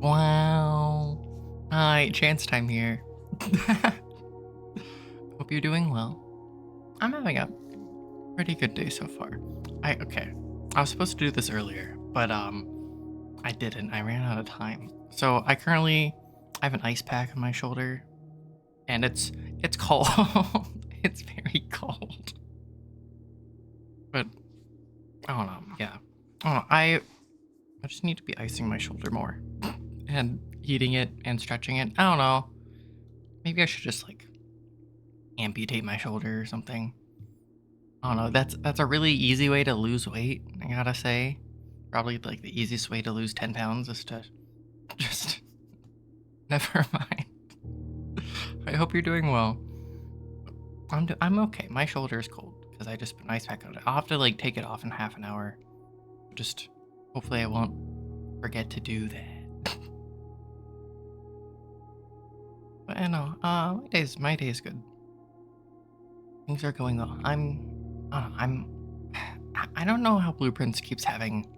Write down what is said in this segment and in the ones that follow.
Wow. Hi, chance time here. Hope you're doing well. I'm having a pretty good day so far. Okay. I was supposed to do this earlier, but I didn't. I ran out of time. So I have an ice pack on my shoulder, and it's cold. It's very cold. But I don't know. Yeah. I don't know. I just need to be icing my shoulder more and heating it and stretching it. I don't know. Maybe I should just like amputate my shoulder or something. I don't know. That's a really easy way to lose weight, I gotta say. Probably like the easiest way to lose 10 pounds is to just never mind. I hope you're doing well. I'm okay. My shoulder is cold because I just put an ice pack on it. I'll have to like take it off in half an hour. Just hopefully I won't forget to do that. But I know, my day is good. Things are going well. I don't know, I don't know how Blueprints keeps having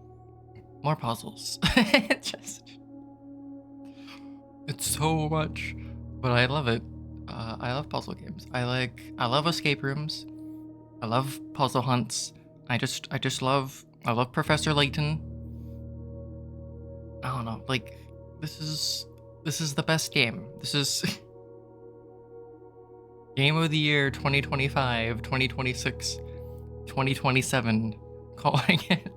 more puzzles. It's so much, but I love it. I love puzzle games. I love escape rooms. I love puzzle hunts. I love Professor Layton. I don't know, like, this is the best game. This is Game of the Year 2025, 2026, 2027, calling it.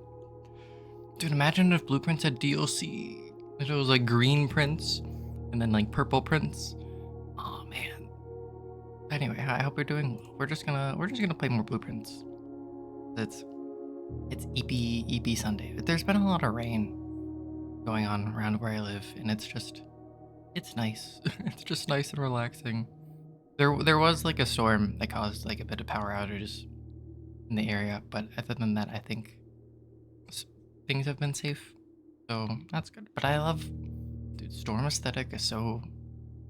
Dude, imagine if Blueprints had DLC. If it was like green prints and then like purple prints. Oh man. Anyway, I hope you're doing well. We're just gonna play more Blueprints. It's EP Sunday. There's been a lot of rain going on around where I live, and it's nice. It's just nice and relaxing. There was like a storm that caused like a bit of power outages in the area, but other than that, I think things have been safe, so that's good. But I love, dude, storm aesthetic is so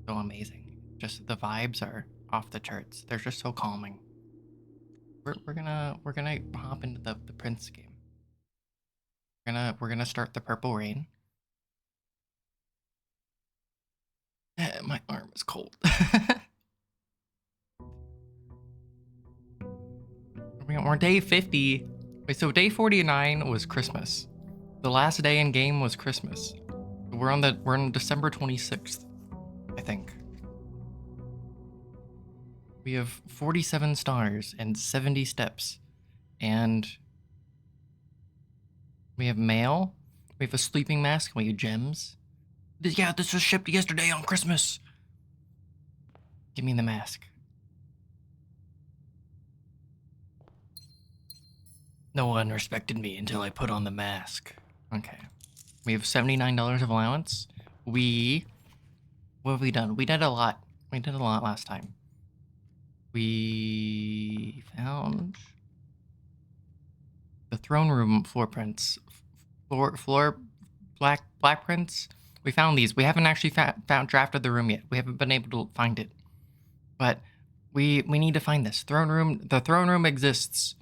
amazing. Just the vibes are off the charts. They're just so calming. We're gonna hop into the Prince game. We're gonna start the Purple Rain. My arm is cold. We're day 50. Wait, so day 49 was Christmas. The last day in game was Christmas. We're on December 26th, I think. We have 47 stars and 70 steps. And we have mail. We have a sleeping mask. We have gems. Yeah, this was shipped yesterday on Christmas. Give me the mask. No one respected me until I put on the mask. Okay. We have $79 of allowance. What have we done? We did a lot. We did a lot last time. We found the throne room floor prints. Floor black prints. We found these. We haven't actually drafted the room yet. We haven't been able to find it. But we need to find this. The throne room exists.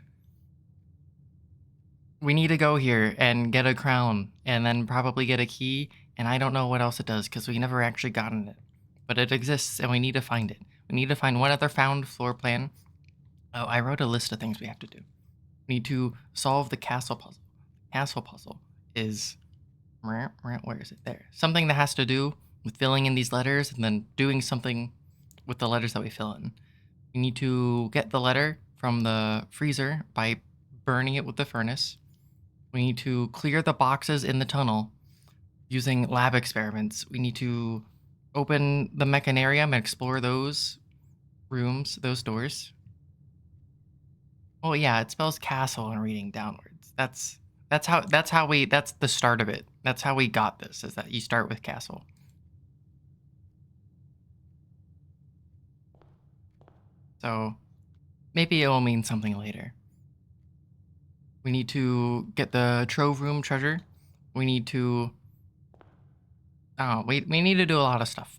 We need to go here and get a crown and then probably get a key, and I don't know what else it does because we never actually gotten it. But it exists and we need to find it. We need to find one other found floor plan. Oh, I wrote a list of things we have to do. We need to solve the castle puzzle. Castle puzzle is, where is it? There. Something that has to do with filling in these letters and then doing something with the letters that we fill in. We need to get the letter from the freezer by burning it with the furnace. We need to clear the boxes in the tunnel using lab experiments. We need to open the mechanarium and explore those rooms, those doors. Oh yeah, it spells castle and reading downwards. That's the start of it. That's how we got this, is that you start with castle. So maybe it will mean something later. We need to get the trove room treasure. We need to... Oh, we need to do a lot of stuff.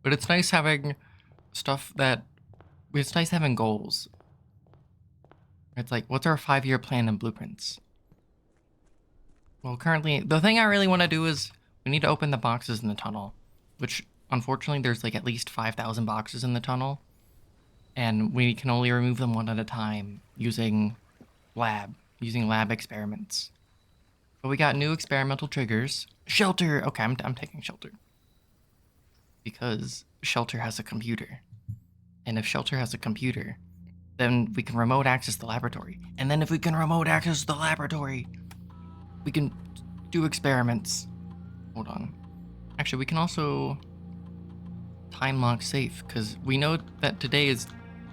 But it's nice having stuff that... It's nice having goals. It's like, what's our 5-year plan and blueprints? Well, currently, the thing I really want to do is We need to open the boxes in the tunnel, which unfortunately there's like at least 5,000 boxes in the tunnel, and we can only remove them one at a time using lab experiments. But we got new experimental triggers. Shelter! Okay, I'm taking Shelter. Because Shelter has a computer. And if Shelter has a computer, then we can remote access the laboratory. And then if we can remote access the laboratory, we can do experiments. Hold on. Actually, we can also time lock safe, because we know that today is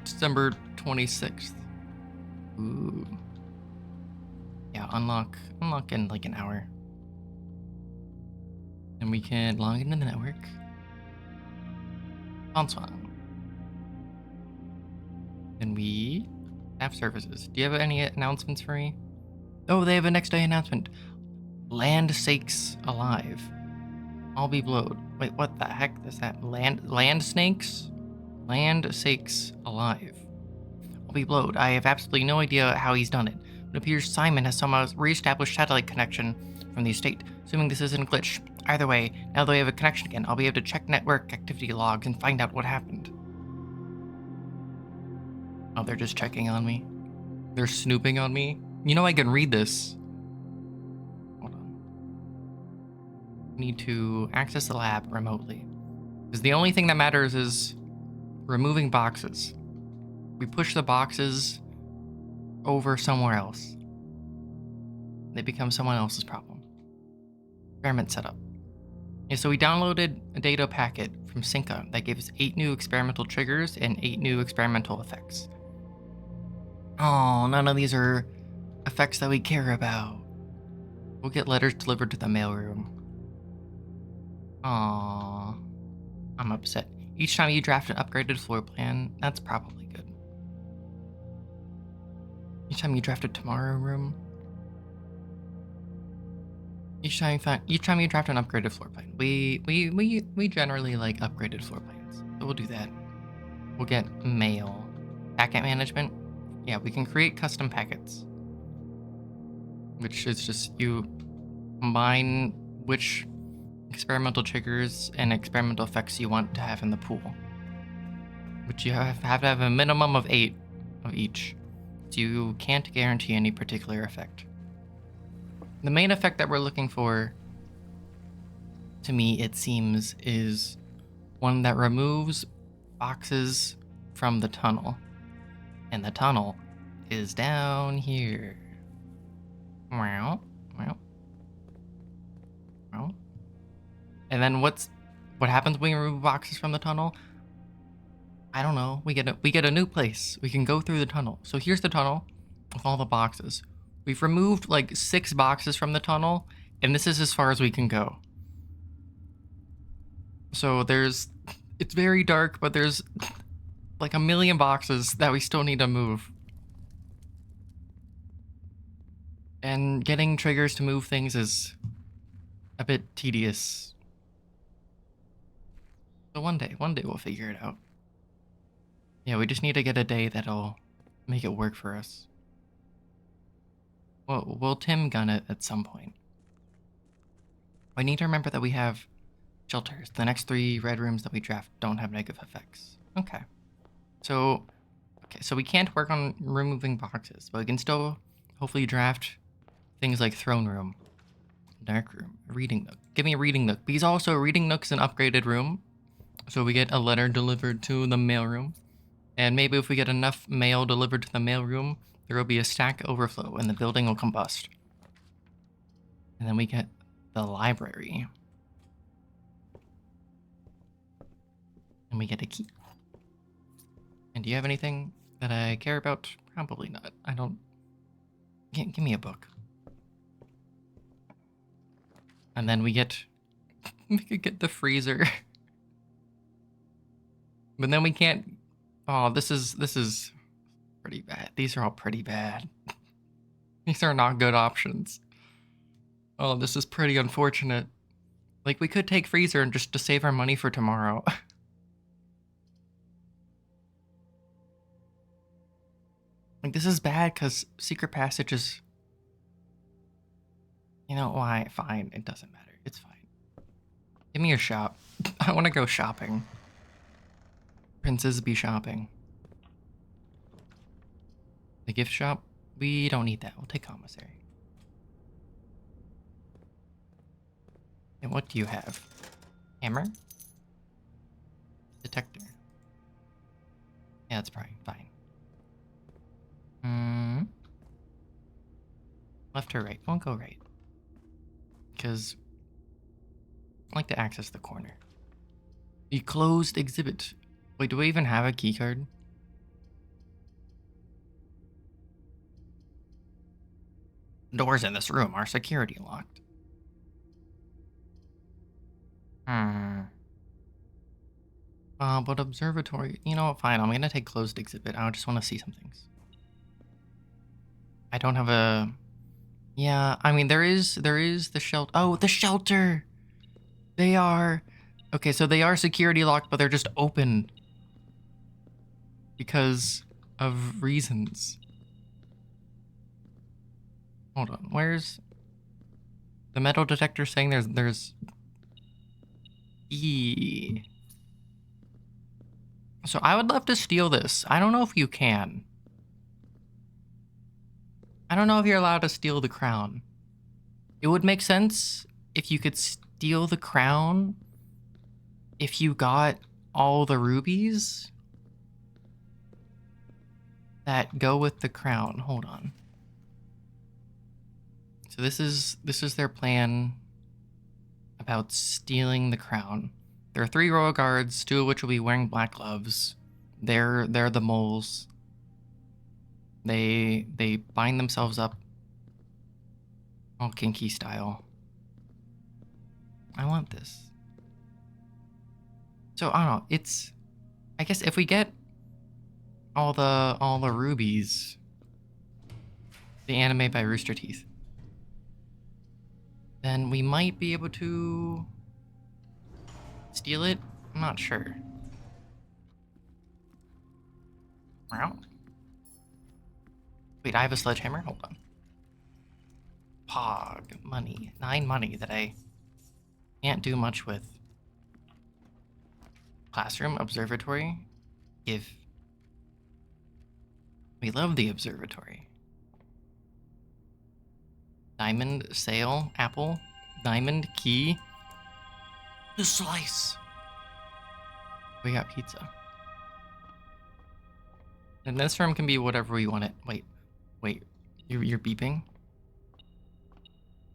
December 26th. Ooh. Yeah, unlock in like an hour. And we can log into the network. Bonsoir. And we have services. Do you have any announcements for me? Oh, they have a next day announcement. Land sakes alive. I'll be blowed. Wait, what the heck is that? Land snakes? Land sakes alive. I'll be blowed. I have absolutely no idea how he's done it. It appears Simon has somehow re-established satellite connection from the estate, assuming this isn't a glitch. Either way, now that we have a connection again, I'll be able to check network activity logs and find out what happened. Oh, they're just checking on me. They're snooping on me. You know I can read this. Hold on. We need to access the lab remotely. Because the only thing that matters is removing boxes. We push the boxes over somewhere else. They become someone else's problem. Experiment setup. Yeah, so we downloaded a data packet from Synca that gave us 8 new experimental triggers and 8 new experimental effects. Oh, none of these are effects that we care about. We'll get letters delivered to the mailroom. Aww. I'm upset. Each time you draft an upgraded floor plan, that's probably good. Each time you draft a tomorrow room. Each time you draft an upgraded floor plan. We generally like upgraded floor plans. So we'll do that. We'll get mail. Packet management. Yeah, we can create custom packets. Which is just you combine which experimental triggers and experimental effects you want to have in the pool. Which you have to have a minimum of 8 of each. So you can't guarantee any particular effect. The main effect that we're looking for, to me it seems, is one that removes boxes from the tunnel. And the tunnel is down here. Wow. And then what happens when we remove boxes from the tunnel? I don't know. We get a new place. We can go through the tunnel. So here's the tunnel with all the boxes. We've removed like 6 boxes from the tunnel, and this is as far as we can go. So it's very dark, but there's like a million boxes that we still need to move. And getting triggers to move things is a bit tedious. So one day we'll figure it out. Yeah, we just need to get a day that'll make it work for us. Well, we'll Tim gun it at some point. We need to remember that we have shelters. The next 3 red rooms that we draft don't have negative effects. Okay, so we can't work on removing boxes, but we can still hopefully draft things like throne room, dark room, reading nook. Give me a reading nook, because also reading nook's an upgraded room, so we get a letter delivered to the mailroom, and maybe if we get enough mail delivered to the mailroom, there will be a stack overflow and the building will combust. And then we get the library. And we get a key. And do you have anything that I care about? Probably not. I don't... Give me a book. And then we could get the freezer. But then we can't... Oh, this is pretty bad. These are all pretty bad. These are not good options. Oh, this is pretty unfortunate. Like, we could take freezer and just to save our money for tomorrow. Like, this is bad because secret passage is... You know why? Fine, it doesn't matter. It's fine. Give me a shop. I want to go shopping. Princes be shopping. The gift shop? We don't need that. We'll take commissary. And what do you have? Hammer? Detector. Yeah, that's probably fine. Left or right? Don't go right. Because I like to access the corner. The closed exhibit. Wait, do we even have a key card? Doors in this room are security locked. But observatory, you know what, fine, I'm gonna take closed exhibit. I just want to see some things. I don't have a... Yeah, I mean, there is the shelter. Oh, the shelter! They are... Okay, so they are security locked, but they're just open. Because of reasons. Hold on, where's... The metal detector saying there's... E. So I would love to steal this. I don't know if you can. I don't know if you're allowed to steal the crown. It would make sense if you could steal the crown if you got all the rubies that go with the crown. Hold on. So this is their plan about stealing the crown. There are 3 royal guards, 2 of which will be wearing black gloves. They're the moles. They bind themselves up all kinky style. I want this. So I don't know, it's... I guess if we get all the rubies, the anime by Rooster Teeth, then we might be able to steal it. I'm not sure. Wow. Wait, I have a sledgehammer? Hold on. Pog. Money. 9 money that I can't do much with. Classroom. Observatory. Give. We love the observatory. Diamond. Sail. Apple. Diamond. Key. The slice. We got pizza. And this room can be whatever we want it. Wait. You're beeping?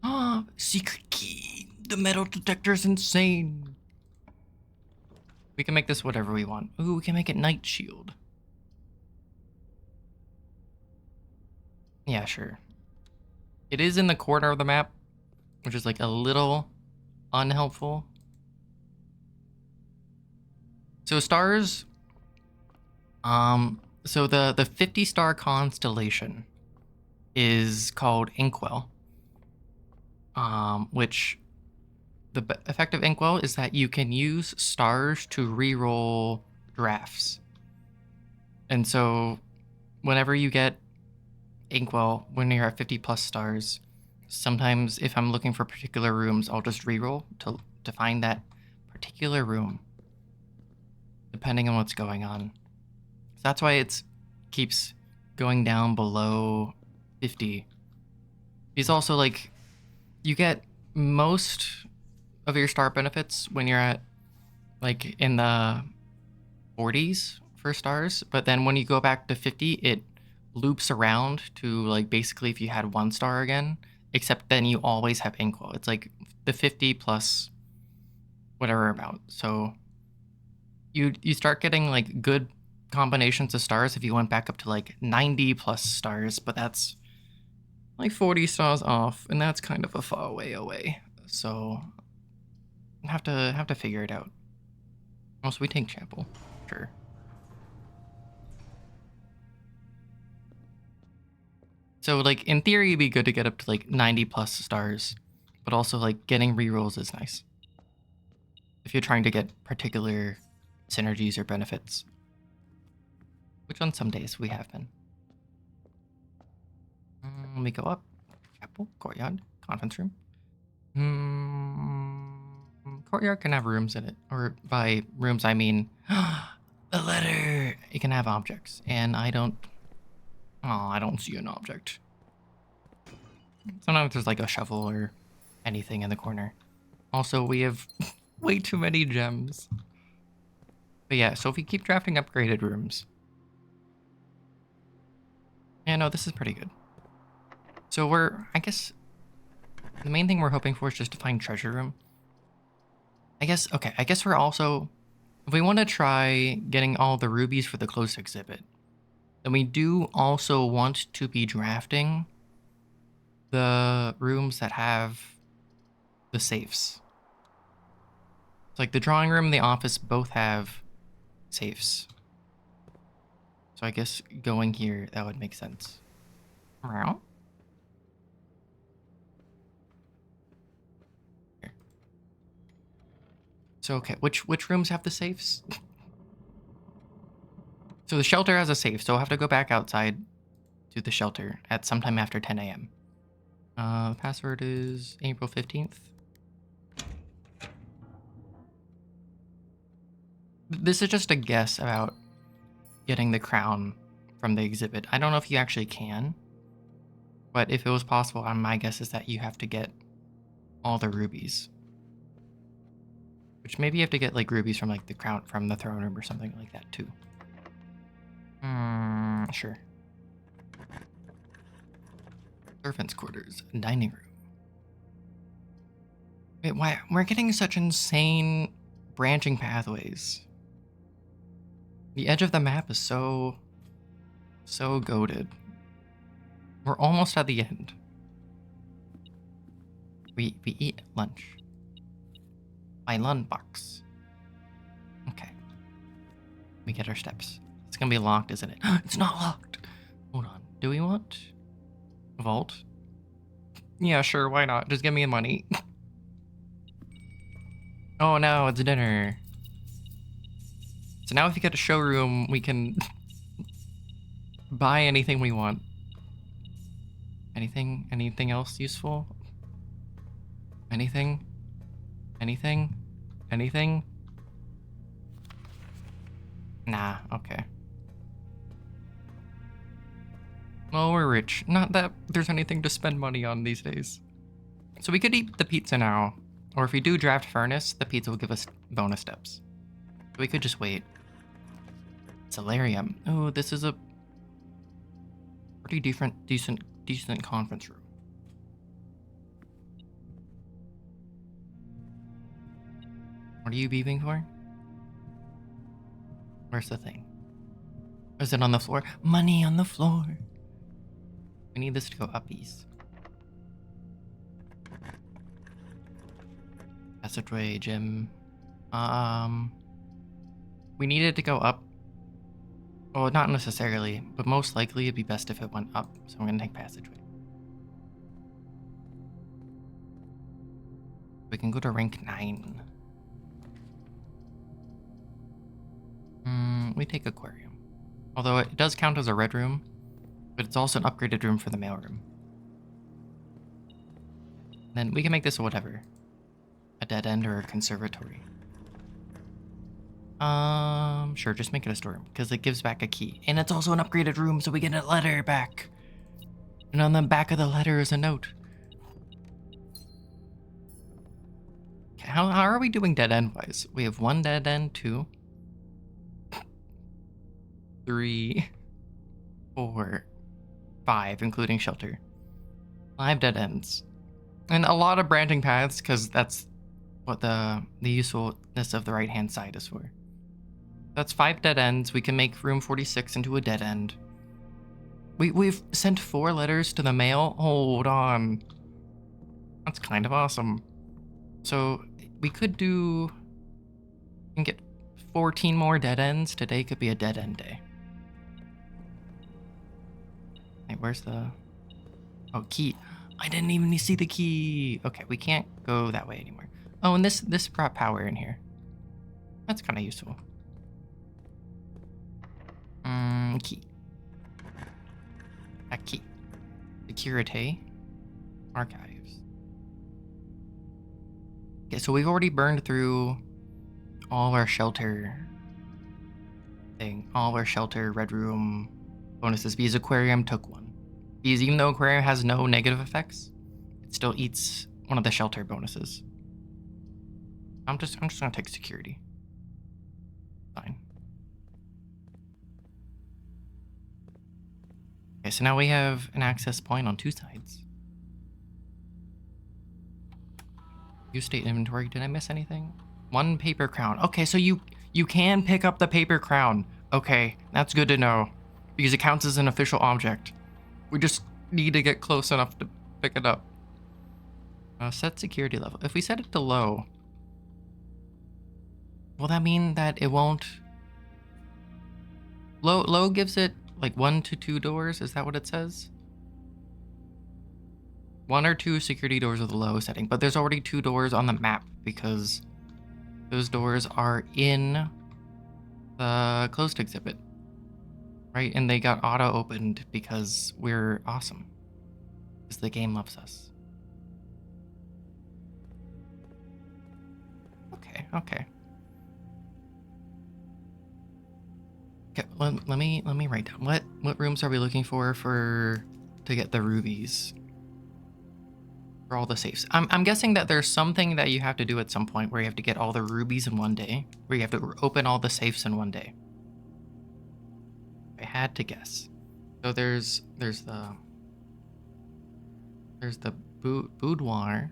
Ah, secret key. The metal detector's insane. We can make this whatever we want. Ooh, we can make it night shield. Yeah, sure. It is in the corner of the map, which is like a little unhelpful. So stars, so the 50-star constellation is called Inkwell. Which the effect of Inkwell is that you can use stars to reroll drafts. And so whenever you get Inkwell, when you're at 50 plus stars, sometimes if I'm looking for particular rooms, I'll just reroll to find that particular room, depending on what's going on. So that's why it keeps going down below 50. Because also, like, you get most of your star benefits when you're at, like, in the 40s for stars, but then when you go back to 50, it loops around to, like, basically if you had 1 star again, except then you always have Inkwell. It's like the 50 plus whatever amount. So you start getting, like, good combinations of stars if you went back up to, like, 90 plus stars, but that's like 40 stars off, and that's kind of a far way away. So have to figure it out. Also, we take chapel, sure. So, like, in theory, it'd be good to get up to, like, 90 plus stars, but also, like, getting rerolls is nice if you're trying to get particular synergies or benefits, which on some days we have been. Let me go up. Chapel, courtyard, conference room. courtyard can have rooms in it. Or by rooms, I mean the letter. It can have objects. And I don't... Oh, I don't see an object. Sometimes there's like a shovel or anything in the corner. Also, we have way too many gems. But yeah, so if we keep drafting upgraded rooms... Yeah, no, this is pretty good. So I guess, the main thing we're hoping for is just to find treasure room. I guess we're also, if we want to try getting all the rubies for the close exhibit, then we do also want to be drafting the rooms that have the safes. It's like the drawing room and the office both have safes. So I guess going here, that would make sense. Meow. Here. So okay, which rooms have the safes? So the shelter has a safe, so we'll have to go back outside to the shelter at sometime after 10 a.m. The password is April 15th. This is just a guess about getting the crown from the exhibit. I don't know if you actually can, but if it was possible, my guess is that you have to get all the rubies. Which maybe you have to get like rubies from like the crown from the throne room or something like that too. Sure. Servants' quarters, dining room. Wait, why? We're getting such insane branching pathways. The edge of the map is so goated. We're almost at the end. We eat lunch. By lunch box. Okay. We get our steps. It's gonna be locked, isn't it? It's not locked. Hold on. Do we want vault? Yeah, sure. Why not? Just give me the money. Oh no, it's dinner. So now if you get a showroom, we can buy anything we want. Anything else useful? Anything? Nah, okay. Well, we're rich. Not that there's anything to spend money on these days. So we could eat the pizza now. Or if we do draft furnace, the pizza will give us bonus steps. So we could just wait. Solarium. Oh, this is a pretty decent conference room. What are you beeping for? Where's the thing? Is it on the floor? Money on the floor. We need this to go uppies. Passageway, gym. We need it to go up. Well, not necessarily, but most likely it'd be best if it went up. So I'm gonna take passageway. We can go to rank 9. We take aquarium. Although it does count as a red room, but it's also an upgraded room for the mailroom. Then we can make this whatever. A dead end or a conservatory. Sure, just make it a storeroom, because it gives back a key. And it's also an upgraded room, so we get a letter back. And on the back of the letter is a note. Okay, how are we doing dead end wise? We have 1 dead end, 2, 3, 4, 5, including shelter. 5 dead ends. And a lot of branching paths, because that's what the usefulness of the right-hand side is for. That's 5 dead ends. We can make room 46 into a dead end. We've sent 4 letters to the mail. Hold on. That's kind of awesome. So we could do... We can get 14 more dead ends. Today could be a dead end day. Wait, where's the... Oh, key. I didn't even see the key. Okay, we can't go that way anymore. Oh, and this brought power in here. That's kind of useful. Key. A key. Security. Archives. Okay, so we've already burned through all of our shelter all of our shelter red room bonuses because aquarium took one. Because even though aquarium has no negative effects, it still eats one of the shelter bonuses. I'm just gonna take security. Fine. Okay, so now we have an access point on 2 sides. Use state inventory. Did I miss anything? 1 paper crown. Okay, so you can pick up the paper crown. Okay, that's good to know. Because it counts as an official object. We just need to get close enough to pick it up. Set security level. If we set it to low, will that mean that it won't... Low gives it like 1 to 2 doors? Is that what it says? 1 or 2 security doors with the low setting, but there's already 2 doors on the map because those doors are in the closed exhibit, right? And they got auto opened because we're awesome, because the game loves us. Okay. Okay, let me write down what rooms are we looking for to get the rubies for all the safes. I'm guessing that there's something that you have to do at some point where you have to get all the rubies in one day, where you have to open all the safes in one day. I had to guess. So there's the boudoir.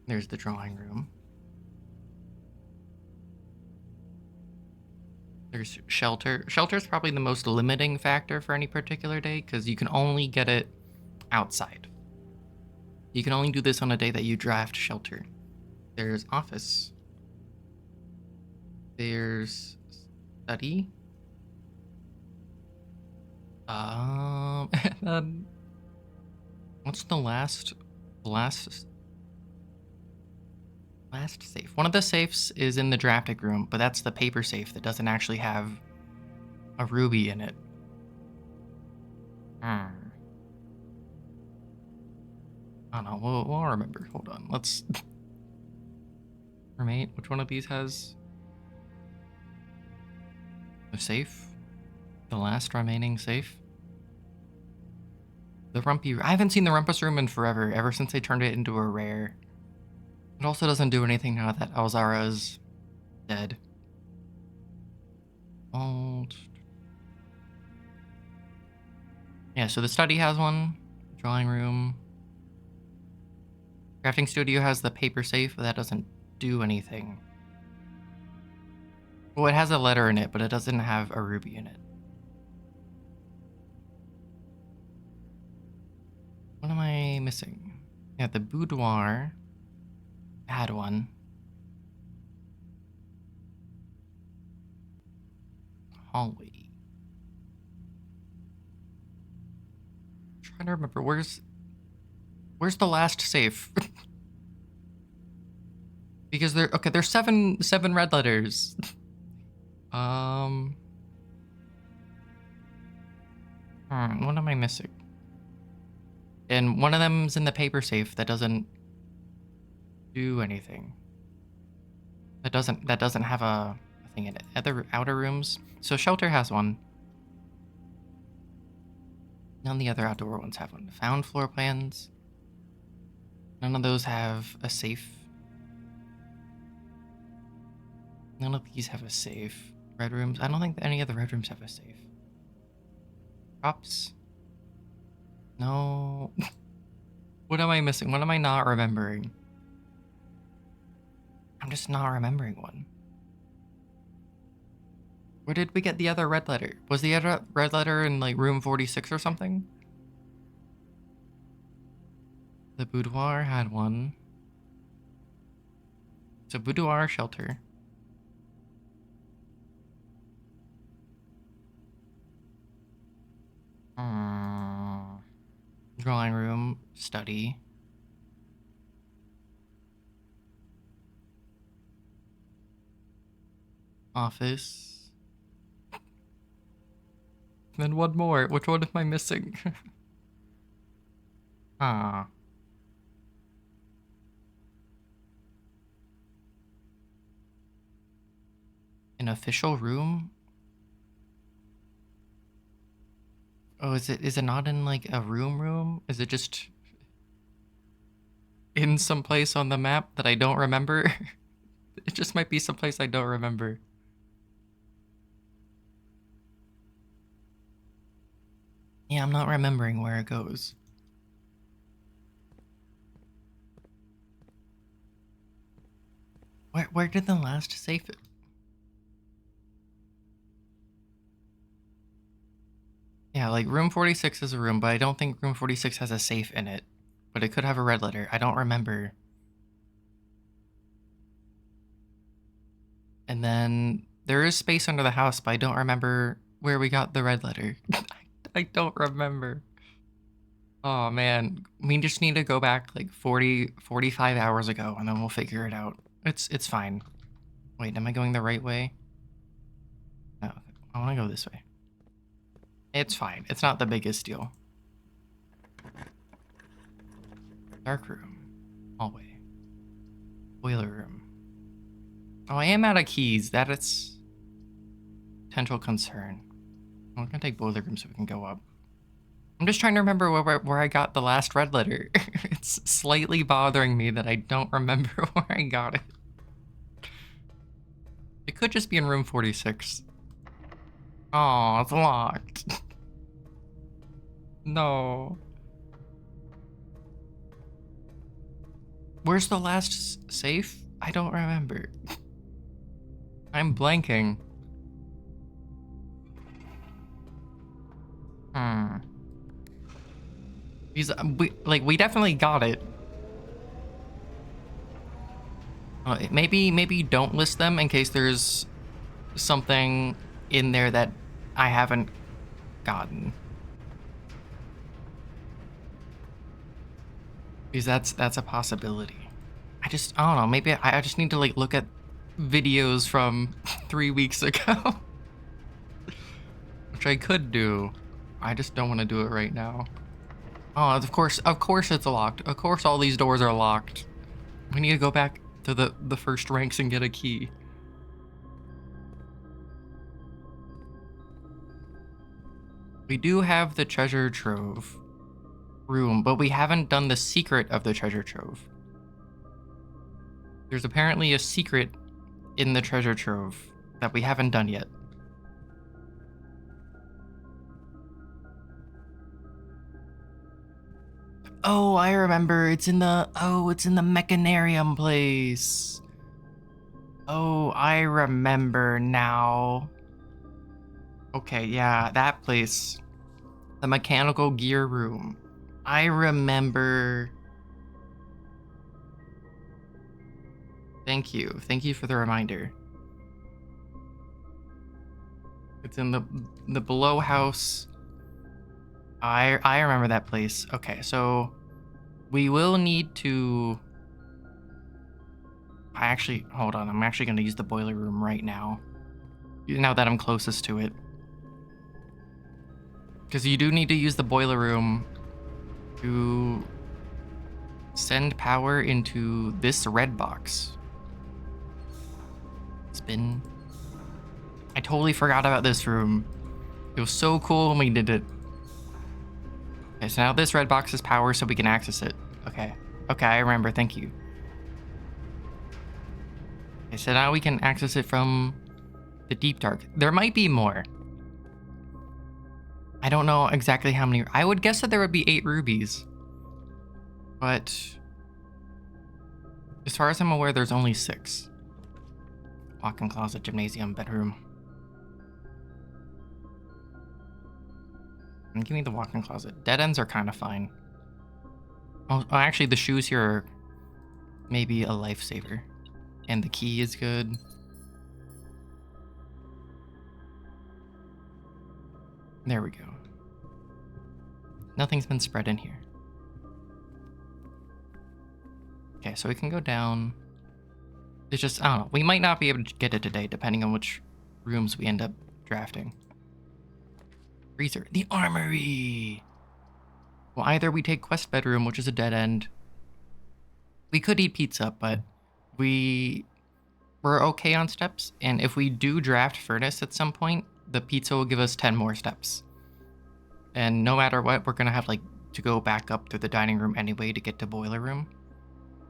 There's the drawing room. There's shelter. Shelter is probably the most limiting factor for any particular day because you can only get it outside. You can only do this on a day that you draft shelter. There's office. There's study. And then what's the last safe? One of the safes is in the drafting room, but that's the paper safe that doesn't actually have a ruby in it. I don't know. We'll remember. Hold on. Let's... Roommate, which one of these has a safe? The last remaining safe? The Rumpy... I haven't seen the Rumpus room in forever, ever since they turned it into a rare. It also doesn't do anything now that Alzara's dead. Yeah, so the study has one. Drawing room. Crafting studio has the paper safe, but that doesn't do anything. Well, it has a letter in it, but it doesn't have a ruby in it. What am I missing? Yeah, the boudoir had one. Hallway. I'm trying to remember, where's the last safe? Because there's seven red letters. What am I missing? And one of them's in the paper safe that doesn't do anything. That doesn't have a thing in it. Other outer rooms. So shelter has one. None of the other outdoor ones have one. Found floor plans. None of those have a safe. None of these have a safe. Red rooms. I don't think any of the red rooms have a safe. Props. No. What am I missing? What am I not remembering? I'm just not remembering one. Where did we get the other red letter? Was the other red letter in like room 46 or something? The boudoir had one. So boudoir shelter. Drawing room, study. Office. Then one more. Which one am I missing? An official room? Oh, is it not in like a room? Is it just in some place on the map that I don't remember? It just might be someplace I don't remember. Yeah, I'm not remembering where it goes. Where did the last safe? Yeah, like room 46 is a room, but I don't think room 46 has a safe in it. But it could have a red letter. I don't remember. And then there is space under the house, but I don't remember where we got the red letter. I don't remember. Oh man, we just need to go back like 45 hours ago and then we'll figure it out. It's fine. Wait, am I going the right way? No, I want to go this way. It's fine. It's not the biggest deal. Dark room. Hallway. Boiler room. Oh, I am out of keys. That is potential concern. I'm gonna take boiler room so we can go up. I'm just trying to remember where I got the last red letter. It's slightly bothering me that I don't remember where I got it. It could just be in room 46. Oh, it's locked. No. Where's the last safe? I don't remember. I'm blanking. We definitely got it. Maybe don't list them in case there's something in there that I haven't gotten. Because that's a possibility. I don't know, maybe I just need to like look at videos from 3 weeks ago. Which I could do. I just don't want to do it right now. Oh, of course it's locked. Of course all these doors are locked. We need to go back to the first ranks and get a key. We do have the treasure trove room, but we haven't done the secret of the treasure trove. There's apparently a secret in the treasure trove that we haven't done yet. Oh, I remember. It's in the mechanarium place. Oh, I remember now. Okay, yeah, that place. The mechanical gear room. I remember. Thank you. Thank you for the reminder. It's in the below house. I remember that place. Okay, so we will need to. Hold on. I'm actually going to use the boiler room right now. Now that I'm closest to it. Because you do need to use the boiler room to send power into this red box. Spin. I totally forgot about this room. It was so cool when we did it. Okay, so now this red box has power so we can access it. Okay. Okay, I remember. Thank you. Okay, so now we can access it from the deep dark. There might be more. I don't know exactly how many. I would guess that there would be 8 rubies. But as far as I'm aware, there's only 6. Walk-in closet, gymnasium, bedroom. And give me the walk-in closet. Dead ends are kind of fine. Oh, actually, the shoes here are maybe a lifesaver. And the key is good. There we go. Nothing's been spread in here. Okay, so we can go down. It's just, I don't know. We might not be able to get it today, depending on which rooms we end up drafting. Freezer. The armory! Well, either we take quest bedroom, which is a dead end. We could eat pizza, but we're we're okay on steps, and if we do draft furnace at some point, the pizza will give us 10 more steps. And no matter what, we're gonna have like to go back up through the dining room anyway to get to boiler room,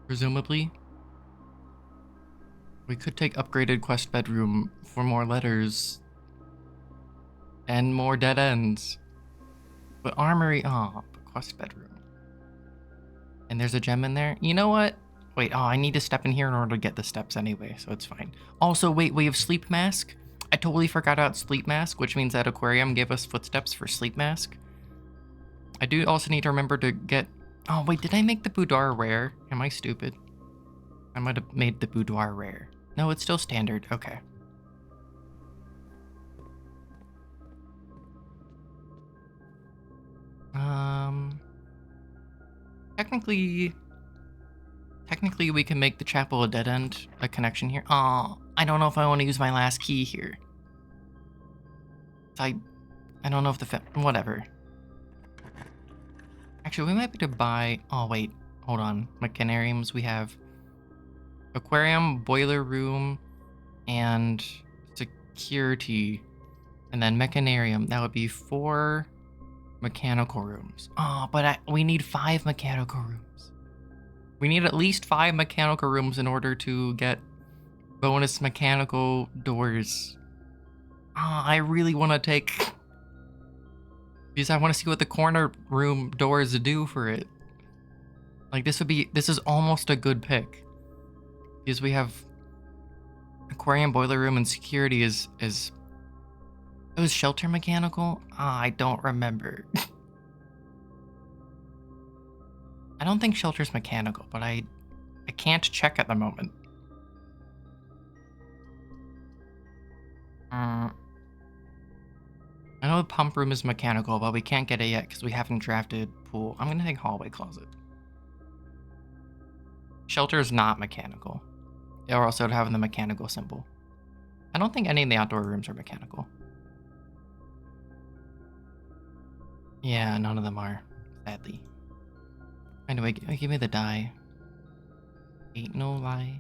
presumably. We could take upgraded quest bedroom for more letters and more dead ends. But armory, but quest bedroom. And there's a gem in there. You know what? Wait, I need to step in here in order to get the steps anyway, so it's fine. Also, wait, we have sleep mask. I totally forgot about sleep mask, which means that aquarium gave us footsteps for sleep mask. I do also need to remember to get... Oh, wait, did I make the boudoir rare? Am I stupid? I might have made the boudoir rare. No, it's still standard. Okay. Technically we can make the chapel a dead end, a connection here. Oh, I don't know if I want to use my last key here. I don't know if whatever. Actually, we might be to buy... Oh, wait. Hold on. Mechanariums, we have aquarium, boiler room, and security. And then mechanarium. That would be 4 mechanical rooms. Oh, but we need 5 mechanical rooms. We need at least 5 mechanical rooms in order to get bonus mechanical doors. I really want to take... Because I want to see what the corner room doors do for it. Like, this is almost a good pick. Because we have aquarium, boiler room, and security is... It was shelter mechanical? I don't remember. I don't think shelter's mechanical, but I can't check at the moment. I know the pump room is mechanical, but we can't get it yet because we haven't drafted pool. I'm gonna take hallway closet. Shelter is not mechanical. Or also having the mechanical symbol. I don't think any of the outdoor rooms are mechanical. Yeah, none of them are, sadly. Anyway, give me the die. Ain't no lie.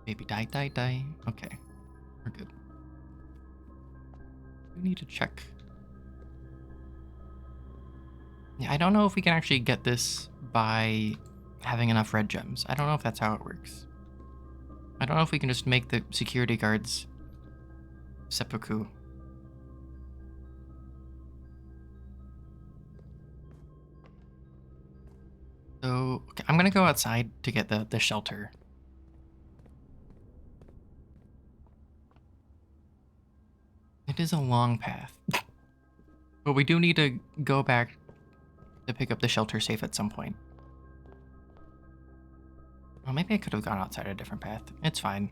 Baby, die, die, die. Okay, we're good. We need to check. Yeah, I don't know if we can actually get this by having enough red gems. I don't know if that's how it works. I don't know if we can just make the security guards seppuku. So, okay, I'm gonna go outside to get the shelter. It is a long path. But we do need to go back to pick up the shelter safe at some point. Well, maybe I could have gone outside a different path. It's fine.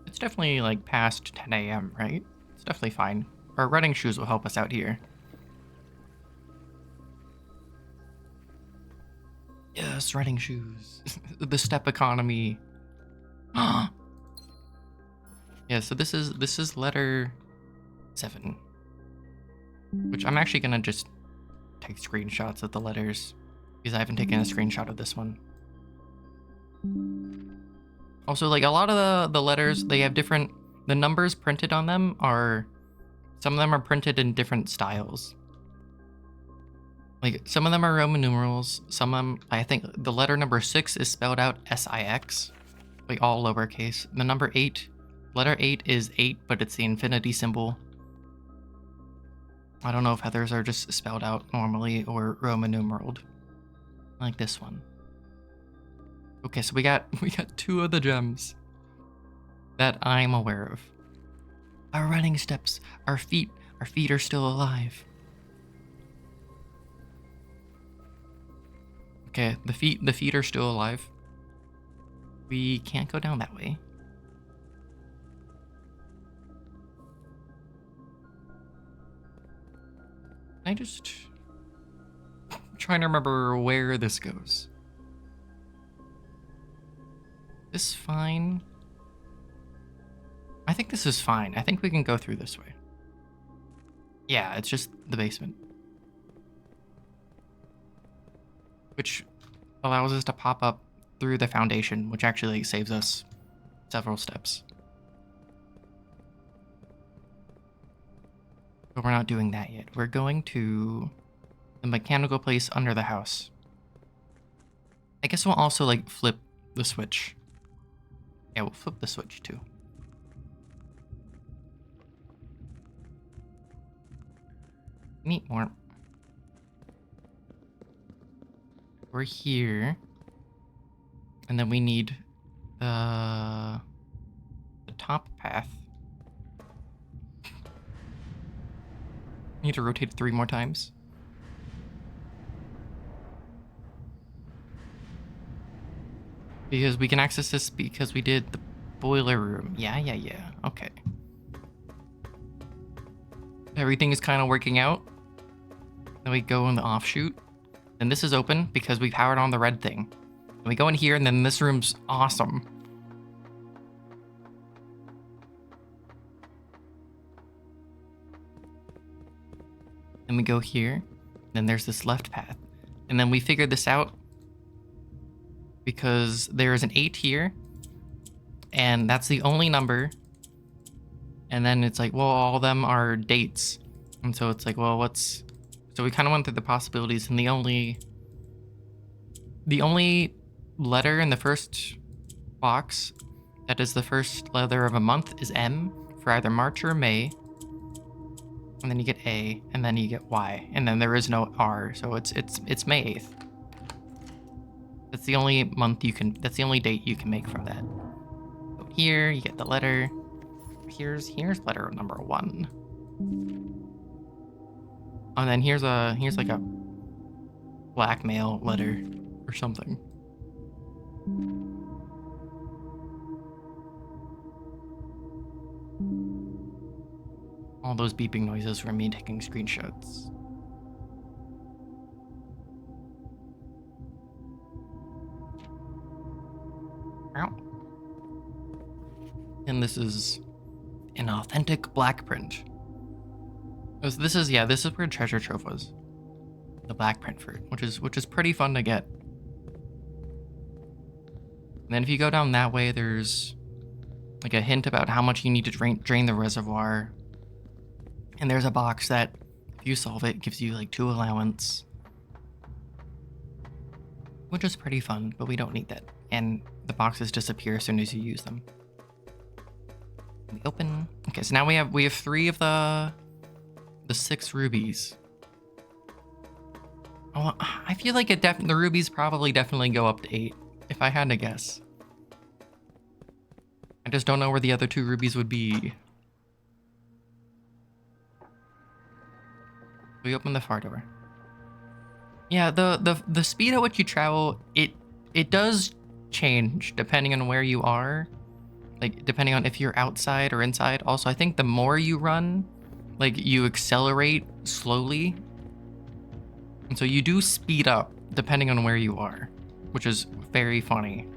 It's definitely like past 10 a.m., right? It's definitely fine. Our running shoes will help us out here. Yes, running shoes. The step economy. Yeah, so this is letter 7. Which I'm actually gonna just take screenshots of the letters because I haven't taken a screenshot of this one. Also, like a lot of the letters, they have different, the numbers printed on them are, some of them are printed in different styles. Like some of them are Roman numerals, some of them, I think the letter number 6 is spelled out S-I-X, like all lowercase. The number 8, letter 8 is 8, but it's the infinity symbol. I don't know if others are just spelled out normally or Roman numeraled. Like this one. Okay, so we got 2 of the gems that I'm aware of. Our running steps, our feet are still alive. Okay, the feet are still alive. We can't go down that way. I'm trying to remember where this goes. This fine? I think this is fine. I think we can go through this way. Yeah, it's just the basement. Which allows us to pop up through the foundation, which actually saves us several steps. But we're not doing that yet. We're going to the mechanical place under the house. I guess we'll also like flip the switch. Yeah, we'll flip the switch too. Need more. We're here. And then we need the top path. Need to rotate it 3 more times. Because we can access this because we did the boiler room. Yeah. Okay. Everything is kind of working out. Then we go in the offshoot. And this is open because we powered on the red thing. And we go in here and then this room's awesome. Then we go here. Then there's this left path. And then we figured this out because there is an 8 here. And that's the only number. And then it's like, well, all of them are dates. And so it's like, well, what's... So we kind of went through the possibilities, and the only letter in the first box that is the first letter of a month is M for either March or May. And then you get A, and then you get Y, and then there is no R, so it's May 8th. That's the only month you can, that's the only date you can make from that. So here you get the letter. Here's letter number 1. And then here's like a blackmail letter or something. All those beeping noises from me taking screenshots. Ow. And this is an authentic black print. This is where treasure trove was. The black print fruit, which is pretty fun to get. And then if you go down that way, there's like a hint about how much you need to drain the reservoir. And there's a box that, if you solve it, gives you like 2 allowance. Which is pretty fun, but we don't need that. And the boxes disappear as soon as you use them. We open. Okay, so now we have 3 of the 6 rubies. Oh, I feel like the rubies probably definitely go up to 8, if I had to guess. I just don't know where the other 2 rubies would be. We open the far door. Yeah, the speed at which you travel, it does change depending on where you are. Like, depending on if you're outside or inside. Also, I think the more you run, like, you accelerate slowly. And so you do speed up depending on where you are, which is very funny.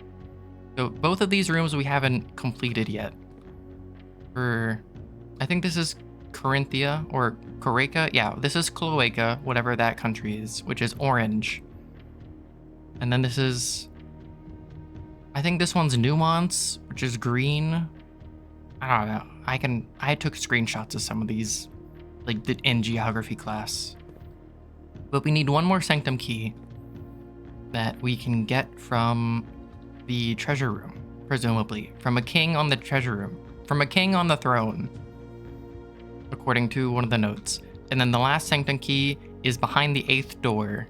So both of these rooms we haven't completed yet. I think this is Corinthia or Cloaca. Yeah, this is Cloaca, whatever that country is, which is orange. And then this is, I think this one's Nuance, which is green. I don't know. I took screenshots of some of these, like, in geography class. But we need one more sanctum key that we can get from the treasure room, presumably. From a king on the treasure room. From a king on the throne, according to one of the notes. And then the last sanctum key is behind the 8th door,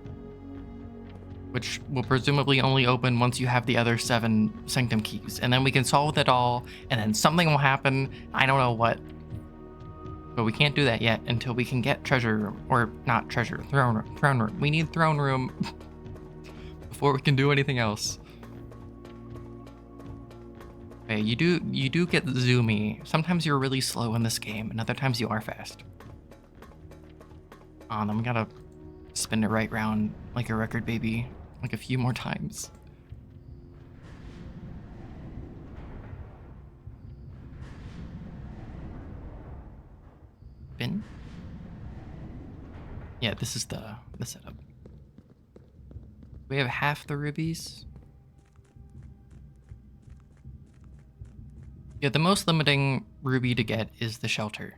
which will presumably only open once you have the other 7 sanctum keys. And then we can solve it all, and then something will happen. I don't know what. But we can't do that yet until we can get treasure room. Or not treasure, throne room. We need throne room before we can do anything else. Okay, you do get zoomy. Sometimes you're really slow in this game, and other times you are fast. Then we gotta spin it right round like a record baby, like a few more times. Spin. Yeah, this is the setup. We have half the rubies. Yeah, the most limiting ruby to get is the shelter,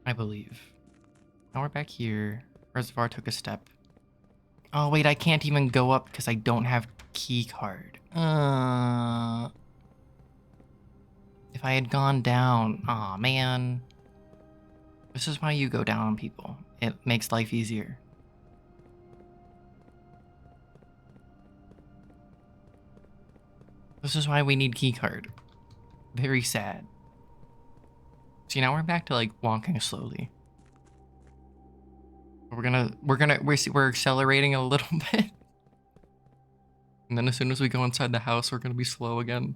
I believe. Now we're back here. Reservoir took a step. Oh wait, I can't even go up because I don't have key card. If I had gone down, aw man. This is why you go down on people. It makes life easier. This is why we need key card. Very sad. See, now we're back to like walking slowly. We're accelerating a little bit. And then as soon as we go inside the house, we're gonna be slow again.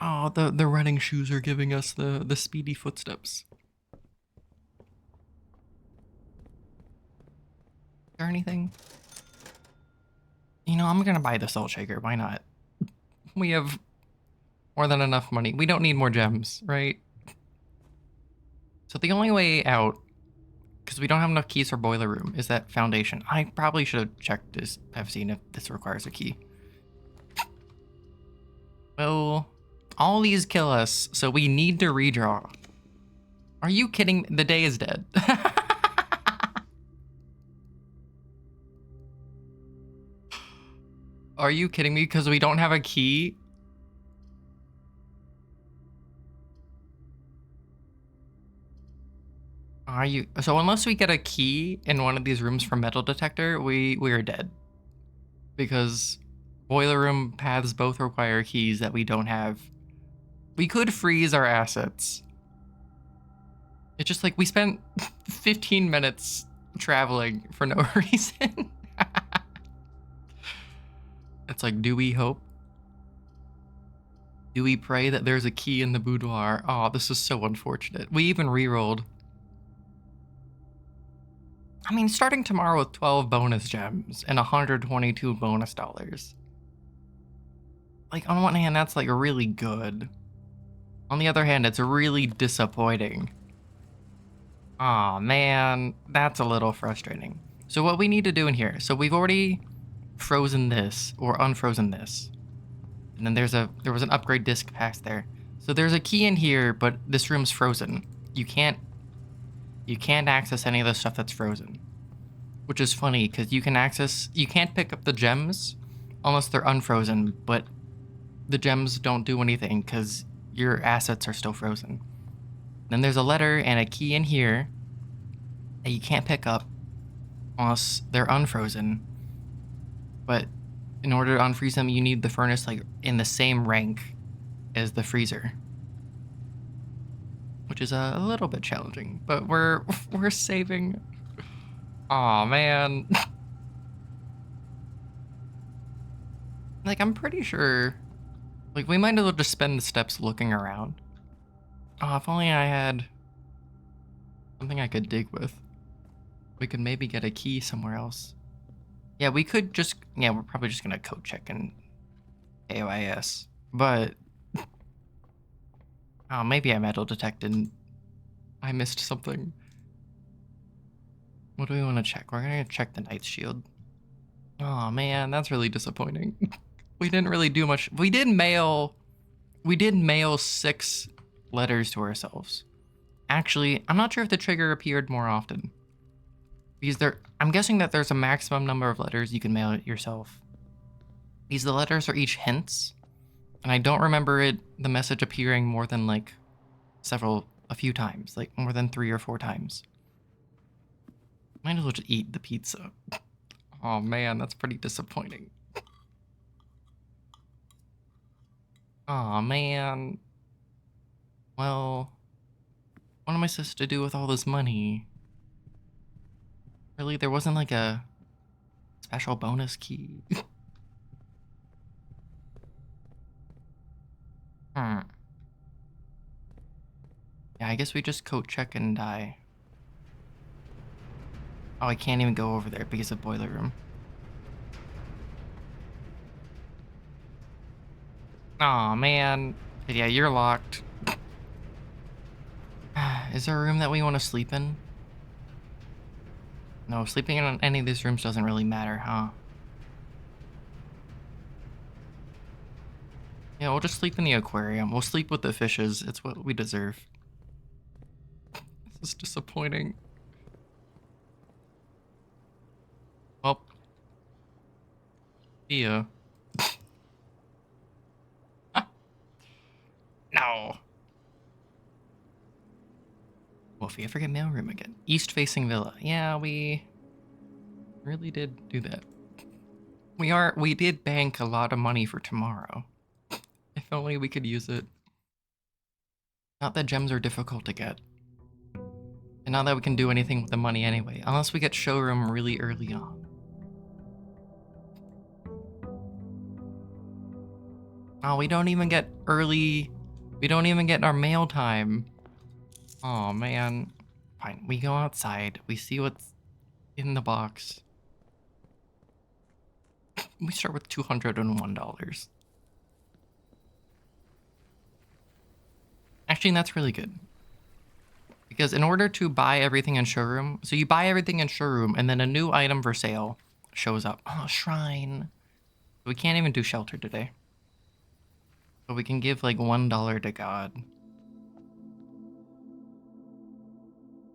Oh, the running shoes are giving us the speedy footsteps. Is there anything? You know, I'm gonna buy the salt shaker. Why not? We have more than enough money. We don't need more gems, right? So the only way out, because we don't have enough keys for boiler room, is that foundation. I probably should have checked this. I've seen if this requires a key. Well, all these kill us, so we need to redraw. Are you kidding? The day is dead. Are you kidding me? Because we don't have a key? Are you? So unless we get a key in one of these rooms for metal detector, we are dead. Because boiler room paths both require keys that we don't have. We could freeze our assets. It's just like we spent 15 minutes traveling for no reason. It's like, do we hope? Do we pray that there's a key in the boudoir? Oh, this is so unfortunate. We even re-rolled. I mean, starting tomorrow with 12 bonus gems and 122 bonus dollars. Like, on one hand, that's like really good. On the other hand, it's really disappointing. Aw, man, that's a little frustrating. So what we need to do in here, so we've already frozen this or unfrozen this. And then there was an upgrade disc past there. So there's a key in here, but this room's frozen. You can't access any of the stuff that's frozen. Which is funny, because you can't pick up the gems unless they're unfrozen, but the gems don't do anything because your assets are still frozen. Then there's a letter and a key in here that you can't pick up unless they're unfrozen. But in order to unfreeze them, you need the furnace like in the same rank as the freezer. Which is a little bit challenging, but we're saving. Aw, man. Like, I'm pretty sure, like, we might as well just spend the steps looking around. Oh, if only I had something I could dig with. We could maybe get a key somewhere else. Yeah, we could just, yeah, we're probably just gonna code check in AOIS. But, oh, maybe I metal detected. I missed something. What do we want to check? We're gonna check the Knight's Shield. Oh man, that's really disappointing. We didn't really do much. We did mail 6 letters to ourselves. Actually, I'm not sure if the trigger appeared more often. Because I'm guessing that there's a maximum number of letters you can mail it yourself. Because the letters are each hints. And I don't remember the message appearing more than like a few times, like more than 3 or 4 times. Might as well just eat the pizza. Oh man, that's pretty disappointing. Oh man. Well, what am I supposed to do with all this money? Really, there wasn't like a special bonus key? Hmm. Yeah, I guess we just code check and die. Oh, I can't even go over there because of boiler room. Aw, man. Yeah, you're locked. Is there a room that we want to sleep in? No, sleeping in any of these rooms doesn't really matter, huh? Yeah, we'll just sleep in the aquarium. We'll sleep with the fishes. It's what we deserve. This is disappointing. Well, see ya. No. Well, if we ever get mailroom again. East-facing villa. Yeah, we really did do that. We did bank a lot of money for tomorrow. If only we could use it. Not that gems are difficult to get. And not that we can do anything with the money anyway, unless we get showroom really early on. Oh, we don't even get early. We don't even get our mail time. Oh, man. Fine, we go outside. We see what's in the box. We start with $201. Actually, that's really good. Because in order to buy everything in showroom, so you buy everything in showroom and then a new item for sale shows up. Oh, shrine. We can't even do shelter today. But we can give like $1 to God.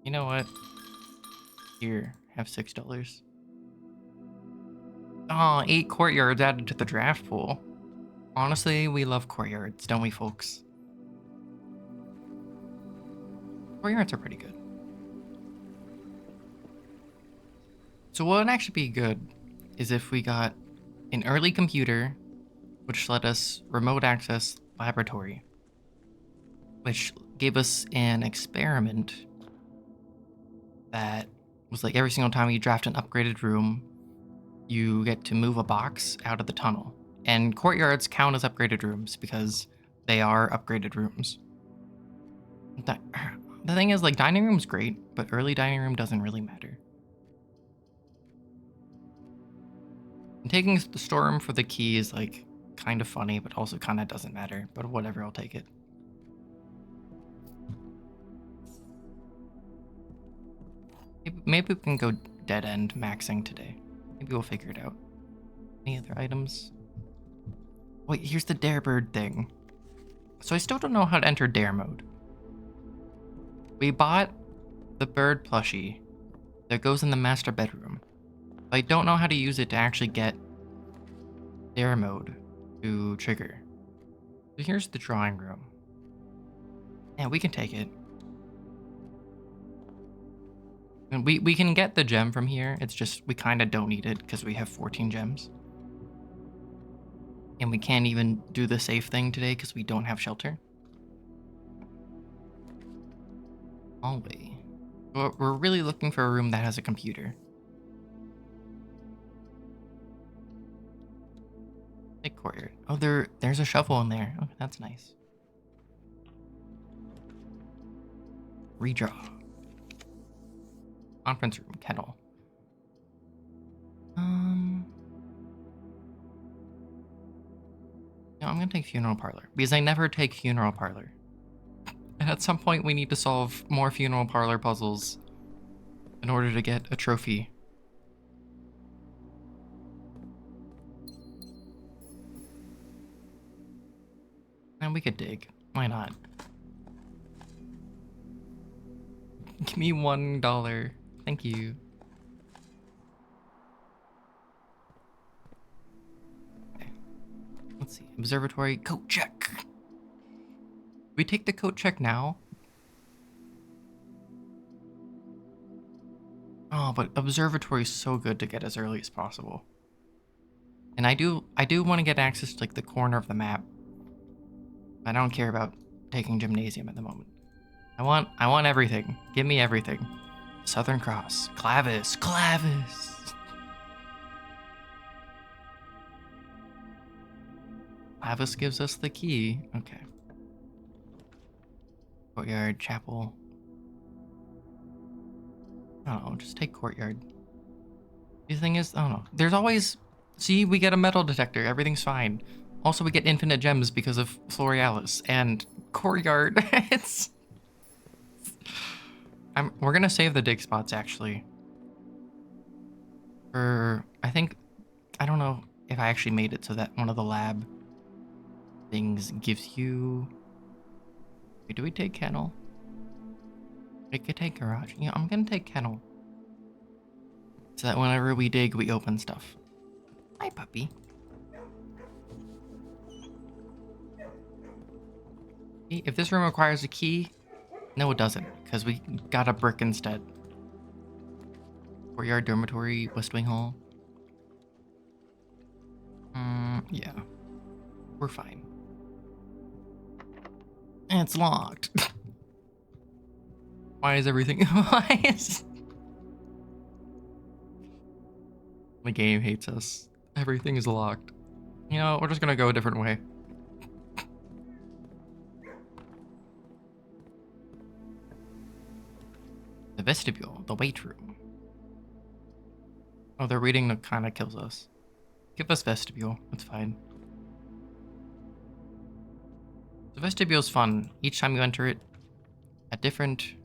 You know what? Here, have $6. Oh, 8 courtyards added to the draft pool. Honestly, we love courtyards, don't we, folks? Courtyards are pretty good. So what would actually be good is if we got an early computer, which let us remote access laboratory, which gave us an experiment that was like every single time you draft an upgraded room, you get to move a box out of the tunnel. And courtyards count as upgraded rooms because they are upgraded rooms. The thing is, like, dining room's great, but early dining room doesn't really matter. And taking the storeroom for the key is, like, kind of funny, but also kind of doesn't matter. But whatever, I'll take it. Maybe we can go dead end maxing today. Maybe we'll figure it out. Any other items? Wait, here's the dare bird thing. So I still don't know how to enter dare mode. We bought the bird plushie that goes in the master bedroom. But I don't know how to use it to actually get dare mode to trigger. So here's the drawing room. Yeah, we can take it. And we can get the gem from here. It's just we kind of don't need it because we have 14 gems. And we can't even do the safe thing today because we don't have shelter. Hallway. We're really looking for a room that has a computer. Big courtyard. Oh, there's a shovel in there. Okay, that's nice. Redraw. Conference room, kennel. No, I'm gonna take funeral parlor because I never take funeral parlor. And at some point we need to solve more funeral parlor puzzles in order to get a trophy. And we could dig. Why not? Give me $1. Thank you. Okay. Let's see. Observatory coat check. We take the coat check now. Oh, but observatory is so good to get as early as possible. And I do want to get access to like the corner of the map. I don't care about taking gymnasium at the moment. I want everything. Give me everything. Southern Cross. Clavis. Clavis. Clavis gives us the key. Okay. Courtyard, chapel. I don't know, just take courtyard. The thing is, I don't know. There's always... See, we get a metal detector. Everything's fine. Also, we get infinite gems because of Florealis and courtyard. We're gonna save the dig spots, actually. Or I think, I don't know if I actually made it so that one of the lab things gives you... Wait, do we take kennel? We could take garage. Yeah, I'm gonna take kennel. So that whenever we dig, we open stuff. Hi, puppy. If this room requires a key, no, it doesn't, because we got a brick instead. Courtyard, dormitory, West Wing Hall. Yeah. We're fine. And it's locked. Why is everything... Why is... The game hates us. Everything is locked. You know, we're just gonna go a different way. The vestibule, the weight room. Oh, the reading kind of kills us. Give us vestibule, that's fine. The vestibule's fun. Each time you enter it, a different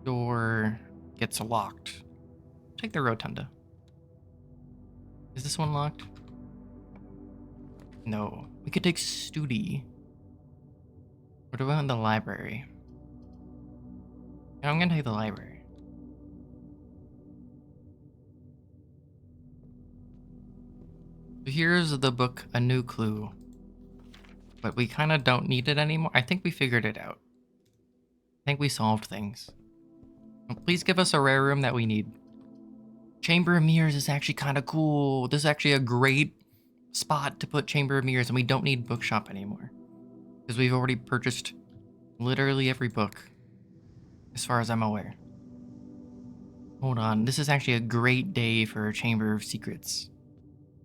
door gets locked. Take the rotunda. Is this one locked? No. We could take Studi. What about the library? I'm gonna take the library. Here's the book, A New Clue. But we kind of don't need it anymore. I think we figured it out. I think we solved things. Please give us a rare room that we need. Chamber of Mirrors is actually kind of cool. This is actually a great spot to put Chamber of Mirrors, and we don't need bookshop anymore. Because we've already purchased literally every book, as far as I'm aware. Hold on, this is actually a great day for a Chamber of Secrets.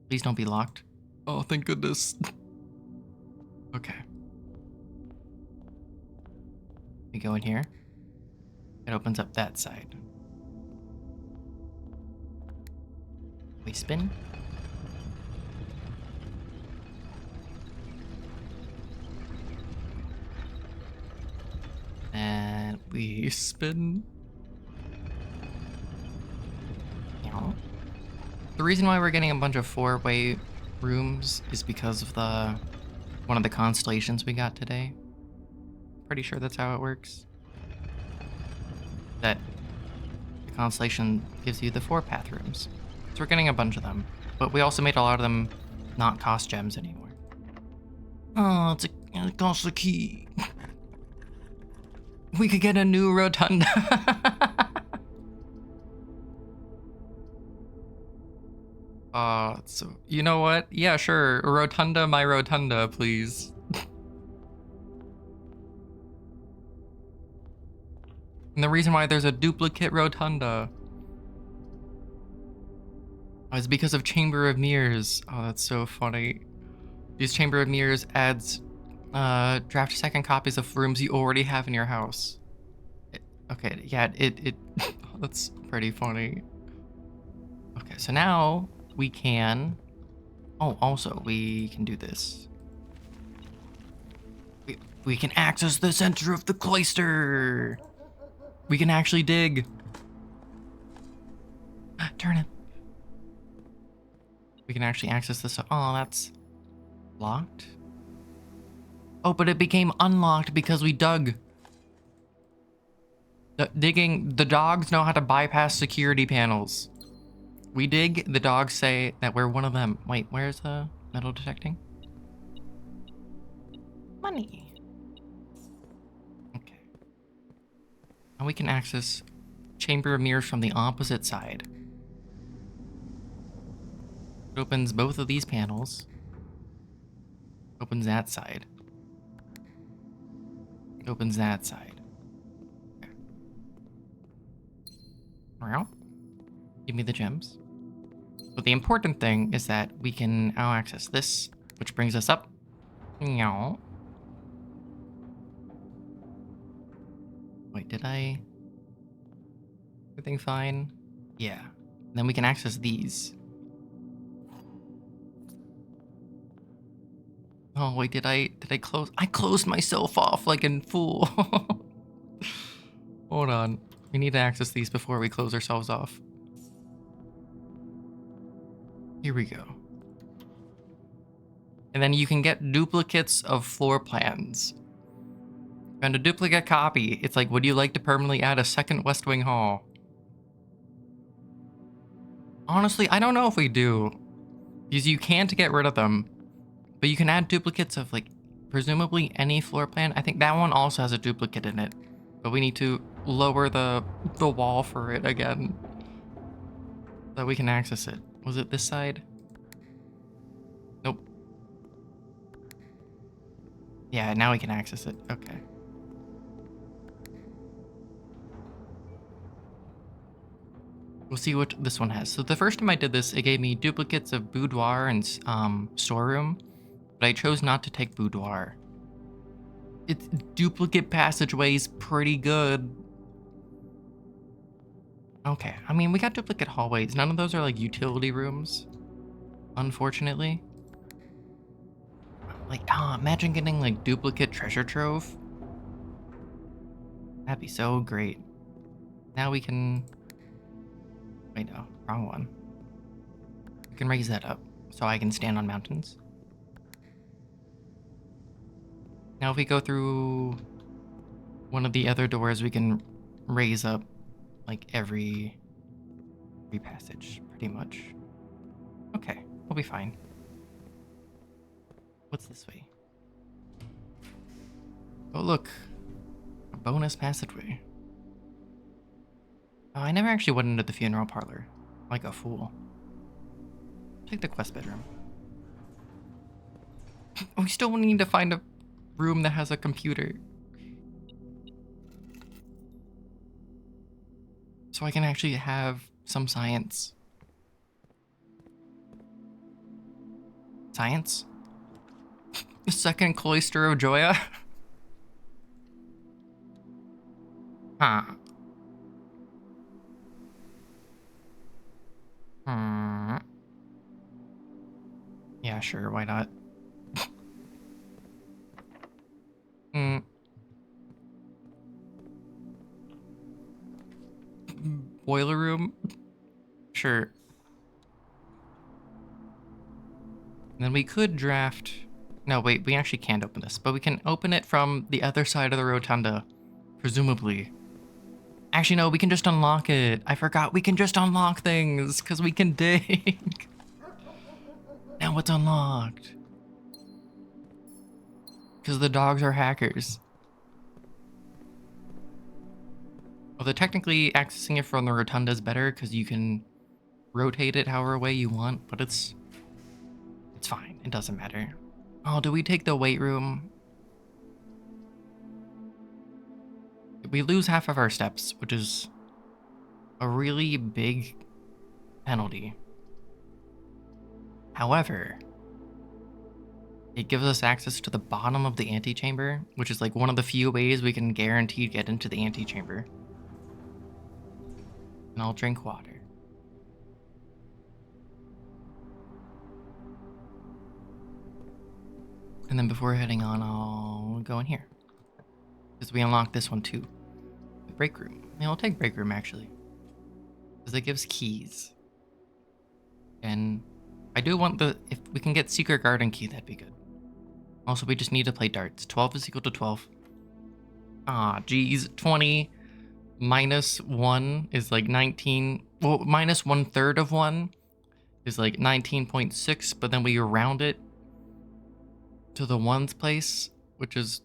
Please don't be locked. Oh, thank goodness. Okay. We go in here. It opens up that side. We spin. And we spin. The reason why we're getting a bunch of 4-way rooms is because of one of the constellations we got today. Pretty sure that's how it works. That the constellation gives you the 4-path rooms. So we're getting a bunch of them. But we also made a lot of them not cost gems anymore. Oh, it costs a key. We could get a new rotunda. So, you know what? Yeah, sure. Rotunda, my rotunda, please. And the reason why there's a duplicate rotunda is because of Chamber of Mirrors. Oh, that's so funny. These Chamber of Mirrors adds draft second copies of rooms you already have in your house. Okay, yeah, that's pretty funny. Okay, so now we can... Oh, also, we can do this. We can access the center of the cloister! We can actually dig. Turn it. We can actually access this. Oh, that's locked. Oh, but it became unlocked because we dug. The dogs know how to bypass security panels. We dig, the dogs say that we're one of them. Wait, where's the metal detecting? Money. Okay. Now we can access Chamber of Mirrors from the opposite side. It opens both of these panels. Opens that side. Opens that side. Okay. Well, give me the gems. But the important thing is that we can now access this, which brings us up. Wait, did I... Everything fine? Yeah. And then we can access these. Oh, wait, did I close? I closed myself off like a fool. Hold on. We need to access these before we close ourselves off. Here we go. And then you can get duplicates of floor plans. And a duplicate copy. It's like, would you like to permanently add a second West Wing Hall? Honestly, I don't know if we do. Because you can't get rid of them. But you can add duplicates of, like, presumably any floor plan. I think that one also has a duplicate in it. But we need to lower the wall for it again. So that we can access it. Was it this side? Nope. Yeah, now we can access it. Okay. We'll see what this one has. So the first time I did this, it gave me duplicates of boudoir and storeroom, but I chose not to take boudoir. Its duplicate passageway is pretty good. Okay, I mean, we got duplicate hallways. None of those are like utility rooms, unfortunately. Like, imagine getting like duplicate treasure trove. That'd be so great. Now we can... Wait, no, wrong one. We can raise that up so I can stand on mountains. Now if we go through one of the other doors, we can raise up like every passage, pretty much. Okay, we'll be fine. What's this way? Oh look, a bonus passageway. Oh, I never actually went into the funeral parlor, like a fool. Take the quest bedroom. We still need to find a room that has a computer. So I can actually have some science. Science? The second cloister of Joya? Huh. Yeah, sure, why not? Boiler room? Sure. And then we could draft... No, wait, we actually can't open this, but we can open it from the other side of the rotunda, presumably. Actually, no, we can just unlock it. I forgot we can just unlock things, because we can dig. Now it's unlocked. Because the dogs are hackers. Although technically accessing it from the rotunda is better, because you can rotate it however way you want, but it's fine. It doesn't matter. Oh, do we take the weight room? We lose half of our steps, which is a really big penalty. However, it gives us access to the bottom of the antechamber, which is like one of the few ways we can guarantee get into the antechamber. And I'll drink water. And then before heading on, I'll go in here. Because we unlocked this one too. The break room. Yeah, I'll take break room actually. Because it gives keys. And I do want if we can get secret garden key, that'd be good. Also, we just need to play darts. 12 is equal to 12. Ah, geez. 20 minus 1 is like 19. Well, minus 1/3 of 1 is like 19.6, but then we round it to the ones place, which is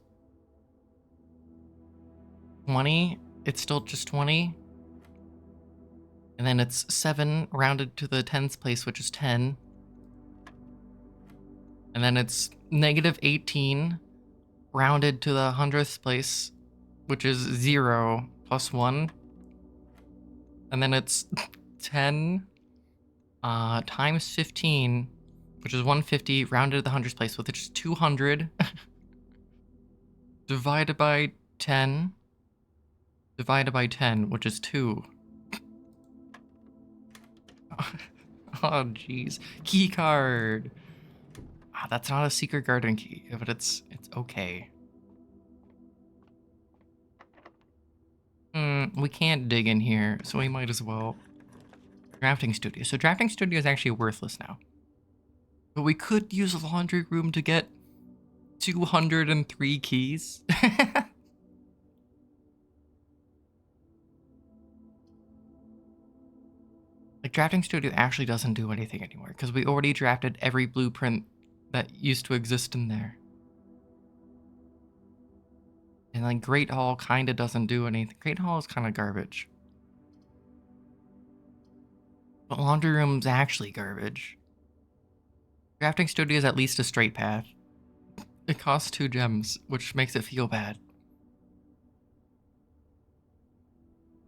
20. It's still just 20. And then it's 7 rounded to the tens place, which is 10. And then it's negative 18 rounded to the hundredths place, which is 0 plus 1. And then it's 10 times 15, which is 150 rounded to the hundredths place, which is 200 divided by 10 divided by 10, which is 2. Oh, jeez. Key card. That's not a secret garden key, but it's okay. We can't dig in here, so we might as well. Drafting studio. So drafting studio is actually worthless now. But we could use a laundry room to get 203 keys. Like, drafting studio actually doesn't do anything anymore because we already drafted every blueprint that used to exist in there. And like Great Hall kind of doesn't do anything. Great Hall is kind of garbage. But laundry room's actually garbage. Drafting studio is at least a straight path. It costs 2 gems, which makes it feel bad.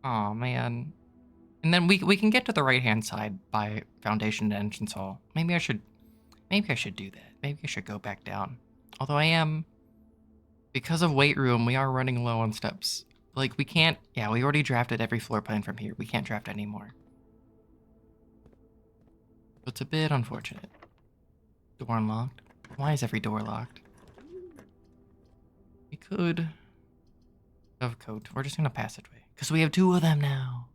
Aw, man. And then we can get to the right-hand side by Foundation and Entrance Hall. Maybe I should do that. Maybe I should go back down. Although because of weight room, we are running low on steps. Like, we can't, yeah, we already drafted every floor plan from here. We can't draft anymore. It's a bit unfortunate. Door unlocked. Why is every door locked? We could have coat. We're just gonna passageway. Because we have 2 of them now.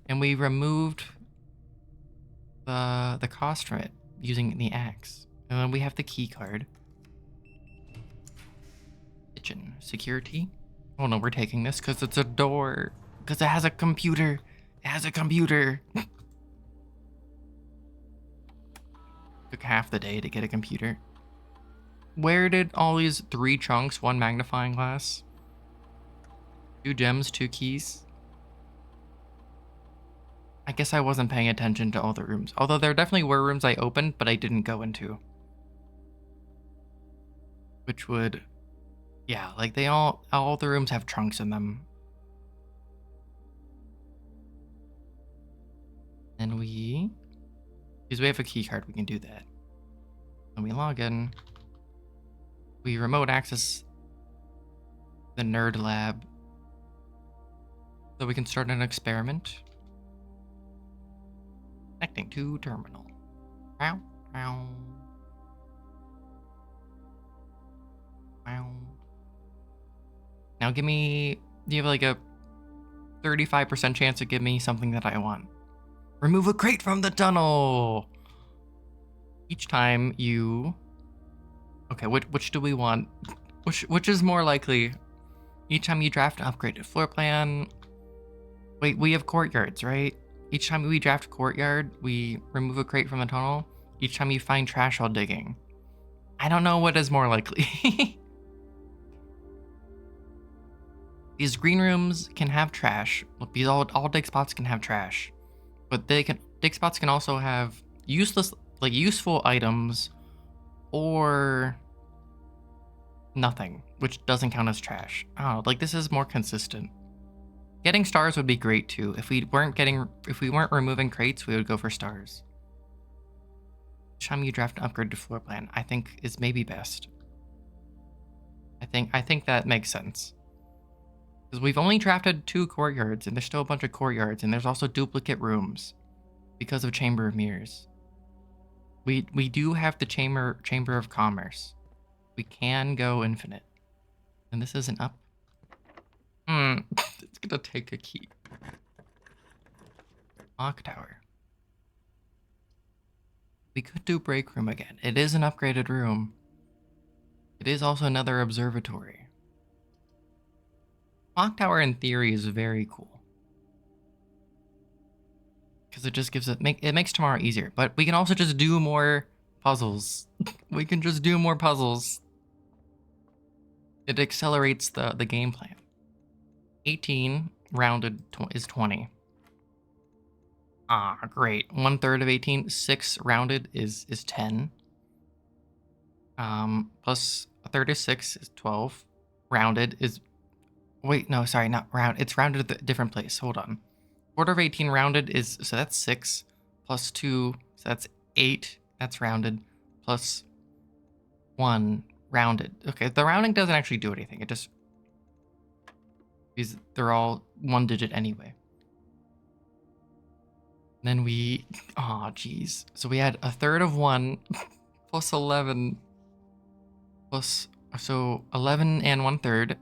And we removed the cost from it using the axe. And then we have the key card. Kitchen. Security. Oh no, we're taking this because it's a door. Because it has a computer. It has a computer. Took half the day to get a computer. Where did all these 3 chunks, 1 magnifying glass, 2 gems, 2 keys? I guess I wasn't paying attention to all the rooms. Although there definitely were rooms I opened, but I didn't go into. Which would... yeah, like all the rooms have trunks in them. And because we have a key card, we can do that. When we log in, we remote access the nerd lab so we can start an experiment. Connecting to terminal. Ow, ow. Ow. Now do you have like a 35% chance to give me something that I want? Remove a crate from the tunnel! Each time you... okay, which do we want? Which is more likely? Each time you draft an upgraded floor plan... wait, we have courtyards, right? Each time we draft courtyard, we remove a crate from the tunnel. Each time you find trash while digging. I don't know what is more likely. These green rooms can have trash. These all dig spots can have trash. But dig spots can also have useful items or nothing, which doesn't count as trash. Oh, like this is more consistent. Getting stars would be great too. If we weren't removing crates, we would go for stars. Each time you draft an upgraded floor plan, I think is maybe best. I think that makes sense. Because we've only drafted 2 courtyards, and there's still a bunch of courtyards, and there's also duplicate rooms because of Chamber of Mirrors. We do have the Chamber of Commerce. We can go infinite. And this isn't up. It's gonna take a key. Clock tower. We could do break room again. It is an upgraded room. It is also another observatory. Clock tower in theory is very cool. Because it just gives it makes tomorrow easier. But we can also just do more puzzles. We can just do more puzzles. It accelerates the game plan. 18 rounded is 20. Ah, great. 1/3 of 18. 6 rounded is 10. Plus a third of 6 is 12. Rounded is... wait, no, sorry, not round. It's rounded at a different place. Hold on. 1/4 of 18 rounded is... so that's 6. Plus 2, so that's 8. That's rounded. Plus 1 rounded. Okay, the rounding doesn't actually do anything. It just... because they're all 1 digit anyway. Then we... aw, geez. So we had 1/3 of 1 plus 11 plus... so 11 and 1/3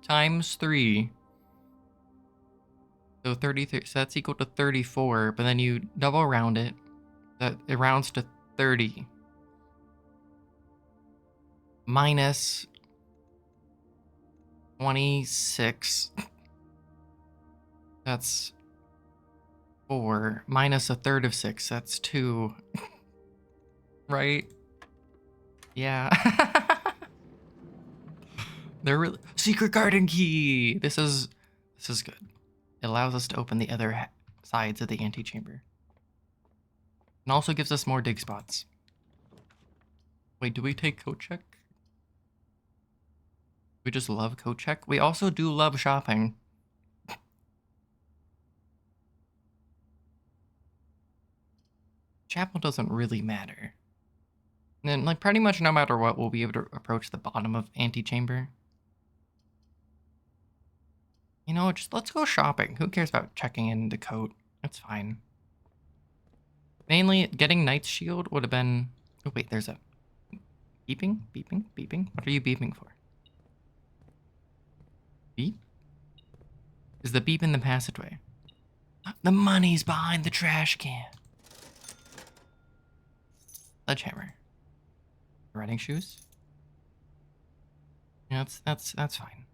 times 3. So 33. So that's equal to 34. But then you double round it. That it rounds to 30. Minus 26. That's 4. Minus a third of 6. That's 2. Right? Yeah. They're really secret garden key. This is good. It allows us to open the other sides of the antechamber. And also gives us more dig spots. Wait, do we take coat check? We just love coat check. We also do love shopping. Chapel doesn't really matter. And like pretty much no matter what, we'll be able to approach the bottom of antechamber. You know, just let's go shopping. Who cares about checking in the coat? It's fine. Mainly, getting Knight's Shield would have been... Oh, wait, there's a... Beeping? Beeping? Beeping? What are you beeping for? Beep? Is the beep in the passageway? The money's behind the trash can. Sledgehammer. Running shoes? Yeah, that's fine.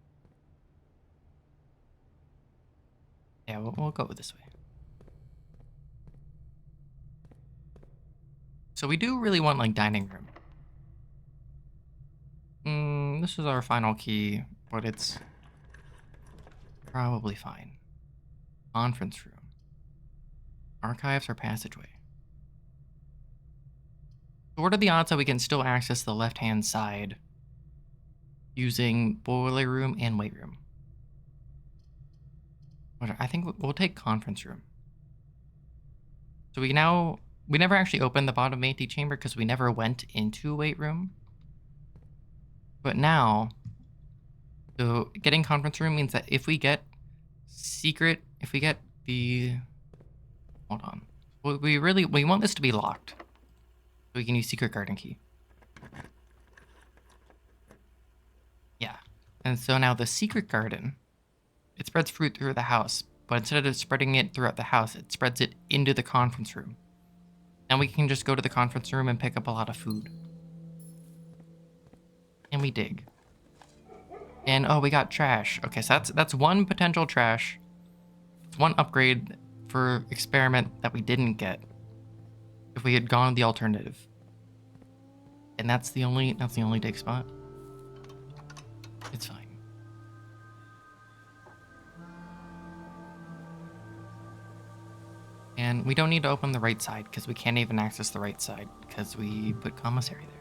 Yeah, we'll go this way. So we do really want, like, dining room. This is our final key, but it's probably fine. Conference room. Archives or passageway. So what are the odds that we can still access the left-hand side using boiler room and weight room? I think we'll take conference room. So we never actually opened the bottom antechamber because we never went into weight room. But now, so getting conference room means that if we get the, hold on. We want this to be locked. So we can use secret garden key. Yeah. And so now the secret garden, it spreads fruit through the house, but instead of spreading it throughout the house, it spreads it into the conference room. And we can just go to the conference room and pick up a lot of food. And we dig. And oh, we got trash. Okay, so that's one potential trash. It's one upgrade for experiment that we didn't get if we had gone the alternative. And that's the only dig spot. It's fine. And we don't need to open the right side because we can't even access the right side because we put commissary there.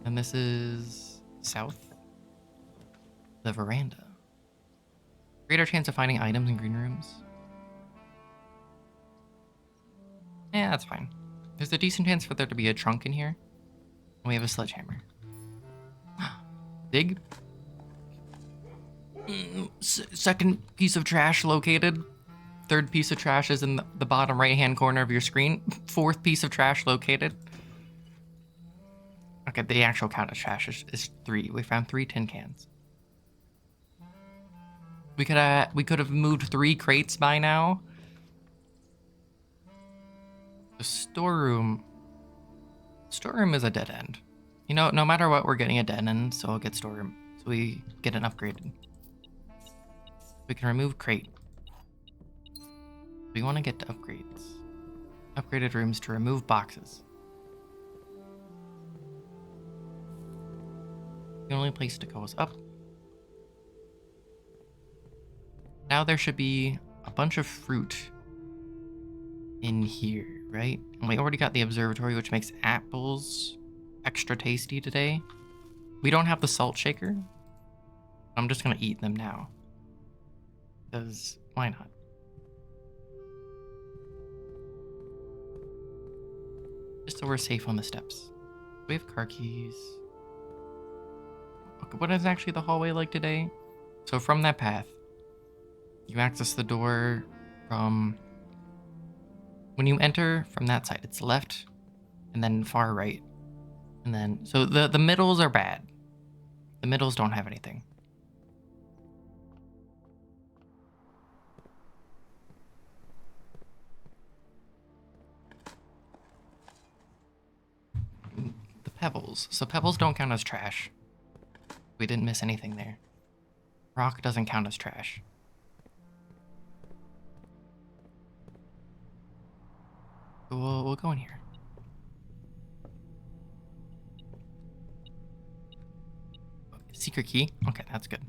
And this is south. The veranda. Greater chance of finding items in green rooms. Yeah, that's fine. There's a decent chance for there to be a trunk in here. And we have a sledgehammer. Dig. Second piece of trash located. Third piece of trash is in the bottom right-hand corner of your screen. Fourth piece of trash located. Okay, the actual count of trash is 3. We found 3 tin cans. We could have moved 3 crates by now. The storeroom is a dead end. You know, no matter what, we're getting a dead end, so I'll get storeroom. So we get an upgraded. We can remove crate. We want to get to upgrades. Upgraded rooms to remove boxes. The only place to go is up. Now there should be a bunch of fruit in here, right? And we already got the observatory, which makes apples extra tasty today. We don't have the salt shaker. I'm just gonna eat them now. Because why not? Just so we're safe on the steps. We have car keys. Okay, what is actually the hallway like today? So from that path, you access the door from... When you enter from that side, it's left and then far right. And then, so the middles are bad. The middles don't have anything. Pebbles. So pebbles don't count as trash. We didn't miss anything there. Rock doesn't count as trash. We'll go in here. Secret key. Okay, that's good.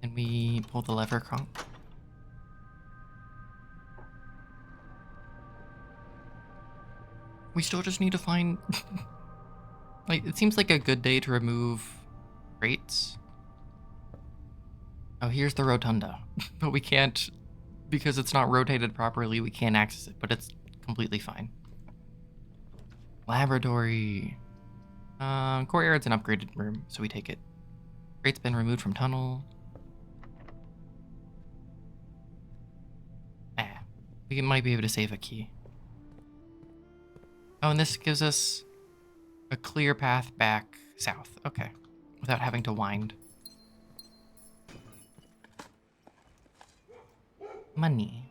Can we pull the lever, Kronk? We still just need to find... like, it seems like a good day to remove crates. Oh, here's the rotunda. But we can't... because it's not rotated properly, we can't access it, but it's completely fine. Laboratory. Courtyard's an upgraded room, so we take it. Crate's been removed from tunnel. We might be able to save a key. Oh, and this gives us a clear path back south. Okay. Without having to wind. Money.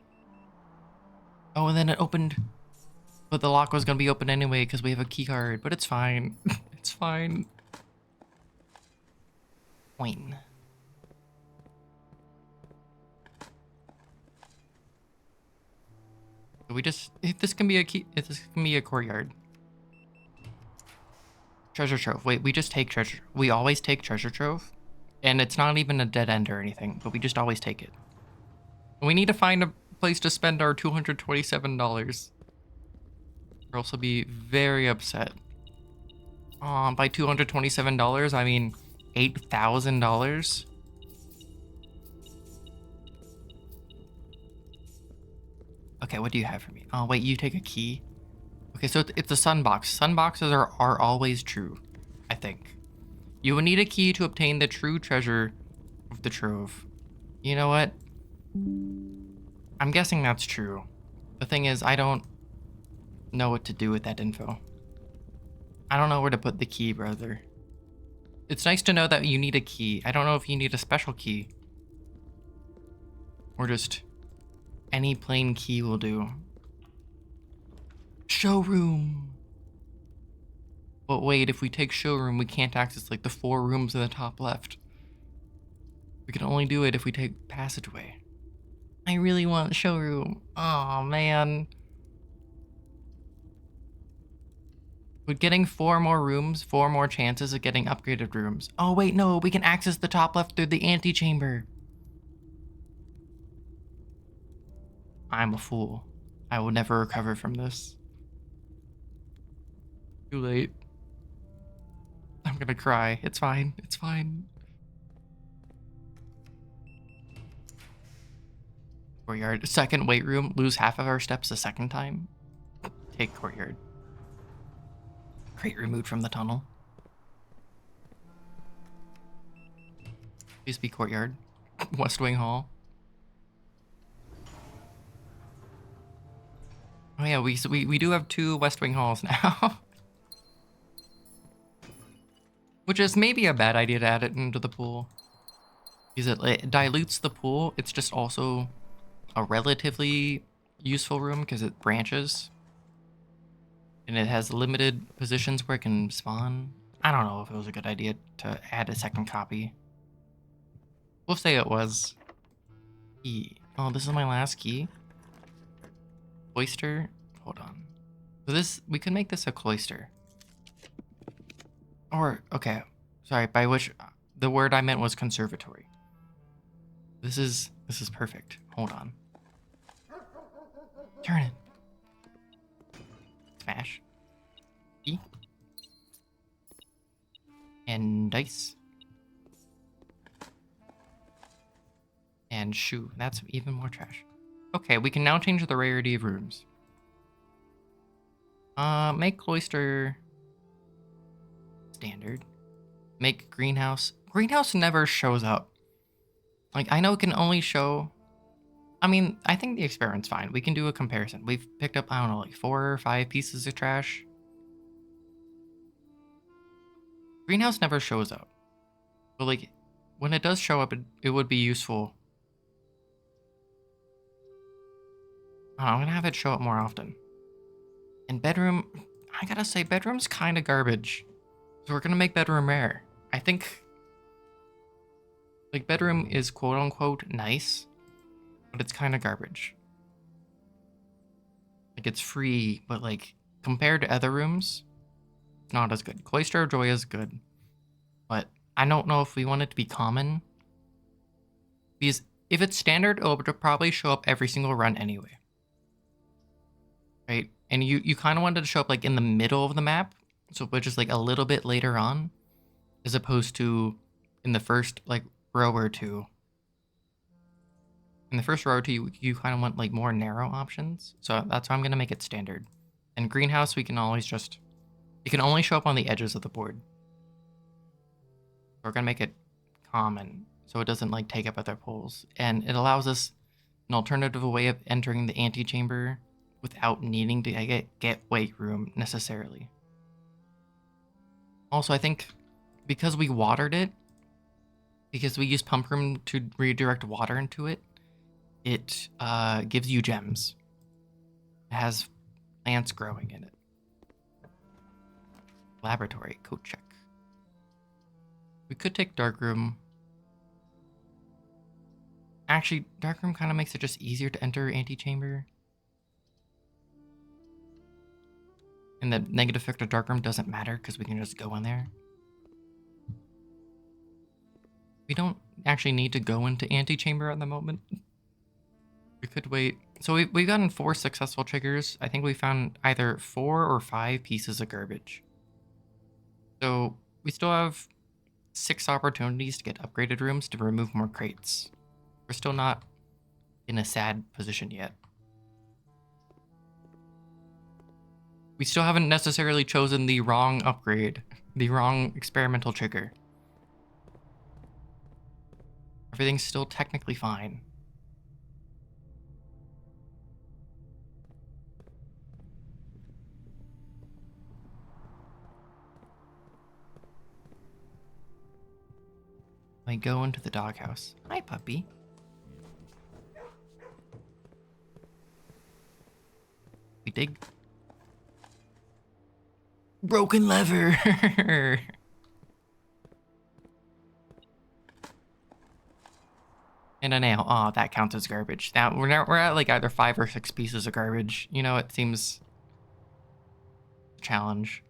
Oh, and then it opened. But the lock was going to be open anyway because we have a key card. But it's fine. It's fine. Coin. So we just... this can be a key... this can be a courtyard. Treasure trove. Wait, we just take treasure. We always take treasure trove. And it's not even a dead end or anything. But we just always take it. We need to find a place to spend our $227. Or else I'll be very upset. By $227, I mean $8,000. Okay, what do you have for me? Oh, wait, you take a key? Okay, so it's a sunbox. Sunboxes are always true, I think. You will need a key to obtain the true treasure of the trove. You know what? I'm guessing that's true. The thing is, I don't know what to do with that info. I don't know where to put the key, brother. It's nice to know that you need a key. I don't know if you need a special key. Or just any plain key will do. Showroom! But wait, if we take showroom, we can't access like the 4 rooms in the top left. We can only do it if we take passageway. I really want showroom. Oh, man. With getting 4 more rooms, 4 more chances of getting upgraded rooms. Oh, wait, no, we can access the top left through the antechamber. I'm a fool. I will never recover from this. Too late. I'm gonna cry. It's fine. It's fine. Courtyard. Second weight room. Lose half of our steps a second time. Take courtyard. Crate removed from the tunnel. Please be courtyard. West Wing Hall. Oh yeah, we do have 2 West Wing Halls now. Which is maybe a bad idea to add it into the pool. Because it dilutes the pool. It's just also a relatively useful room because it branches. And it has limited positions where it can spawn. I don't know if it was a good idea to add a second copy. We'll say it was. Key. Oh, this is my last key. Cloister. Hold on. So this, we could make this a cloister. Or, okay. Sorry, by which the word I meant was conservatory. This is perfect. Hold on. Turn it. Smash. E. And dice. And shoe. That's even more trash. Okay, we can now change the rarity of rooms. Make cloister standard. Make greenhouse. Greenhouse never shows up. Like, I know it can only show... I mean, I think the experiment's fine. We can do a comparison. We've picked up, I don't know, like 4 or 5 pieces of trash. Greenhouse never shows up. But, like, when it does show up, it would be useful. I don't know, I'm gonna have it show up more often. In bedroom, I gotta say, bedroom's kind of garbage. So we're gonna make bedroom rare. I think, like, bedroom is quote-unquote nice, but it's kind of garbage. Like, it's free, but, like, compared to other rooms, it's not as good. Cloister of Joy is good, but I don't know if we want it to be common. Because if it's standard, it'll probably show up every single run anyway. Right? And you kind of wanted to show up, like, in the middle of the map, so which is, like, a little bit later on, as opposed to in the first, like, row or two. In the first row or two, you kind of want, like, more narrow options. So that's why I'm going to make it standard. And greenhouse, we can always just... You can only show up on the edges of the board. We're going to make it common, so it doesn't, like, take up other poles. And it allows us an alternative way of entering the antechamber without needing to get weight room necessarily. Also, I think because we watered it, because we used pump room to redirect water into it, it gives you gems. It has plants growing in it. Laboratory, code check. We could take dark room. Actually, dark room kind of makes it just easier to enter antechamber. And the negative effect of dark room doesn't matter because we can just go in there. We don't actually need to go into antechamber at the moment. We could wait. So we've gotten 4 successful triggers. I think we found either 4 or 5 pieces of garbage. So we still have 6 opportunities to get upgraded rooms to remove more crates. We're still not in a sad position yet. We still haven't necessarily chosen the wrong upgrade, the wrong experimental trigger. Everything's still technically fine. I go into the doghouse. Hi, puppy. We dig. Broken lever. And a nail. Oh, that counts as garbage. Now we're at like either 5 or 6 pieces of garbage. You know, it seems a challenge.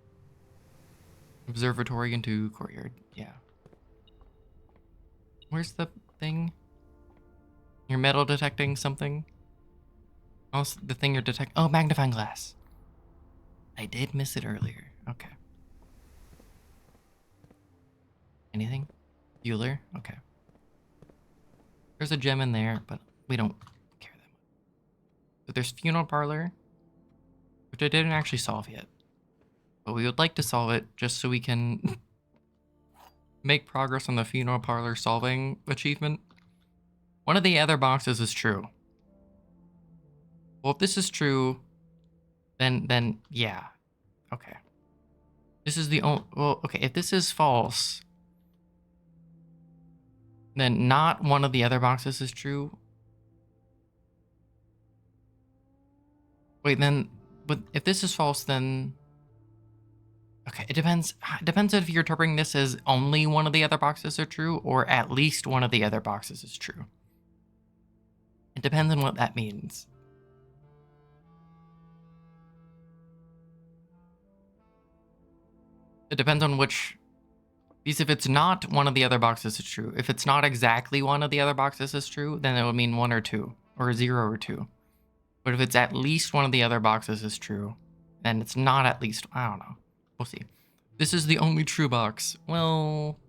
Observatory into courtyard. Yeah. Where's the thing? You're metal detecting something? Oh, the thing you're detecting. Oh, magnifying glass. I did miss it earlier. Okay. Anything? Bueller? Okay. There's a gem in there, but we don't care that much. But there's funeral parlor, which I didn't actually solve yet. But we would like to solve it just so we can make progress on the funeral parlor solving achievement. One of the other boxes is true. Well, if this is true, then yeah. Okay. This is the only... Well, okay, if this is false, then not one of the other boxes is true. Wait, then... But if this is false, then... Okay, it depends. It depends if you're interpreting this as only one of the other boxes are true, or at least one of the other boxes is true. It depends on what that means. It depends on which... Because if it's not one of the other boxes is true, if it's not exactly one of the other boxes is true, then it would mean 1 or 2, or 0 or 2. But if it's at least one of the other boxes is true, then it's not at least... I don't know. We'll see. This is the only true box. Well,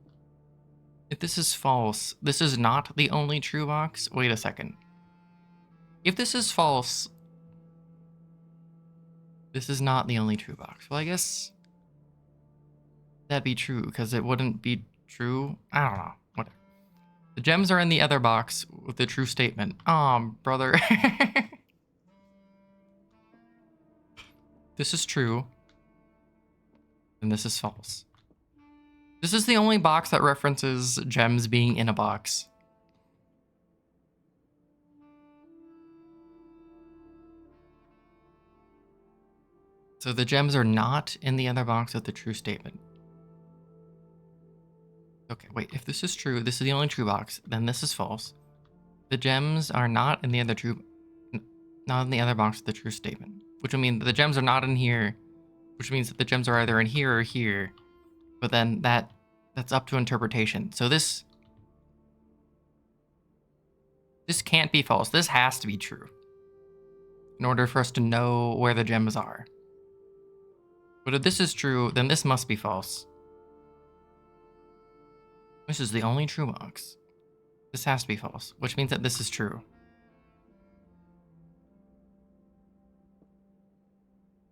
if this is false, this is not the only true box. Wait a second. If this is false, this is not the only true box. Well, I guess that'd be true because it wouldn't be true. I don't know. Whatever. The gems are in the other box with the true statement. Brother. This is true. And this is false. This is the only box that references gems being in a box. So the gems are not in the other box with the true statement. Okay, wait, if this is true, this is the only true box, then this is false. The gems are not in the other not in the other box with the true statement, which would mean that the gems are not in here, which means that the gems are either in here or here, but then that's up to interpretation. So this can't be false. This has to be true in order for us to know where the gems are. But if this is true, then this must be false. This is the only true box. This has to be false, which means that this is true.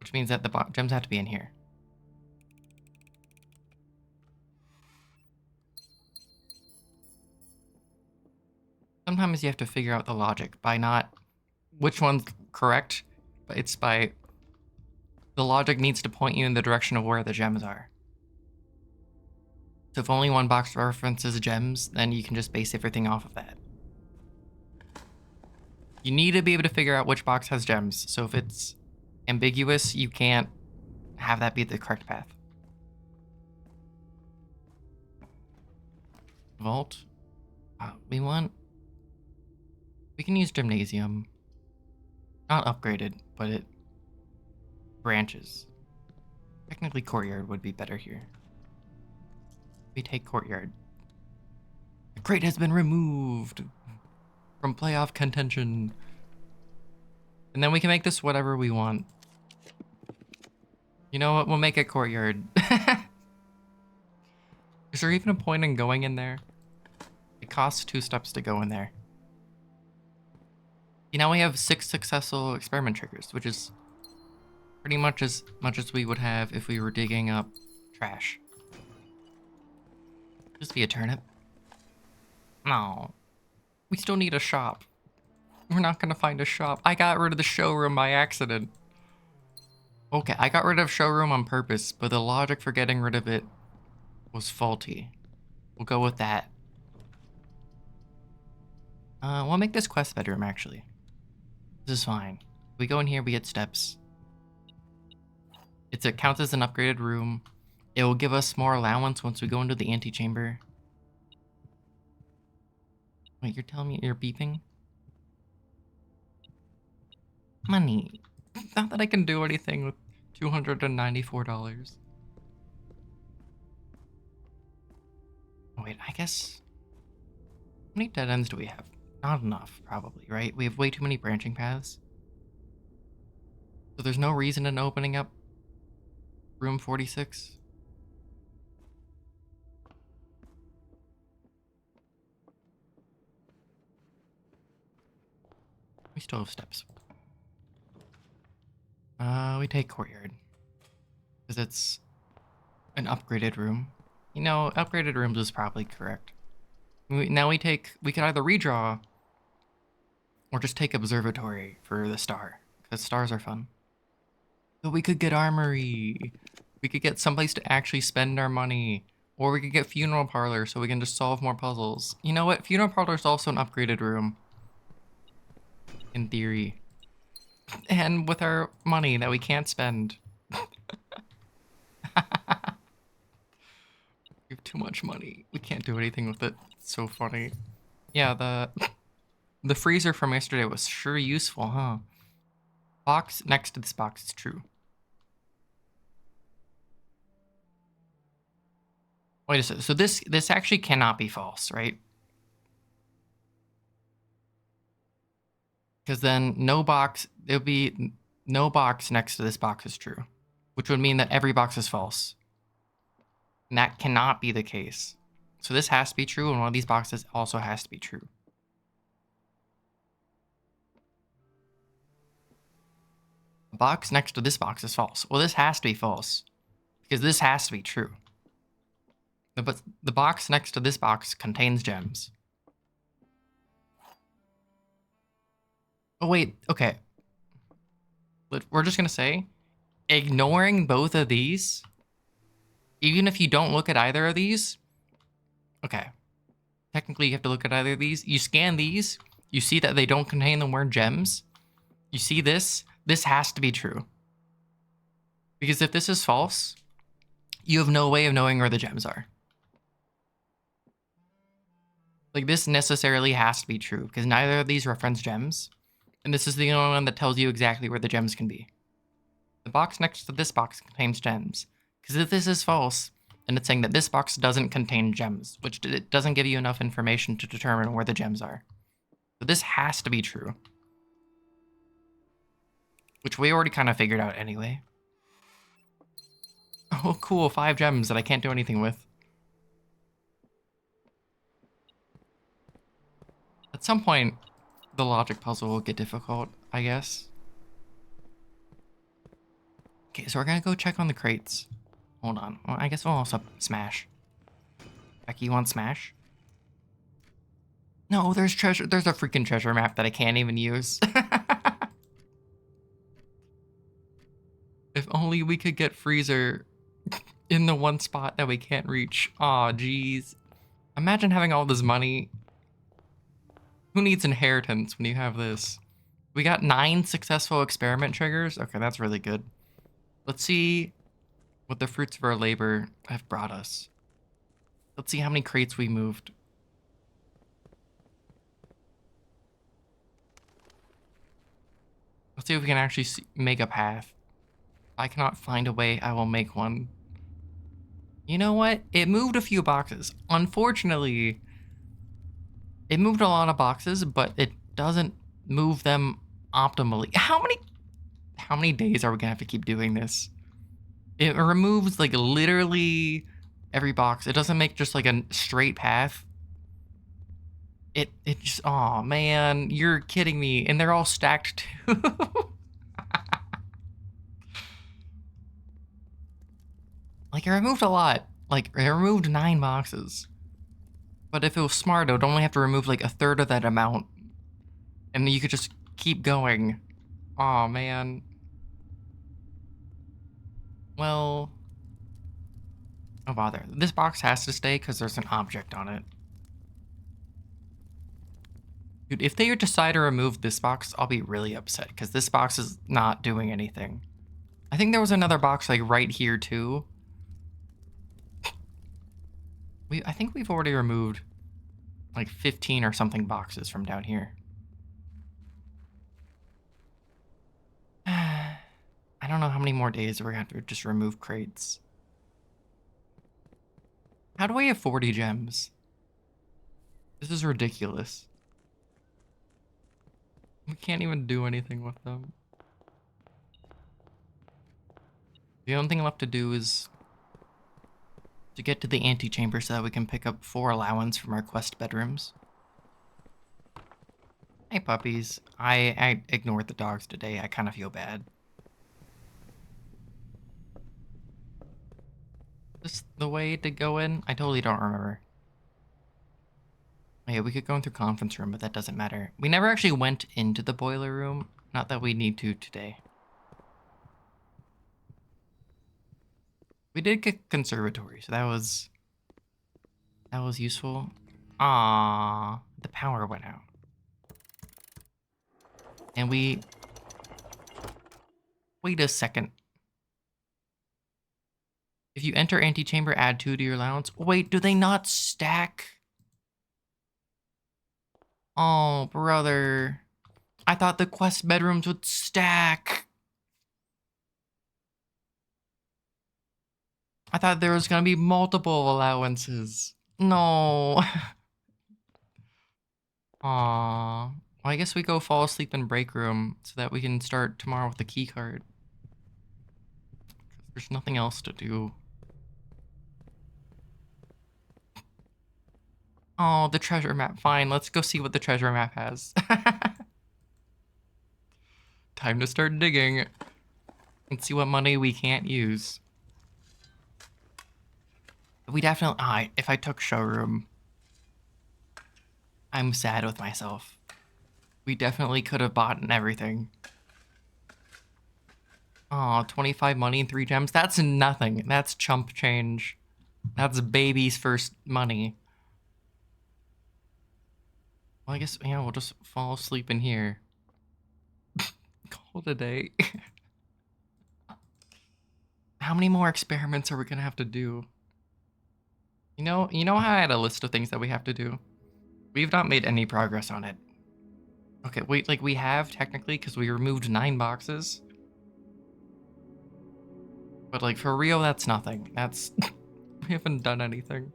Which means that the gems have to be in here. Sometimes you have to figure out the logic by not which one's correct, but it's by the logic needs to point you in the direction of where the gems are. So if only one box references gems, then you can just base everything off of that. You need to be able to figure out which box has gems. So if it's ambiguous, you can't have that be the correct path. Vault. We can use gymnasium. Not upgraded, but it branches. Technically courtyard would be better here. We take courtyard. The crate has been removed from playoff contention. And then we can make this whatever we want. You know what? We'll make it courtyard. Is there even a point in going in there? It costs 2 steps to go in there. Now we have 6 successful experiment triggers, which is pretty much as we would have if we were digging up trash. Just be a turnip. No. We still need a shop. We're not gonna find a shop. I got rid of the showroom by accident. Okay, I got rid of showroom on purpose, but the logic for getting rid of it was faulty. We'll go with that. We'll make this quest bedroom, actually. This is fine. We go in here, we get steps. It counts as an upgraded room. It will give us more allowance once we go into the antechamber. Wait, you're telling me you're beeping? Money. Not that I can do anything with $294. Wait, I guess... How many dead ends do we have? Not enough, probably, right? We have way too many branching paths. So there's no reason in opening up room 46. We still have steps. We take courtyard. Because it's an upgraded room. You know, upgraded rooms is probably correct. We could either redraw or just take observatory for the star, because stars are fun. But we could get armory. We could get someplace to actually spend our money. Or we could get funeral parlor so we can just solve more puzzles. You know what? Funeral parlor is also an upgraded room. In theory. And with our money that we can't spend. We have too much money. We can't do anything with it. It's so funny. Yeah, the freezer from yesterday was sure useful, huh? Box next to this box is true. Wait a second. So this actually cannot be false, right? Because then there'll be no box next to this box is true, which would mean that every box is false. And that cannot be the case. So this has to be true, and one of these boxes also has to be true. The box next to this box is false. Well, this has to be false, because this has to be true. But the box next to this box contains gems. Oh, wait, okay. We're just gonna say, ignoring both of these, even if you don't look at either of these, okay. Technically, you have to look at either of these. You scan these, you see that they don't contain the word gems. You see this has to be true. Because if this is false, you have no way of knowing where the gems are. Like, this necessarily has to be true, because neither of these reference gems, and this is the only one that tells you exactly where the gems can be. The box next to this box contains gems. Because if this is false, then it's saying that this box doesn't contain gems, which it doesn't give you enough information to determine where the gems are. So this has to be true. Which we already kind of figured out anyway. Oh, cool, 5 gems that I can't do anything with. At some point, the logic puzzle will get difficult, I guess. Okay, so we're gonna go check on the crates. Hold on. Well, I guess we'll also smash. Becky, you want smash? No, there's treasure. There's a freaking treasure map that I can't even use. If only we could get Freezer in the one spot that we can't reach. Aw, jeez. Imagine having all this money. Who needs inheritance when you have this? We got 9 successful experiment triggers. Okay, that's really good. Let's see what the fruits of our labor have brought us. Let's see how many crates we moved. Let's see if we can actually make a path. If I cannot find a way, I will make one. You know what? It moved a few boxes. Unfortunately, it moved a lot of boxes, but it doesn't move them optimally. How many days are we gonna have to keep doing this? It removes like literally every box. It doesn't make just like a straight path. It just, oh man, you're kidding me. And they're all stacked too. Like, it removed a lot. Like, it removed 9 boxes. But if it was smart, it would only have to remove like a third of that amount. And you could just keep going. Oh man. Well, no bother. This box has to stay because there's an object on it. Dude, if they decide to remove this box, I'll be really upset because this box is not doing anything. I think there was another box like right here too. I think we've already removed like 15 or something boxes from down here. I don't know how many more days we're gonna have to just remove crates. How do we have 40 gems? This is ridiculous. We can't even do anything with them. The only thing left to do is to get to the antechamber so that we can pick up 4 allowance from our quest bedrooms. Hey puppies. I ignored the dogs today. I kind of feel bad. Just the way to go in? I totally don't remember. Oh, yeah, we could go in through conference room, but that doesn't matter. We never actually went into the boiler room. Not that we need to today. We did get conservatory, so that was useful. Ah, the power went out. And wait a second. If you enter antechamber, add 2 to your allowance. Wait, do they not stack? Oh, brother. I thought the quest bedrooms would stack. I thought there was gonna be multiple allowances. No. Aww. Well, I guess we go fall asleep in break room so that we can start tomorrow with the key card. There's nothing else to do. Oh, the treasure map. Fine, let's go see what the treasure map has. Time to start digging and see what money we can't use. We definitely, if I took showroom, I'm sad with myself. We definitely could have bought everything. Oh, 25 money and 3 gems. That's nothing. That's chump change. That's baby's first money. Well, I guess, yeah, we'll just fall asleep in here. Call it a day. How many more experiments are we gonna have to do? You know how I had a list of things that we have to do? We've not made any progress on it. Okay, wait, like we have technically because we removed 9 boxes. But like for real, that's nothing. That's we haven't done anything.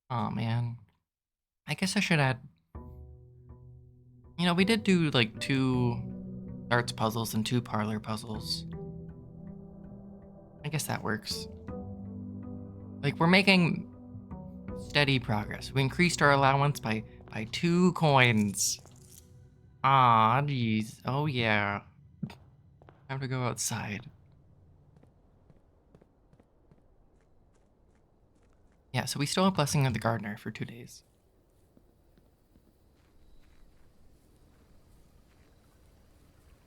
Oh man. I guess I should add. We did do like 2 arts puzzles and 2 parlor puzzles. I guess that works. Like we're making steady progress. We increased our allowance by 2 coins. Ah, jeez. Oh yeah. Time to go outside. Yeah, so we still have Blessing of the Gardener for 2 days.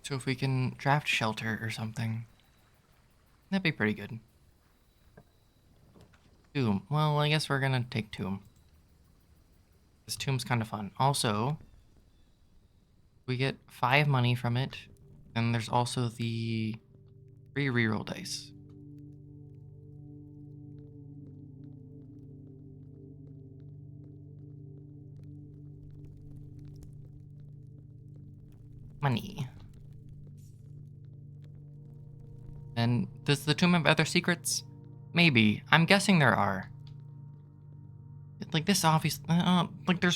So if we can draft shelter or something, that'd be pretty good. Tomb. Well, I guess we're gonna take Tomb. This Tomb's kind of fun. Also, we get 5 money from it, and there's also the free reroll dice. Money. And does the Tomb have other secrets? Maybe. I'm guessing there are. Like this obvious, like there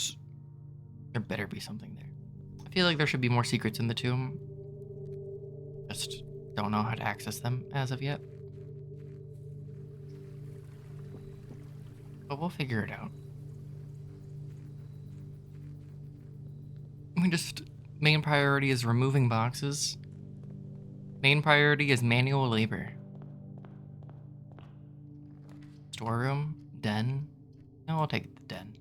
better be something there. I feel like there should be more secrets in the Tomb. Just don't know how to access them as of yet. But we'll figure it out. Main priority is removing boxes. Main priority is manual labor. Storeroom? Den? No, I'll take the den.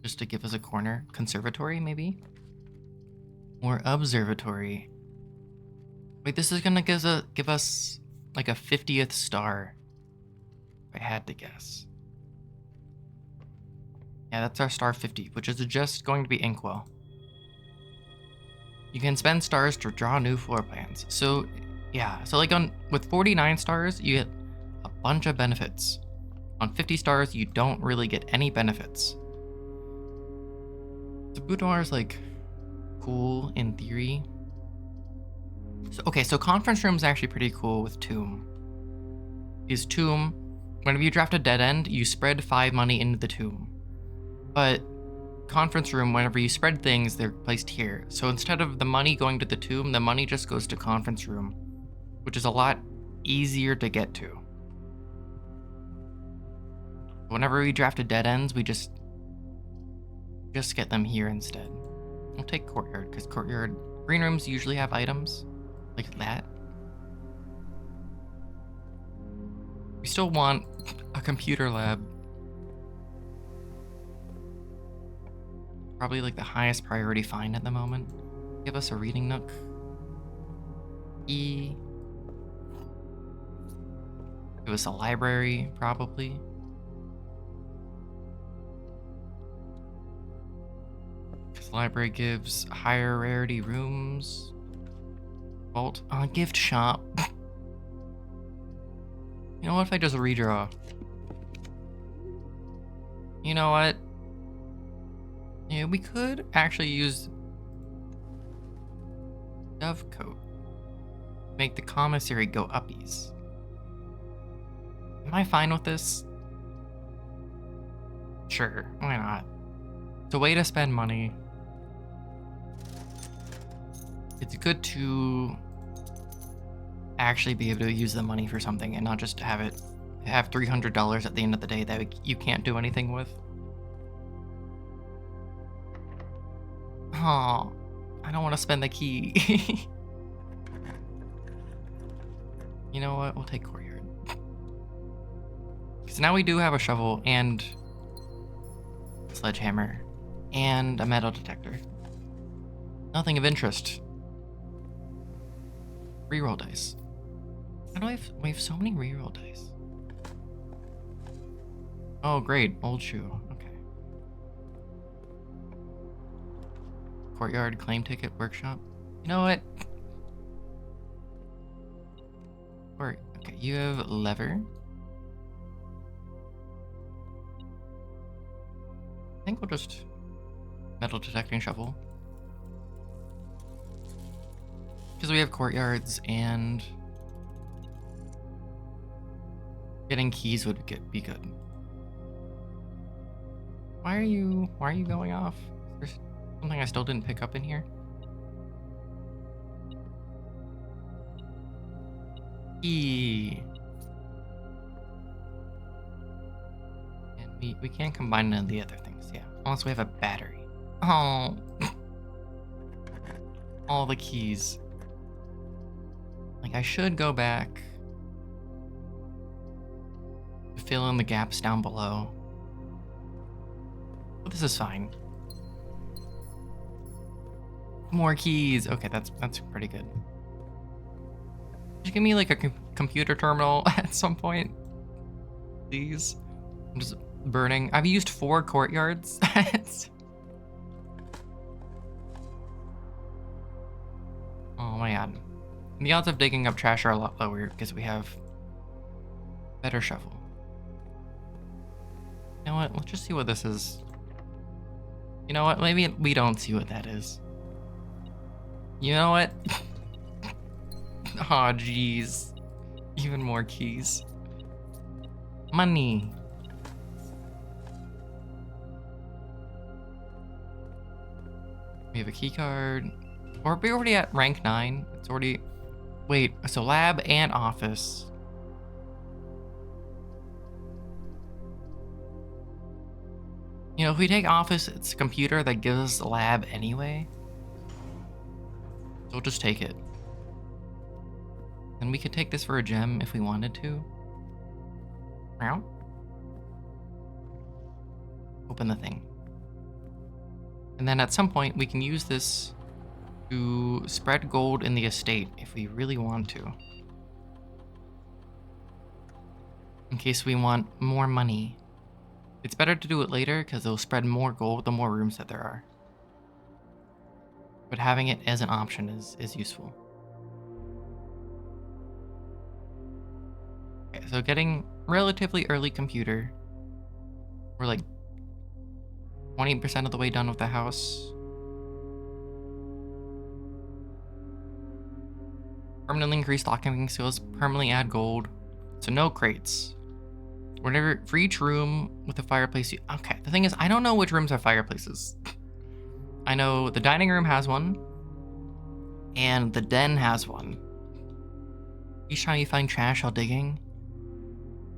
Just to give us a corner. Conservatory, maybe? Or observatory. Wait, this is gonna give us like a 50th star. If I had to guess. Yeah, that's our star 50, which is just going to be Inkwell. You can spend stars to draw new floor plans. So, yeah. So like with 49 stars, you get a bunch of benefits. On 50 stars, you don't really get any benefits. The boudoir is like cool in theory. So conference room is actually pretty cool with Tomb. Because Tomb, whenever you draft a dead end, you spread 5 money into the Tomb. But conference room, whenever you spread things, they're placed here. So instead of the money going to the Tomb, the money just goes to conference room, which is a lot easier to get to. Whenever we drafted dead ends, we just get them here instead. We'll take courtyard, because courtyard green rooms usually have items like that. We still want a computer lab. Probably like the highest priority find at the moment. Give us a reading nook. Give us a library, probably. Because library gives higher rarity rooms. Vault. Gift shop. You know what if I just redraw? You know what? Yeah, we could actually use Dovecoat. Make the commissary go uppies. Am I fine with this? Sure, why not? It's a way to spend money. It's good to actually be able to use the money for something and not just have $300 at the end of the day that you can't do anything with. Oh, I don't want to spend the key. You know what? We'll take courtyard. Because now we do have a shovel and a sledgehammer and a metal detector. Nothing of interest. Reroll dice. How do we have so many reroll dice? Oh, great. Old shoe. Okay. Courtyard claim ticket workshop. You know what? Or okay, you have lever. I think we'll just metal detecting shovel. Because we have courtyards and getting keys would be good. Why are you going off? There's something I still didn't pick up in here. Key. And we can't combine none of the other things, yeah. Unless we have a battery. Oh. All the keys. Like, I should go back to fill in the gaps down below. But this is fine. More keys. Okay, that's pretty good. Just give me like a computer terminal at some point, please. I'm just burning. I've used 4 courtyards. Oh my god. And the odds of digging up trash are a lot lower because we have better shovel. You know what? Let's just see what this is. You know what? Maybe we don't see what that is. You know what? Aw, jeez. Even more keys. Money. We have a key card. Or we're already at rank 9. It's already... Wait, so lab and office. You know, if we take office, it's a computer that gives us the lab anyway. So we'll just take it. And we could take this for a gem if we wanted to. Meow. Open the thing. And then at some point, we can use this to spread gold in the estate if we really want to. In case we want more money. It's better to do it later because it'll spread more gold the more rooms that there are. But having it as an option is useful. Okay, so getting relatively early computer. We're like 20% of the way done with the house. Permanently increase lockpicking skills, permanently add gold. So no crates. Whenever, for each room with a fireplace, okay, the thing is, I don't know which rooms have fireplaces. I know the dining room has one, and the den has one. Each time you find trash while digging,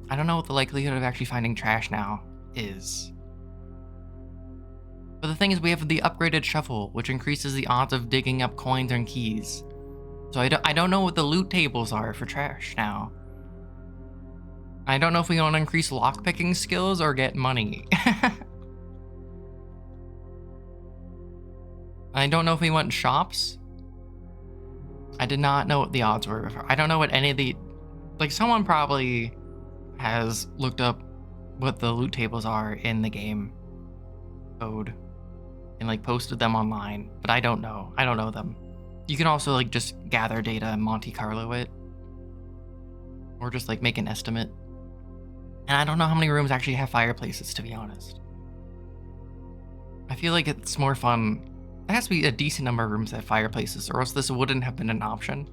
I don't know what the likelihood of actually finding trash now is. But the thing is, we have the upgraded shovel, which increases the odds of digging up coins and keys. So I don't know what the loot tables are for trash now. I don't know if we want to increase lockpicking skills or get money. I don't know if we want shops. I did not know what the odds were. I don't know what any of the... Like, someone probably has looked up what the loot tables are in the game code and, like, posted them online, but I don't know. I don't know them. You can also, like, just gather data and Monte Carlo it. Or just, like, make an estimate. And I don't know how many rooms actually have fireplaces, to be honest. I feel like it's more fun. There has to be a decent number of rooms that have fireplaces, or else this wouldn't have been an option.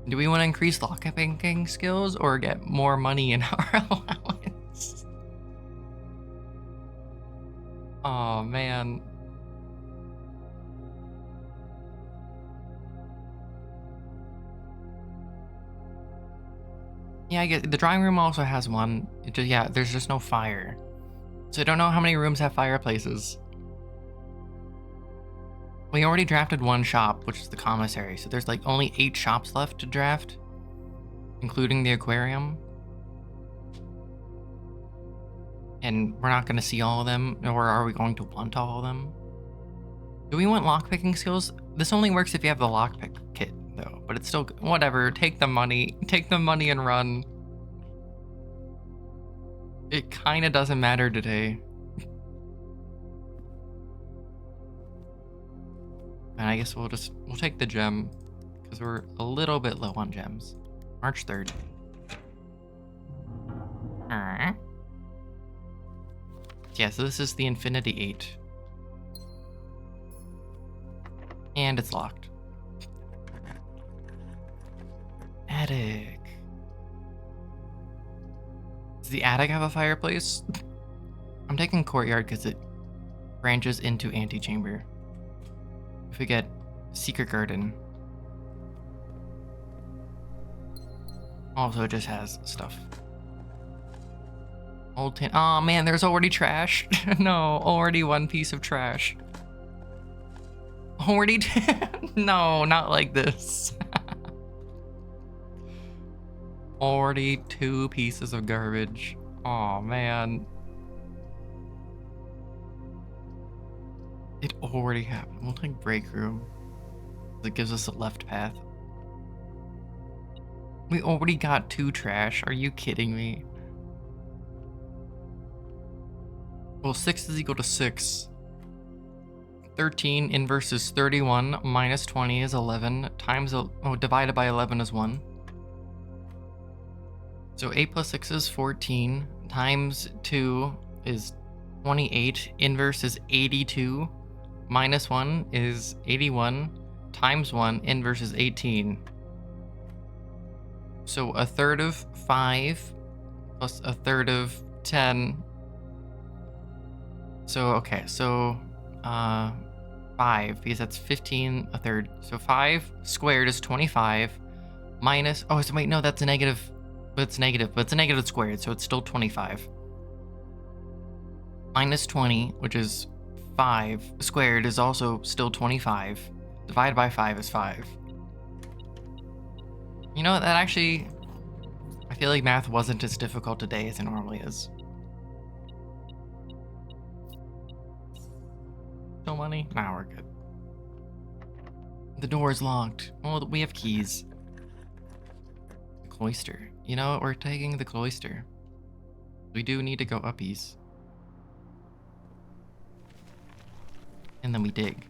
Do we want to increase lockpicking skills or get more money in our allowance? Oh, man. Yeah, I get the drawing room also has one. It just, yeah, there's just no fire. So I don't know how many rooms have fireplaces. We already drafted one shop, which is the commissary. So there's like only 8 shops left to draft, including the aquarium. And we're not going to see all of them, or are we going to want all of them? Do we want lockpicking skills? This only works if you have the lockpick kit, though. But it's still, whatever, take the money and run. It kind of doesn't matter today. I guess we'll take the gem because we're a little bit low on gems. March 3rd. Yeah, so this is the Infinity 8. And it's locked. Attic. Does the attic have a fireplace? I'm taking courtyard because it branches into antechamber. If we get secret garden. Also, it just has stuff. Old tin. Oh man, there's already trash. No, already one piece of trash. Already. No, not like this. Already 2 pieces of garbage. Oh man. It already happened. We'll take break room. It gives us a left path. We already got 2 trash. Are you kidding me? Well, 6 is equal to 6. 13 inverse is 31. Minus 20 is 11. Divided by 11 is 1. So 8 plus 6 is 14. Times 2 is 28. Inverse is 82. Minus 1 is 81. Times 1, inverse is 18. So a third of 5 plus a third of 10. So, okay, so 5, because that's 15 a third. So 5 squared is 25 minus, oh, so wait, no, that's a negative, but it's negative, but it's a negative squared, so it's still 25. Minus 20, which is 5 squared, is also still 25. Divided by 5 is 5. You know, that actually, I feel like math wasn't as difficult today as it normally is. No money? Nah, we're good. The door is locked. Well, we have keys. The cloister. You know what? We're taking the cloister. We do need to go uppies. And then we dig.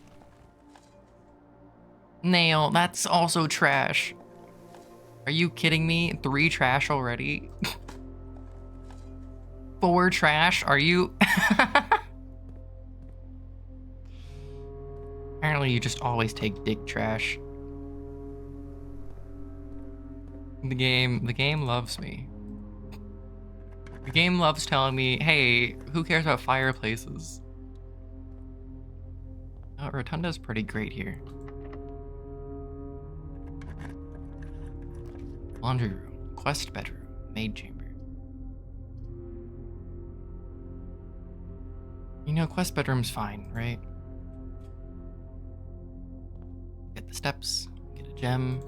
Nail. That's also trash. Are you kidding me? 3 trash already? 4 trash? Are you? Apparently you just always take dig trash. The game loves me. The game loves telling me, hey, who cares about fireplaces? Oh, Rotunda's pretty great here. Laundry room, quest bedroom, maid chamber. You know, quest bedroom's fine, right? Get the steps, get a gem,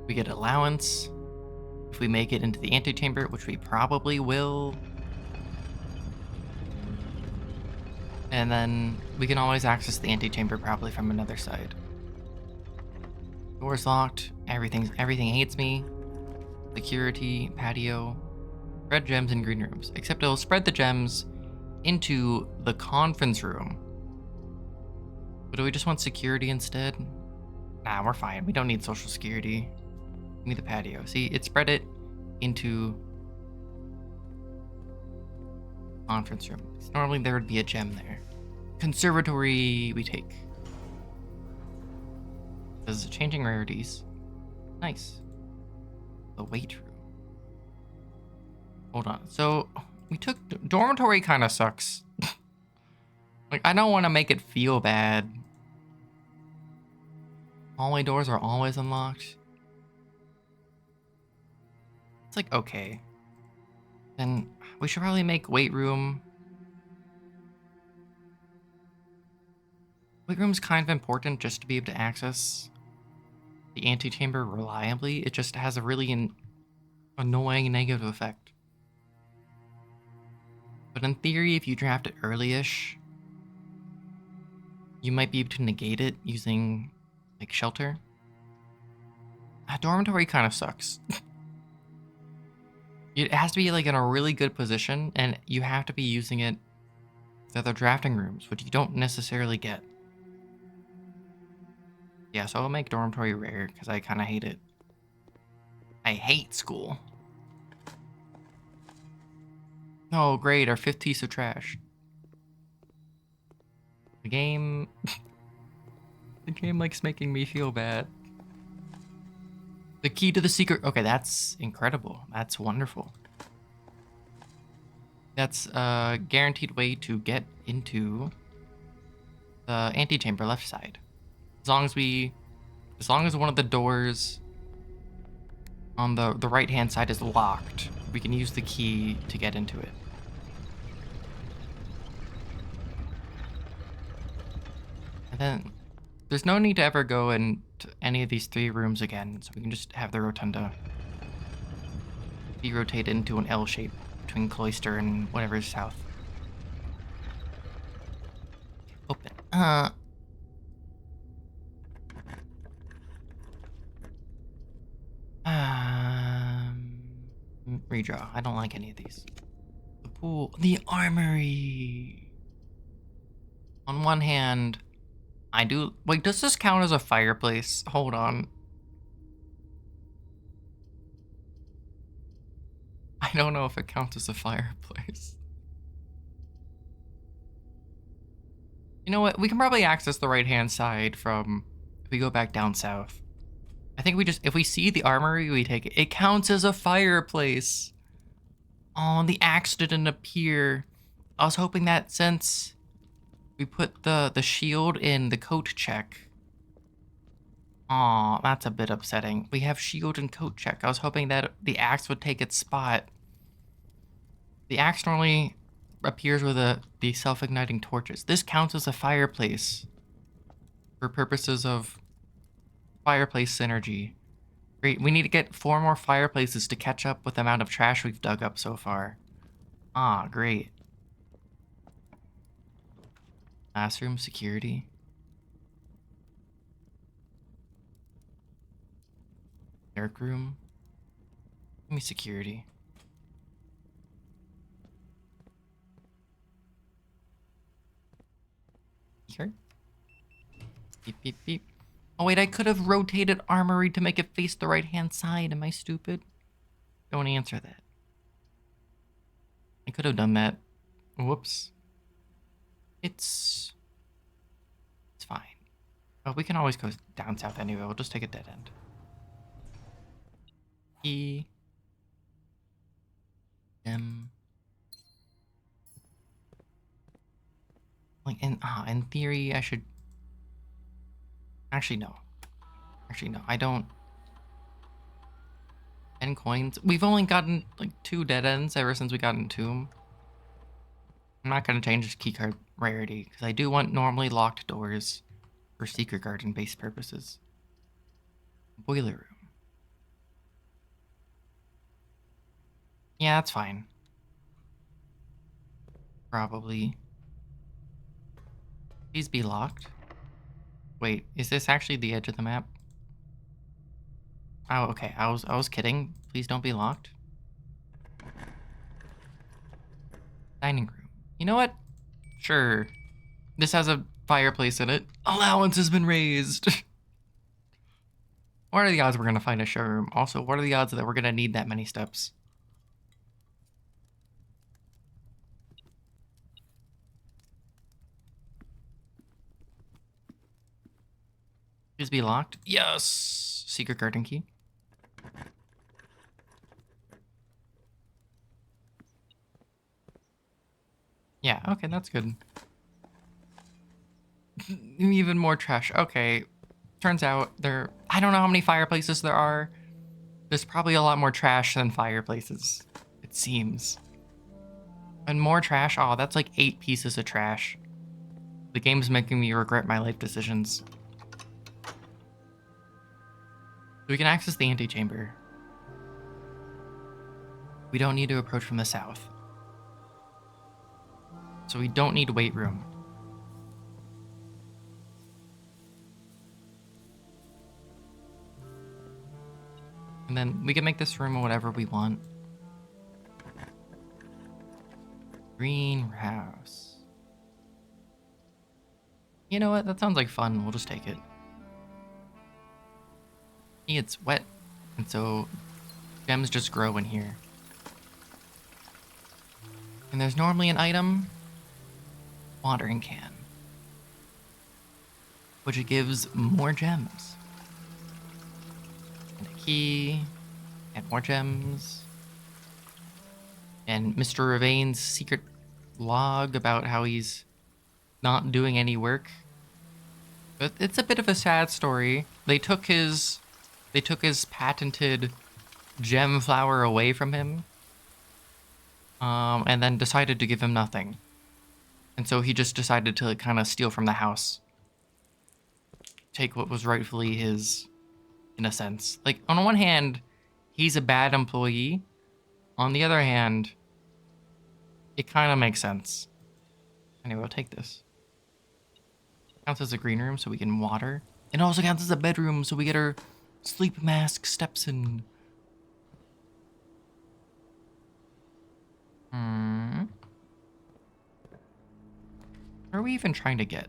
we get allowance. If we make it into the antechamber, which we probably will. And then we can always access the antechamber probably from another side. Door's locked, everything hates me. Security, patio, spread gems in green rooms. Except it'll spread the gems into the conference room. But do we just want security instead? Nah, we're fine. We don't need social security. We need the patio. See, it spread it into conference room. Normally there would be a gem there. Conservatory we take. This is changing rarities. Nice. The weight room. Hold on. So we took dormitory kind of sucks. Like, I don't want to make it feel bad. Hallway doors are always unlocked. It's like, okay. Then we should probably make weight room. Weight room's kind of important just to be able to access the antechamber reliably. It just has a really annoying negative effect. But in theory, if you draft it early-ish, you might be able to negate it using, like, shelter. Dormitory kind of sucks. It has to be, like, in a really good position, and you have to be using it with other drafting rooms, which you don't necessarily get. Yeah, so I'll make dormitory rare because I kind of hate it. I hate school. Oh, great, our fifth piece of trash. The game... the game likes making me feel bad. The key to the secret... Okay, that's incredible. That's wonderful. That's a guaranteed way to get into the antechamber left side. As long as one of the doors on the right-hand side is locked, we can use the key to get into it. And then there's no need to ever go into any of these 3 rooms again, so we can just have the rotunda be rotated into an L shape between cloister and whatever is south. Open. Redraw. I don't like any of these. The pool. The armory. On one hand, I do... Wait, does this count as a fireplace? Hold on. I don't know if it counts as a fireplace. You know what? We can probably access the right-hand side from... If we go back down south. I think we just... If we see the armory, we take it. It counts as a fireplace. Oh, the axe didn't appear. I was hoping that since we put the shield in the coat check. Aw, that's a bit upsetting. We have shield and coat check. I was hoping that the axe would take its spot. The axe normally appears with the self-igniting torches. This counts as a fireplace for purposes of fireplace synergy. Great, we need to get 4 more fireplaces to catch up with the amount of trash we've dug up so far. Ah, great. Classroom security. Dark room. Give me security. Here. Beep, beep, beep. Oh wait, I could have rotated armory to make it face the right-hand side. Am I stupid? Don't answer that. I could have done that. Whoops. It's fine. Oh, we can always go down south anyway. We'll just take a dead end. E. M. Like in theory, I should. Actually, no. I don't. 10 coins. We've only gotten like 2 dead ends ever since we got in Tomb. I'm not gonna change this keycard rarity because I do want normally locked doors for secret garden based purposes. Boiler room. Yeah, that's fine. Probably. Please be locked. Wait, is this actually the edge of the map? Oh, okay. I was kidding. Please don't be locked. Dining room. You know what? Sure. This has a fireplace in it. Allowance has been raised. What are the odds we're gonna find a showroom? Also, what are the odds that we're gonna need that many steps? Please be locked. Yes! Secret garden key. Yeah, okay, that's good. Even more trash. Okay. Turns out I don't know how many fireplaces there are. There's probably a lot more trash than fireplaces, it seems. And more trash? Oh, that's like 8 pieces of trash. The game's making me regret my life decisions. We can access the antechamber. We don't need to approach from the south. So we don't need weight room. And then we can make this room whatever we want. Greenhouse. You know what? That sounds like fun. We'll just take it. It's wet, and so gems just grow in here. And there's normally an item, watering can, which gives more gems. And a key, and more gems. And Mr. Ravain's secret log about how he's not doing any work. But it's a bit of a sad story. They took his patented gem flower away from him. And then decided to give him nothing. And so he just decided to kind of steal from the house. Take what was rightfully his, in a sense. Like, on one hand, he's a bad employee. On the other hand, it kind of makes sense. Anyway, I'll take this. Counts as a green room so we can water. It also counts as a bedroom so we get our sleep mask steps in. What are we even trying to get?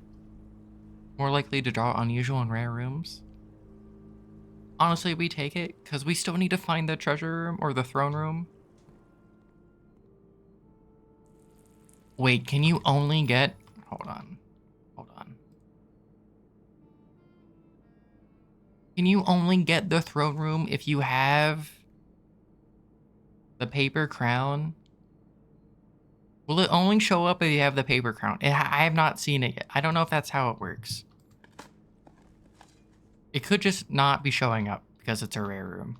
More likely to draw unusual and rare rooms? Honestly, we take it, because we still need to find the treasure room or the throne room. Wait, can you only get... Hold on. Can you only get the throne room if you have the paper crown? Will it only show up if you have the paper crown? I have not seen it yet. I don't know if that's how it works. It could just not be showing up because it's a rare room.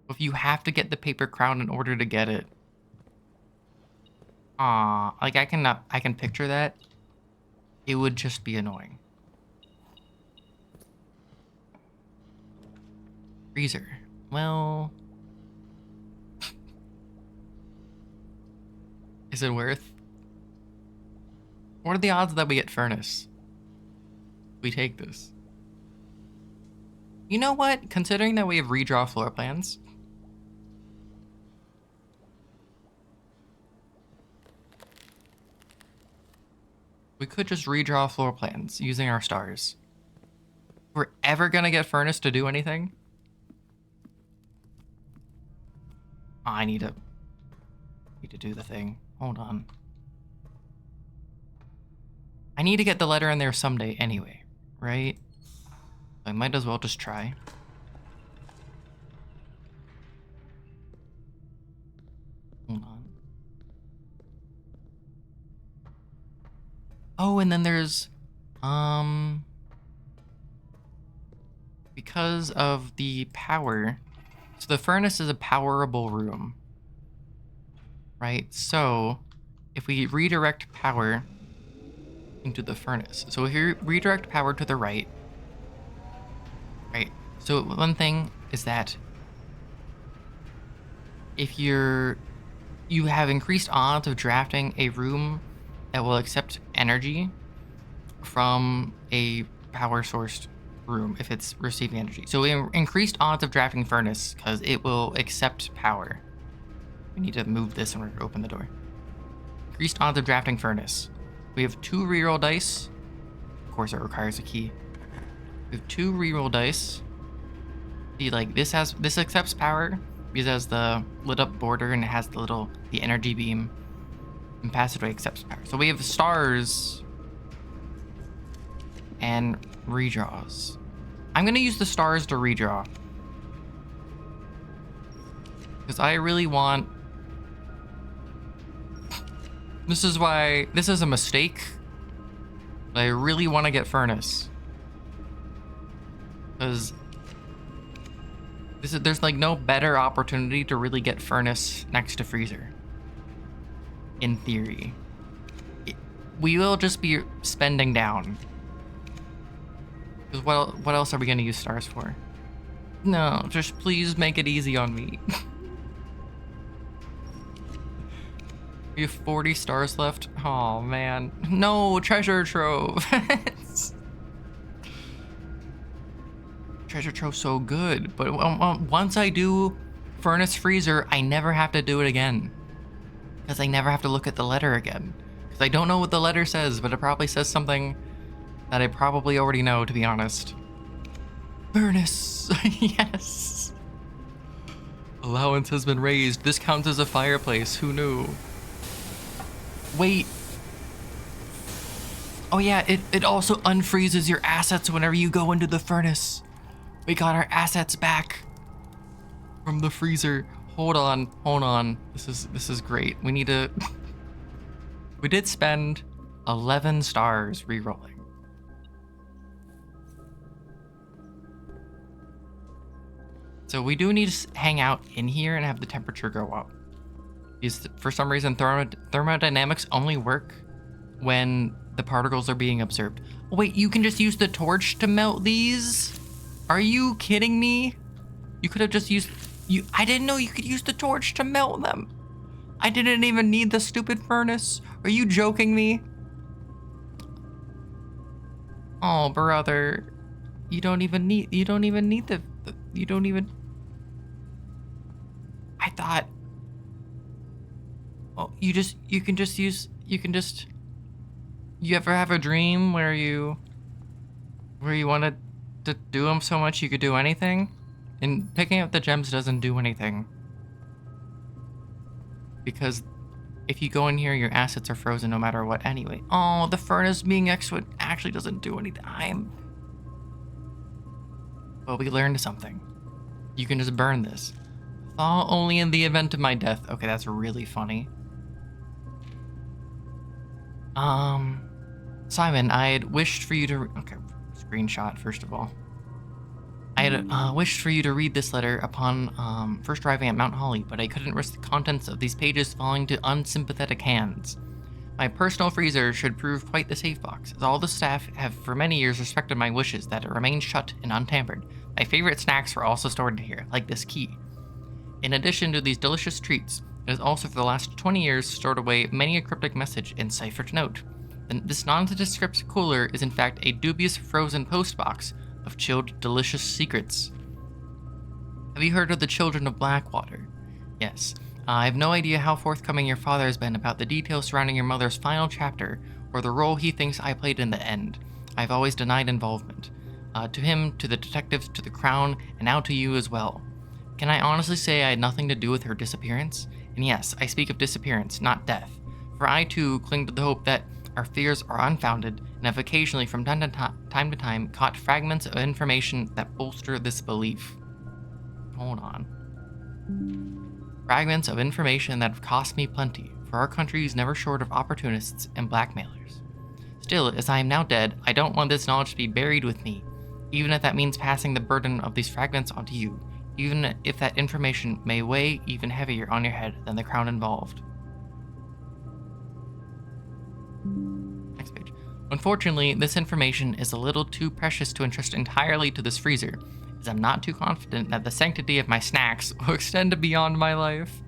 If you have to get the paper crown in order to get it. Like I can picture that. It would just be annoying. Freezer. Well, is it worth? What are the odds that we get furnace? We take this. You know what? Considering that we have redraw floor plans, we could just redraw floor plans using our stars. If we're ever gonna get furnace to do anything. Oh, I need to do the thing. Hold on. I need to get the letter in there someday anyway, right? I might as well just try. Hold on. Oh, and then there's, because of the power, so the furnace is a powerable room, right? So if we redirect power into the furnace, so if you redirect power to the right, so one thing is that if you have increased odds of drafting a room that will accept energy from a power sourced room if it's receiving energy. So we have increased odds of drafting furnace because it will accept power. We need to move this in order to open the door. Increased odds of drafting furnace. We have 2 reroll dice. Of course, it requires a key. We have 2 reroll dice. See, like this accepts power because it has the lit up border and it has the energy beam. And passageway accepts power. So we have stars and redraws. I'm gonna use the stars to redraw because I really want. This is why this is a mistake. But I really want to get furnace because there's like no better opportunity to really get furnace next to freezer. In theory, we will just be spending down. Because what else are we gonna use stars for? No, just please make it easy on me. We have 40 stars left. Oh man, no treasure trove. Treasure trove's so good, but once I do furnace freezer, I never have to do it again. Because I never have to look at the letter again. Because I don't know what the letter says, but it probably says something that I probably already know, to be honest. Furnace! Yes! Allowance has been raised. This counts as a fireplace. Who knew? Wait. Oh yeah, it also unfreezes your assets whenever you go into the furnace. We got our assets back from the freezer. Hold on. This is great. We need to... We did spend 11 stars rerolling. So we do need to hang out in here and have the temperature go up. Because for some reason, thermodynamics only work when the particles are being observed. Oh, wait, you can just use the torch to melt these? Are you kidding me? You could have just used... I didn't know you could use the torch to melt them. I didn't even need the stupid furnace. Are you joking me? Oh, brother. You don't even need the I thought... Oh, you ever have a dream where you wanted to do them so much you could do anything? And picking up the gems doesn't do anything. Because if you go in here, your assets are frozen no matter what anyway. Oh, the furnace being excellent actually doesn't do anything. But we learned something. You can just burn this. Thaw only in the event of my death. Okay, that's really funny. Simon, I had wished for you to... Okay, screenshot first of all. I had wished for you to read this letter upon first arriving at Mount Holly, but I couldn't risk the contents of these pages falling to unsympathetic hands. My personal freezer should prove quite the safe box, as all the staff have for many years respected my wishes that it remain shut and untampered. My favorite snacks were also stored in here, like this key. In addition to these delicious treats, it has also for the last 20 years stored away many a cryptic message in ciphered note. This nondescript cooler is in fact a dubious frozen postbox of chilled delicious secrets. Have you heard of the Children of Blackwater? Yes. I have no idea how forthcoming your father has been about the details surrounding your mother's final chapter, or the role he thinks I played in the end. I've always denied involvement. To him, to the detectives, to the Crown, and now to you as well. Can I honestly say I had nothing to do with her disappearance? And yes, I speak of disappearance, not death. For I too cling to the hope that our fears are unfounded, and have occasionally from time to time caught fragments of information that bolster this belief. Hold on. Fragments of information that have cost me plenty, for our country is never short of opportunists and blackmailers. Still, as I am now dead, I don't want this knowledge to be buried with me, even if that means passing the burden of these fragments onto you, even if that information may weigh even heavier on your head than the crown involved. Next page. Unfortunately, this information is a little too precious to entrust entirely to this freezer, as I'm not too confident that the sanctity of my snacks will extend beyond my life.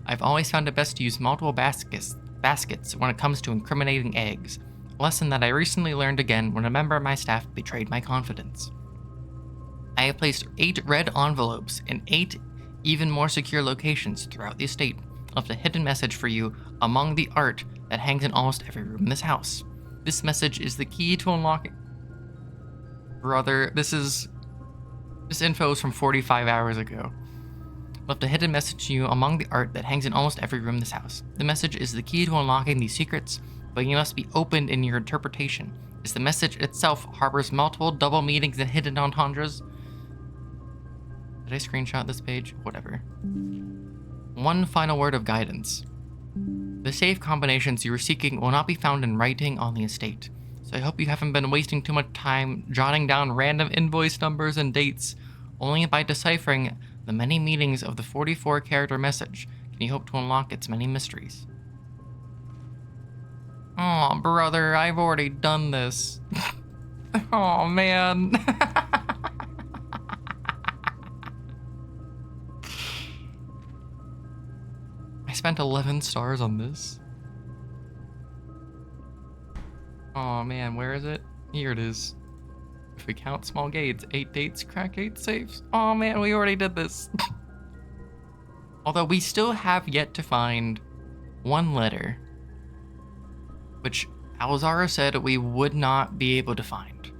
I've always found it best to use multiple baskets when it comes to incriminating eggs, a lesson that I recently learned again when a member of my staff betrayed my confidence. I have placed 8 red envelopes in 8 even more secure locations throughout the estate, left a hidden message for you among the art that hangs in almost every room in this house. This message is the key to unlocking... Brother, this info is from 45 hours ago. Left a hidden message to you among the art that hangs in almost every room in this house. The message is the key to unlocking these secrets, but you must be open in your interpretation, as the message itself harbors multiple double meanings and hidden entendres. Did I screenshot this page? Whatever. One final word of guidance. The safe combinations you are seeking will not be found in writing on the estate, so I hope you haven't been wasting too much time jotting down random invoice numbers and dates. Only by deciphering the many meanings of the 44-character message can you hope to unlock its many mysteries. Oh, brother, I've already done this. Oh, man. I spent 11 stars on this. Oh, man, where is it? Here it is. If we count small gates, 8 dates, crack 8 safes. Oh, man, we already did this. Although we still have yet to find one letter, which Alzara said we would not be able to find.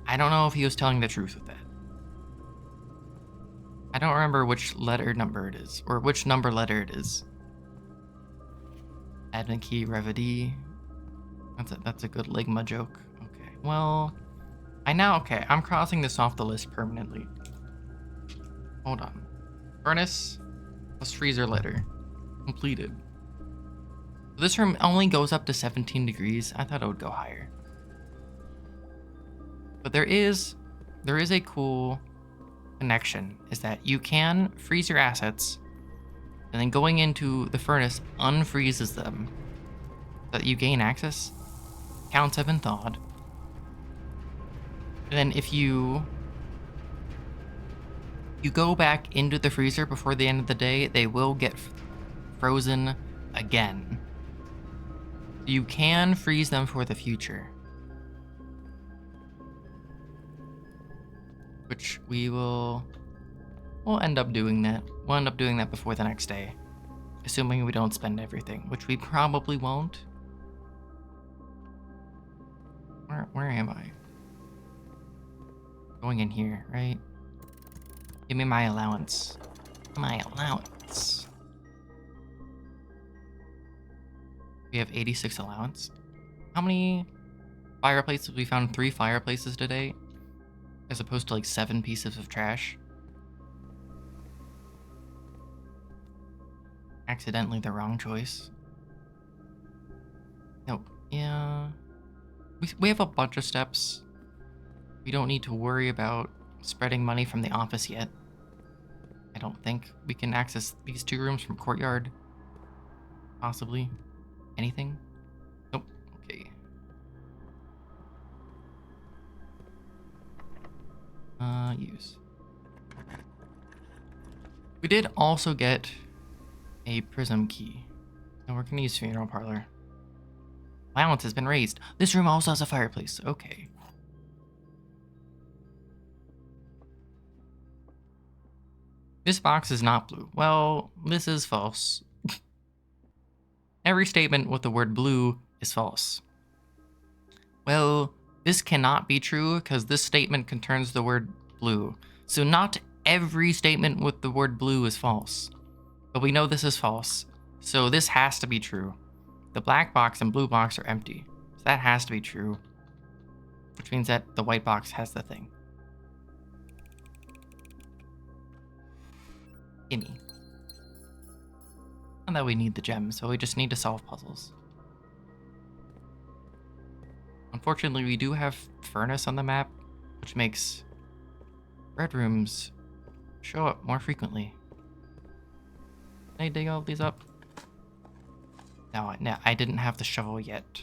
I don't know if he was telling the truth with that. I don't remember which letter number it is, or which number letter it is. Admin key, VOD. That's a good Ligma joke. Okay, well, I'm crossing this off the list permanently. Hold on. Furnace plus freezer letter. Completed. This room only goes up to 17 degrees. I thought it would go higher. But there is a cool connection, is that you can freeze your assets, and then going into the furnace unfreezes them, so that you gain access. Counts have been thawed. And then if you go back into the freezer before the end of the day, they will get frozen again. You can freeze them for the future, which we'll end up doing that. We'll end up doing that before the next day, assuming we don't spend everything, which we probably won't. Where am I? Going in here, right? Give me my allowance. My allowance. We have 86 allowance. How many fireplaces? We found 3 fireplaces today, as opposed to like 7 pieces of trash. Accidentally the wrong choice. No, yeah. We have a bunch of steps. We don't need to worry about spreading money from the office yet. I don't think we can access these 2 rooms from courtyard. Possibly. Anything? Nope. Okay. Use. We did also get a prism key. And we're gonna use funeral parlor. Allowance has been raised. This room also has a fireplace. Okay. This box is not blue. Well, this is false. Every statement with the word blue is false. Well, this cannot be true because this statement contains the word blue. So not every statement with the word blue is false. But we know this is false. So this has to be true. The black box and blue box are empty. So that has to be true. Which means that the white box has the thing. Gimme. And that we need the gems, so we just need to solve puzzles. Unfortunately, we do have furnace on the map, which makes red rooms show up more frequently. Can I dig all these up? No, I didn't have the shovel yet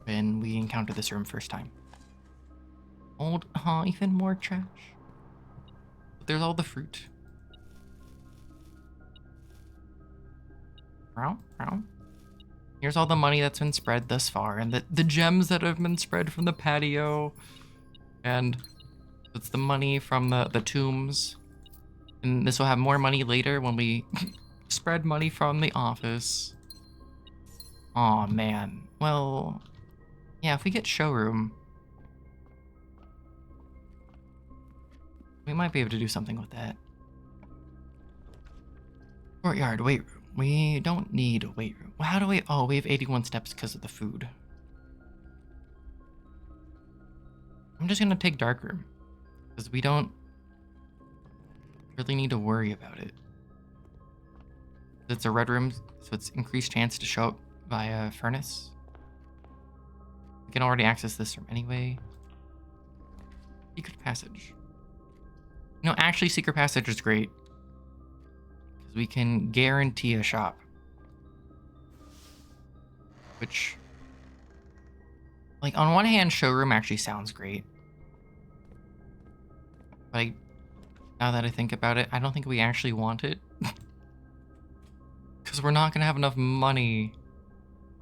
when we encountered this room first time. Even more trash. But there's all the fruit. Here's all the money that's been spread thus far, and the gems that have been spread from the patio, and it's the money from the tombs. And this will have more money later when we spread money from the office. Aw, man. Well, yeah, if we get showroom, we might be able to do something with that. Courtyard, weight room. We don't need a weight room. Well, how do we... Oh, we have 81 steps because of the food. I'm just going to take dark room, because we don't really need to worry about it. It's a red room, so it's increased chance to show up via furnace. We can already access this room anyway. Secret passage. No, actually, secret passage is great, because we can guarantee a shop. Which, like, on one hand, showroom actually sounds great. But now that I think about it, I don't think we actually want it. Because we're not going to have enough money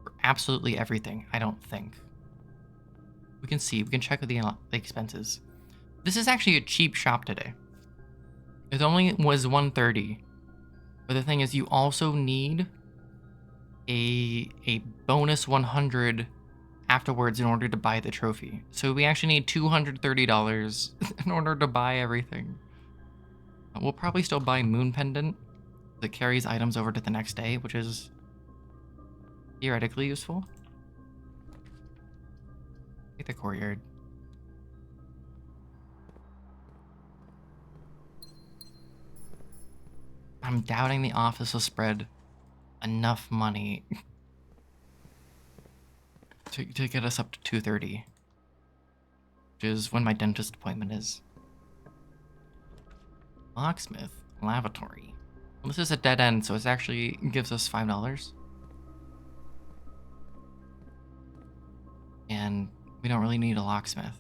for absolutely everything, I don't think. We can see. We can check with the expenses. This is actually a cheap shop today. It only was $130. But the thing is, you also need a bonus 100 afterwards in order to buy the trophy. So we actually need $230 in order to buy everything. We'll probably still buy Moon Pendant that carries items over to the next day, which is theoretically useful. Take the courtyard. I'm doubting the office will spread enough money to get us up to 230, which is when my dentist appointment is. Locksmith, lavatory. Well, this is a dead end, so it actually gives us $5. And we don't really need a locksmith.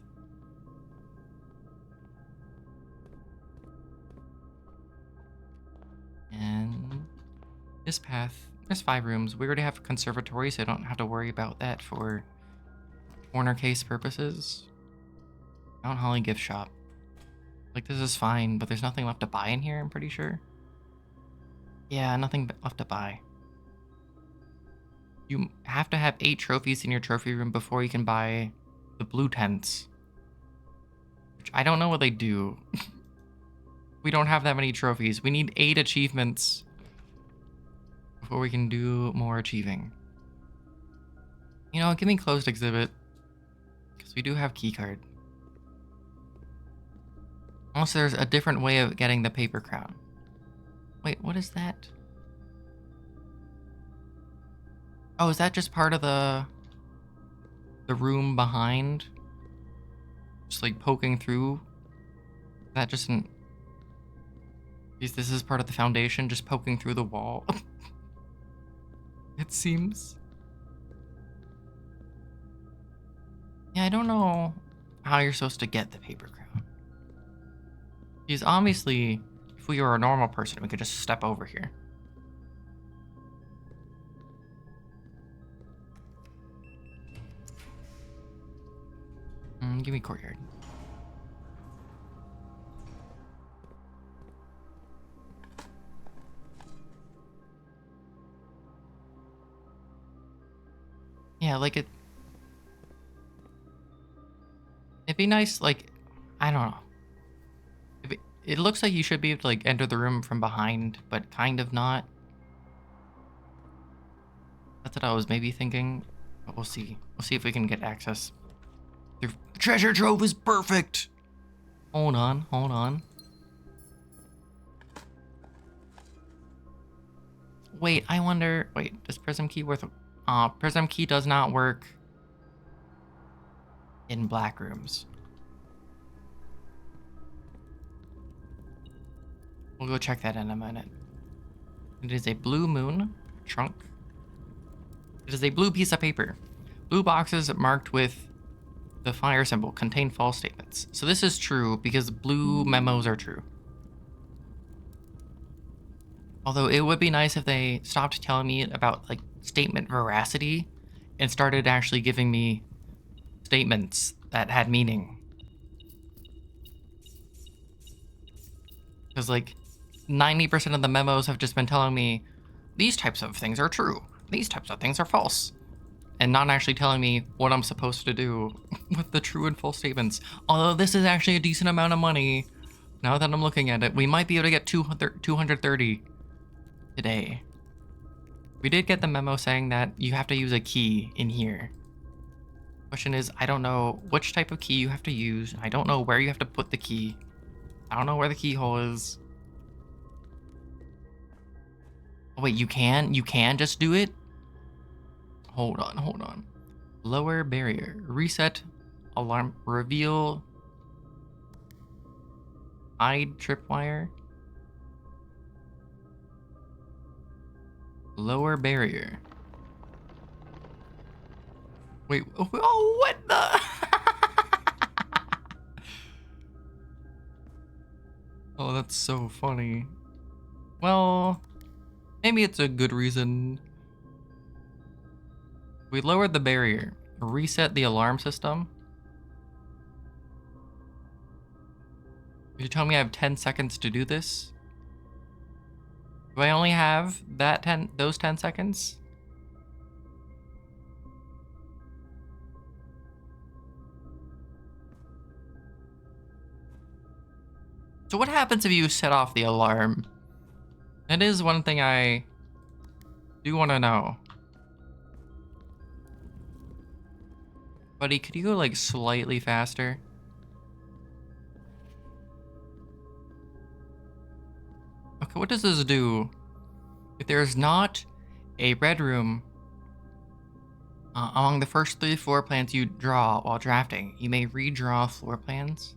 And this path, there's 5 rooms. We already have a conservatory, so I don't have to worry about that for corner case purposes. Mount Holly gift shop. Like, this is fine, but there's nothing left to buy in here, I'm pretty sure. Yeah, nothing left to buy. You have to have 8 trophies in your trophy room before you can buy the blue tents. Which I don't know what they do. We don't have that many trophies. We need 8 achievements before we can do more achieving. You know, give me closed exhibit. Because we do have keycard. Also, there's a different way of getting the paper crown. Wait, what is that? Oh, is that just part of the room behind? Just like poking through? That just an... This is part of the foundation, just poking through the wall. It seems. Yeah, I don't know how you're supposed to get the paper crown. Because obviously, if we were a normal person, we could just step over here. Give me courtyard. Yeah, like it'd be nice, like, I don't know. It looks like you should be able to, like, enter the room from behind, but kind of not. That's what I was maybe thinking, but we'll see. We'll see if we can get access. The treasure trove is perfect! Hold on, hold on. Wait, I wonder, wait, does Prism Key worth... Prism Key does not work in black rooms. We'll go check that in a minute. It is a blue moon trunk. It is a blue piece of paper. Blue boxes marked with the fire symbol contain false statements. So this is true because blue memos are true. Although it would be nice if they stopped telling me about, like, statement veracity and started actually giving me statements that had meaning. Because, like, 90% of the memos have just been telling me these types of things are true, these types of things are false, and not actually telling me what I'm supposed to do with the true and false statements. Although this is actually a decent amount of money. Now that I'm looking at it, we might be able to get 230 today. We did get the memo saying that you have to use a key in here. Question is, I don't know which type of key you have to use. I don't know where you have to put the key. I don't know where the keyhole is. Oh, wait, you can just do it? Hold on, hold on. Lower barrier. Reset. Alarm. Reveal. Hide tripwire. Lower barrier. Wait, oh, what the? Oh, that's so funny. Well, maybe it's a good reason. We lowered the barrier. Reset the alarm system. You tell me I have 10 seconds to do this? Do I only have those 10 seconds? So what happens if you set off the alarm? That is one thing I do want to know. Buddy, could you go like slightly faster? Okay, what does this do? If there's not a red room among the first 3 floor plans you draw while drafting, you may redraw floor plans.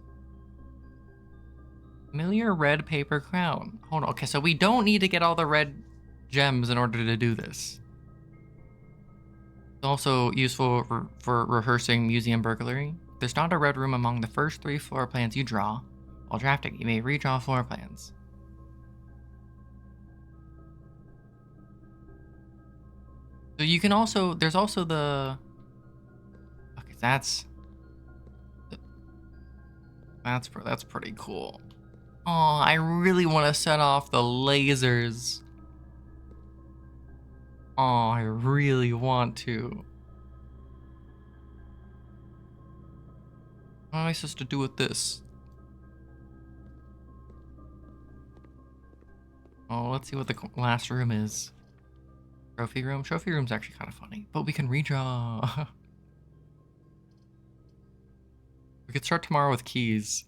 Familiar red paper crown. Hold on. Okay, so we don't need to get all the red gems in order to do this. It's also useful for rehearsing museum burglary. If there's not a red room among the first 3 floor plans you draw while drafting, you may redraw floor plans. So you can also, there's also the, okay, that's pretty cool. Oh, I really want to set off the lasers. Oh, I really want to. What am I supposed to do with this? Oh, let's see what the last room is. Trophy room? Trophy room's actually kind of funny, but we can redraw. We could start tomorrow with keys.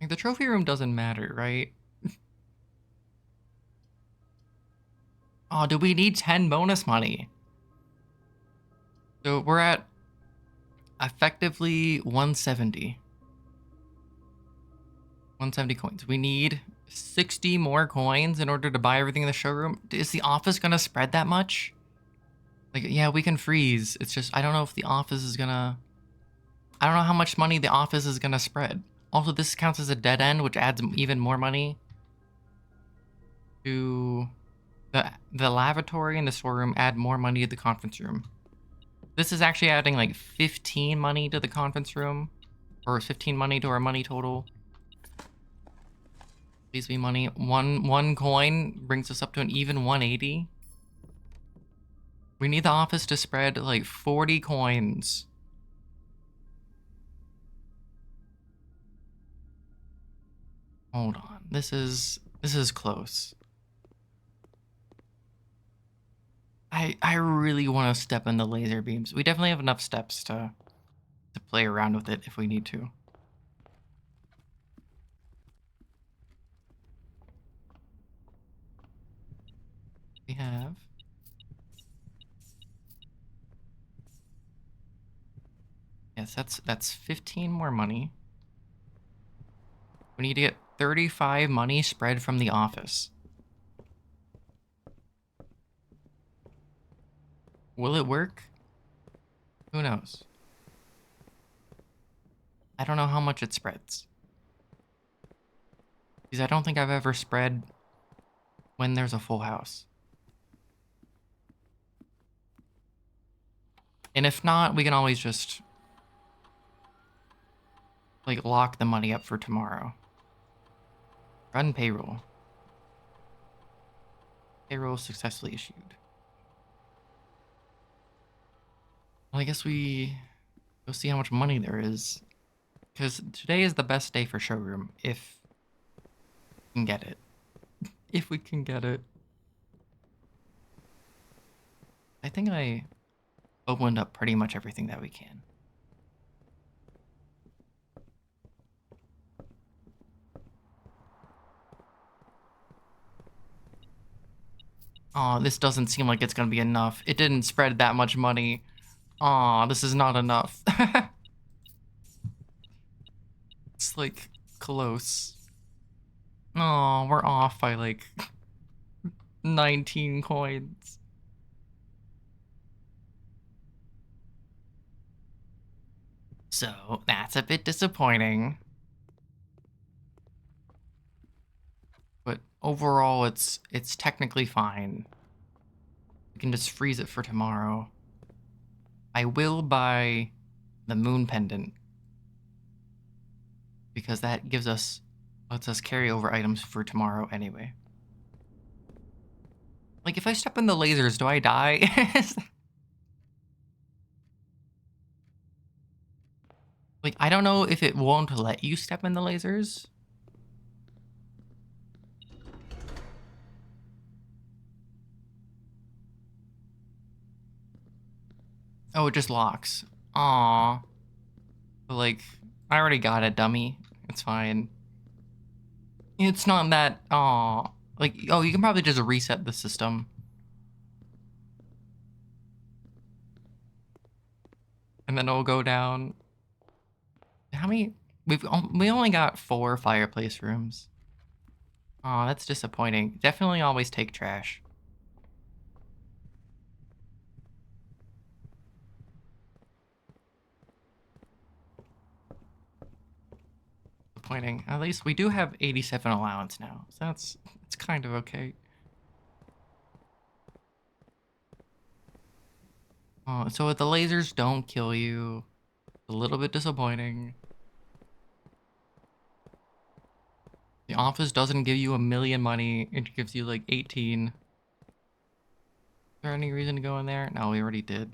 Like, the trophy room doesn't matter, right? Oh, do we need 10 bonus money? So we're at effectively 170. 170 coins. We need 60 more coins in order to buy everything in the showroom. Is the office gonna spread that much? Like, yeah, we can freeze. It's just, I don't know if the office is gonna... I don't know how much money the office is gonna spread. Also, this counts as a dead end, which adds even more money to the lavatory and the storeroom. Add more money to the conference room. This is actually adding like 15 money to the conference room, or 15 money to our money total. Please be money. One coin brings us up to an even 180. We need the office to spread like 40 coins. Hold on. This is close. I really want to step in the laser beams. We definitely have enough steps to play around with it if we need to. We have... Yes, that's 15 more money. We need to get 35 money spread from the office. Will it work? Who knows? I don't know how much it spreads. Because I don't think I've ever spread when there's a full house. And if not, we can always just like lock the money up for tomorrow. Run payroll. Payroll successfully issued. Well, I guess we go see how much money there is. Because today is the best day for showroom, if we can get it. If we can get it. I think I opened up pretty much everything that we can. Oh, this doesn't seem like it's gonna be enough. It didn't spread that much money. Aw, this is not enough. It's like close. Oh, we're off by like 19 coins. So that's a bit disappointing. But overall, it's technically fine. We can just freeze it for tomorrow. I will buy the moon pendant, because that lets us carry over items for tomorrow anyway. Like, if I step in the lasers, do I die? Like, I don't know if it won't let you step in the lasers. Oh, it just locks. Aw. But, like, I already got it, dummy. It's fine. It's not that, aw. Like, oh, you can probably just reset the system. And then it'll go down. How many? We only got 4 fireplace rooms. Aw, that's disappointing. Definitely always take trash. Disappointing. At least we do have 87 allowance now. So it's kind of okay. So the lasers don't kill you. A little bit disappointing. The office doesn't give you 1,000,000 money. It gives you like 18. Is there any reason to go in there? No, we already did.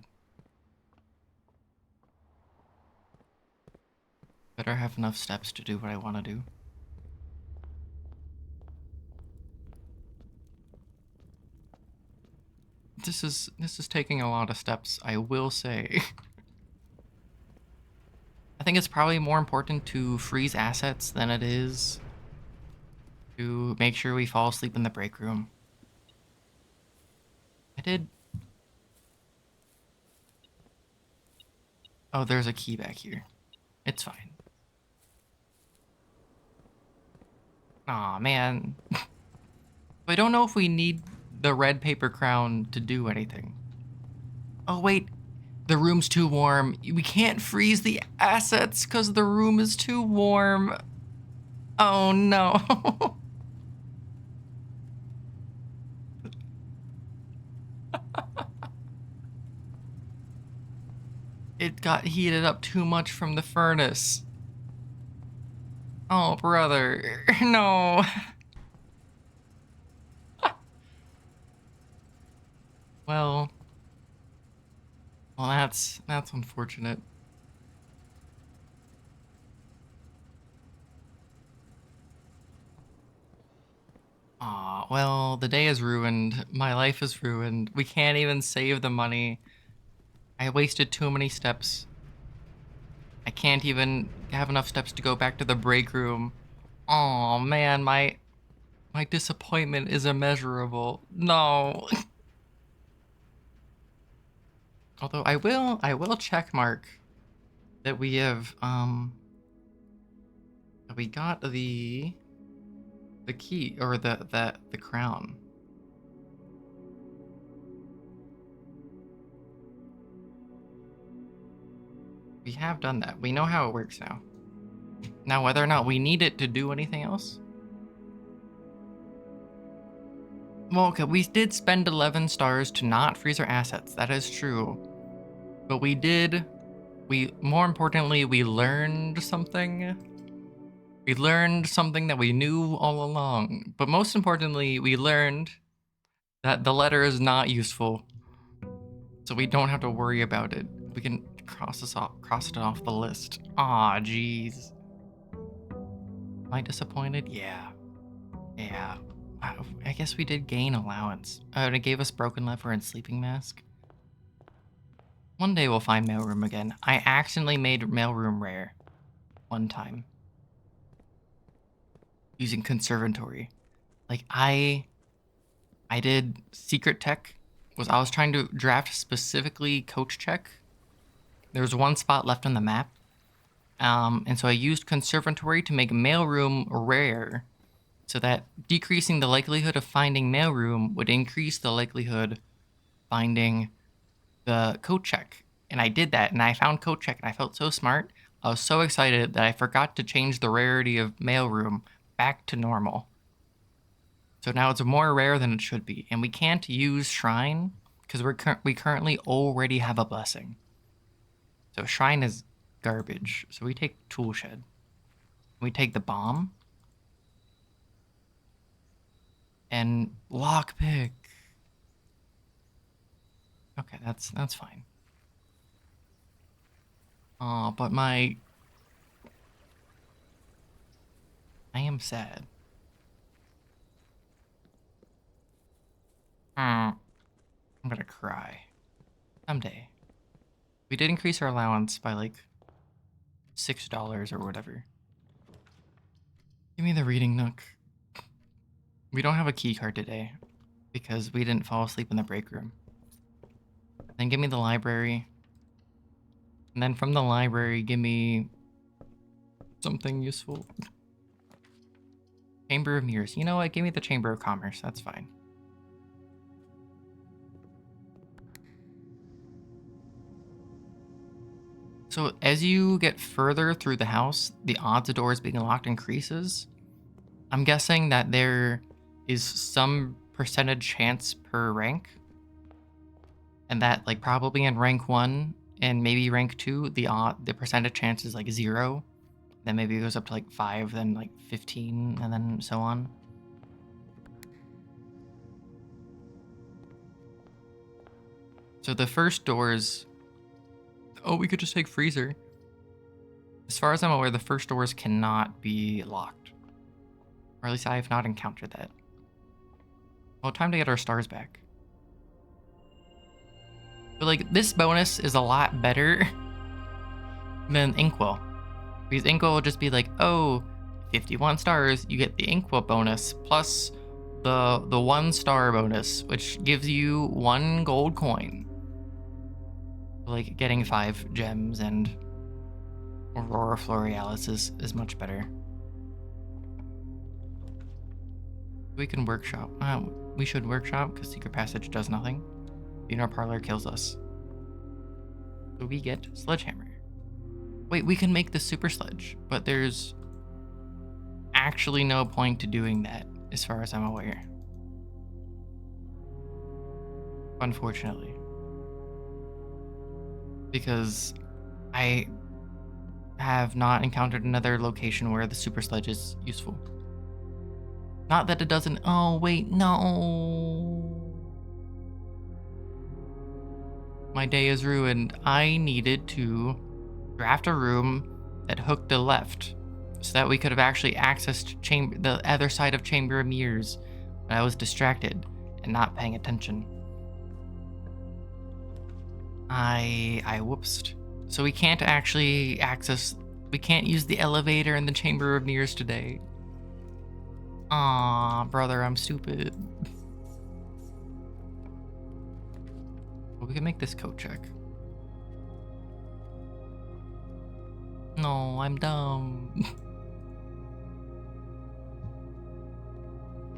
Better have enough steps to do what I want to do. This is taking a lot of steps, I will say. I think it's probably more important to freeze assets than it is to make sure we fall asleep in the break room. I did. Oh, there's a key back here. It's fine. Aw, man. I don't know if we need the red paper crown to do anything. Oh, wait. The room's too warm. We can't freeze the assets because the room is too warm. Oh, no. It got heated up too much from the furnace. Oh, brother. No. Well, that's unfortunate. Aw, well, the day is ruined. My life is ruined. We can't even save the money. I wasted too many steps. I can't even have enough steps to go back to the break room. Oh man, my disappointment is immeasurable. No. Although I will check mark that we have that we got the key or the crown. We have done that. We know how it works now. Now whether or not we need it to do anything else. Well, okay, we did spend 11 stars to not freeze our assets. That is true. But more importantly, we learned something. We learned something that we knew all along. But most importantly, we learned that the letter is not useful. So we don't have to worry about it. We can cross it off the list. Aw, jeez. Am I disappointed? Yeah. Yeah. I guess we did gain allowance. It gave us broken lever and sleeping mask. One day we'll find mailroom again. I accidentally made mailroom rare. One time. Using conservatory. Like, I did secret tech. I was trying to draft specifically coach check. There was one spot left on the map. And so I used conservatory to make mailroom rare, so that decreasing the likelihood of finding mailroom would increase the likelihood finding the code check. And I did that, and I found code check, and I felt so smart. I was so excited that I forgot to change the rarity of mailroom back to normal. So now it's more rare than it should be, and we can't use shrine because we currently already have a blessing. So shrine is garbage. So we take tool shed. We take the bomb and lockpick. Okay, that's fine. But my I am sad. I'm gonna cry. Someday. We did increase our allowance by like $6 or whatever. Give me the reading nook. We don't have a key card today because we didn't fall asleep in the break room. Then give me the library. And then from the library, give me something useful. Chamber of Mirrors. You know what? Give me the Chamber of Commerce. That's fine. So as you get further through the house, the odds of doors being locked increases. I'm guessing that there is some percentage chance per rank. And that like probably in rank 1 and maybe rank 2, the percentage chance is like 0. Then maybe it goes up to like 5, then like 15, and then so on. So the first doors... Oh, we could just take freezer. As far as I'm aware, the first doors cannot be locked. Or at least I have not encountered that. Well, time to get our stars back. But like, this bonus is a lot better than Inkwell. Because Inkwell will just be like, oh, 51 stars, you get the Inkwell bonus, plus the 1 star bonus, which gives you 1 gold coin. Like, getting 5 gems and Aurora Florealis is much better. We can workshop. We should workshop, because Secret Passage does nothing. Funeral Parlor kills us. So we get Sledgehammer. Wait, we can make the Super Sledge, but there's actually no point to doing that, as far as I'm aware. Unfortunately. Because I have not encountered another location where the Super Sledge is useful. Not that it doesn't... Oh, wait, no. My day is ruined. I needed to draft a room that hooked a left so that we could have actually accessed the other side of Chamber of Mirrors, but I was distracted and not paying attention. I whoopsed. So we can't actually we can't use the elevator in the Chamber of Mirrors today. Aw, brother, I'm stupid. Well, we can make this code check. No, I'm dumb.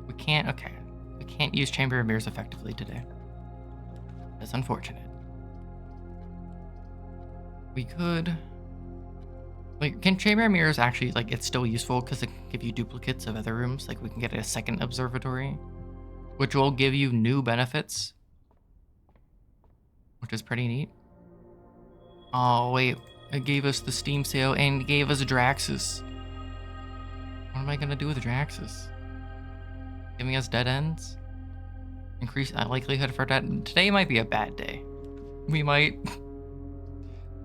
We can't, okay. We can't use Chamber of Mirrors effectively today. That's unfortunate. We could... Like, can Chamber of Mirrors actually, like, it's still useful because it can give you duplicates of other rooms? Like, we can get a second observatory, which will give you new benefits, which is pretty neat. Oh, wait. It gave us the Steam sale and gave us Draxus. What am I going to do with Draxus? Giving us dead ends? Increase likelihood for dead... Today might be a bad day. We might...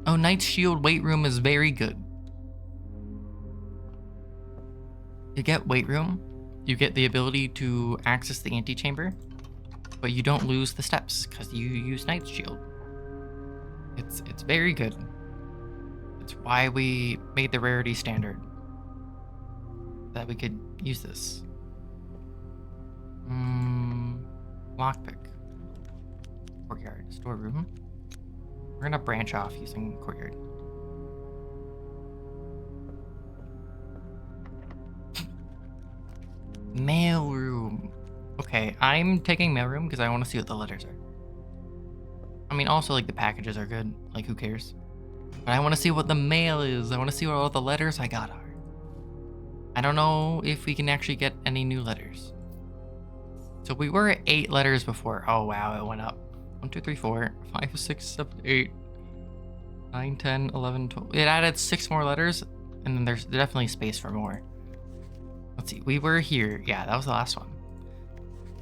Oh, Knight's Shield weight room is very good. You get weight room, you get the ability to access the antechamber, but you don't lose the steps because you use Knight's Shield. It's very good. It's why we made the rarity standard, that we could use this. Lockpick. Courtyard. Storeroom. We're gonna branch off using courtyard. Mailroom. Okay, I'm taking mailroom because I want to see what the letters are. I mean, also, like, the packages are good. Like, who cares? But I want to see what the mail is. I want to see what all the letters I got are. I don't know if we can actually get any new letters. So we were at 8 letters before. Oh, wow, it went up. 1, 2, 3, 4, 5, 6, 7, 8, 9, 10, 11, 12. It added 6 more letters, and then there's definitely space for more. Let's see, we were here. Yeah, that was the last one.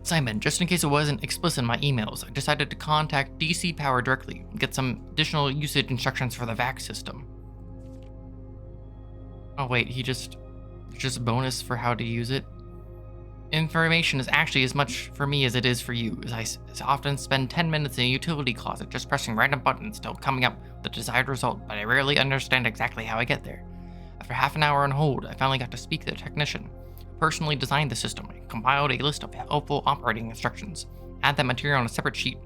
Simon, just in case it wasn't explicit in my emails, I decided to contact DC Power directly and get some additional usage instructions for the VAC system. Oh wait, he just just bonus for how to use it. Information is actually as much for me as it is for you, as I often spend 10 minutes in a utility closet just pressing random buttons till coming up with the desired result, but I rarely understand exactly how I get there. After half an hour on hold, I finally got to speak to the technician. Personally designed the system, I compiled a list of helpful operating instructions. Add that material on a separate sheet.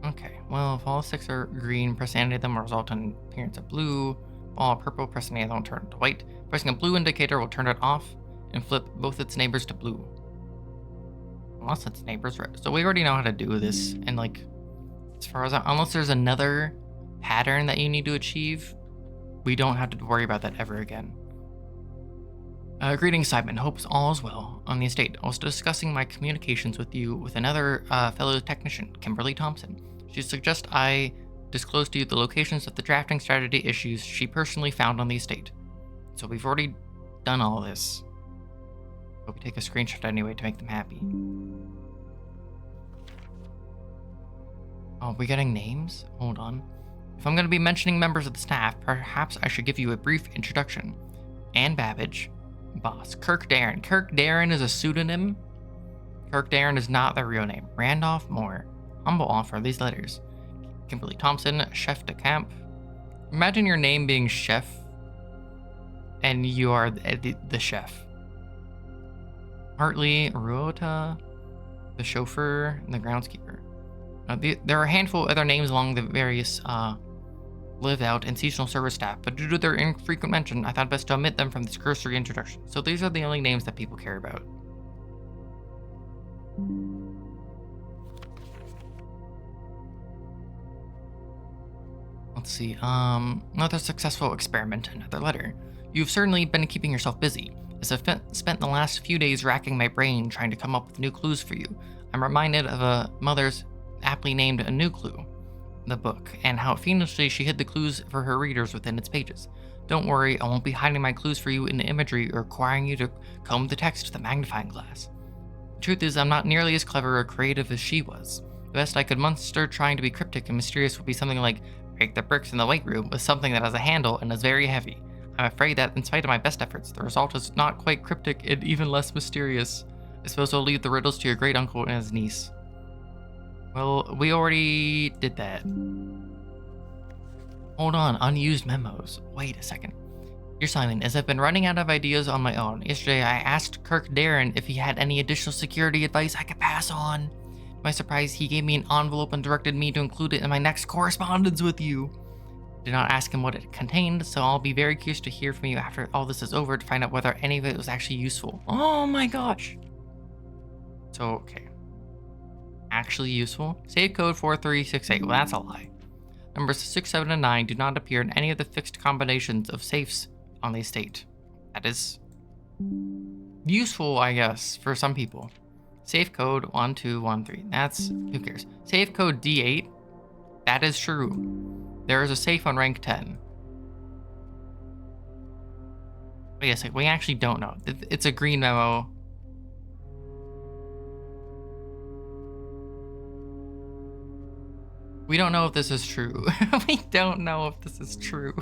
Okay, well, if all 6 are green, pressing any of them will result in appearance of blue. If all purple, pressing any of them will turn it to white. Pressing a blue indicator will turn it off and flip both its neighbors to blue. Unless its neighbors red. So we already know how to do this, and like, as far as unless there's another pattern that you need to achieve, we don't have to worry about that ever again. Greetings, Simon. Hopes all is well on the estate. I was discussing my communications with you with another fellow technician, Kimberly Thompson. She suggests I disclose to you the locations of the drafting strategy issues she personally found on the estate. So we've already done all this. But we take a screenshot anyway to make them happy. Oh, we getting names? Hold on. If I'm going to be mentioning members of the staff, perhaps I should give you a brief introduction. Anne Babbage. Boss. Kirk Darren. Kirk Darren is a pseudonym. Kirk Darren is not their real name. Randolph Moore. Humble offer these letters. Kimberly Thompson, chef de camp. Imagine your name being chef, and you are the chef. Hartley Ruota, the chauffeur, and the groundskeeper. There are a handful of other names along the various live-out and seasonal service staff, but due to their infrequent mention, I thought best to omit them from this cursory introduction. So these are the only names that people care about. Let's see, another successful experiment, another letter. You've certainly been keeping yourself busy, as I've spent the last few days racking my brain trying to come up with new clues for you. I'm reminded of a mother's aptly named A New Clue, the book, and how fiendishly she hid the clues for her readers within its pages. Don't worry, I won't be hiding my clues for you in the imagery or requiring you to comb the text with a magnifying glass. The truth is, I'm not nearly as clever or creative as she was. The best I could muster trying to be cryptic and mysterious would be something like, break the bricks in the weight room with something that has a handle and is very heavy. I'm afraid that, in spite of my best efforts, the result is not quite cryptic and even less mysterious. I suppose I'll leave the riddles to your great uncle and his niece. Well, we already did that. Hold on, unused memos. Wait a second. Dear Simon, as I've been running out of ideas on my own, yesterday I asked Kirk Darren if he had any additional security advice I could pass on. To my surprise, he gave me an envelope and directed me to include it in my next correspondence with you. I did not ask him what it contained, so I'll be very curious to hear from you after all this is over to find out whether any of it was actually useful. Oh my gosh! So, okay. Actually useful? Save code 4368. Well, that's a lie. Numbers 6, 7, and 9 do not appear in any of the fixed combinations of safes on the estate. That is useful, I guess, for some people. Safe code 1213. That's, who cares? Safe code D8. That is true. There is a safe on rank 10. Wait a second, we actually don't know. It's a green memo. We don't know if this is true. We don't know if this is true.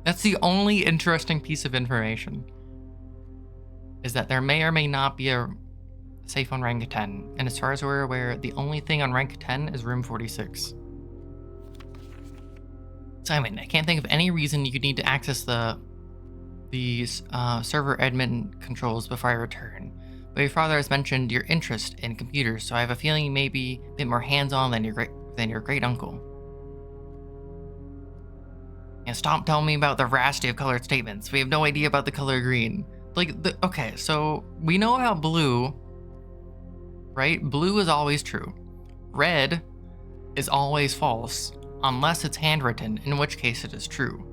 That's the only interesting piece of information. Is that there may or may not be a safe on rank 10. And as far as we're aware, the only thing on rank 10 is room 46. Simon, I can't think of any reason you could need to access the server admin controls before I return. But your father has mentioned your interest in computers, so I have a feeling you may be a bit more hands-on than your great uncle. And stop telling me about the veracity of colored statements. We have no idea about the color green. Okay, so we know about blue, right? Blue is always true. Red is always false, unless it's handwritten, in which case it is true.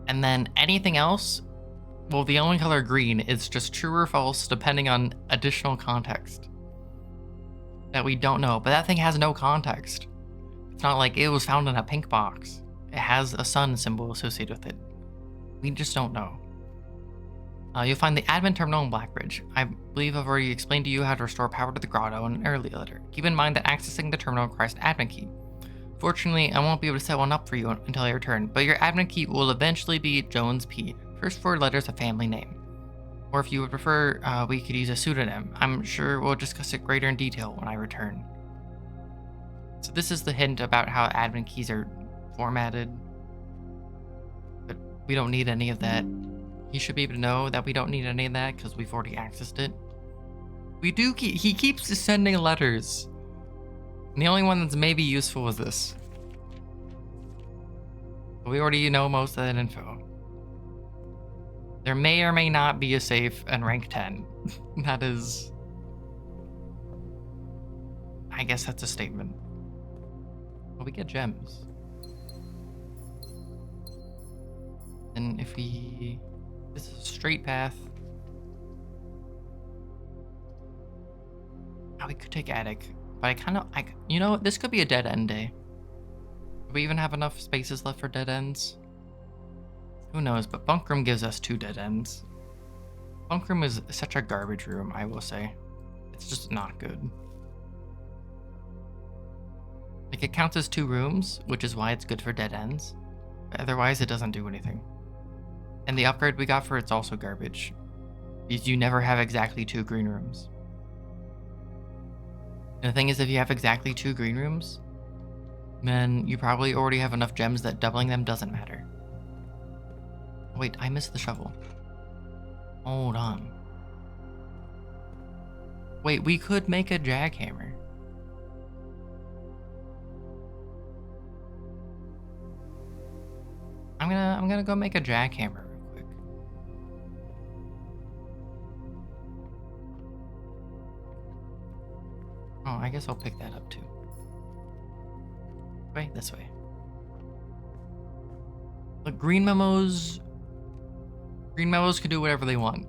And then anything else, well, the only color green is just true or false depending on additional context that we don't know. But that thing has no context. It's not like it was found in a pink box. It has a sun symbol associated with it. We just don't know. You'll find the admin terminal in Blackbridge. I believe I've already explained to you how to restore power to the grotto in an earlier letter. Keep in mind that accessing the terminal requires an admin key. Fortunately, I won't be able to set one up for you until I return, but your admin key will eventually be Jones P. First 4 letters of family name. Or if you would prefer, we could use a pseudonym. I'm sure we'll discuss it greater in detail when I return. So this is the hint about how admin keys are formatted. But we don't need any of that. He should be able to know that we don't need any of that because we've already accessed it. He keeps sending letters. And the only one that's maybe useful is this. But we already know most of that info. There may or may not be a safe in rank 10. That is... I guess that's a statement. Well, we get gems. And if we... This is a straight path. Oh, we could take attic. But I kind of... You know, this could be a dead end day. Do we even have enough spaces left for dead ends? Who knows, but bunk room gives us 2 dead ends. Bunk room is such a garbage room, I will say. It's just not good. Like, it counts as 2 rooms, which is why it's good for dead ends. But otherwise, it doesn't do anything. And the upgrade we got for it's also garbage. Because you never have exactly 2 green rooms. And the thing is, if you have exactly 2 green rooms, then you probably already have enough gems that doubling them doesn't matter. Wait, I missed the shovel. Hold on. Wait, we could make a jackhammer. I'm gonna go make a jackhammer real quick. Oh, I guess I'll pick that up too. Wait, this way. Look, green memos can do whatever they want.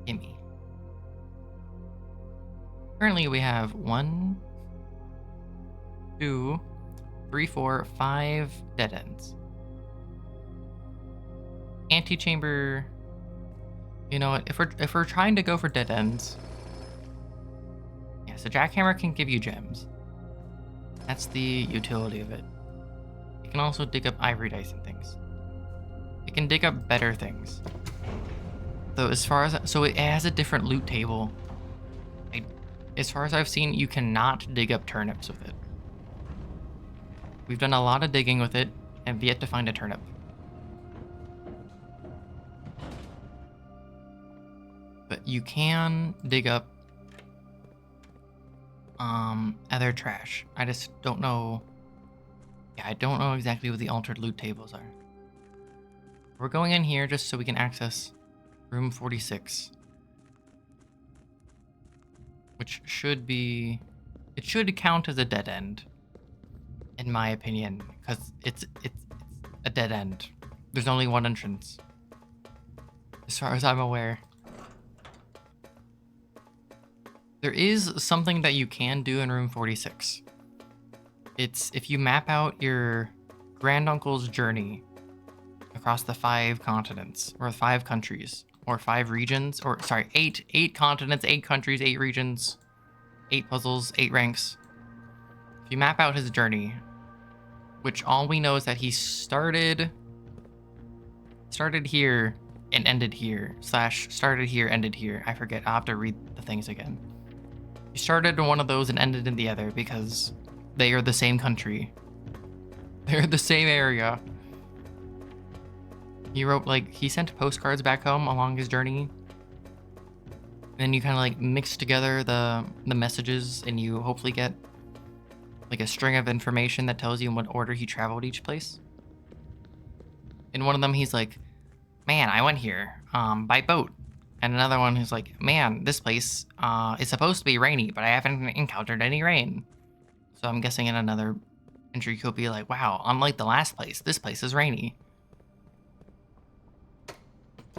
Gimme. Currently we have 1, 2, 3, 4, 5 dead ends. Antechamber. You know what? If we're trying to go for dead ends, yeah, so jackhammer can give you gems. That's the utility of it. It can also dig up ivory dice and things. It can dig up better things. So it has a different loot table. As far as I've seen, you cannot dig up turnips with it. We've done a lot of digging with it and have yet to find a turnip. But you can dig up other trash. I just don't know. Yeah, I don't know exactly what the altered loot tables are. We're going in here just so we can access room 46. Which should be... It should count as a dead end. In my opinion. Because it's a dead end. There's only one entrance. As far as I'm aware. There is something that you can do in room 46. It's if you map out your granduncle's journey across the 5 continents, or 5 countries, or 5 regions, or sorry, 8 continents, 8 countries, 8 regions, 8 puzzles, 8 ranks. If you map out his journey, which all we know is that he started here and ended here, / started here, ended here. I forget, I'll have to read the things again. He started in one of those and ended in the other because they are the same country. They're the same area. He wrote, like, he sent postcards back home along his journey. Then you kind of like mix together the messages and you hopefully get like a string of information that tells you in what order he traveled each place. In one of them, he's like, man, I went here by boat. And another one who's like, man, this place is supposed to be rainy, but I haven't encountered any rain. So I'm guessing in another entry could be like, wow, unlike the last place, this place is rainy.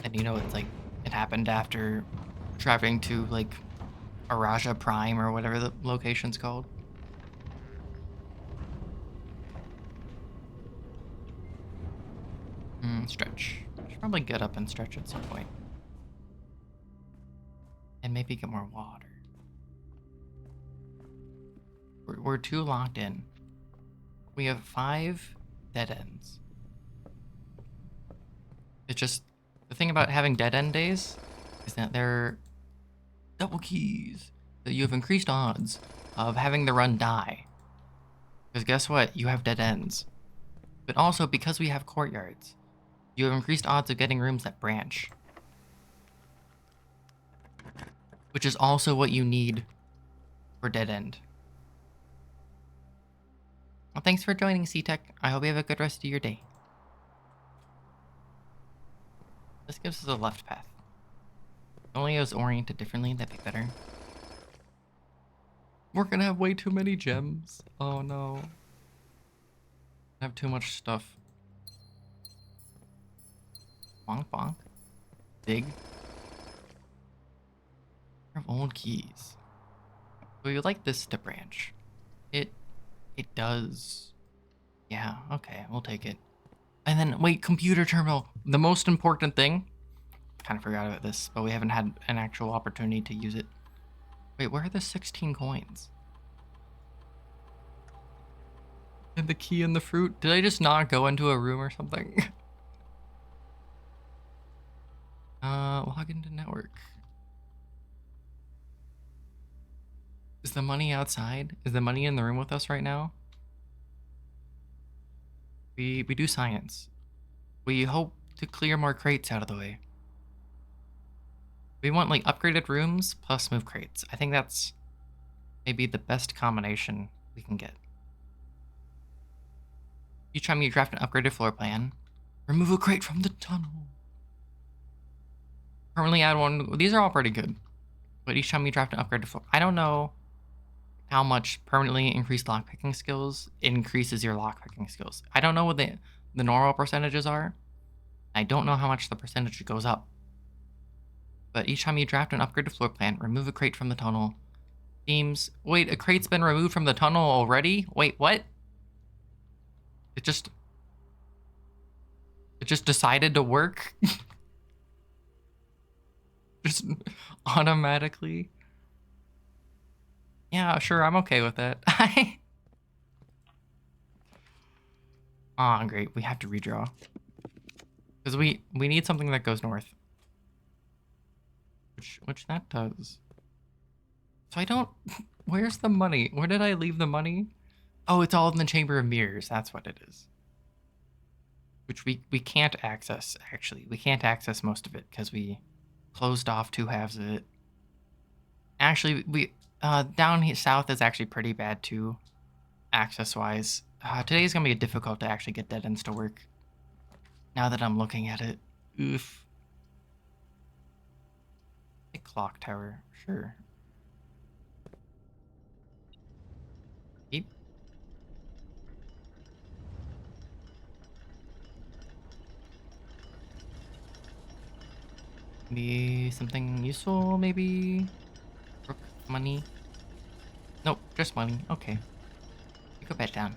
And you know, it's like, it happened after traveling to like Araja Prime or whatever the location's called. Stretch. I should probably get up and stretch at some point. and maybe get more water. We're too locked in. We have 5 dead ends. It's just, the thing about having dead end days is that they're double keys. That you have increased odds of having the run die. Because guess what? You have dead ends. But also, because we have courtyards, you have increased odds of getting rooms that branch. Which is also what you need for dead end. Well, thanks for joining, C-Tech. I hope you have a good rest of your day. This gives us a left path. If only it was oriented differently, that'd be better. We're gonna have way too many gems. Oh no. I have too much stuff. Bonk bonk. Dig. I have old keys. So you like this to branch? It does. Yeah, okay, we'll take it. And then, wait, computer terminal. The most important thing. Kind of forgot about this, but we haven't had an actual opportunity to use it. Wait, where are the 16 coins? And the key and the fruit? Did I just not go into a room or something? Log into network. Is the money outside? Is the money in the room with us right now? We do science. We hope to clear more crates out of the way. We want like upgraded rooms plus move crates. I think that's maybe the best combination we can get. Each time you draft an upgraded floor plan, remove a crate from the tunnel. Permanently add one. These are all pretty good. But each time you draft an upgraded floor, I don't know how much permanently increased lockpicking skills increases your lockpicking skills. I don't know what the normal percentages are. I don't know how much the percentage goes up. But each time you draft an upgraded floor plan, remove a crate from the tunnel. Seems... Wait, a crate's been removed from the tunnel already? Wait, what? It just decided to work? Just automatically? Yeah, sure, I'm okay with that. Aw, great. We have to redraw. Because we need something that goes north. Which that does. So I don't... Where's the money? Where did I leave the money? Oh, it's all in the Chamber of Mirrors. That's what it is. Which we can't access, actually. We can't access most of it because we closed off 2 halves of it. Actually, we... down here south is actually pretty bad too, access-wise. Today's gonna be difficult to actually get dead ends to work. Now that I'm looking at it. Oof. A clock tower, sure. Keep. Maybe something useful, maybe? Rook, money? Nope, just money. Okay. Go back down.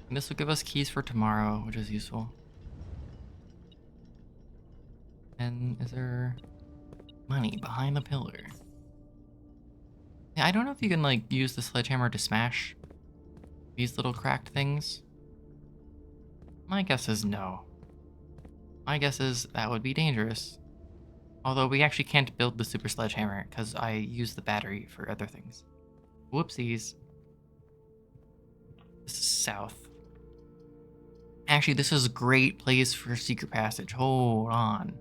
And this will give us keys for tomorrow, which is useful. And is there money behind the pillar? Yeah, I don't know if you can like use the sledgehammer to smash these little cracked things. My guess is no. My guess is that would be dangerous. Although we actually can't build the super sledgehammer because I use the battery for other things. Whoopsies. This is south. Actually, this is a great place for secret passage. Hold on.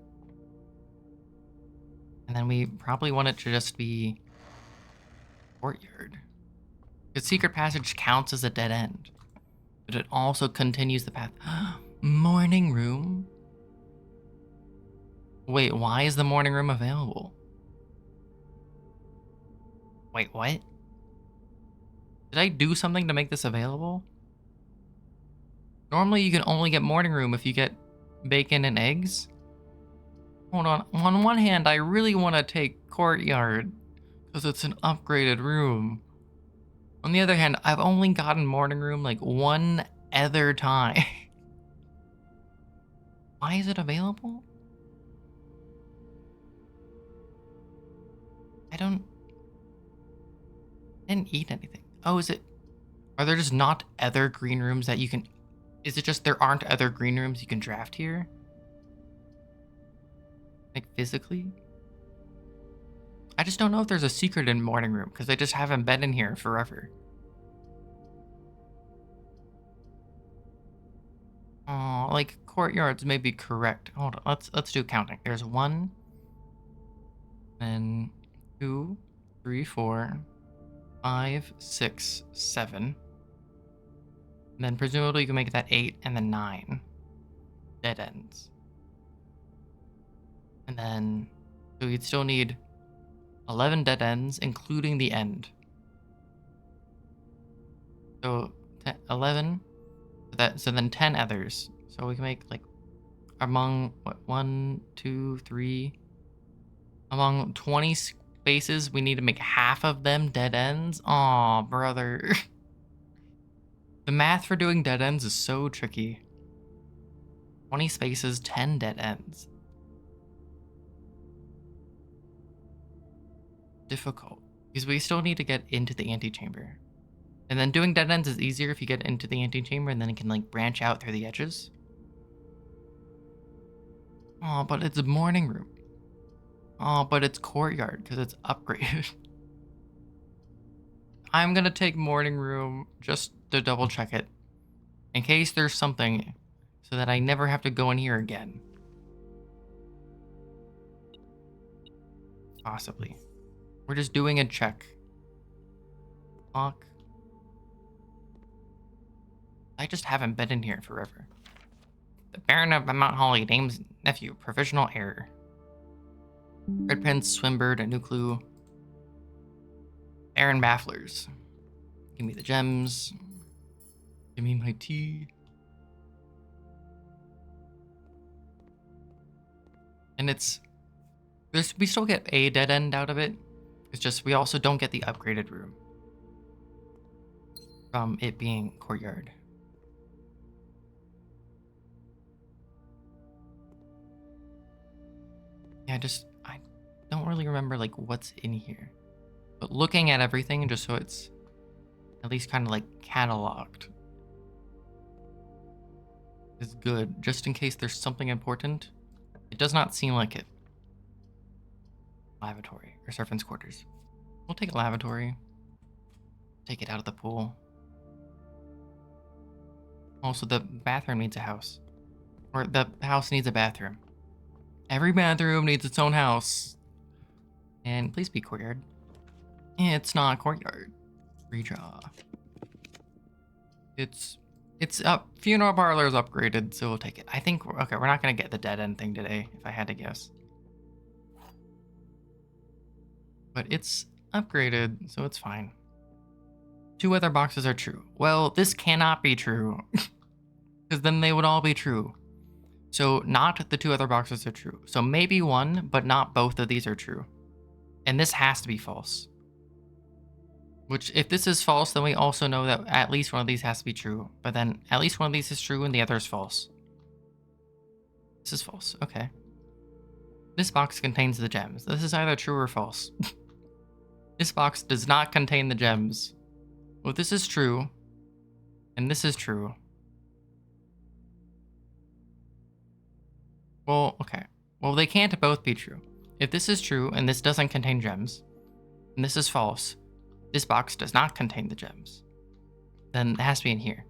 And then we probably want it to just be courtyard. Because secret passage counts as a dead end. But it also continues the path. Morning room? Wait, why is the morning room available? Wait, what? Did I do something to make this available? Normally you can only get morning room if you get bacon and eggs. Hold on. On one hand, I really want to take courtyard because it's an upgraded room. On the other hand, I've only gotten morning room like one other time. Why is it available? I didn't eat anything. Oh, is it? Are there just not other green rooms that you can? Is it just there aren't other green rooms you can draft here? Like physically? I just don't know if there's a secret in morning room because I just haven't been in here forever. Oh, like courtyards may be correct. Hold on, let's do counting. There's 1, then 2, 3, 4, 5, 6, 7. And then presumably you can make that 8 and then 9 dead ends. And then so you'd still need 11 dead ends, including the end. So 11. So then 10 others. So we can make like among what 1, 2, 3. Among 20 spaces, we need to make half of them dead ends. Aw, brother. The math for doing dead ends is so tricky. 20 spaces, 10 dead ends. Difficult. Because we still need to get into the antechamber. And then doing dead ends is easier if you get into the antechamber and then it can like branch out through the edges. Oh, but it's a morning room. Oh, but it's courtyard because it's upgraded. I'm gonna take morning room just to double check it. In case there's something so that I never have to go in here again. Possibly. We're just doing a check. Lock. I just haven't been in here forever. The Baron of Mount Holly, name's nephew, provisional heir. Red Prince, Swimbird, a new clue. Aaron Bafflers. Give me the gems. Give me my tea. And we still get a dead end out of it. It's just we also don't get the upgraded room from it being courtyard. Yeah, I don't really remember like what's in here. But looking at everything just so it's at least kind of like cataloged is good, just in case there's something important. It does not seem like it. Lavatory or servants' quarters. We'll take a lavatory. Take it out of the pool. Also, the bathroom needs a house. Or the house needs a bathroom. Every bathroom needs its own house. And please be courtyard. It's not courtyard. Redraw. It's up. Funeral parlor is upgraded, so we'll take it. I think okay. We're not gonna get the dead end thing today, if I had to guess. But it's upgraded, so it's fine. 2 other boxes are true. Well, this cannot be true, because then they would all be true. So not the 2 other boxes are true. So maybe 1, but not both of these are true. And this has to be false. Which, if this is false, then we also know that at least one of these has to be true. But then at least one of these is true and the other is false. This is false. Okay. This box contains the gems. This is either true or false. This box does not contain the gems. Well, this is true. And this is true. Well, okay. Well, they can't both be true. If this is true and this doesn't contain gems, and this is false, this box does not contain the gems, then it has to be in here.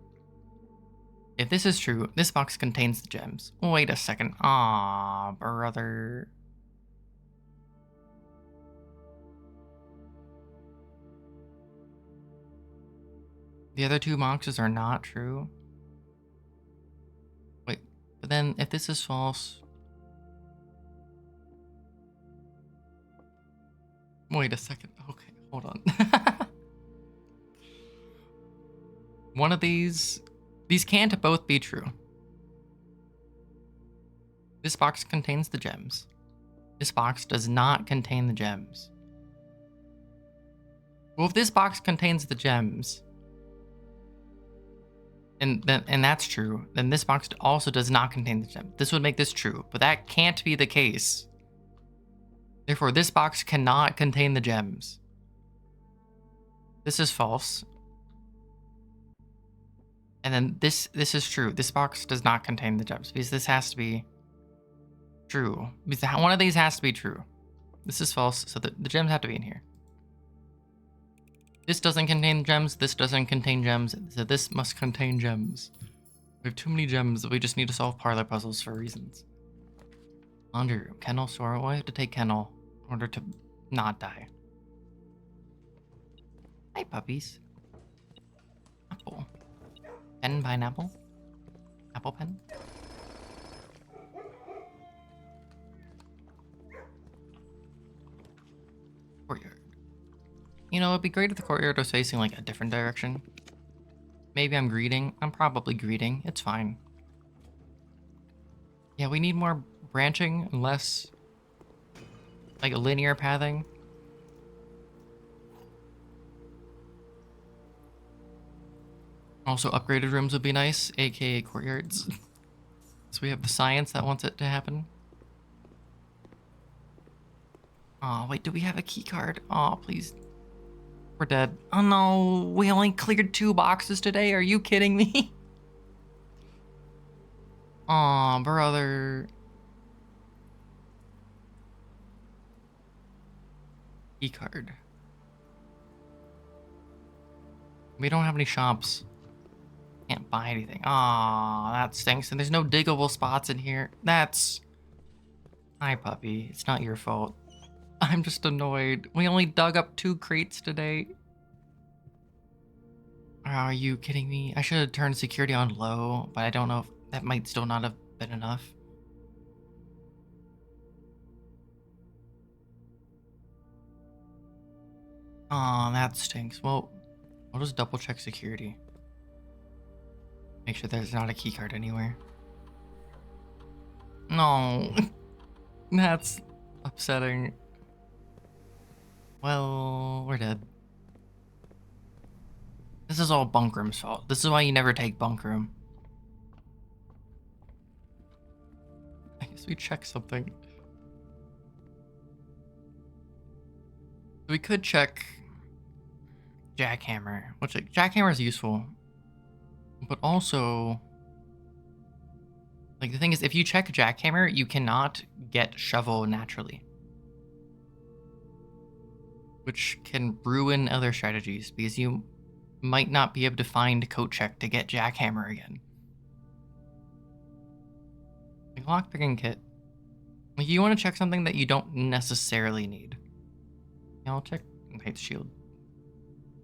If this is true, this box contains the gems. Wait a second. Aw, brother. The other 2 boxes are not true. Wait, but then if this is false... Wait a second. Okay, hold on. One of these can't both be true. This box contains the gems. This box does not contain the gems. Well, if this box contains the gems, and that's true, then this box also does not contain the gem. This would make this true, but that can't be the case. Therefore, this box cannot contain the gems. This is false. And then this is true. This box does not contain the gems because this has to be true. Because one of these has to be true. This is false, so the gems have to be in here. This doesn't contain gems. This doesn't contain gems. So this must contain gems. We have too many gems. We just need to solve parlor puzzles for reasons. Laundry room. Kennel store. Well, I have to take kennel in order to not die. Hi, puppies. Apple. Pen, pineapple. Apple pen. Courtyard. You know, it'd be great if the courtyard was facing like a different direction. Maybe I'm greeting. I'm probably greeting. It's fine. Yeah, we need more branching and less like a linear pathing. Also, upgraded rooms would be nice, aka courtyards. So we have the science that wants it to happen. Oh, wait, do we have a key card? Oh, please. We're dead. Oh no, we only cleared 2 boxes today. Are you kidding me? Aw, brother. Key card. We don't have any shops. Can't buy anything. Aw, that stinks. And there's no diggable spots in here. That's... Hi, puppy. It's not your fault. I'm just annoyed. We only dug up 2 crates today. Are you kidding me? I should have turned security on low, but I don't know if that might still not have been enough. Aw, that stinks. Well, I'll just double check security. Make sure there's not a keycard anywhere. No. That's upsetting. Well, we're dead. This is all Bunkroom's fault. This is why you never take Bunkroom. I guess we check something. We could check Jackhammer, which like, Jackhammer is useful. But also, like the thing is, if you check Jackhammer, you cannot get Shovel naturally. Which can ruin other strategies, because you might not be able to find Coat Check to get Jackhammer again. Like lockpicking kit. Like you want to check something that you don't necessarily need. Yeah, I'll check Knight's Shield.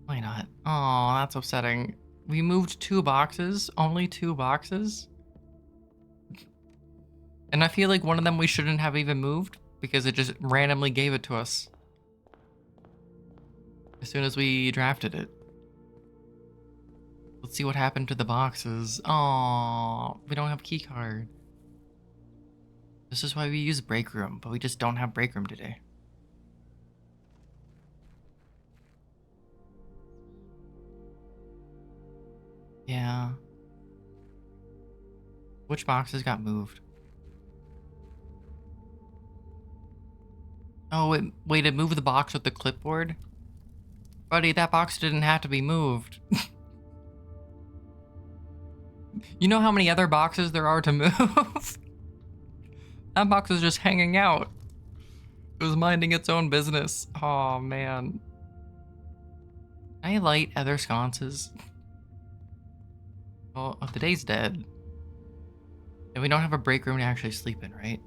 Why not? Oh, that's upsetting. We moved 2 boxes, only 2 boxes. And I feel like one of them we shouldn't have even moved because it just randomly gave it to us as soon as we drafted it. Let's see what happened to the boxes. Oh, we don't have keycard. This is why we use break room, but we just don't have break room today. Yeah. Which boxes got moved? Oh, wait, it moved the box with the clipboard? Buddy, that box didn't have to be moved. You know how many other boxes there are to move? That box was just hanging out. It was minding its own business. Oh, man. Can I light other sconces? Well, oh, today's dead. And we don't have a break room to actually sleep in, right?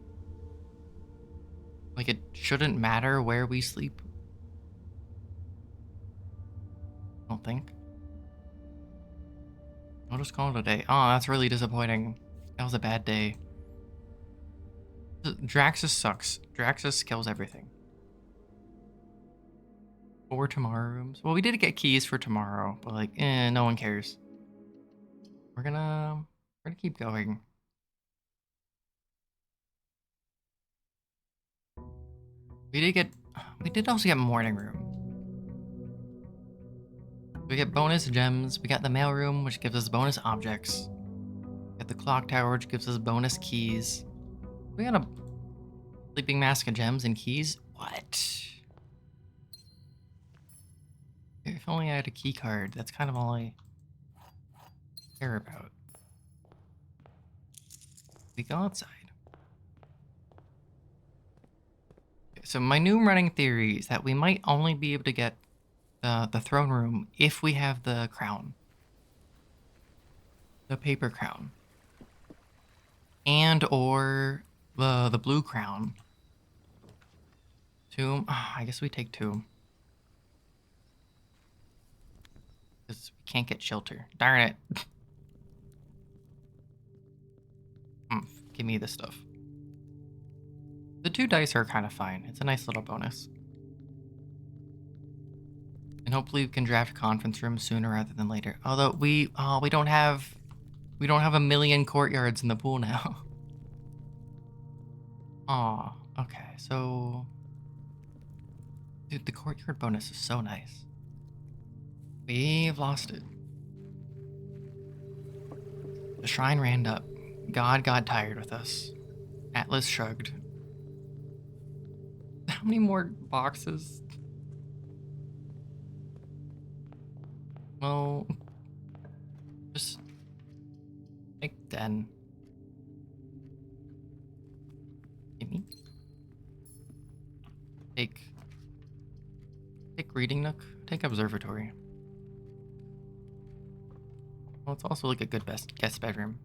Like, it shouldn't matter where we sleep. I don't think. I'll just call it a day. Oh, that's really disappointing. That was a bad day. Draxus sucks. Draxus kills everything. 4 tomorrow rooms. Well, we did get keys for tomorrow, but like, no one cares. We're gonna keep going. We did also get morning room. We get bonus gems. We got the mailroom, which gives us bonus objects. We got the clock tower, which gives us bonus keys. We got a sleeping mask of gems and keys. What? If only I had a key card. That's kind of all I care about. We go outside. Okay, so my new running theory is that we might only be able to get the throne room if we have the crown. The paper crown. And or the blue crown. Tomb. Oh, I guess we take tomb. Because we can't get shelter. Darn it. Give me this stuff. The 2 dice are kind of fine. It's a nice little bonus. And hopefully we can draft conference rooms sooner rather than later. Although we don't have a million courtyards in the pool now. Aw, okay, so dude, the courtyard bonus is so nice. We've lost it. The shrine ran up. God got tired with us. Atlas shrugged. How many more boxes? Well, just make 10. Gimme. Take reading nook. Take observatory. Well, it's also like a good guest bedroom.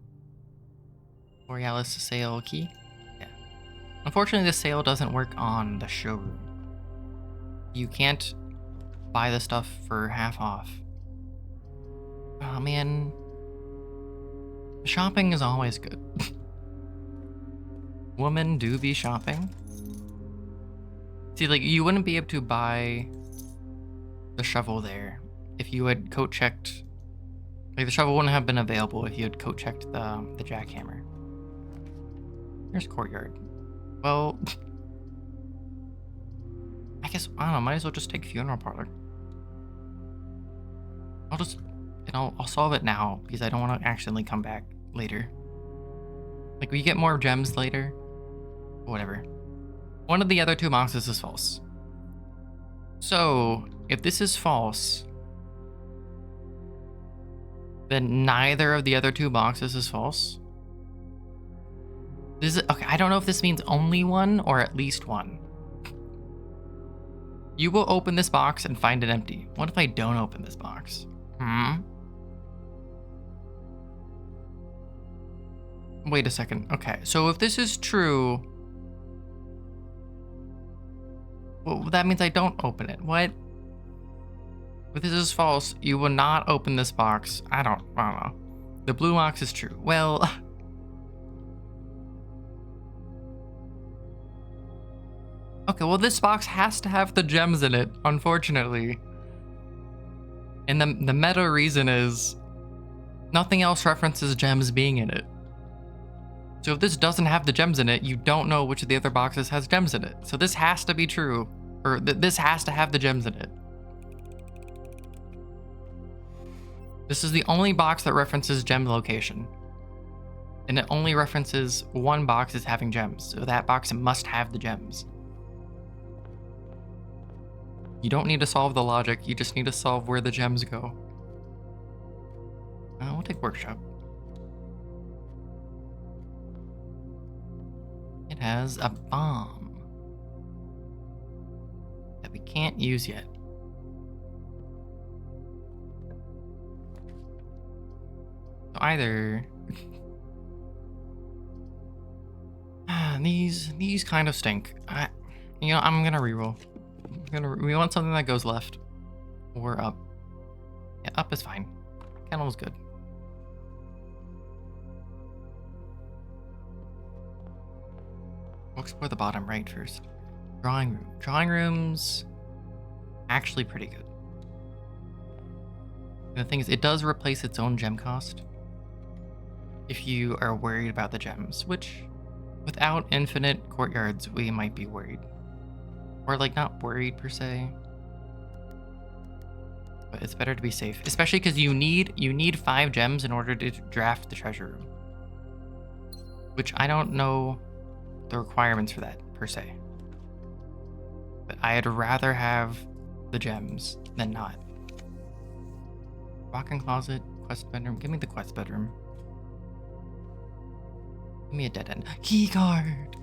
Borealis sale key. Yeah. Unfortunately, this sale doesn't work on the showroom. You can't buy the stuff for half off. Oh man. Shopping is always good. Women do be shopping. See, like, you wouldn't be able to buy the shovel there if you had coat checked. Like, the shovel wouldn't have been available if you had coat checked the jackhammer. Here's courtyard. Well, I guess, I don't know, might as well just take funeral parlor. I'll solve it now because I don't want to accidentally come back later. Like, we get more gems later. Whatever. One of the other 2 boxes is false. So, if this is false, then neither of the other 2 boxes is false. This is, okay, I don't know if this means only one or at least one. You will open this box and find it empty. What if I don't open this box? Wait a second. Okay, so if this is true, well, that means I don't open it. What? If this is false, you will not open this box. I don't know. The blue box is true. Well, okay, well, this box has to have the gems in it, unfortunately. And the meta reason is nothing else references gems being in it. So if this doesn't have the gems in it, you don't know which of the other boxes has gems in it. So this has to be true, or this has to have the gems in it. This is the only box that references gem location. And it only references one box as having gems, so that box must have the gems. You don't need to solve the logic, you just need to solve where the gems go. We'll take workshop. It has a bomb that we can't use yet. So either these kind of stink. I'm gonna reroll. We want something that goes left or up. Yeah, up is fine. Kennel is good. We'll explore the bottom right first. Drawing room. Drawing room's actually pretty good. And the thing is, it does replace its own gem cost if you are worried about the gems, which without infinite courtyards, we might be worried. Or like not worried per se, But it's better to be safe, especially because you need 5 gems in order to draft the treasure room. Which I don't know the requirements for that, per se. But I'd rather have the gems than not. Walk-in closet, quest bedroom. Give me the quest bedroom. Give me a dead end. Key card!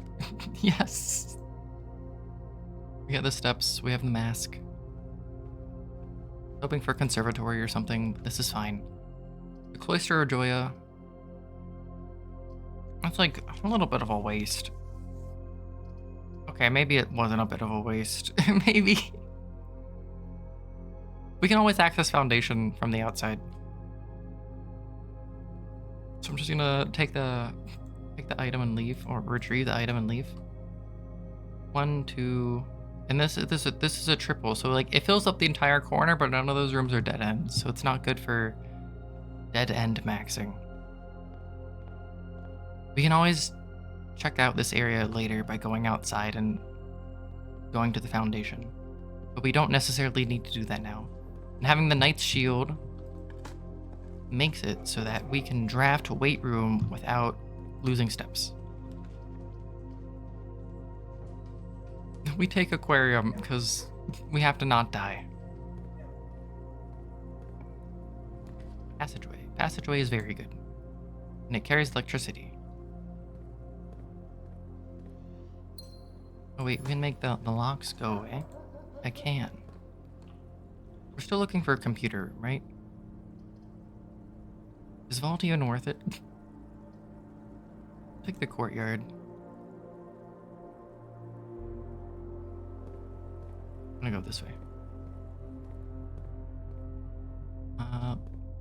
Yes! We got the steps, we have the mask. Hoping for conservatory or something, but this is fine. The Cloister of Joya. That's like a little bit of a waste. Okay, maybe it wasn't a bit of a waste. Maybe. We can always access Foundation from the outside. So I'm just gonna take the item and leave, or retrieve the item and leave. 1, 2, and this is a triple, so like it fills up the entire corner, but none of those rooms are dead ends, so it's not good for dead end maxing. We can always check out this area later by going outside and going to the Foundation, but we don't necessarily need to do that now. And having the Knight's Shield makes it so that we can draft weight room without losing steps. We take aquarium because we have to not die. Passageway. Passageway is very good. And it carries electricity. Oh wait, we can make the locks go away. I can. We're still looking for a computer room, right? Is Vault even worth it? Take the courtyard. I'm gonna go this way.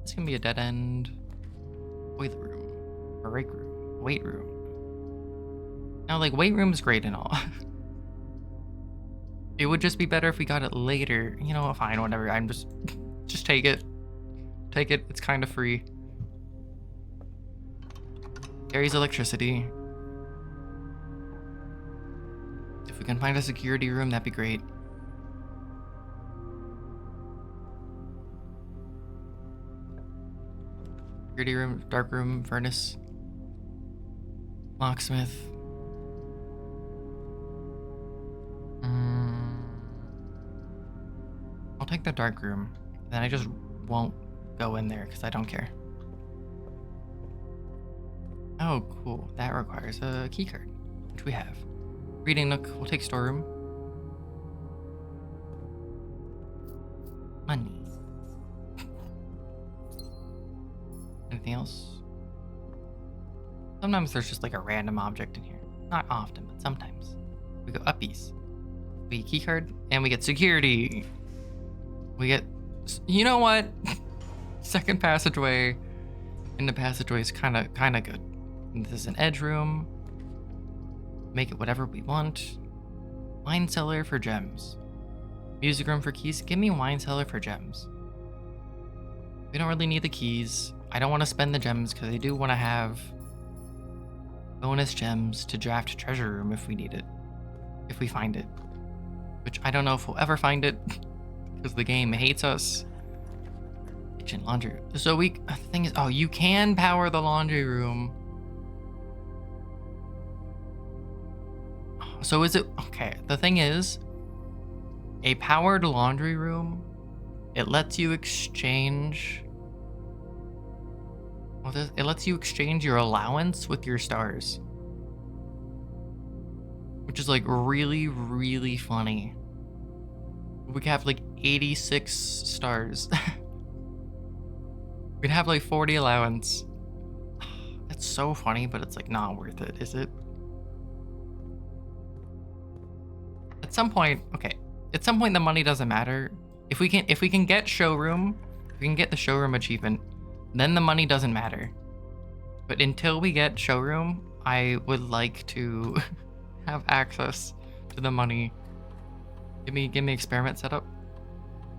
It's gonna be a dead end. Boiler room. Or rake room. Weight room. Now, like, weight room's great and all. It would just be better if we got it later. You know, fine, whatever. I'm just take it. Take it. It's kind of free. Carries electricity. If we can find a security room, that'd be great. Security room, dark room, furnace, locksmith. I'll take the dark room. Then I just won't go in there because I don't care. Oh, cool. That requires a key card, which we have. Reading nook. We'll take storeroom. Money. Anything else? Sometimes there's just like a random object in here. Not often, but sometimes. We go uppies. We get key card, and we get security. We get, you know what? Second passageway. And the passageway is kind of good. And this is an edge room. Make it whatever we want. Wine cellar for gems. Music room for keys. Give me wine cellar for gems. We don't really need the keys. I don't want to spend the gems because I do want to have bonus gems to draft treasure room if we need it. If we find it. Which I don't know if we'll ever find it because the game hates us. Kitchen, laundry. So the thing is, oh, you can power the laundry room. So is it, okay, the thing is, a powered laundry room, it lets you exchange, well, it lets you exchange your allowance with your stars. Which is like really, really funny. We could have like 86 stars. We'd have like 40 allowance. That's so funny, but it's like not worth it, is it? At some point, okay. At some point, the money doesn't matter. If we can get showroom, if we can get the showroom achievement, then the money doesn't matter. But until we get showroom, I would like to have access to the money. Give me experiment setup.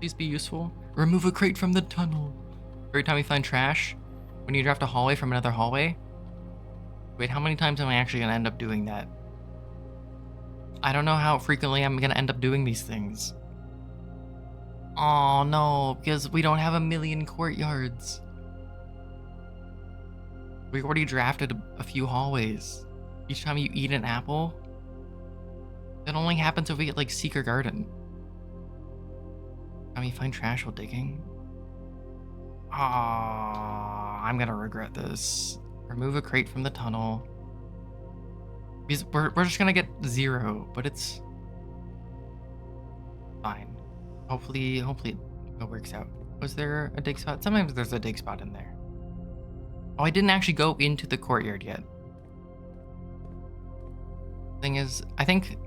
Please be useful. Remove a crate from the tunnel. Every time we find trash, when you draft a hallway from another hallway. Wait, how many times am I actually gonna end up doing that? I don't know how frequently I'm gonna end up doing these things. Oh no, because we don't have a million courtyards. We already drafted a few hallways. Each time you eat an apple, that only happens if we get like Secret Garden. Time you find trash while digging. Ah, I'm gonna regret this. Remove a crate from the tunnel. Because we're just gonna get 0, but it's fine. Hopefully it works out. Was there a dig spot? Sometimes there's a dig spot in there. Oh, I didn't actually go into the courtyard yet. Thing is, I think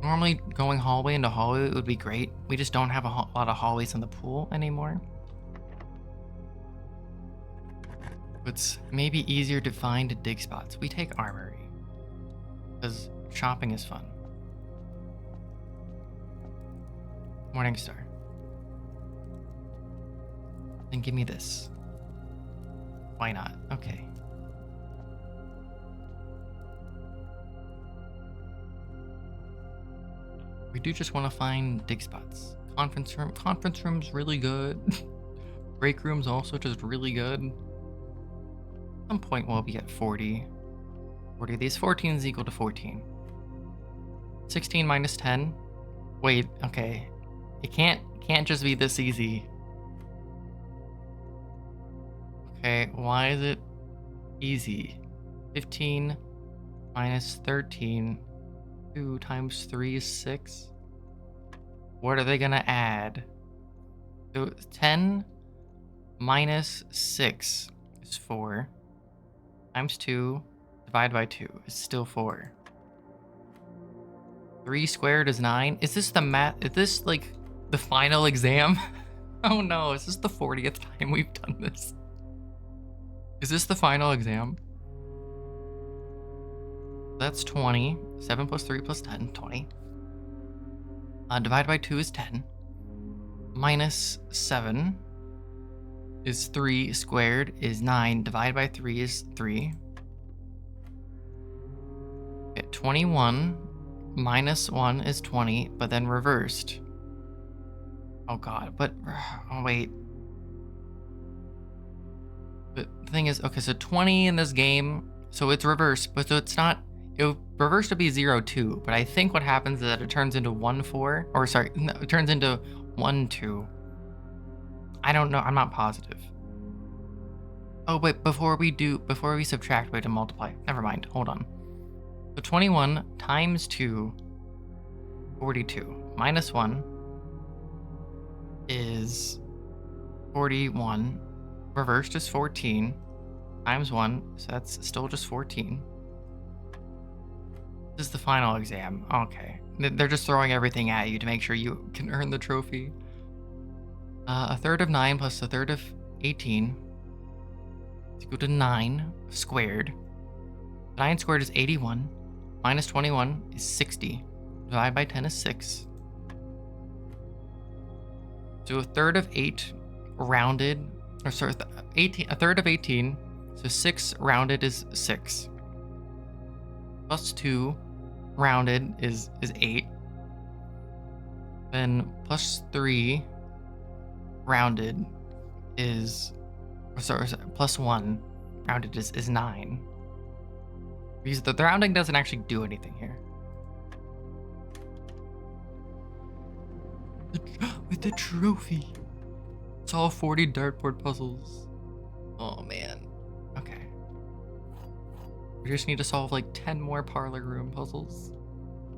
normally going hallway into hallway would be great. We just don't have a lot of hallways in the pool anymore. It's maybe easier to find dig spots. We take armory because shopping is fun. Morningstar. Then give me this. Why not? Okay. We do just want to find dig spots. Conference room. Conference room's really good. Break room's also just really good. At some point we'll be at 40. 40 of these. 14 is equal to 14. 16 minus 10. Wait, okay. It can't just be this easy. Okay, why is it easy? 15 minus 13. 2 times 3 is 6. What are they gonna add? So 10 minus 6 is 4. Times 2 divided by 2 is still 4. 3 squared is 9. Is this the math? Is this like the final exam? Oh no, is this the 40th time we've done this? Is this the final exam? That's 20. 7 plus 3 plus 10, 20. Divided by 2 is 10. Minus 7 is 3. Squared is 9. Divided by 3 is 3. Okay, 21 minus 1 is 20, but then reversed. Oh god, but... Oh, wait. The thing is, okay, so 20 in this game, so it's reversed, but so it's not... It reversed to be 0, 2, but I think what happens is that it turns into 1, 4, or sorry, no, it turns into 1, 2. I don't know, I'm not positive. Oh, wait, before we subtract, we have to multiply. Never mind, hold on. So 21 times 2, 42, minus 1 is 41, reversed is 14, times 1, so that's still just 14. This is the final exam. Okay. They're just throwing everything at you to make sure you can earn the trophy. A third of 9 plus a third of 18 is equal to 9 squared. 9 squared is 81. Minus 21 is 60. Divided by 10 is 6. So a third of 8 rounded, or sorry, 18, a third of 18. So 6 rounded is 6. Plus 2 rounded is 8. Then plus 3 rounded is, or sorry, plus 1 rounded is 9. Because the rounding doesn't actually do anything here. With the trophy. It's all 40 dartboard puzzles. Oh man. Okay. We just need to solve like 10 more parlor room puzzles.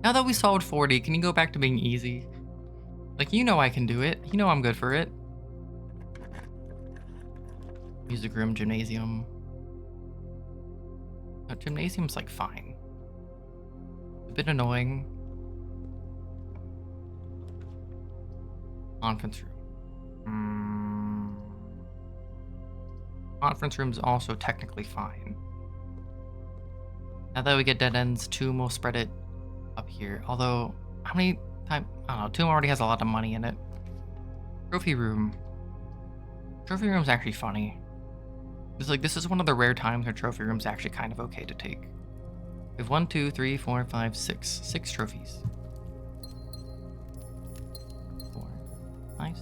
Now that we solved 40, can you go back to being easy? Like, you know I can do it. You know I'm good for it. Music room, gymnasium. No, gymnasium's like fine. A bit annoying. Conference room. Conference room's also technically fine. Now that we get dead ends, Tomb will spread it up here. Although, how many times? I don't know. Tomb already has a lot of money in it. Trophy room. Trophy room's actually funny. It's like, this is one of the rare times where trophy room's actually kind of okay to take. We have 1, 2, 3, 4, 5, 6. 6 trophies. 4, 5,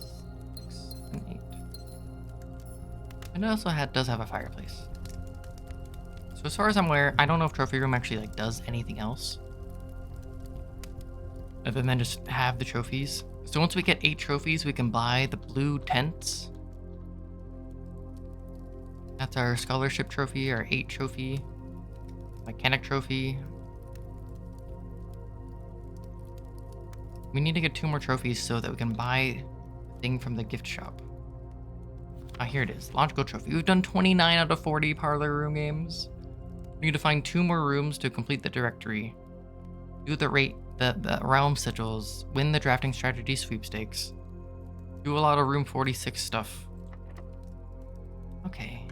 And it also does have a fireplace. So as far as I'm aware, I don't know if trophy room actually like does anything else other than just have the trophies. So once we get 8 trophies, we can buy the blue tents. That's our scholarship trophy, our 8 trophy, mechanic trophy. We need to get 2 more trophies so that we can buy the thing from the gift shop. Ah, here it is. Logical trophy. We've done 29 out of 40 parlor room games. We need to find 2 more rooms to complete the directory. Do the realm sigils. Win the drafting strategy sweepstakes. Do a lot of room 46 stuff. Okay.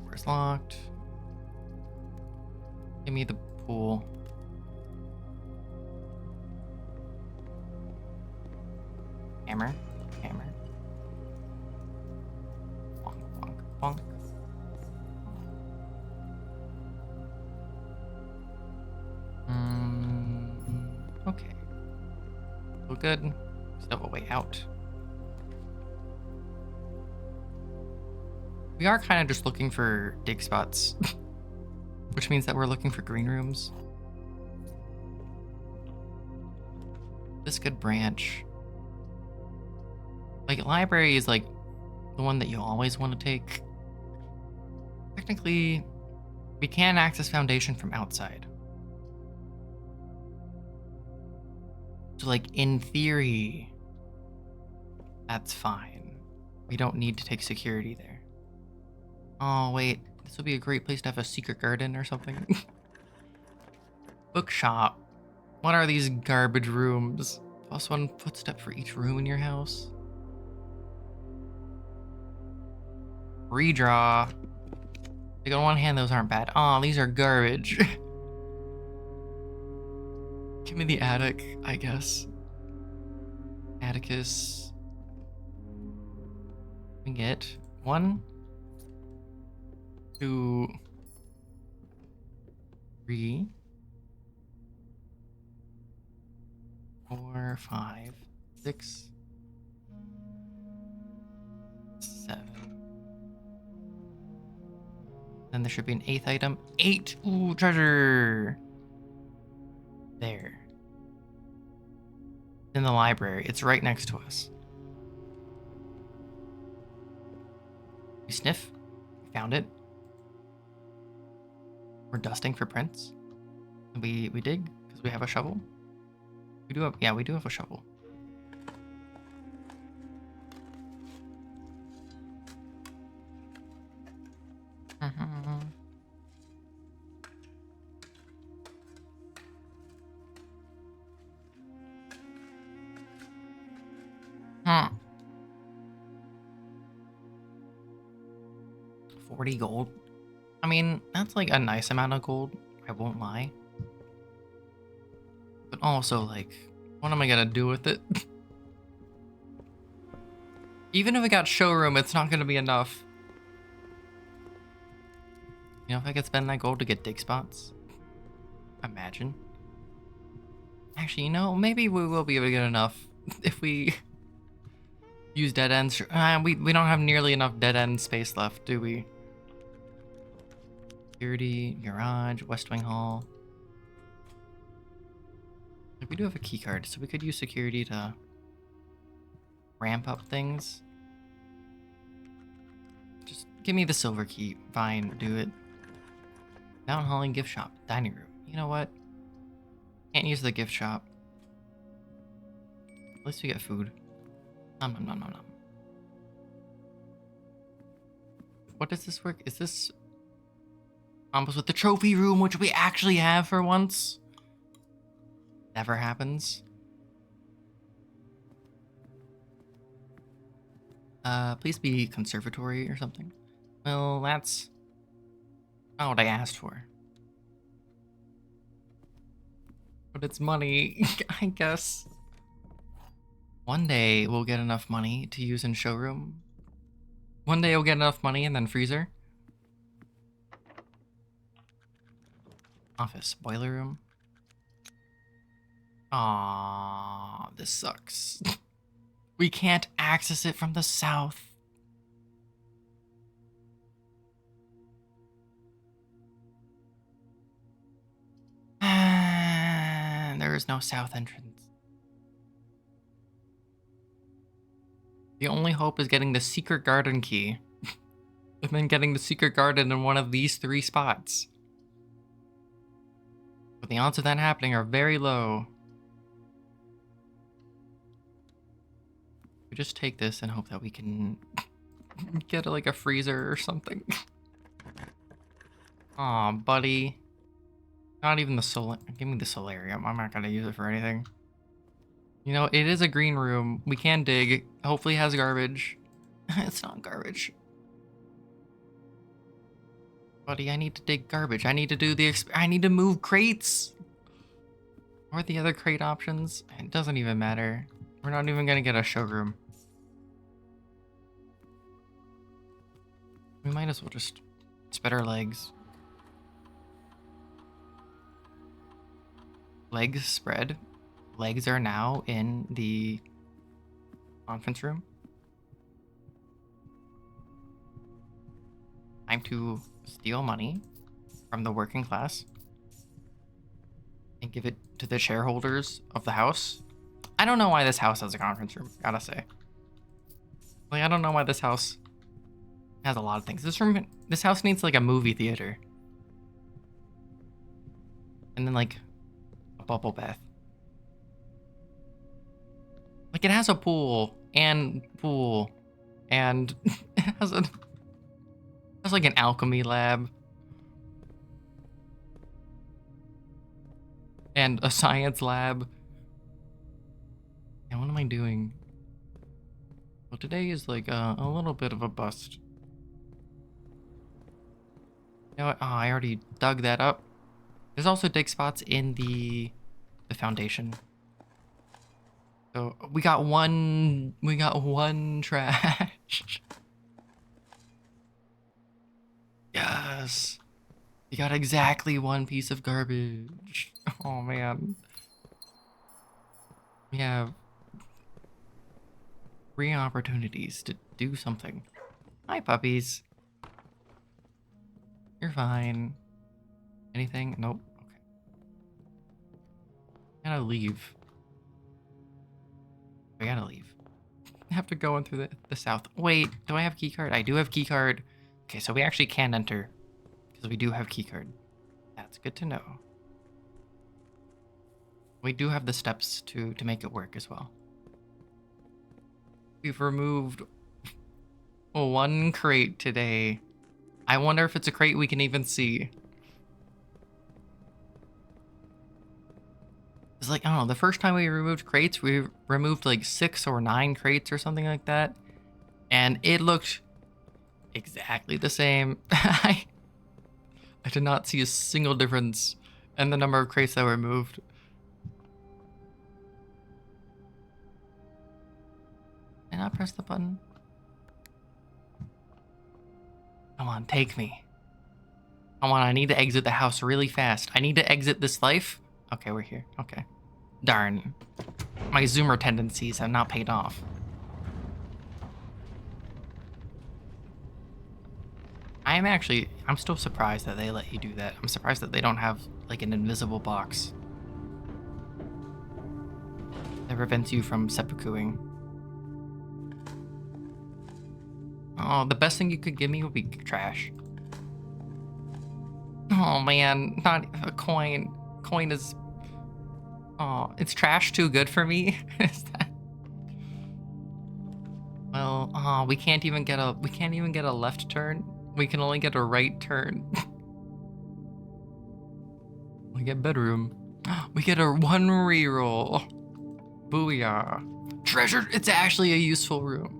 Door's locked. Give me the pool. Hammer. Hammer. Bonk, bonk, bonk. Okay. So good. Still have a way out. We are kind of just looking for dig spots, which means that we're looking for green rooms. This could branch. Like, library is like the one that you always want to take. Technically, we can access foundation from outside. So, like, in theory, that's fine. We don't need to take security there. Oh, wait. This would be a great place to have a secret garden or something. Bookshop. What are these garbage rooms? Plus 1 footstep for each room in your house. Redraw. Like, on one hand, those aren't bad. Oh, these are garbage. Give me the attic, I guess. Atticus. We get 1, 2, 3, 4, 5, 6, 7. Then there should be an 8th item. 8! Ooh, treasure! There. In the library. It's right next to us. We sniff. We found it. We're dusting for prints. We dig because we have a shovel. We do have a shovel. Hmm. 40 gold. I mean, that's like a nice amount of gold. I won't lie. But also, like, what am I gonna do with it? Even if I got showroom, it's not gonna be enough. You know, if I could spend that gold to get dig spots. Imagine. Actually, you know, maybe we will be able to get enough if we use dead ends. We don't have nearly enough dead end space left, do we? Security, garage, West Wing Hall. We do have a key card, so we could use security to ramp up things. Just give me the silver key. Fine, do it. Down hall and gift shop. Dining room. You know what? Can't use the gift shop. At least we get food. Nom nom nom nom nom. What does this work? Is this combos with the trophy room, which we actually have for once? Never happens. Please be conservatory or something. Well, that's not what I asked for. But it's money, I guess. One day we'll get enough money to use in showroom. One day we'll get enough money and then freezer. Office, boiler room. Aww, this sucks. We can't access it from the south. is no south entrance. The only hope is getting the secret garden key. And then getting the secret garden in one of these 3 spots. But the odds of that happening are very low. We just take this and hope that we can get like a freezer or something. Aw, buddy. Not even the give me the solarium. I'm not gonna use it for anything. You know, it is a green room. We can dig. Hopefully it has garbage. It's not garbage. Buddy, I need to dig garbage. I need to do I need to move crates. Or the other crate options. It doesn't even matter. We're not even gonna get a showroom. We might as well just spread our legs. Legs spread. Legs are now in the conference room. Time to steal money from the working class and give it to the shareholders of the house. I don't know why this house has a conference room, gotta say. Like, I don't know why this house has a lot of things. This house needs like a movie theater. And then like a bubble bath. Like, it has a pool and it has like an alchemy lab and a science lab. And what am I doing? Well, today is like a little bit of a bust. You know what? Oh, I already dug that up. There's also dig spots in the foundation. So we got one trash. Yes. We got exactly 1 piece of garbage. Oh man. We have 3 opportunities to do something. Hi, puppies. You're fine. Anything? Nope. Okay. Gotta leave. I gotta leave. I have to go in through the south. Wait, do I have keycard? I do have keycard. Okay, so we actually can enter because we do have keycard. That's good to know. We do have the steps to make it work as well. We've removed 1 crate today. I wonder if it's a crate we can even see. It's like, I don't know, the first time we removed crates, we removed like 6 or 9 crates or something like that. And it looked exactly the same. I did not see a single difference in the number of crates that were removed. Did I not press the button? Come on, take me. Come on, I need to exit the house really fast. I need to exit this life. Okay, we're here. Okay. Darn. My zoomer tendencies have not paid off. I'm still surprised that they let you do that. I'm surprised that they don't have like an invisible box that prevents you from seppukuing. Oh, the best thing you could give me would be trash. Oh man, not a coin. Coin is... Oh, it's trash too good for me? Is that... Well, oh, we can't even get a left turn. We can only get a right turn. We get bedroom. We get a 1 reroll. Booyah. Treasure, it's actually a useful room.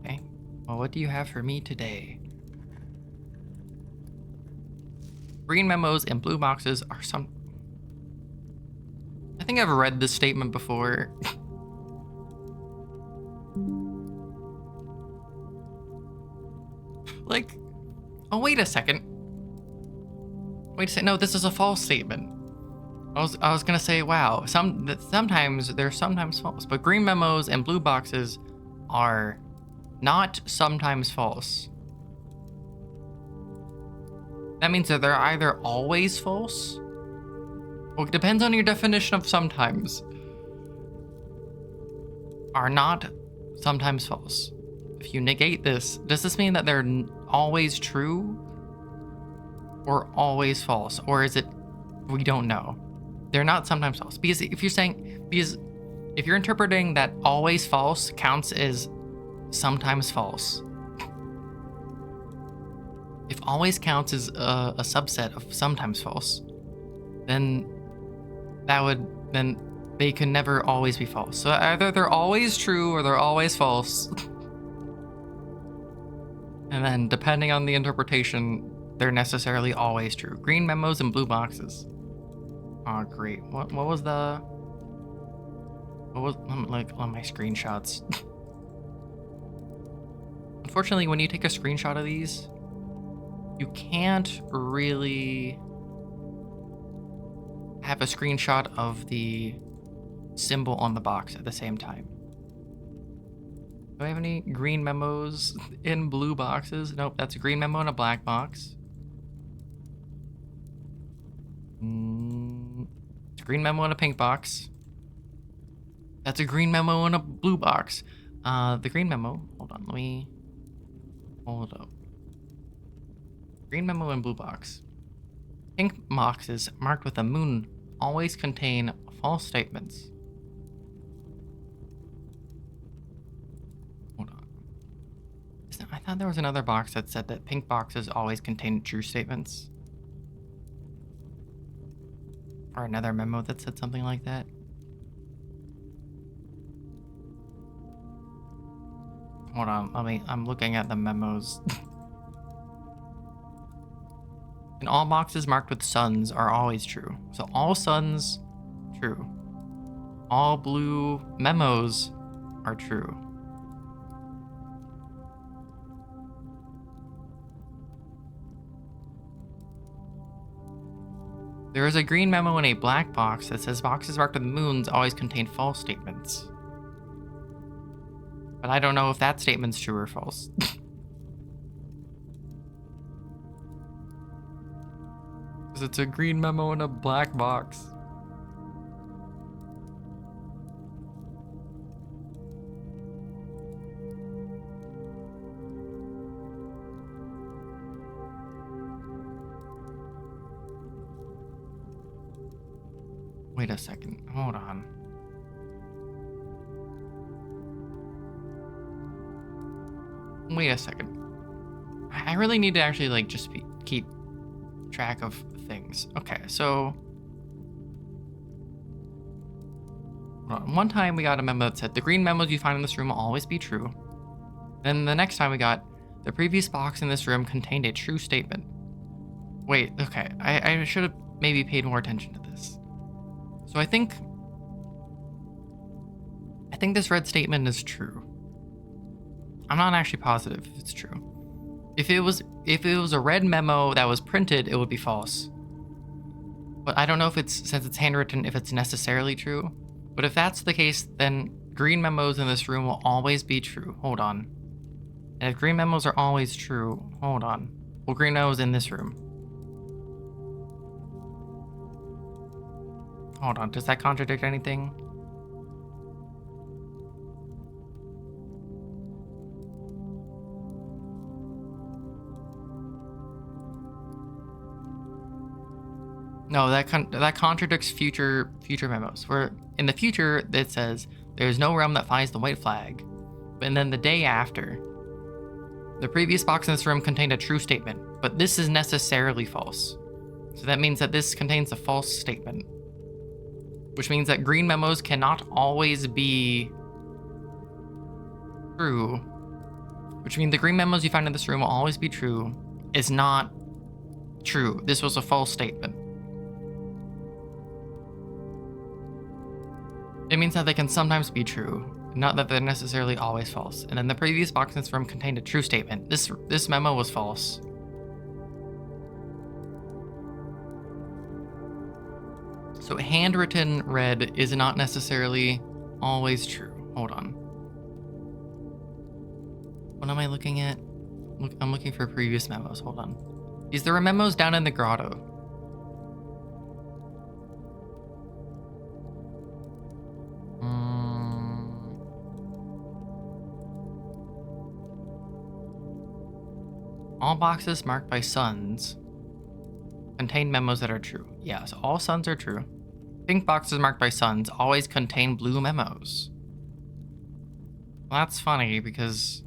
Okay, well, what do you have for me today? Green memos and blue boxes are some... I think I've read this statement before. Like, oh, wait a second. Wait a second. No, this is a false statement. I was gonna say, wow, sometimes they're sometimes false, but green memos and blue boxes are not sometimes false. That means that they're either always false. Well, it depends on your definition of sometimes. Are not sometimes false. If you negate this, does this mean that they're always true or always false? Or is it, we don't know? They're not sometimes false. Because if you're interpreting that always false counts as sometimes false. If always counts as a subset of sometimes false, then they can never always be false. So either they're always true or they're always false. And then depending on the interpretation, they're necessarily always true. Green memos and blue boxes. Oh, great. What was like on my screenshots? Unfortunately, when you take a screenshot of these, you can't really have a screenshot of the symbol on the box at the same time. Do I have any green memos in blue boxes? Nope, that's a green memo in a black box. It's a green memo in a pink box. That's a green memo in a blue box. The green memo, hold on, let me hold up. Green memo and blue box. Pink boxes marked with a moon always contain false statements. Hold on. I thought there was another box that said that pink boxes always contain true statements. Or another memo that said something like that. Hold on, I'm looking at the memos. And all boxes marked with suns are always true. So all suns, true. All blue memos are true. There is a green memo in a black box that says boxes marked with moons always contain false statements. But I don't know if that statement's true or false. Because it's a green memo in a black box. Wait a second, hold on. Wait a second. I really need to actually like just keep track of things. Okay, so one time we got a memo that said the green memos you find in this room will always be true. Then the next time we got the previous box in this room contained a true statement. Wait, okay, I should have maybe paid more attention to this. So I think this red statement is true. I'm not actually positive if it's true. If it was a red memo that was printed, it would be false. But I don't know if since it's handwritten, if it's necessarily true. But if that's the case, then green memos in this room will always be true. Hold on. And if green memos are always true, hold on. Well, green memos in this room. Hold on, does that contradict anything? No, that contradicts future memos. Where in the future it says there's no realm that flies the white flag, and then the day after, the previous box in this room contained a true statement, but this is necessarily false. So that means that this contains a false statement, which means that green memos cannot always be true. Which means the green memos you find in this room will always be true is not true. This was a false statement. It means that they can sometimes be true, not that they're necessarily always false. And then the previous box in this room contained a true statement. This memo was false. So handwritten red is not necessarily always true. Hold on. What am I looking at? I'm looking for previous memos. Hold on. These there were memos down in the grotto. All boxes marked by suns contain memos that are true. Yeah, so all suns are true. Pink boxes marked by suns always contain blue memos. Well, that's funny because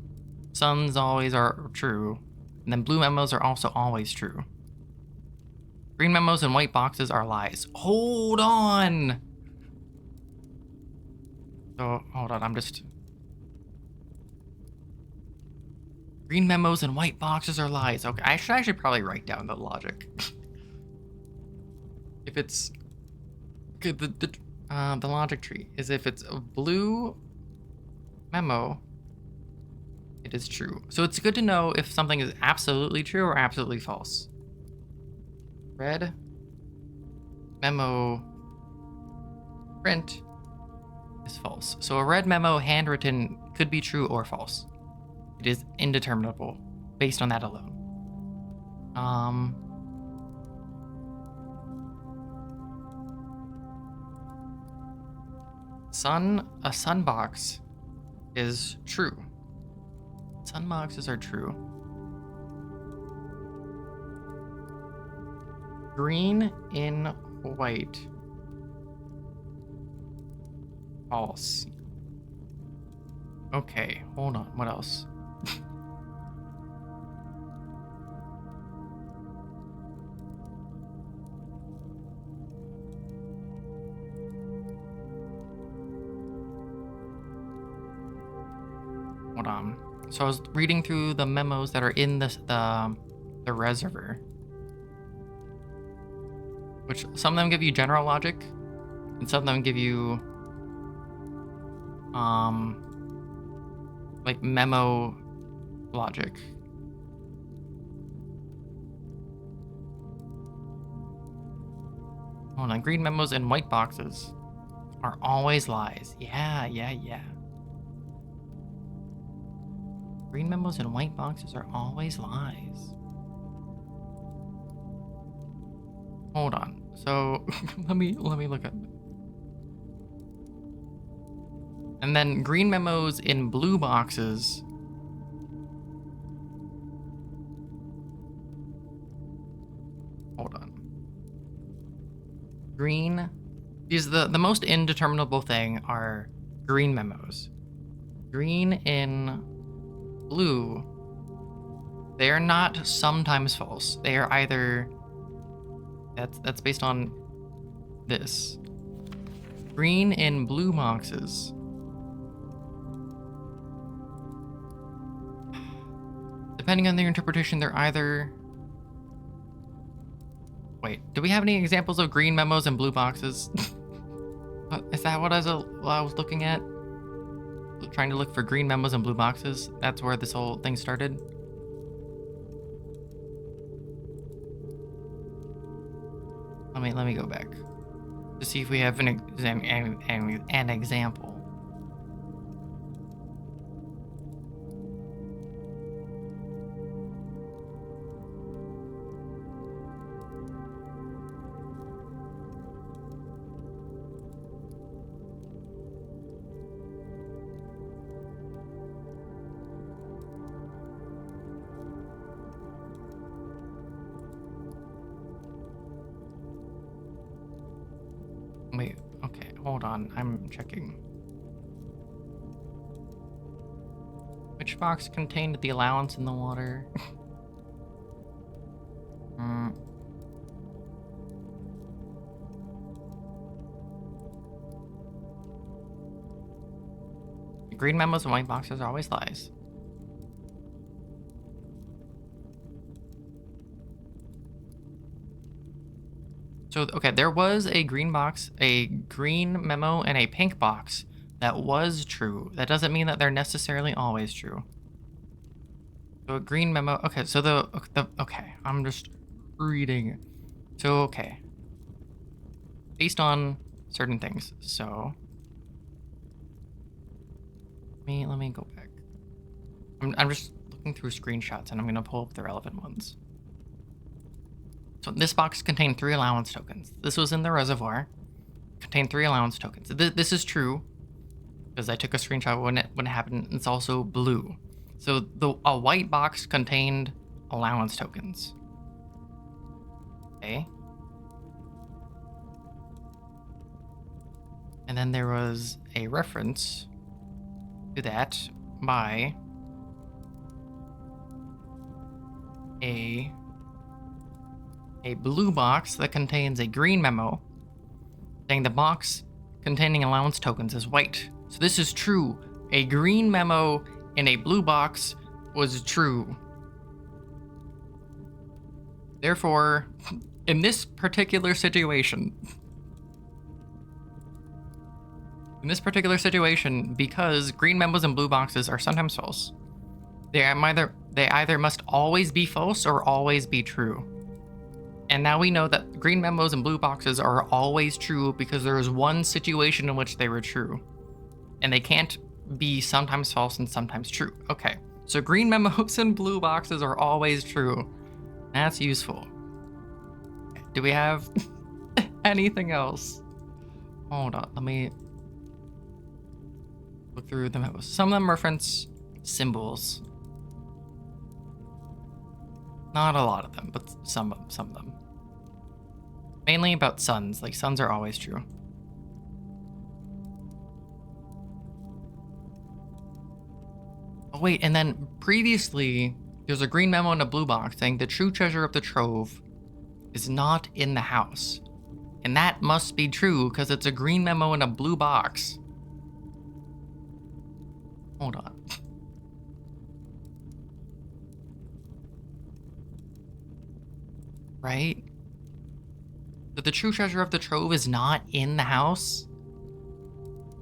suns always are true, and then blue memos are also always true. Green memos and white boxes are lies. Hold on! So, hold on, I'm just... Green memos and white boxes are lies. Okay, I should actually probably write down the logic. If it's... Okay, the logic tree is if it's a blue memo, it is true. So it's good to know if something is absolutely true or absolutely false. Red memo print is false. So a red memo handwritten could be true or false. It is indeterminable based on that alone. A sun box is true. Sun boxes are true. Green in white. False. Okay, hold on. What else? Hold on. So I was reading through the memos that are in the reservoir, which some of them give you general logic, and some of them give you like memo logic. Hold on. Green memos and white boxes are always lies. Yeah. Green memos and white boxes are always lies. Hold on. So let me look at. And then green memos in blue boxes. Hold on. Green. These the most indeterminable thing are green memos. Green in blue. They are not sometimes false. They are either. That's based on this. Green in blue boxes. Depending on their interpretation, they're either... Wait, do we have any examples of green memos and blue boxes? Is that what I was looking at? Trying to look for green memos and blue boxes? That's where this whole thing started? Let me go back to see if we have an example. Wait, okay, hold on, I'm checking. Which box contained the allowance in the water? Green memos and white boxes are always lies. So, okay, there was a green box, a green memo, and a pink box that was true. That doesn't mean that they're necessarily always true. So a green memo, okay, so okay, I'm just reading. So, okay. Based on certain things, so. Let me go back. I'm just looking through screenshots and I'm gonna pull up the relevant ones. So this box contained 3 allowance tokens. This was in the reservoir. Contained 3 allowance tokens. This is true because I took a screenshot when it happened. It's also blue. So a white box contained allowance tokens. Okay. And then there was a reference to that by a blue box that contains a green memo saying the box containing allowance tokens is white. So this is true. A green memo in a blue box was true. Therefore, in this particular situation, because green memos and blue boxes are sometimes false, they either must always be false or always be true. And now we know that green memos and blue boxes are always true because there is one situation in which they were true. And they can't be sometimes false and sometimes true. Okay, so green memos and blue boxes are always true. That's useful. Do we have anything else? Hold on, let me look through the memos. Some of them reference symbols. Not a lot of them, but some of them. Mainly about suns. Like, suns are always true. Oh, wait, and then previously, there's a green memo and a blue box saying the true treasure of the trove is not in the house. And that must be true because it's a green memo and a blue box. Hold on. Right? But the true treasure of the trove is not in the house?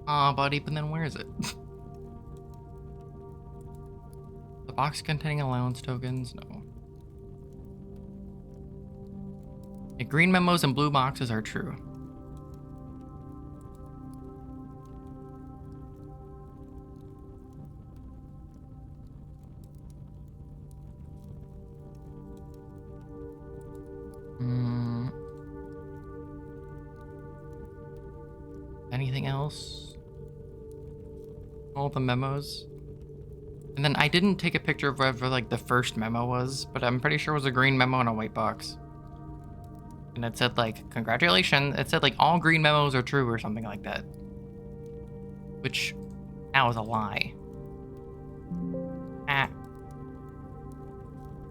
Aw, buddy, but then where is it? The box containing allowance tokens? No. The green memos and blue boxes are true. Anything else? All the memos. And then I didn't take a picture of whatever like the first memo was, but I'm pretty sure it was a green memo in a white box. And it said like, congratulations. It said like all green memos are true or something like that. Which, that was a lie.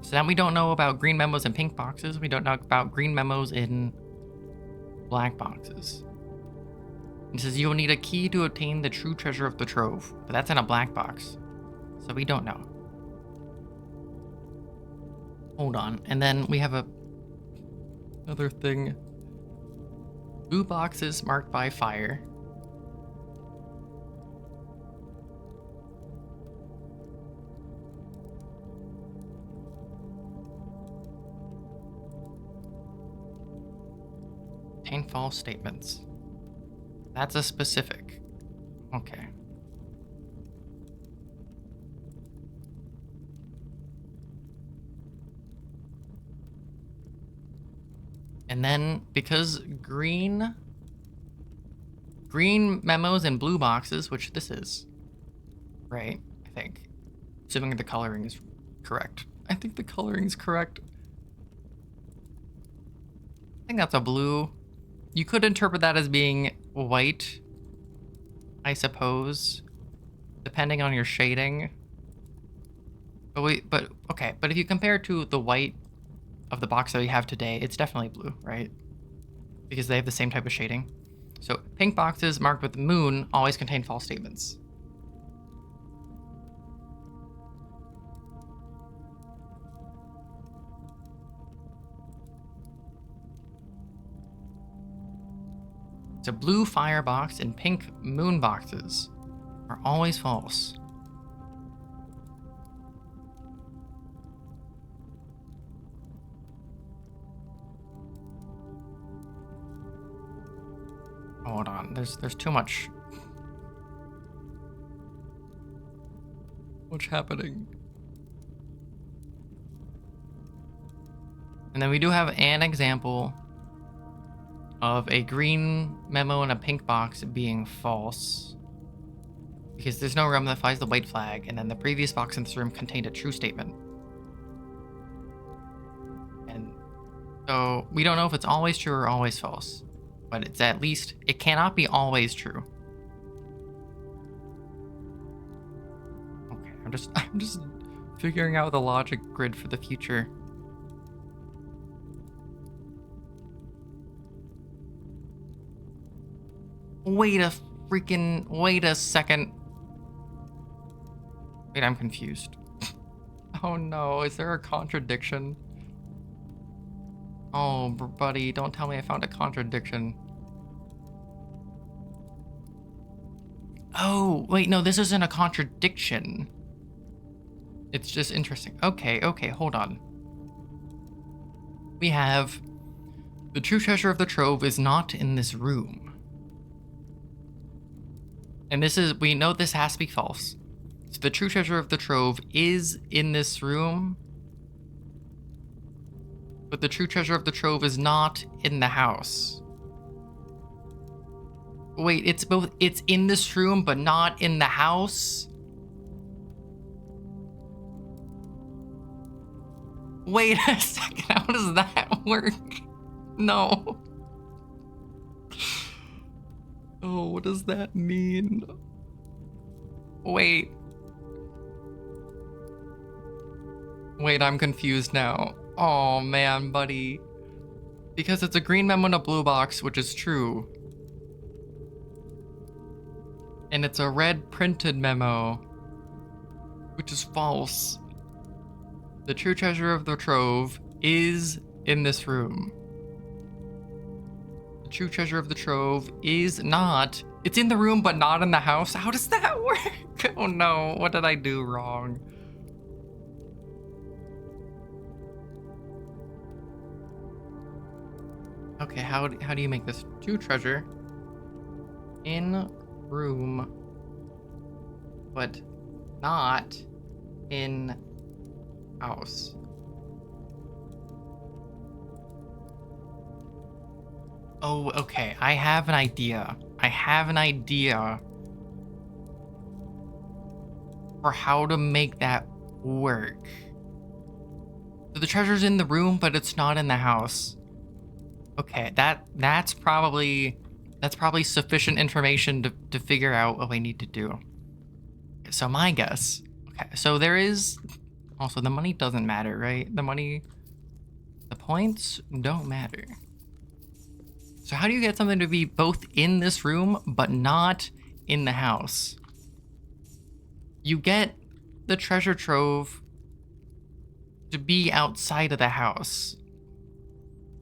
So now we don't know about green memos in pink boxes. We don't know about green memos in black boxes. It says you will need a key to obtain the true treasure of the trove, but that's in a black box, so we don't know. Hold on, and then we have another thing. Blue boxes marked by fire. Contain false statements. That's a specific. Okay. And then because green memos and blue boxes, which this is, right? I think, assuming the coloring is correct. I think the coloring is correct. I think that's a blue. You could interpret that as being white, I suppose, depending on your shading. But okay, but if you compare it to the white of the box that we have today, it's definitely blue, right? Because they have the same type of shading. So pink boxes marked with moon always contain false statements. So blue fire box and pink moon boxes are always false. Hold on, there's too much. What's happening? And then we do have an example of a green memo and a pink box being false. Because there's no room that flies the white flag, and then the previous box in this room contained a true statement. And so we don't know if it's always true or always false. But it's at least, it cannot be always true. Okay, I'm just figuring out the logic grid for the future. Wait a second. Wait, I'm confused. Oh no, is there a contradiction? Oh, buddy, don't tell me I found a contradiction. Oh, wait, no, this isn't a contradiction. It's just interesting. Okay, hold on. We have the true treasure of the trove is not in this room. And we know this has to be false. So the true treasure of the trove is in this room. But the true treasure of the trove is not in the house. Wait, it's in this room, but not in the house? Wait a second, how does that work? No. Oh, what does that mean? Wait, I'm confused now. Oh man, buddy. Because it's a green memo and a blue box, which is true. And it's a red printed memo, which is false. The true treasure of the trove is in this room. The true treasure of the trove is not. It's in the room, but not in the house. How does that work? Oh no, what did I do wrong? Okay, how do you make this true treasure in room, but not in house? Oh, okay, I have an idea. For how to make that work. So the treasure's in the room, but it's not in the house. Okay, that's probably sufficient information to figure out what we need to do. So my guess. Okay, so there is also the money doesn't matter, right? The points don't matter. So how do you get something to be both in this room but not in the house? You get the treasure trove to be outside of the house.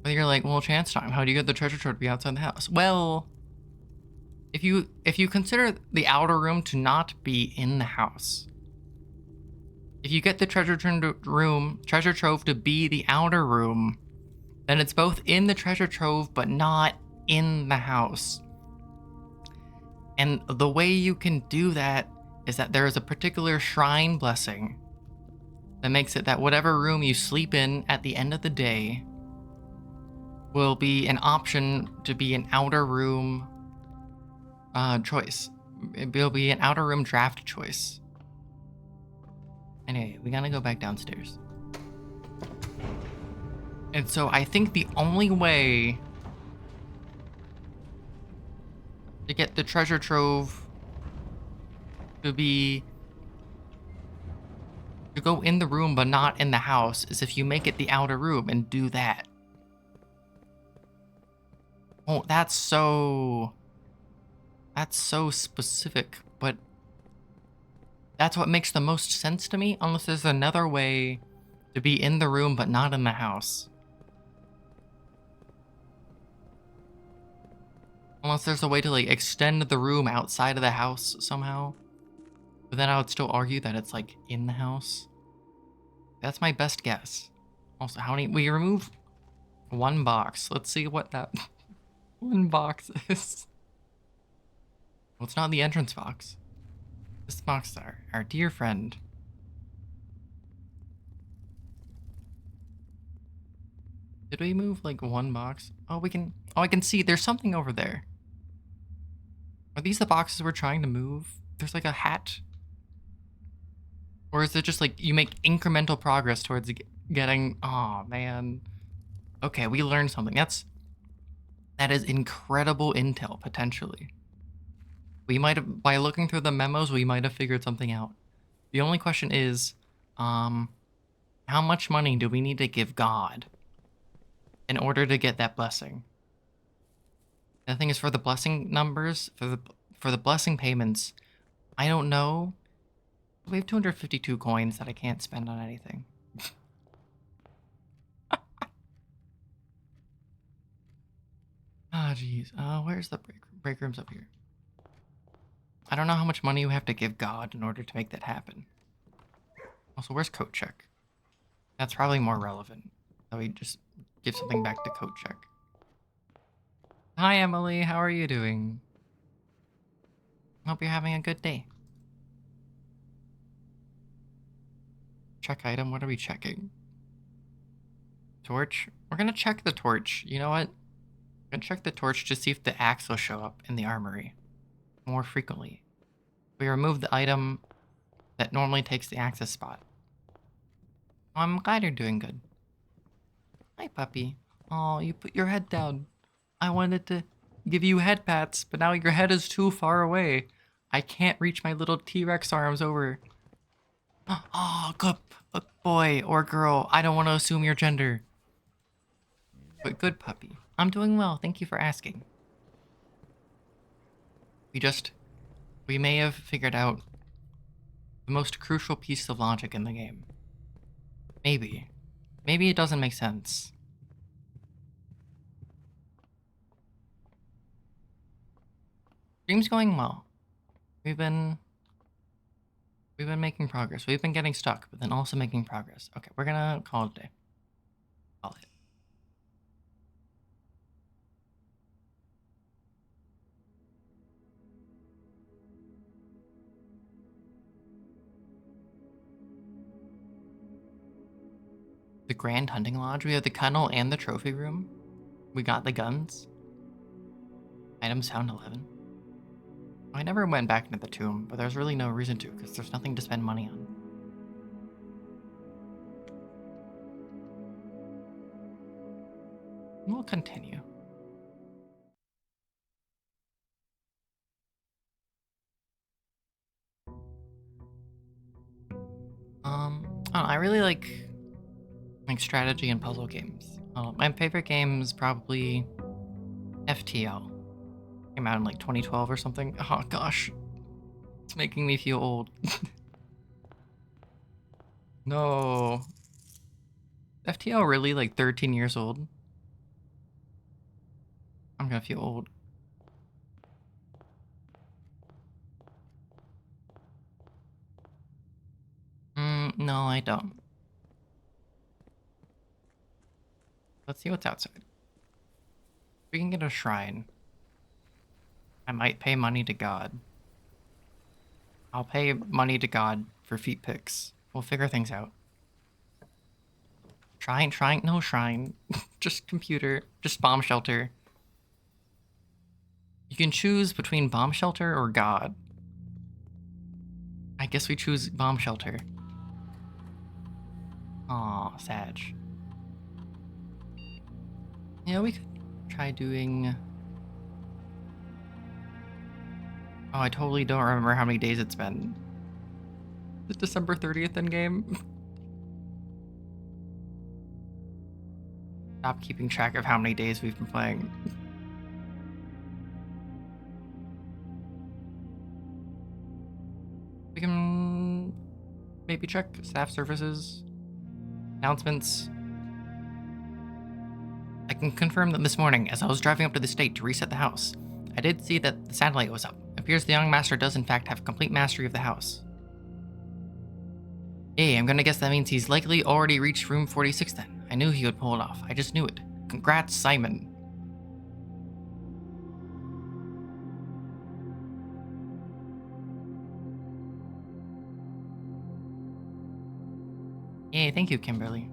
But you're like, well, chance time. How do you get the treasure trove to be outside the house? Well, if you consider the outer room to not be in the house, if you get the treasure trove to be the outer room, then it's both in the treasure trove but not in the house. And the way you can do that is that there is a particular shrine blessing that makes it that whatever room you sleep in at the end of the day will be an option to be an outer room choice. It will be an outer room draft choice. Anyway, we gotta go back downstairs. And so I think the only way to get the treasure trove to go in the room but not in the house is if you make it the outer room and do that. Oh, that's so specific, but that's what makes the most sense to me, unless there's another way to be in the room but not in the house. Unless there's a way to like extend the room outside of the house somehow. But then I would still argue that it's like in the house. That's my best guess. Also, how many? We remove one box. Let's see what that one box is. Well, it's not the entrance box. This box is our dear friend. Did we move like one box? Oh, we can. Oh, I can see. There's something over there. Are these the boxes we're trying to move? There's like a hat. Or is it just like you make incremental progress towards getting? Oh man. Okay, we learned something. That is incredible intel potentially. We might have, by looking through the memos, we might have figured something out. The only question is, um, how much money do we need to give God in order to get that blessing? The thing is, for the blessing numbers, for the blessing payments, I don't know. We have 252 coins that I can't spend on anything. Ah, jeez. Where's the break rooms up here? I don't know how much money you have to give God in order to make that happen. Also, where's coat check? That's probably more relevant. So we just give something back to coat check. Hi, Emily. How are you doing? Hope you're having a good day. Check item. What are we checking? Torch? We're gonna check the torch. You know what? We're gonna check the torch to see if the axe will show up in the armory more frequently. We remove the item that normally takes the access spot. I'm glad you're doing good. Hi, puppy. Oh, you put your head down. I wanted to give you head pats, but now your head is too far away. I can't reach my little T-Rex arms over. Oh, good boy or girl. I don't want to assume your gender. But good puppy. I'm doing well. Thank you for asking. We may have figured out the most crucial piece of logic in the game. Maybe. Maybe it doesn't make sense. Stream's going well. We've been making progress. We've been getting stuck, but then also making progress. Okay, we're gonna call it a day. Call it. The Grand Hunting Lodge. We have the kennel and the trophy room. We got the guns. Items found 11. I never went back into the tomb, but there's really no reason to, because there's nothing to spend money on. We'll continue. I really like strategy and puzzle games. My favorite game is probably FTL. Came out in like 2012 or something. Oh gosh, it's making me feel old. No. FTL really like 13 years old? I'm gonna feel old. No, I don't. Let's see what's outside. We can get a shrine. I might pay money to God. I'll pay money to God for feet pics. We'll figure things out. Shrine, no shrine. Just computer, just bomb shelter. You can choose between bomb shelter or God. I guess we choose bomb shelter. Aw, Sag. Yeah, we could try doing... Oh, I totally don't remember how many days it's been. Is it December 30th in game? Stop keeping track of how many days we've been playing. We can maybe check staff services, announcements. I can confirm that this morning, as I was driving up to the state to reset the house, I did see that the satellite was up. It appears the young master does in fact have complete mastery of the house. Hey, I'm gonna guess that means he's likely already reached room 46 then. I knew he would pull it off. I just knew it. Congrats, Simon. Yay, thank you, Kimberly.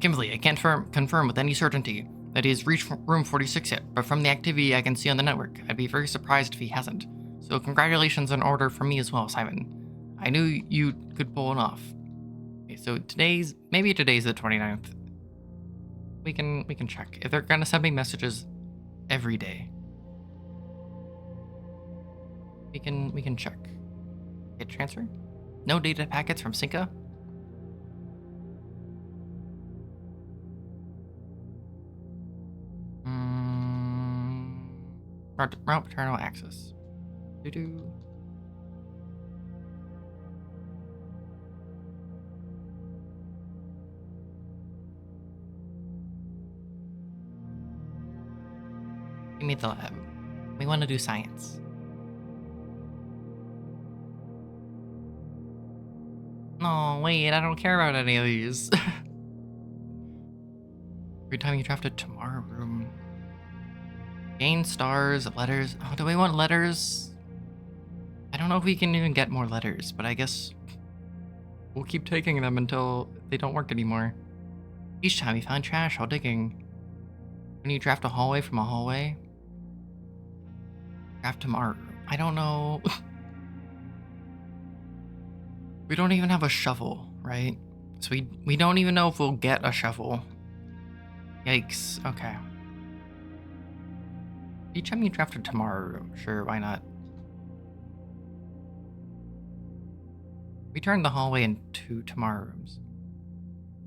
Kimberly, I can't confirm with any certainty that he has reached room 46 yet, but from the activity I can see on the network, I'd be very surprised if he hasn't. So congratulations in order from me as well, Simon. I knew you could pull it off. Okay, so maybe today's the 29th. We can check. If they're gonna send me messages every day, we can check. Hit transfer? No data packets from Cinca? Route paternal access. Doo-doo. Give me the lab. We want to do science. No, wait, I don't care about any of these. Every time you draft a tomorrow room. Gain stars, letters. Oh, do we want letters? I don't know if we can even get more letters, but I guess we'll keep taking them until they don't work anymore. Each time we find trash while digging. When you draft a hallway from a hallway, draft tomorrow room. I don't know. We don't even have a shovel, right? So we don't even know if we'll get a shovel. Yikes. Okay. Each time you draft a tomorrow room, sure, why not? We turned the hallway into tomorrow rooms.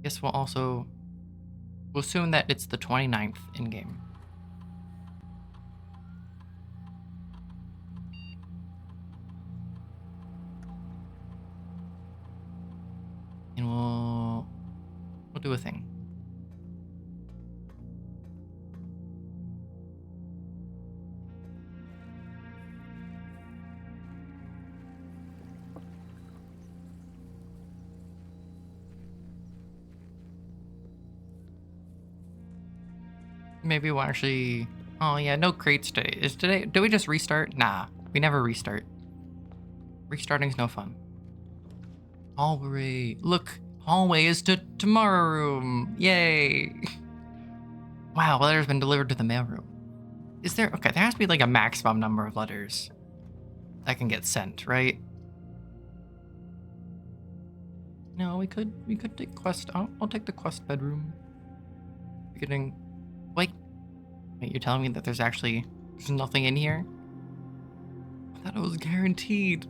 Guess we'll assume that it's the 29th in-game. And we'll do a thing. Maybe we'll actually... Oh yeah, no crates today. Do we just restart? Nah, we never restart. Restarting's no fun. Hallway. Look, hallway is to tomorrow room. Yay. Wow, letters been delivered to the mailroom. Is there... Okay, there has to be like a maximum number of letters that can get sent, right? No, we could take quest. I'll take the quest bedroom. Beginning. Wait, you're telling me that there's nothing in here? I thought it was guaranteed.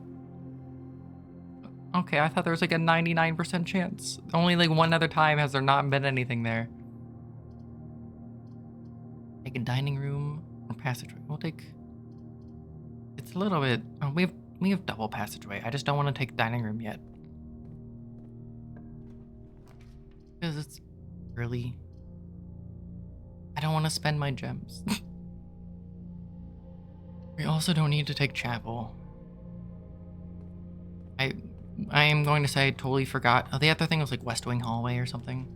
Okay, I thought there was like a 99% chance. Only like one other time has there not been anything there. Take a dining room or passageway. We'll take... It's a little bit... Oh, we have double passageway. I just don't want to take dining room yet. Because it's early. I don't want to spend my gems. We also don't need to take chapel. I am going to say I totally forgot. Oh, the other thing was like West Wing hallway or something.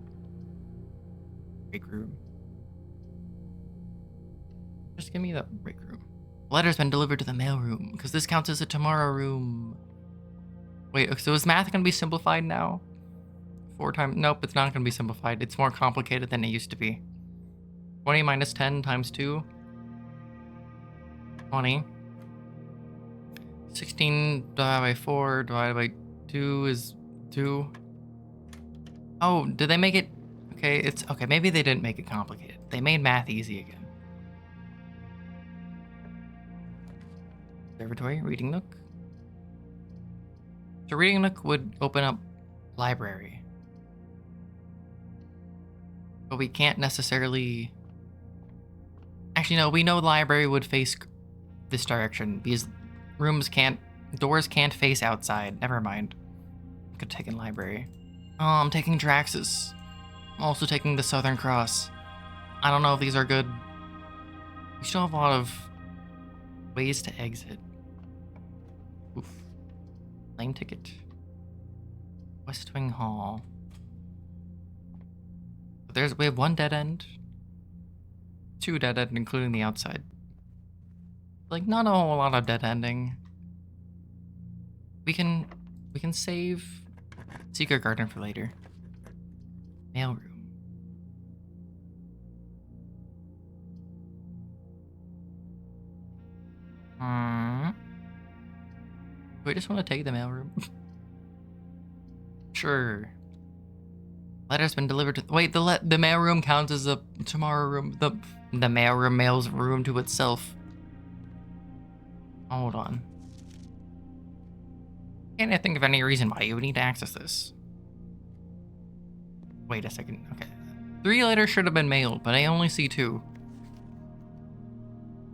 Break room. Just give me the break room. Letter's been delivered to the mail room because this counts as a tomorrow room. Wait, so is math going to be simplified now? 4 times? Nope, it's not going to be simplified. It's more complicated than it used to be. 20 minus 10 times 2. 20. 16 divided by 4 divided by 2 is 2. Oh, did they make it? Okay, it's okay. Maybe they didn't make it complicated. They made math easy again. Observatory, reading nook. So reading nook would open up library. But we can't necessarily... Actually, no, we know library would face this direction because doors can't face outside. Never mind. I could take in library. Oh, I'm taking Draxus. I'm also taking the Southern Cross. I don't know if these are good. We still have a lot of ways to exit. Oof. Plane ticket. West Wing Hall. We have 1 dead end. 2 dead end, including the outside. Like, not a whole lot of dead ending. We can save Secret Garden for later. Mailroom. Hmm. We just want to take the mailroom. Sure. Letter's been delivered to. Wait, the mailroom counts as a tomorrow room. The mailroom mails room to itself. Hold on. Can't I think of any reason why you would need to access this? Wait a second. Okay. 3 letters should have been mailed, but I only see 2.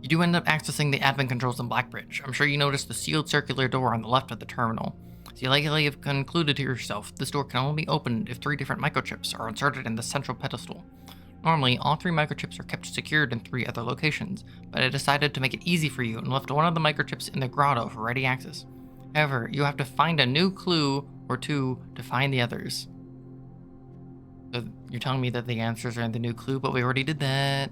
You do end up accessing the admin controls in Blackbridge. I'm sure you noticed the sealed circular door on the left of the terminal. So you likely have concluded to yourself, this door can only be opened if 3 different microchips are inserted in the central pedestal. Normally, all 3 microchips are kept secured in 3 other locations, but I decided to make it easy for you and left one of the microchips in the grotto for ready access. However, you have to find a new clue or 2 to find the others. So you're telling me that the answers are in the new clue, but we already did that.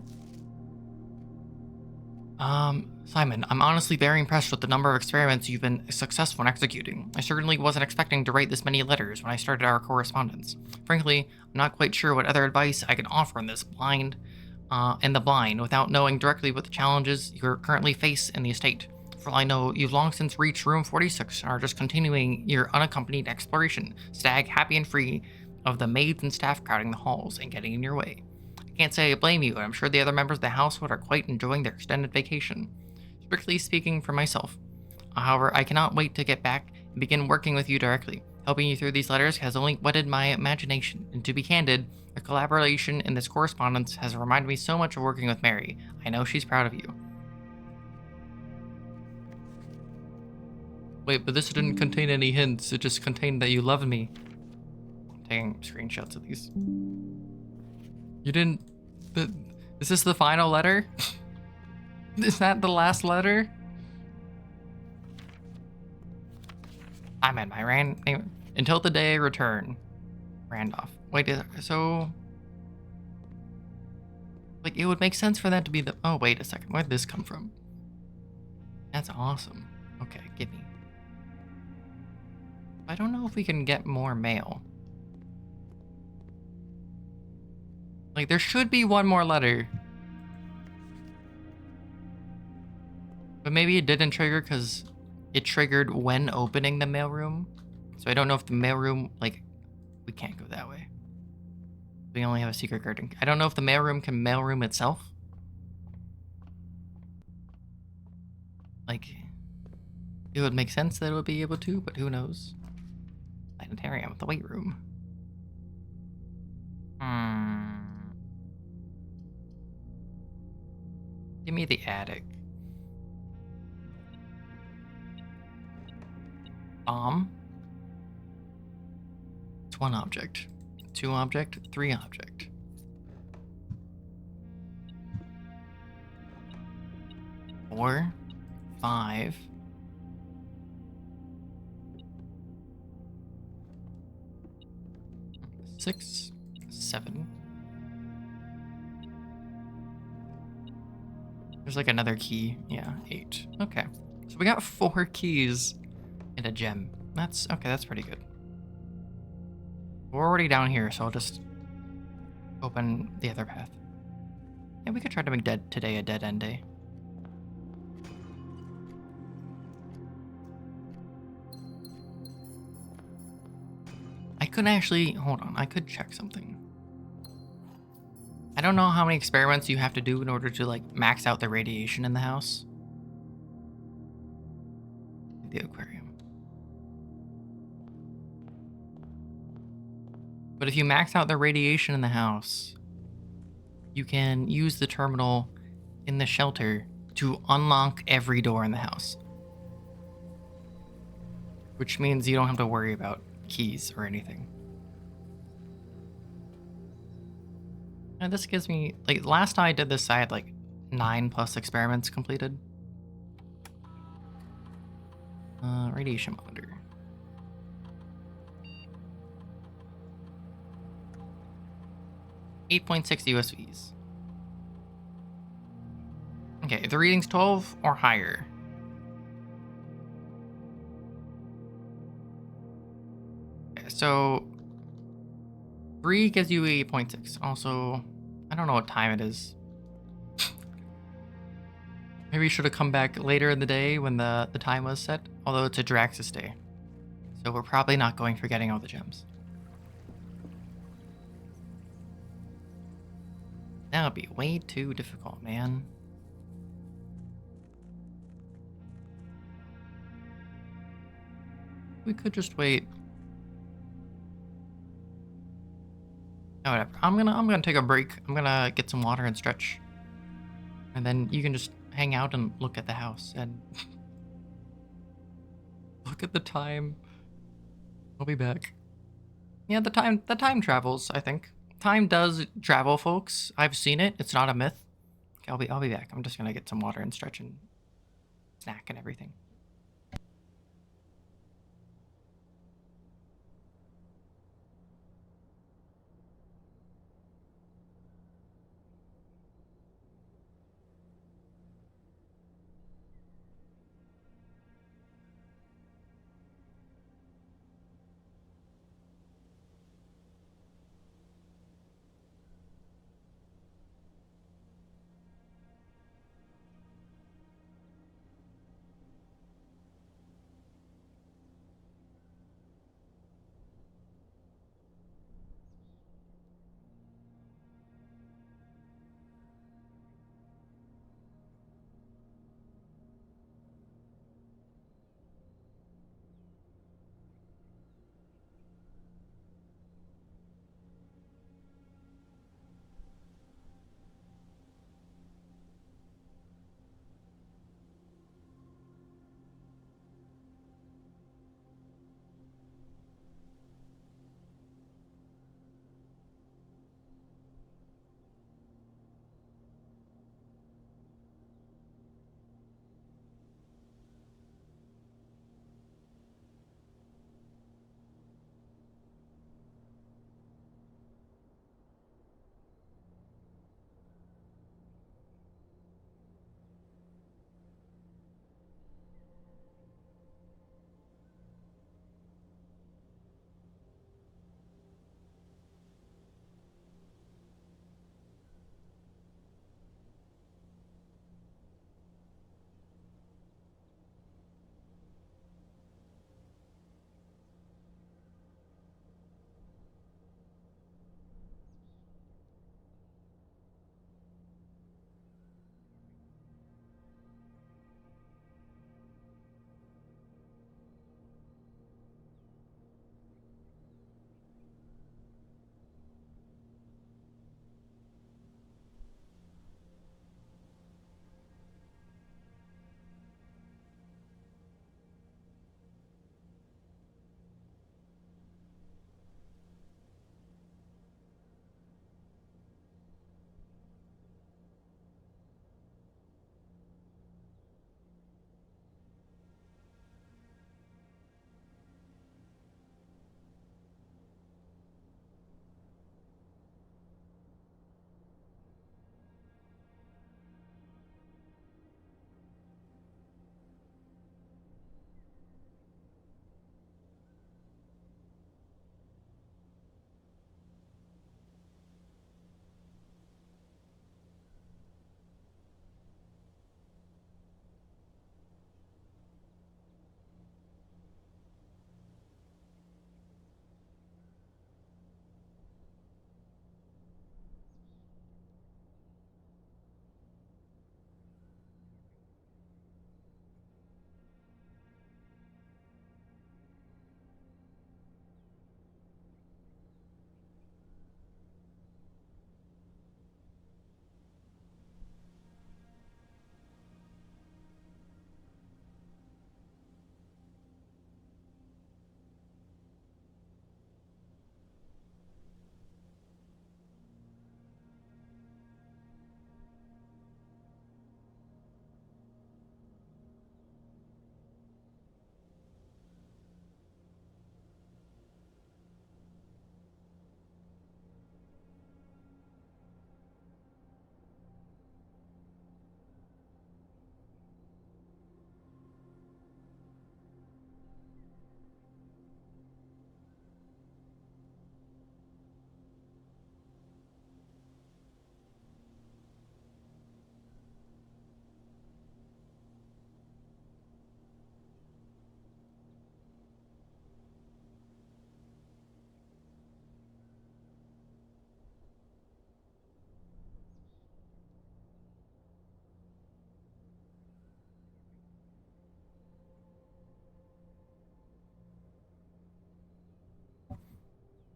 Simon, I'm honestly very impressed with the number of experiments you've been successful in executing. I certainly wasn't expecting to write this many letters when I started our correspondence. Frankly, I'm not quite sure what other advice I can offer in the blind, without knowing directly what the challenges you currently face in the estate. For all I know, you've long since reached room 46 and are just continuing your unaccompanied exploration, stag happy and free of the maids and staff crowding the halls and getting in your way. I can't say I blame you, and I'm sure the other members of the household are quite enjoying their extended vacation. Strictly speaking for myself. However, I cannot wait to get back and begin working with you directly. Helping you through these letters has only whetted my imagination, and to be candid, our collaboration in this correspondence has reminded me so much of working with Mary. I know she's proud of you. Wait, but this didn't contain any hints, it just contained that you loved me. I'm taking screenshots of these. You didn't... Is this the final letter? Is that the last letter? I'm in my until the day I return. Randolph. Wait, so... Like, it would make sense for that to be the... Oh, wait a second. Where'd this come from? That's awesome. Okay, give me. I don't know if we can get more mail. Like, there should be one more letter. But maybe it didn't trigger because it triggered when opening the mailroom. So I don't know if the mailroom, like, we can't go that way. We only have a secret garden. I don't know if the mailroom can mailroom itself. Like, it would make sense that it would be able to, but who knows? Planetarium, the weight room. Give me the attic. Bomb. It's 1 object. 2 object, 3 object. 4, 5. 6, 7. There's like another key. Yeah, 8. Okay. So we got 4 keys and a gem. That's okay, that's pretty good. We're already down here, so I'll just open the other path. Yeah, we could try to make today a dead end day. I could actually, hold on, I could check something. I don't know how many experiments you have to do in order to like max out the radiation in the house. The aquarium. But if you max out the radiation in the house, you can use the terminal in the shelter to unlock every door in the house. Which means you don't have to worry about keys or anything. And this gives me, like, last time I did this, I had like 9+ experiments completed. Radiation monitor. .6 USVs. Okay, if the reading's 12 or higher. Okay, so 3 gives you 8.6. Also, I don't know what time it is. Maybe you should have come back later in the day when the time was set. Although it's a Draxus day. So we're probably not going for getting all the gems. That would be way too difficult, man. We could just wait. Oh, whatever. I'm gonna take a break. I'm gonna get some water and stretch. And then you can just hang out and look at the house and look at the time. I'll be back. Yeah, the time travels, I think. Time does travel, folks. I've seen it. It's not a myth. Okay, I'll be back. I'm just gonna get some water and stretch and snack and everything.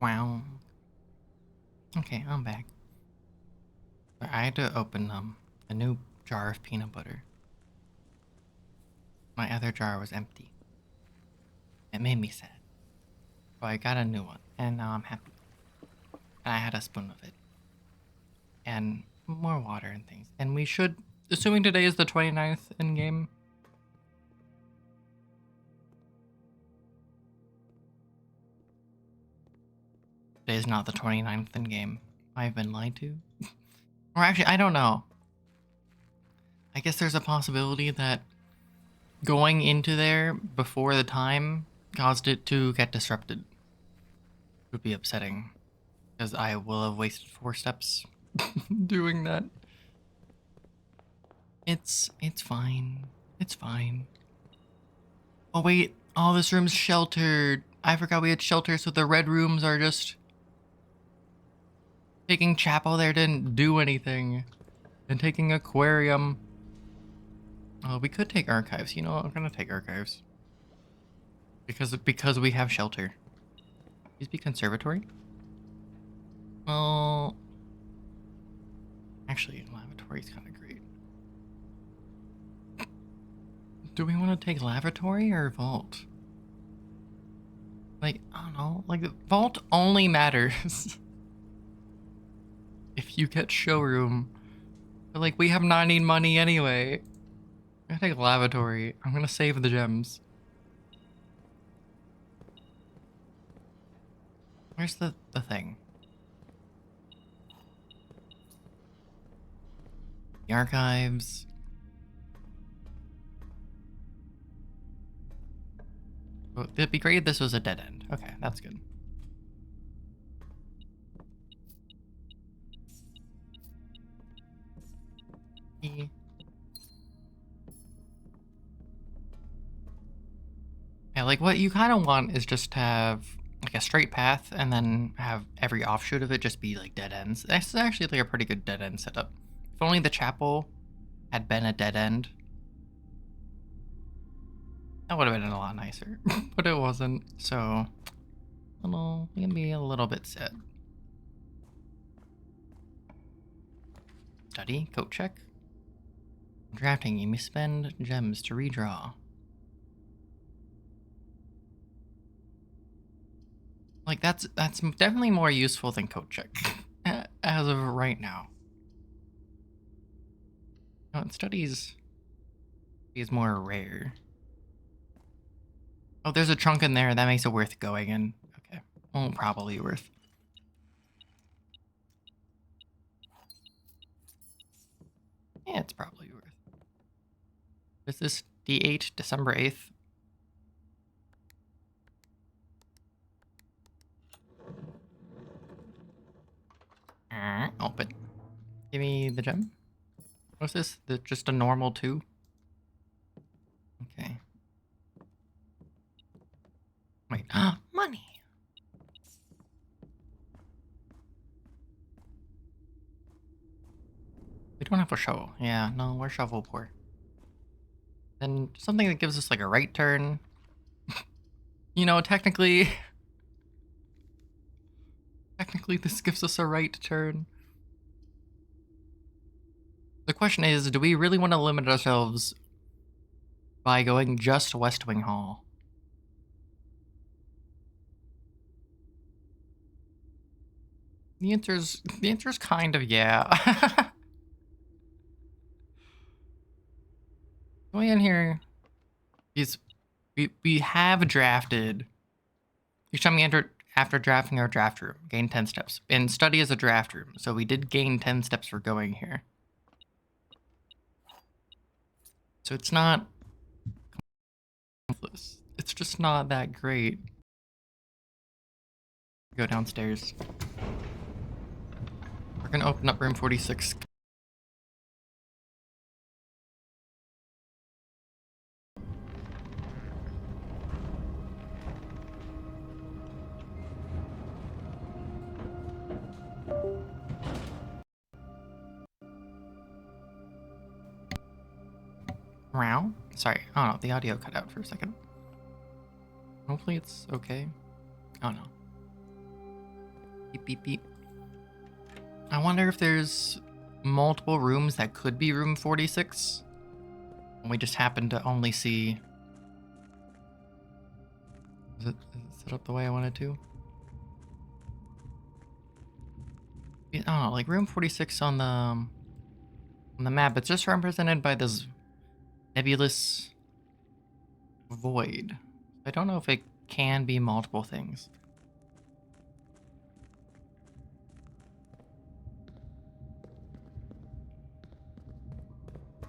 Wow. Okay, I'm back. I had to open a new jar of peanut butter. My other jar was empty. It made me sad. So I got a new one, and now I'm happy. And I had a spoon of it. And more water and things. And we should, assuming today is the 29th in game. Today is not the 29th in game. I've been lied to. Or actually, I don't know. I guess there's a possibility that going into there before the time caused it to get disrupted. It would be upsetting. Because I will have wasted 4 steps doing that. It's fine. It's fine. Oh wait, oh this room's sheltered. I forgot we had shelter, so the red rooms are just taking chapel there didn't do anything. And taking aquarium. Oh, we could take archives. You know what? I'm gonna take archives. Because we have shelter. Please be conservatory? Well, actually, lavatory's kind of great. Do we want to take lavatory or vault? Like, I don't know. Like, vault only matters if you get showroom. But, like, we have 90 money anyway. I'm gonna take lavatory. I'm gonna save the gems. Where's the thing? The archives. Oh, it'd be great if this was a dead end. Okay, that's good. E. Yeah, like what you kind of want is just to have like a straight path and then have every offshoot of it just be like dead ends. That's actually like a pretty good dead end setup. If only the chapel had been a dead end, that would have been a lot nicer, but it wasn't. So, we can be a little bit sad. Study, coat check. Drafting, you may spend gems to redraw. Like that's definitely more useful than coat check as of right now. No, studies is more rare. Oh, there's a trunk in there. That makes it worth going in. Okay. Well, probably worth. Yeah, it's probably worth. Is this D8, December 8th? Open. Give me the gem. What's this? Just a normal 2? Okay. Wait. Money! We don't have a shovel. Yeah, no, we're shovel poor. Then something that gives us like a right turn. You know, technically this gives us a right turn. The question is, do we really want to limit ourselves by going just West Wing Hall? The answer's kind of yeah. Going in here is we have drafted. Each time we enter after drafting our draft room, gain 10 steps. And study is a draft room, so we did gain 10 steps for going here. So it's not it's just not that great. Go downstairs. We're gonna open up room 46. Wow. Sorry. Oh no, the audio cut out for a second. Hopefully it's okay. Oh no. Beep, beep, beep. I wonder if there's multiple rooms that could be room 46. And we just happen to only see... Is it set up the way I wanted to? I don't know, like room 46 on the map, it's just represented by this nebulous void. I don't know if it can be multiple things.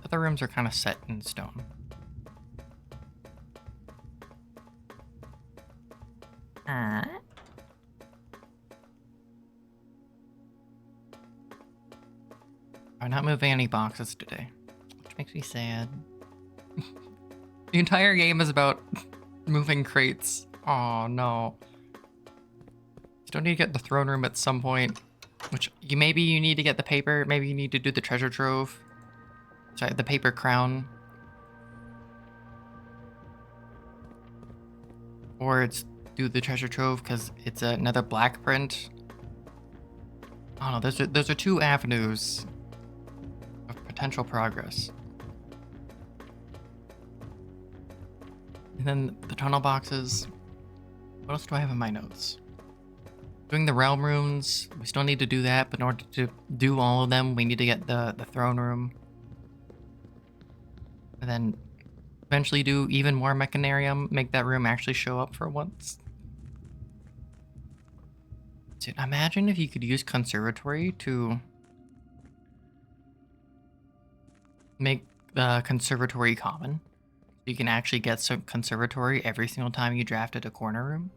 Other rooms are kind of set in stone. I'm not moving any boxes today, which makes me sad. The entire game is about moving crates. Oh no. Still need to get the throne room at some point, which maybe you need to get the paper, maybe you need to do the treasure trove. Sorry, the paper crown. Or it's do the treasure trove because it's another black print. I don't know, those are two avenues of potential progress. And then the tunnel boxes. What else do I have in my notes? Doing the realm rooms. We still need to do that, but in order to do all of them, we need to get the throne room. And then eventually do even more Mechanarium, make that room actually show up for once. Dude, imagine if you could use Conservatory to make the Conservatory common. You can actually get some Conservatory every single time you drafted a corner room.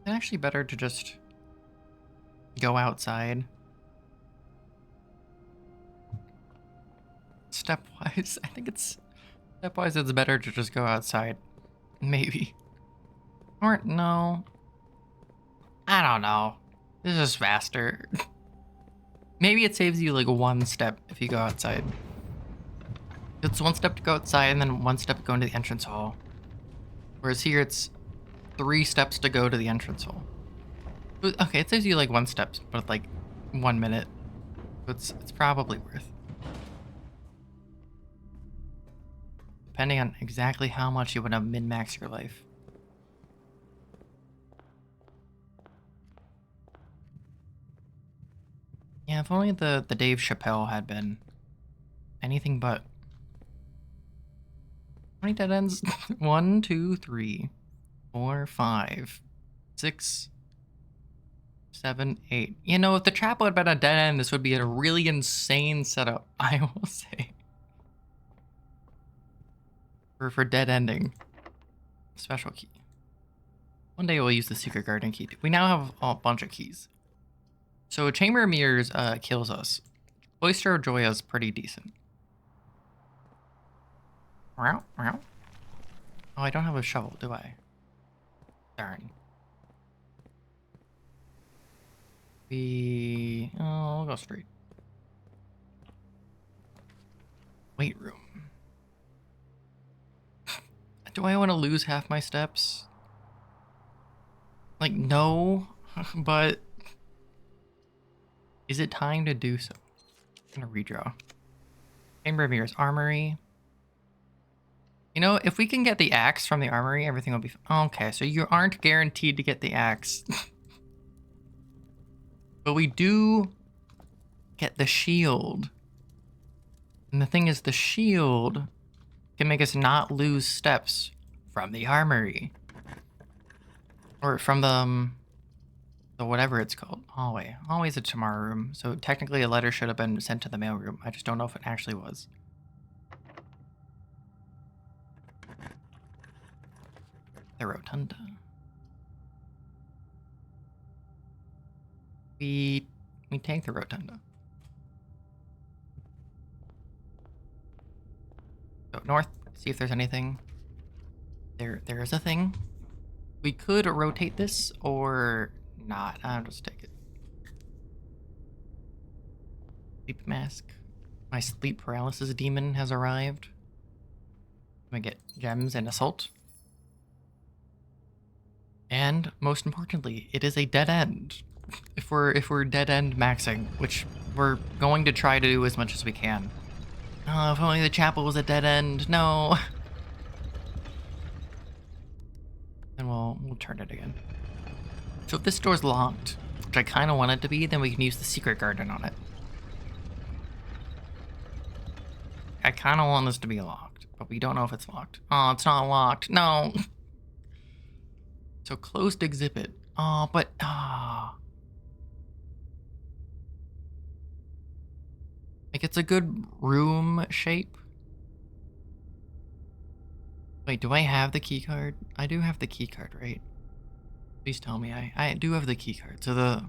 It's actually better to just go outside. Stepwise, I think it's better to just go outside. Maybe. Or no. I don't know. This is faster. Maybe it saves you like one step if you go outside. It's one step to go outside and then one step to go into the entrance hall. Whereas here it's 3 steps to go to the entrance hall. Okay, it saves you like 1 step, but like 1 minute. It's probably worth. Depending on exactly how much you want to min-max your life. Yeah, if only the Dave Chappelle had been anything but. How many dead ends? 1, 2, 3, 4, 5, 6, 7, 8. You know, if the trap would have been a dead end, this would be a really insane setup, I will say. For dead ending. Special key. One day we'll use the secret garden key. We now have a bunch of keys. So Chamber of Mirrors kills us. Oyster of Joya is pretty decent. Oh, I don't have a shovel, do I? Darn. I'll go straight. Weight room. Do I want to lose half my steps? Like, no, but is it time to do so? I'm gonna redraw. Chamber of Mirrors Armory. You know, if we can get the axe from the armory, everything will be okay, so you aren't guaranteed to get the axe. But we do get the shield. And the thing is, the shield can make us not lose steps from the armory. Or from the whatever it's called. Hallway. Hallway's a tomorrow room, so technically a letter should have been sent to the mail room. I just don't know if it actually was. The rotunda. We take the rotunda. Go north, see if there's anything. There is a thing. We could rotate this or not. I'll just take it. Sleep mask. My sleep paralysis demon has arrived. I'm gonna get gems and assault. And most importantly, it is a dead end. If we're dead end maxing, which we're going to try to do as much as we can. Oh, if only the chapel was a dead end. No. And we'll turn it again. So if this door's locked, which I kind of want it to be, then we can use the secret garden on it. I kind of want this to be locked, but we don't know if it's locked. Oh, it's not locked. No. So closed exhibit. Oh, but like it's a good room shape. Wait, do I have the key card? I do have the key card, right? Please tell me I do have the key card. So the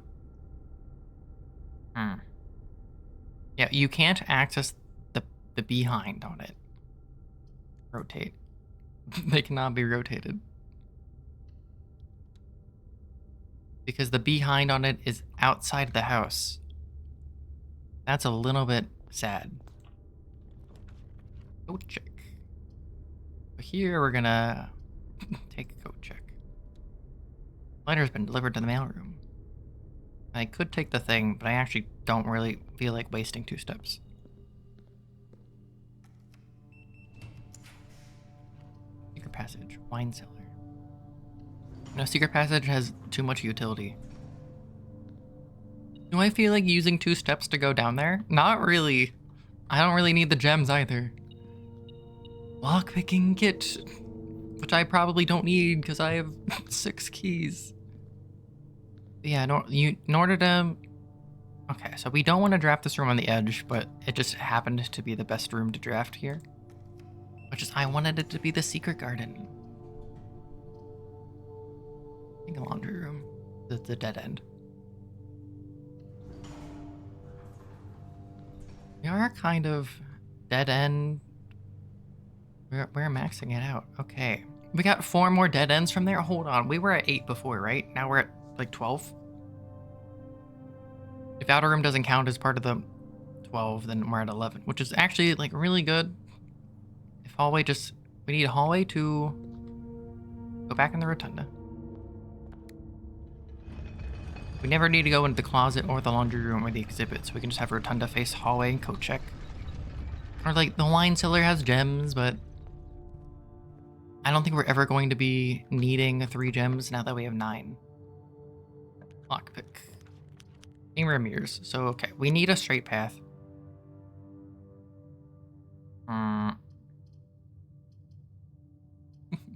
yeah, you can't access the behind on it. Rotate. They cannot be rotated. Because the behind on it is outside the house. That's a little bit sad. Code check. But here we're gonna take a code check. Letter's been delivered to the mailroom. I could take the thing, but I actually don't really feel like wasting 2 steps. Secret passage, wine cellar. No, secret passage has too much utility. Do I feel like using 2 steps to go down there? Not really. I don't really need the gems either. Lockpicking kit, which I probably don't need because I have 6 keys. But yeah, in order to... Okay, so we don't want to draft this room on the edge, but it just happened to be the best room to draft here. Which is, I wanted it to be the secret garden. I think a laundry room. The dead end. We are kind of dead end. We're maxing it out. Okay. We got 4 more dead ends from there. Hold on. We were at 8 before, right? Now we're at like 12. If outer room doesn't count as part of the 12, then we're at 11, which is actually like really good. If hallway just... We need a hallway to go back in the rotunda. We never need to go into the closet or the laundry room or the exhibit, so we can just have rotunda face hallway and code check. Or like the wine cellar has gems, but I don't think we're ever going to be needing 3 gems now that we have 9. Lockpick. Mirror mirrors. So okay, we need a straight path.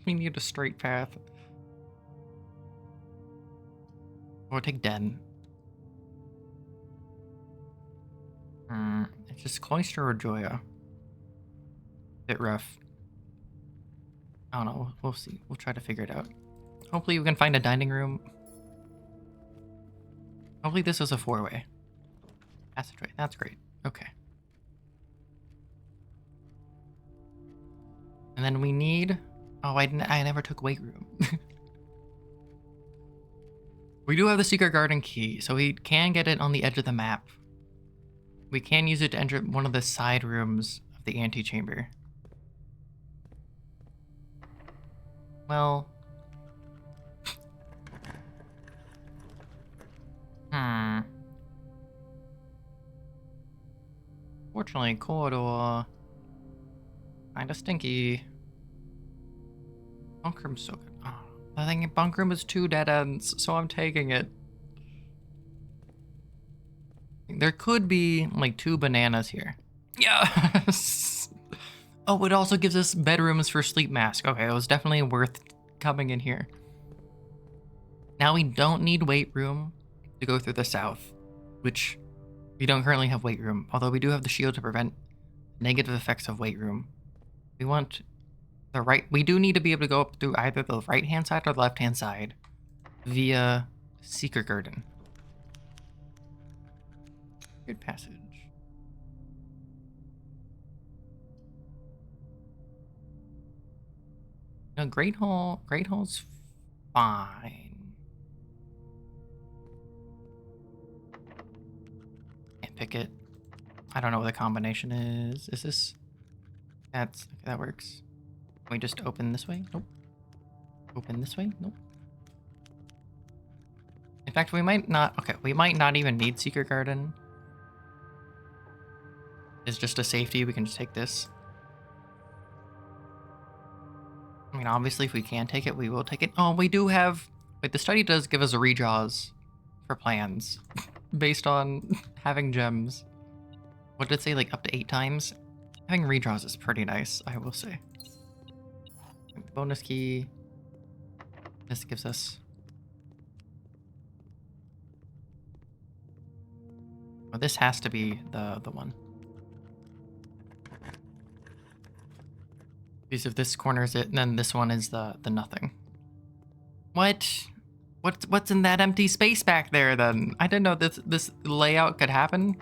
We need a straight path. Or take Den. It's just Cloister or Joya. Bit rough. I don't know. We'll see. We'll try to figure it out. Hopefully we can find a dining room. Hopefully this is a 4-way. Passageway. That's great. Okay. And then we need... Oh, I never took weight room. We do have the secret garden key, so we can get it on the edge of the map. We can use it to enter one of the side rooms of the antechamber. Well... Fortunately, corridor... Kinda stinky. Bunk room's so good. Oh, the thing in bunk room is 2 dead ends, so I'm taking it. There could be like 2 bananas here. Yes! Oh, it also gives us bedrooms for sleep mask. Okay, it was definitely worth coming in here. Now we don't need weight room to go through the south, which we don't currently have weight room, although we do have the shield to prevent negative effects of weight room. We want the right... We do need to be able to go up through either the right-hand side or the left-hand side via secret garden. Good passage. No, Great Hall's fine. Can't pick it. I don't know what the combination is. Is this... That works. Can we just open this way? Nope. Open this way? Nope. fact, we might not. Okay, we might not even need Secret Garden. It's just a safety. We can just take this. I mean, obviously, if we can take it, we will take it. Oh, we do have. Wait, the study does give us a redraws for plans based on having gems. What did it say? Like up to 8 times? Having redraws is pretty nice, I will say. Bonus key. This gives us. Well, this has to be the one. Because if this corner is it, then this one is the nothing. What? What's in that empty space back there then? I didn't know this layout could happen.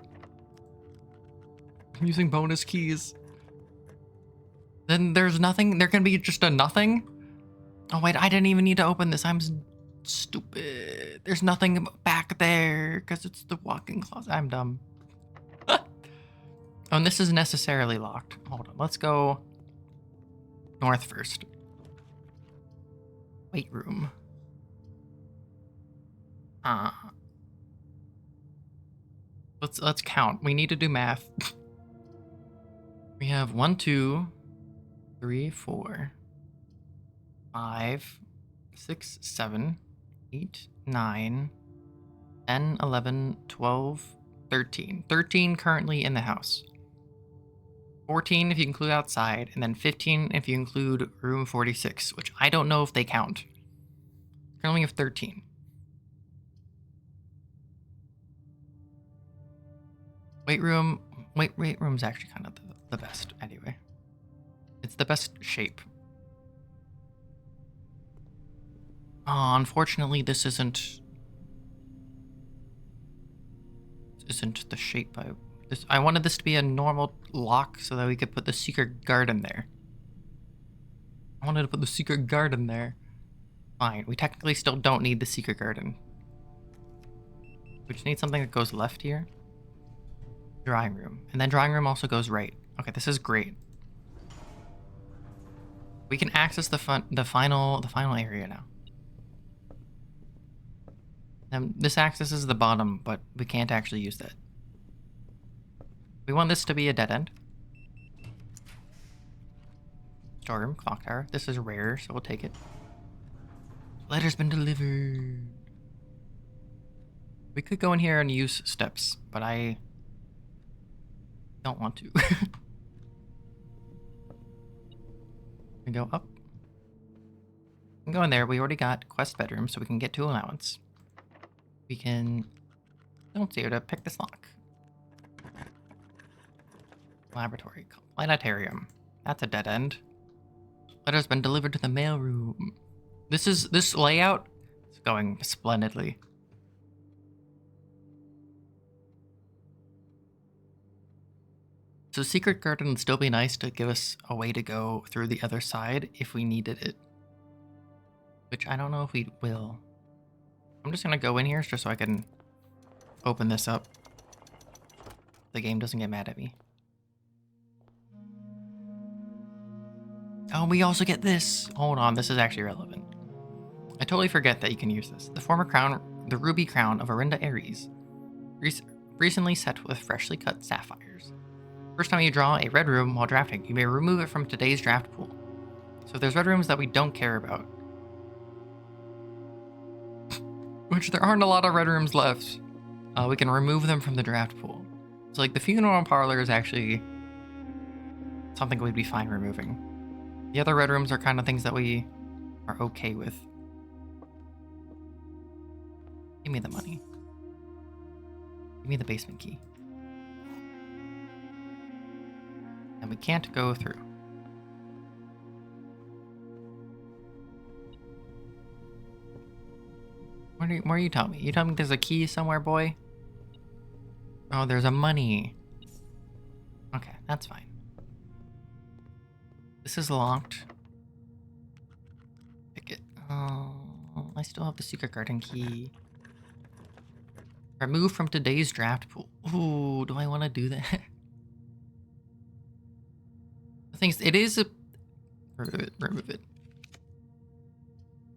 I'm using bonus keys. Then there's nothing. There can be just a nothing. Oh wait, I didn't even need to open this. I'm stupid. There's nothing back there because it's the walk-in closet. I'm dumb. Oh, and this is necessarily locked. Hold on. Let's go north first. Weight room. Let's count. We need to do math. We have 1, 2, 3, 4, 5, 6, 7, 8, 9, 10, 11, 12, 13. 13 currently in the house. 14 if you include outside, and then 15 if you include room 46, which I don't know if they count. Currently we have 13. Weight room's actually kind of the best anyway. It's the best shape. Oh, unfortunately this isn't the shape I wanted this to be a normal lock so that we could put the secret garden there. I wanted to put the secret garden there. Fine, we technically still don't need the secret garden. We just need something that goes left here. Drawing room. And then drawing room also goes right. Okay, this is great. We can access the final area now. And this accesses the bottom, but we can't actually use that. We want this to be a dead end. Storeroom, clock tower. This is rare, so we'll take it. Letter's been delivered. We could go in here and use steps, but I don't want to. We go up. We can go in there. We already got quest bedroom, so we can get 2 allowance. We can. Don't see how to pick this lock. Laboratory. Planetarium. That's a dead end. Letter's been delivered to the mail room. This layout is going splendidly. So Secret Garden would still be nice to give us a way to go through the other side if we needed it. Which I don't know if we will. I'm just gonna go in here just so I can open this up. The game doesn't get mad at me. Oh, we also get this. Hold on, this is actually relevant. I totally forget that you can use this. The former crown, the ruby crown of Arinda Ares, recently set with freshly cut sapphires. First time you draw a red room while drafting, you may remove it from today's draft pool. So if there's red rooms that we don't care about, which there aren't a lot of red rooms left, we can remove them from the draft pool. So like the funeral parlor is actually something we'd be fine removing. The other red rooms are kind of things that we are okay with. Give me the money. Give me the basement key. And we can't go through. What are you telling me? You telling me there's a key somewhere, boy? Oh, there's a money. Okay, that's fine. This is locked. Pick it. Oh, I still have the secret garden key. Remove from today's draft pool. Ooh, do I want to do that? The thing is, it is a... Remove it.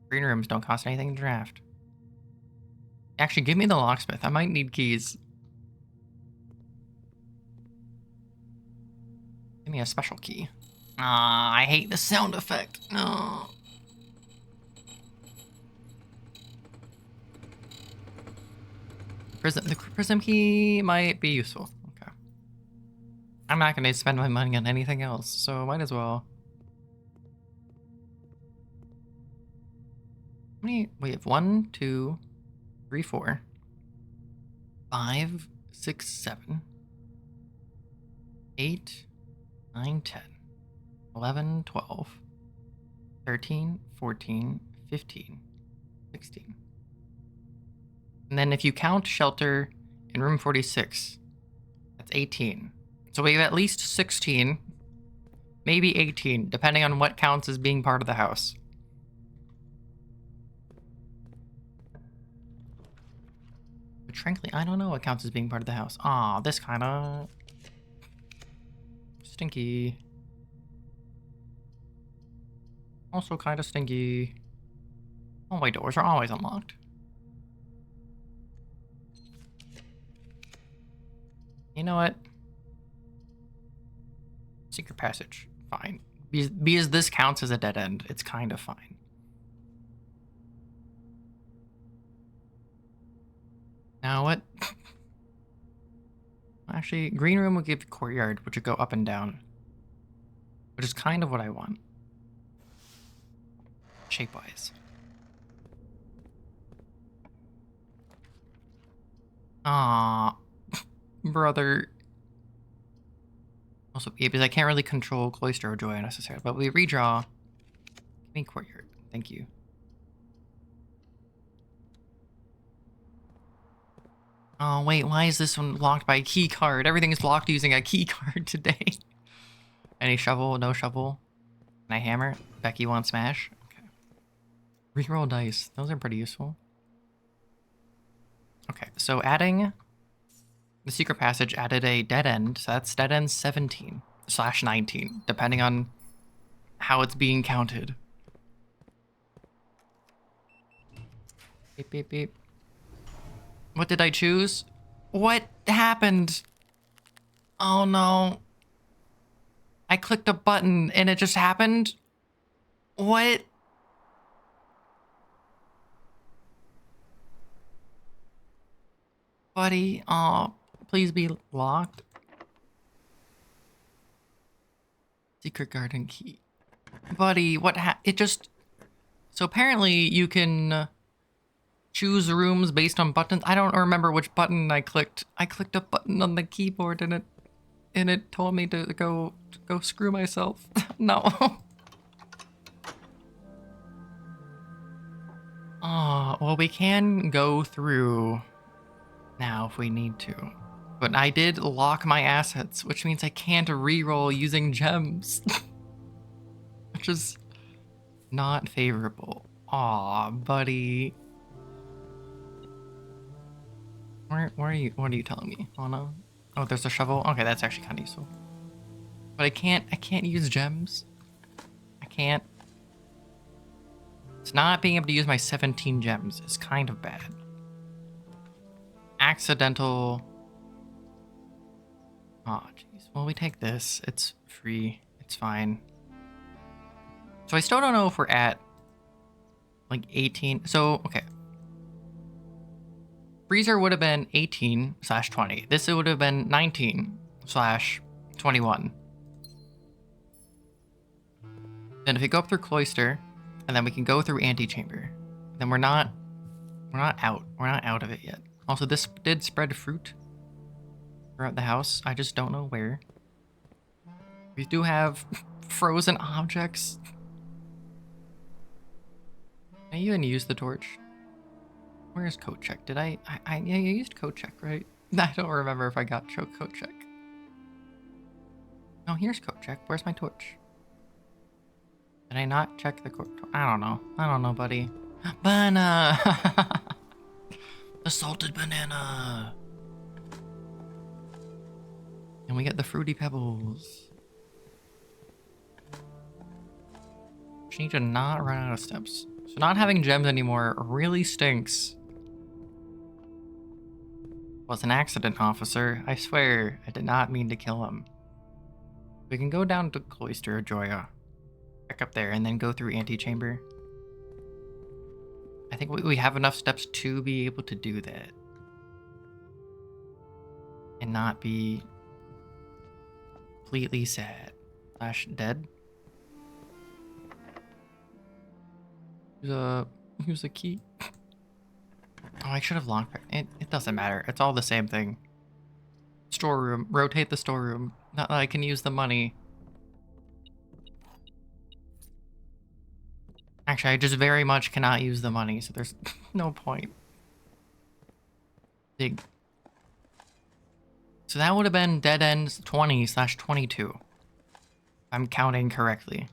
Green rooms don't cost anything to draft. Actually, give me the locksmith. I might need keys. Give me a special key. Ah, I hate the sound effect. No. The prism key might be useful. Okay. I'm not going to spend my money on anything else, so might as well. How many? We have 1, 2, 3, 4, 5, 6, 7, 8, 9, 10, 11, 12, 13, 14, 15, 16. And then if you count shelter in room 46, that's 18. So we have at least 16, maybe 18, depending on what counts as being part of the house. But frankly, I don't know what counts as being part of the house. Aw, this kind of stinky. Also kind of stinky. Hallway doors are always unlocked. You know what? Secret passage. Fine. Because this counts as a dead end, it's kind of fine. Now what? Actually, green room will give courtyard, which would go up and down. Which is kind of what I want. Shape-wise. Aww. Brother. Also, yeah, because I can't really control Cloister or Joy necessarily, but we redraw. Give me courtyard. Thank you. Oh, wait, why is this one locked by a key card? Everything is locked using a key card today. Any shovel? No shovel? Can I hammer? Becky wants smash? Okay. Reroll dice. Those are pretty useful. Okay, so adding the secret passage added a dead end. So that's dead end 17/19, depending on how it's being counted. Beep, beep, beep. What did I choose? What happened? Oh no. I clicked a button and it just happened? What? Buddy, oh, please be locked. Secret garden key. Buddy, it just... So apparently you can choose rooms based on buttons. I don't remember which button I clicked. I clicked a button on the keyboard and it told me to go screw myself. No. Oh, well, we can go through now if we need to. But I did lock my assets, which means I can't reroll using gems. Which is not favorable. Aw, buddy. Where are you? What are you telling me? Oh no. Oh, there's a shovel? Okay, that's actually kind of useful. But I can't use gems. I can't. It's not being able to use my 17 gems is kind of bad. Accidental. Oh, jeez. Well, we take this. It's free. It's fine. So I still don't know if we're at like 18. So, okay. Freezer would have been 18/20. This would have been 19/21. Then if we go up through Cloister, and then we can go through Antechamber, then we're not out. We're not out of it yet. Also, this did spread fruit throughout the house. I just don't know where. We do have frozen objects. Can I even use the torch? Where's coat check? Did yeah, you used coat check, right? I don't remember if I got coat check. Oh, here's coat check. Where's my torch? Did I not check the coat? I don't know. I don't know, buddy. Banana! The salted banana! And we get the fruity pebbles. Just need to not run out of steps. So not having gems anymore really stinks. was an accident, officer. I swear, I did not mean to kill him. We can go down to Cloister Joya. Back up there and then go through antechamber. I think we have enough steps to be able to do that. And not be completely sad. / dead. Here's a key. Oh, I should have locked it. It doesn't matter. It's all the same thing. Storeroom. Rotate the storeroom. Not that I can use the money. Actually, I just very much cannot use the money, so there's no point. Dig. So that would have been dead ends 20/22. I'm counting correctly.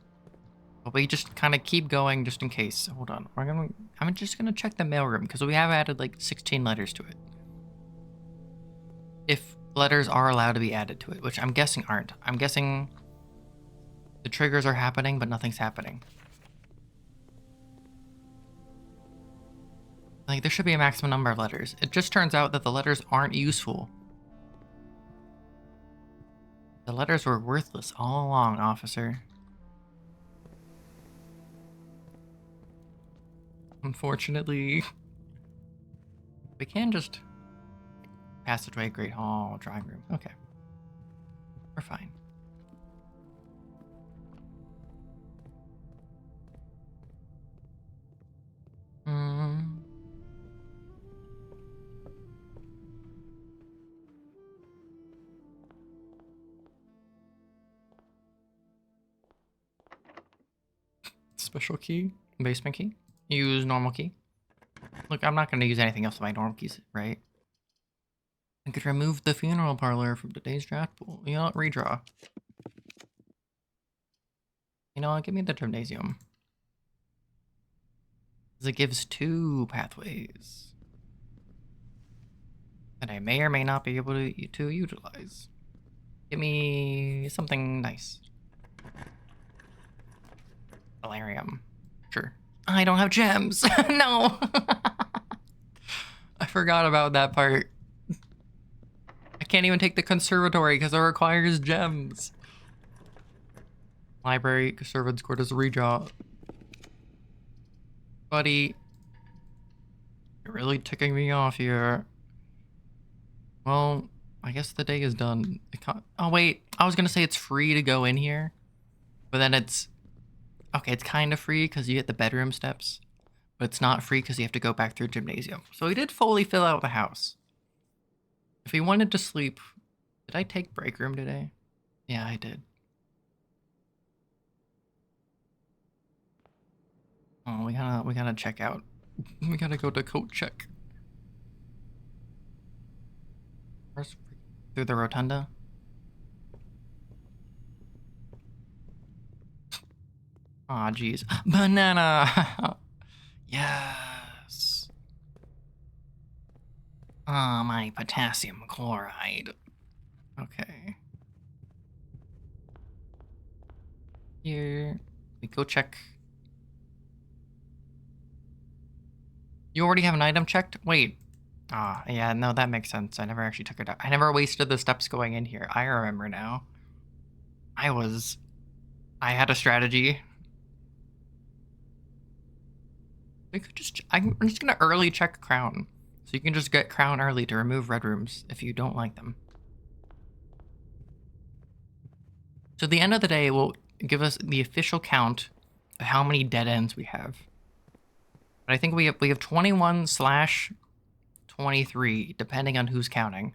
But we just kind of keep going just in case. Hold on. I'm just gonna check the mailroom because we have added like 16 letters to it. If letters are allowed to be added to it, which I'm guessing aren't. I'm guessing the triggers are happening, but nothing's happening. Like, there should be a maximum number of letters. It just turns out that the letters aren't useful. The letters were worthless all along, officer. Unfortunately, we can just passageway, great hall, drawing room. Okay, we're fine. Special key, basement key. Use normal key. Look, I'm not going to use anything else with my normal keys, right? I could remove the funeral parlor from today's draft pool. You know what? Redraw. You know what? Give me the gymnasium. Because it gives 2 pathways that I may or may not be able to utilize. Give me something nice. Valerium. Sure. I don't have gems. No. I forgot about that part. I can't even take the conservatory because it requires gems. Library, servants' quarters, redraw. Buddy. You're really ticking me off here. Well, I guess the day is done. Oh, wait. I was going to say it's free to go in here. But then it's... Okay, it's kind of free because you get the bedroom steps. But it's not free because you have to go back through gymnasium. So we did fully fill out the house. If we wanted to sleep... Did I take break room today? Yeah, I did. Oh, we gotta check out. We gotta go to coat check. First, through the rotunda. Aw, jeez. Banana! Yes. Ah, my potassium chloride. Okay. Here. We go check. You already have an item checked? Wait. Ah, yeah, no, that makes sense. I never actually took it out. I never wasted the steps going in here. I remember now. I had a strategy. We could just... I'm just gonna early check Crown. So you can just get Crown early to remove red rooms if you don't like them. So at the end of the day, it will give us the official count of how many dead ends we have. But I think we have 21/23, depending on who's counting.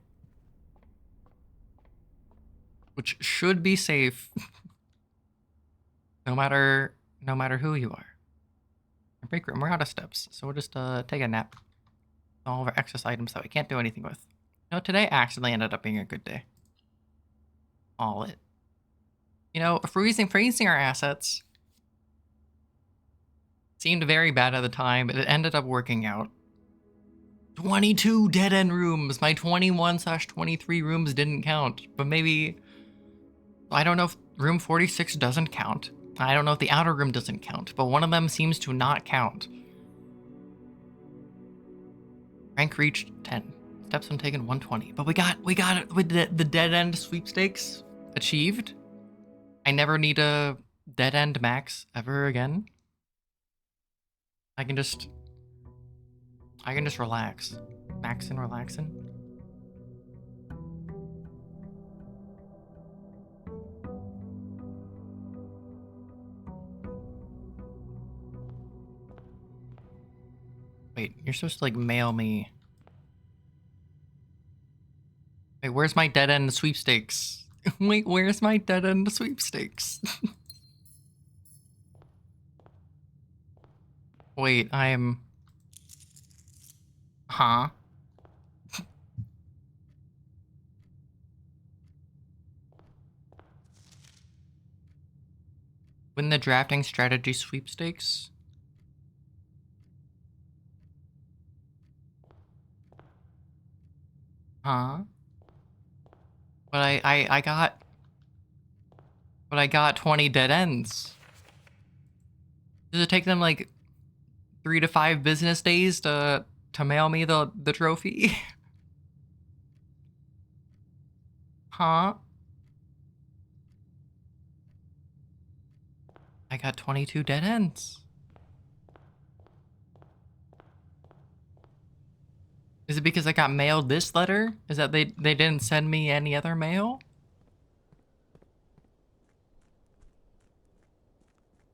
Which should be safe. no matter who you are. Break room, we're out of steps, so we'll just take a nap. All of our excess items that we can't do anything with. You know, today actually ended up being a good day. All it. You know, freezing our assets seemed very bad at the time, but it ended up working out. 22 dead-end rooms! My 21/23 rooms didn't count, but maybe... I don't know if room 46 doesn't count. I don't know if the outer room doesn't count, but one of them seems to not count. Rank reached 10. Steps when taken 120. But we got it with the dead end sweepstakes achieved. I never need a dead end max ever again. I can just relax. Maxin' relaxin'. Wait, you're supposed to like mail me. Wait, where's my dead end sweepstakes? Wait, where's my dead end sweepstakes? Wait, I'm... Huh? Win the drafting strategy sweepstakes? Huh? But I got... But I got 20 dead ends. Does it take them like 3 to 5 business days to mail me the trophy? Huh? I got 22 dead ends. Is it because I got mailed this letter? Is that they didn't send me any other mail?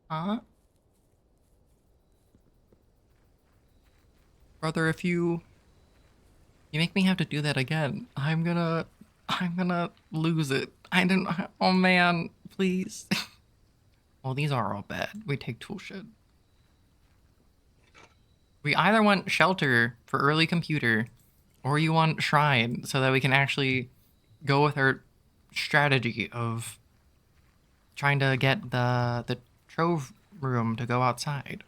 Huh? Brother, if you make me have to do that again, I'm gonna lose it. I didn't, oh man, please. Well, these are all bad. We take tool shed. We either want shelter for early computer, or you want shrine so that we can actually go with our strategy of trying to get the trove room to go outside.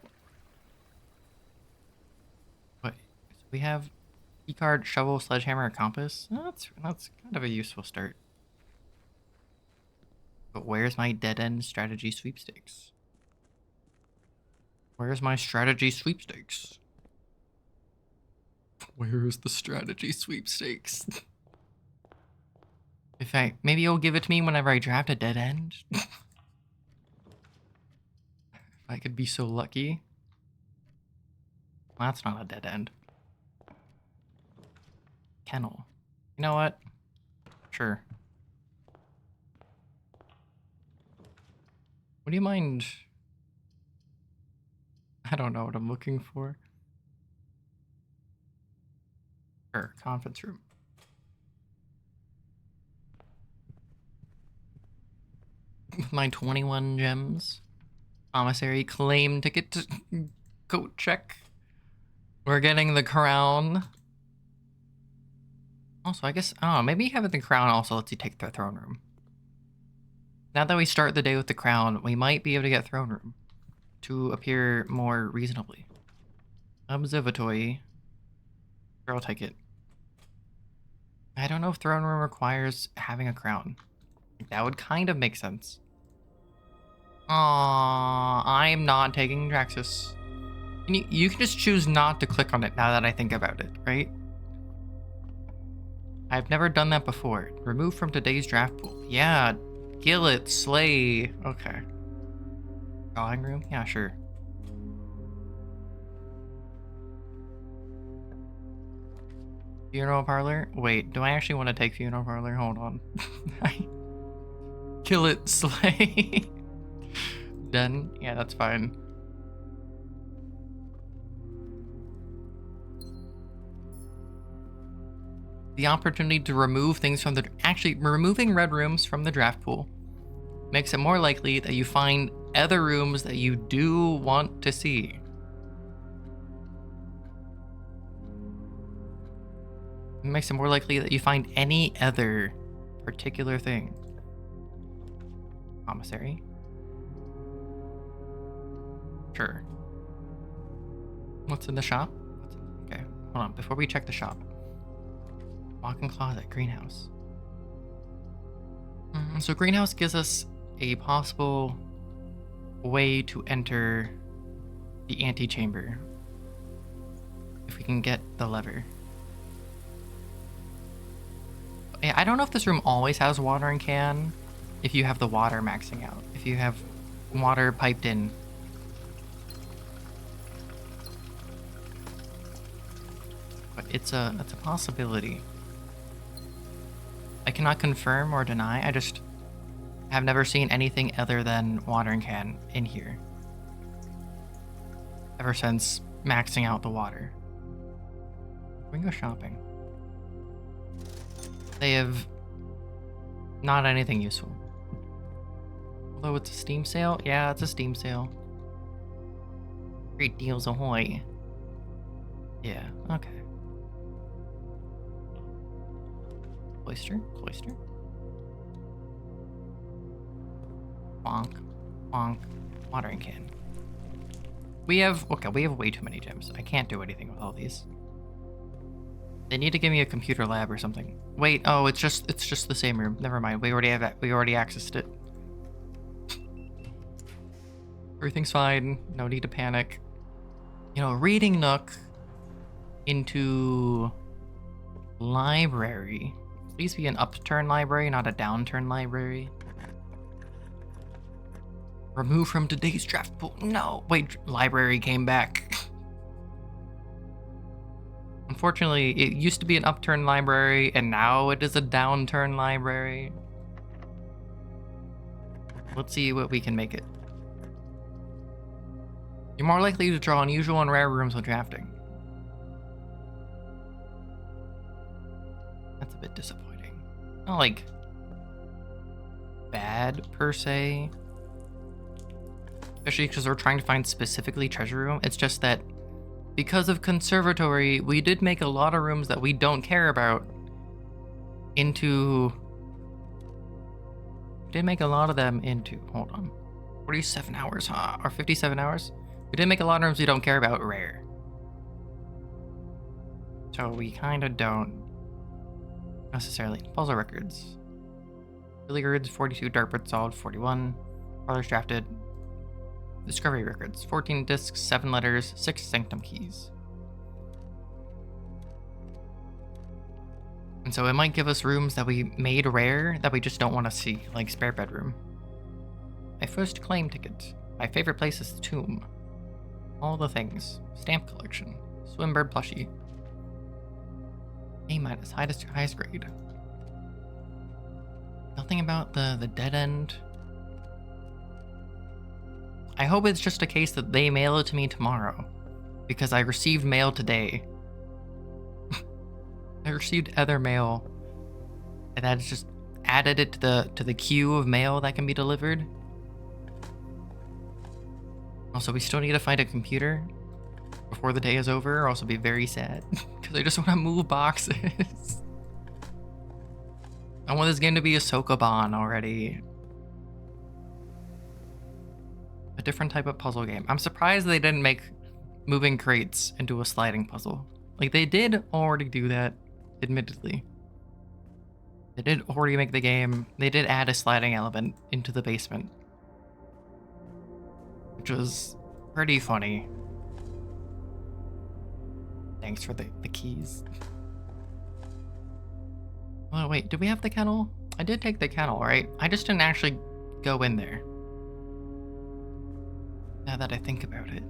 But we have keycard, shovel, sledgehammer, compass. That's kind of a useful start. But where's my dead end strategy sweepstakes? Where's my strategy sweepstakes? Where's the strategy sweepstakes? Maybe you'll give it to me whenever I draft a dead end. If I could be so lucky. Well, that's not a dead end. Kennel. You know what? Sure. Would you mind? I don't know what I'm looking for. Sure, conference room. With my 21 gems. Commissary claim ticket to coat check. We're getting the crown. Also, I guess, oh, maybe having the crown also lets you take the throne room. Now that we start the day with the crown, we might be able to get throne room to appear more reasonably. Observatory. Sure, I'll take it. I don't know if throne room requires having a crown. That would kind of make sense. Aww, I'm not taking Draxus. You can just choose not to click on it now that I think about it, right? I've never done that before. Remove from today's draft pool. Yeah, Gillet, Slay. Okay. Drawing room? Yeah, sure. Funeral parlor? Wait, do I actually want to take funeral parlor? Hold on. Kill it, Slay. Done? Yeah, that's fine. The opportunity to remove things from the... Actually, removing red rooms from the draft pool makes it more likely that you find other rooms that you do want to see. It makes it more likely that you find any other particular thing. Commissary. Sure. What's in the shop? Okay, hold on. Before we check the shop. Walk-in closet, greenhouse. So greenhouse gives us a possible way to enter the antechamber if we can get the lever. Yeah, I don't know if this room always has watering can. If you have the water maxing out. If you have water piped in. But it's a possibility. I cannot confirm or deny. I just have never seen anything other than watering can in here. Ever since maxing out the water. We can go shopping. They have not anything useful. Although it's a Steam sale? Yeah, it's a Steam sale. Great deals ahoy. Yeah, okay. Cloister? Cloister? Bonk. Bonk. Watering can. We have way too many gems. I can't do anything with all these. They need to give me a computer lab or something. Wait, oh, it's just the same room. Never mind. We already accessed it. Everything's fine. No need to panic. You know, reading Nook into library. Please be an upturn library, not a downturn library. Remove from today's draft pool. No, wait, library came back. Unfortunately, it used to be an upturn library, and now it is a downturn library. Let's see what we can make it. You're more likely to draw unusual and rare rooms when drafting. That's a bit disappointing. Not like bad per se. Especially because we're trying to find specifically treasure room. It's just that because of conservatory, we did make a lot of rooms that we don't care about into... We did make a lot of them into... Hold on. 47 hours, huh? Or 57 hours? We did make a lot of rooms we don't care about rare. So we kind of don't necessarily. Puzzle records. Billiards, 42. Dartboard solved, 41. Parlors drafted. Discovery records, 14 discs, 7 letters, 6 sanctum keys. And so it might give us rooms that we made rare that we just don't want to see, like spare bedroom. My first claim ticket. My favorite place is the tomb. All the things. Stamp collection. Swimbird plushie. A minus, highest grade. Nothing about the dead end. I hope it's just a case that they mail it to me tomorrow, because I received mail today. I received other mail, and that's just added it to the queue of mail that can be delivered. Also, we still need to find a computer before the day is over, or else I'll be very sad because I just want to move boxes. I want this game to be a Sokoban already. A different type of puzzle game. I'm surprised they didn't make moving crates into a sliding puzzle. Like, they did already do that, admittedly. They did already make the game. They did add a sliding element into the basement, which was pretty funny. Thanks for the keys. Oh, wait, did we have the kennel? I did take the kennel, right? I just didn't actually go in there. Now that I think about it.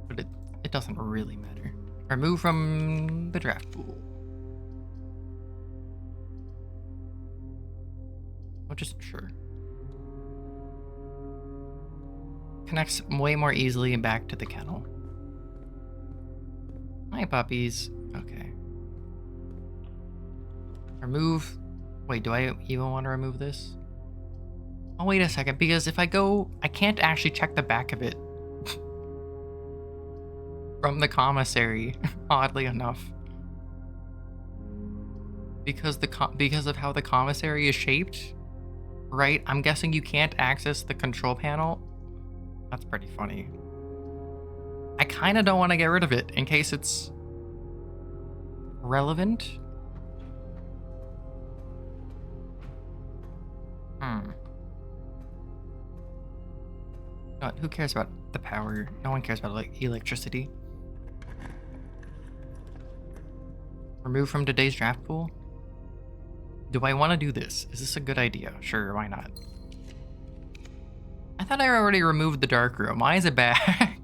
But it doesn't really matter. Remove from the draft pool. Oh, just sure. Connects way more easily back to the kennel. Hi, puppies. Okay. Remove. Wait, do I even want to remove this? Oh, wait a second, because if I go, I can't actually check the back of it from the commissary, oddly enough. Because of how the commissary is shaped, right? I'm guessing you can't access the control panel. That's pretty funny. I kind of don't want to get rid of it in case it's relevant. Who cares about the power? No one cares about electricity. Remove from today's draft pool. Do I want to do this? Is this a good idea? Sure, why not? I thought I already removed the dark room. Why is it back?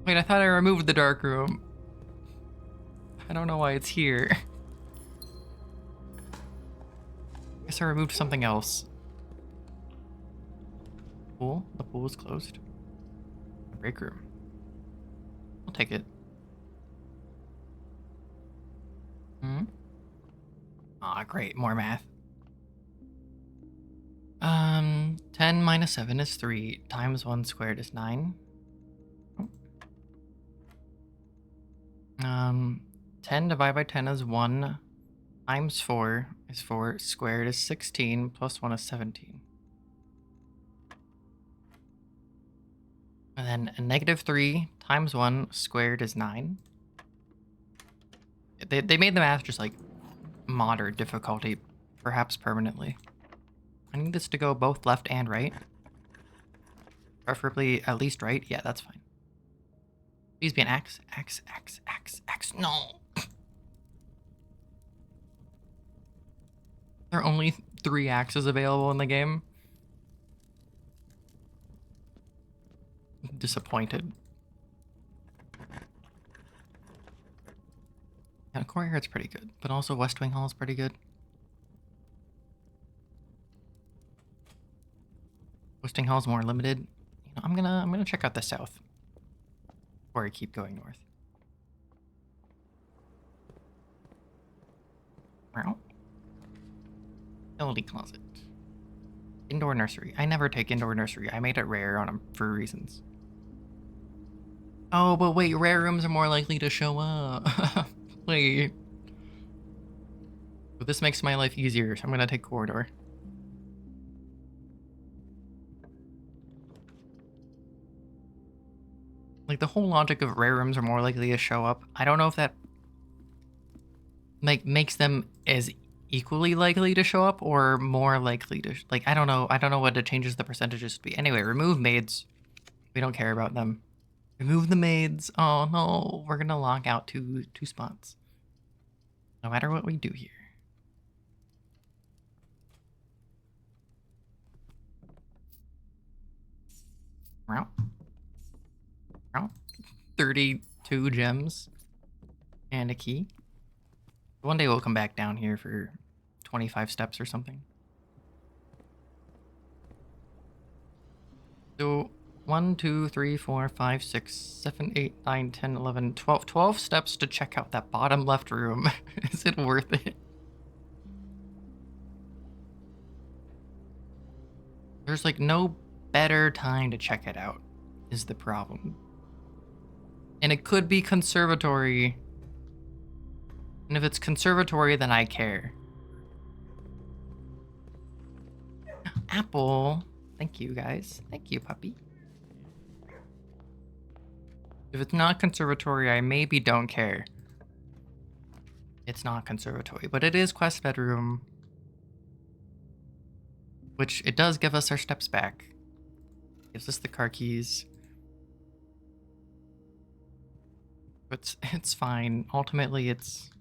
Wait, I thought I removed the dark room. I don't know why it's here. Guess I removed something else. Pool? The pool is closed. Break room. I'll take it. Ah, great. More math. 10 minus 7 is 3. Times 1 squared is 9. 10 divided by 10 is 1. Times 4 is 4. Squared is 16. Plus 1 is 17. And then a negative 3 times 1 squared is 9. They made the math just like moderate difficulty, perhaps permanently. I need this to go both left and right. Preferably at least right. Yeah, that's fine. Please be an X. X, X, X, X. No. There are only 3 axes available in the game. Disappointed. Yeah, Courtyard's pretty good, but also West Wing Hall is pretty good. West Wing Hall is more limited. You know, I'm gonna check out the south before I keep going north. Utility closet. Indoor nursery. I never take indoor nursery. I made it rare on them for reasons. Oh, but wait, rare rooms are more likely to show up. Wait. But this makes my life easier, so I'm gonna take corridor. Like, the whole logic of rare rooms are more likely to show up. I don't know if that makes them as equally likely to show up or more likely to like, I don't know what it changes the percentages to be. Anyway, remove maids. We don't care about them. Remove the maids. Oh no, we're gonna lock out two spots. No matter what we do here. Wow. 32 gems and a key. One day we'll come back down here for 25 steps or something. So 1, 2, 3, 4, 5, 6, 7, 8, 9, 10, 11, 12. 12 steps to check out that bottom left room. Is it worth it? There's like no better time to check it out, is the problem. And it could be conservatory. And if it's conservatory, then I care. Apple. Thank you, guys. Thank you, puppy. If it's not conservatory, I maybe don't care. It's not conservatory, but it is quest bedroom. Which, it does give us our steps back. Gives us the car keys. But it's fine. Ultimately, it's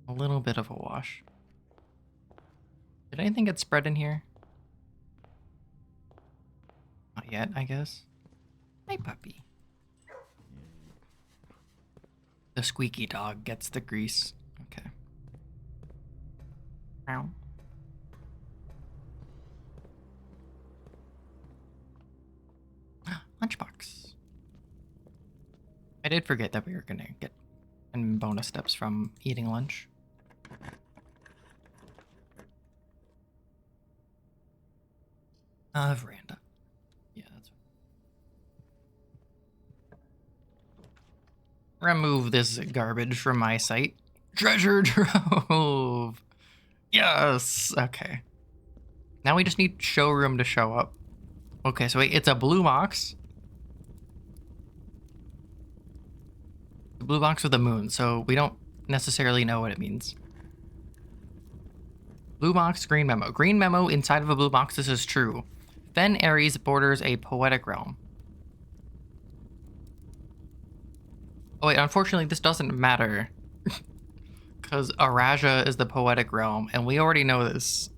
a little bit of a wash. Did anything get spread in here? Not yet, I guess. Hi, puppy. The squeaky dog gets the grease. Okay. Ow. Lunchbox. I did forget that we were gonna get bonus steps from eating lunch. Veranda. Yeah, that's right. Remove this garbage from my sight. Treasure trove. Yes. Okay. Now we just need showroom to show up. Okay, so wait, it's a blue box. The blue box with the moon, so we don't necessarily know what it means. Blue box, green memo. Green memo inside of a blue box, this is true. Fen Ares borders a poetic realm. Oh wait, unfortunately this doesn't matter. Because Araja is the poetic realm, and we already know this.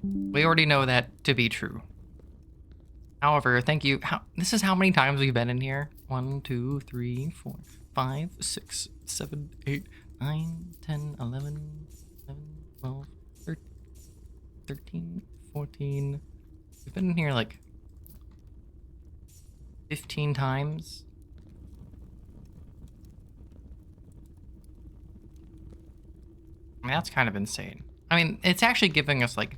We already know that to be true. However, thank you. This is how many times we've been in here? 1, 2, 3, 4, 5, 6, 7, 8, 9, 10, 11, 12, 13, 14. We've been in here like 15 times. I mean, that's kind of insane. I mean, it's actually giving us like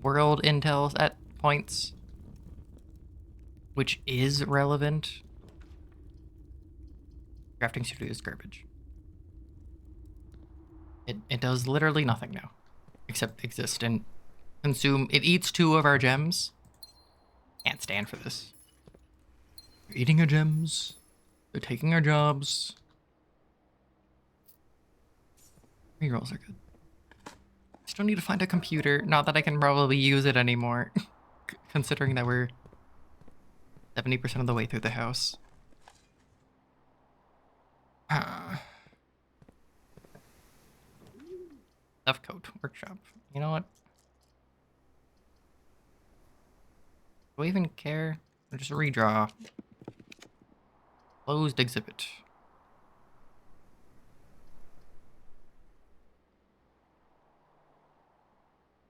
world intel at points, which is relevant. Crafting studio is garbage. It does literally nothing now, except exist and consume. It eats 2 of our gems. Can't stand for this. They're eating our gems. They're taking our jobs. Rerolls are good. Still need to find a computer. Not that I can probably use it anymore, considering that we're 70% of the way through the house. Stuff coat workshop. You know what? Do we even care? Or just redraw. Closed exhibit.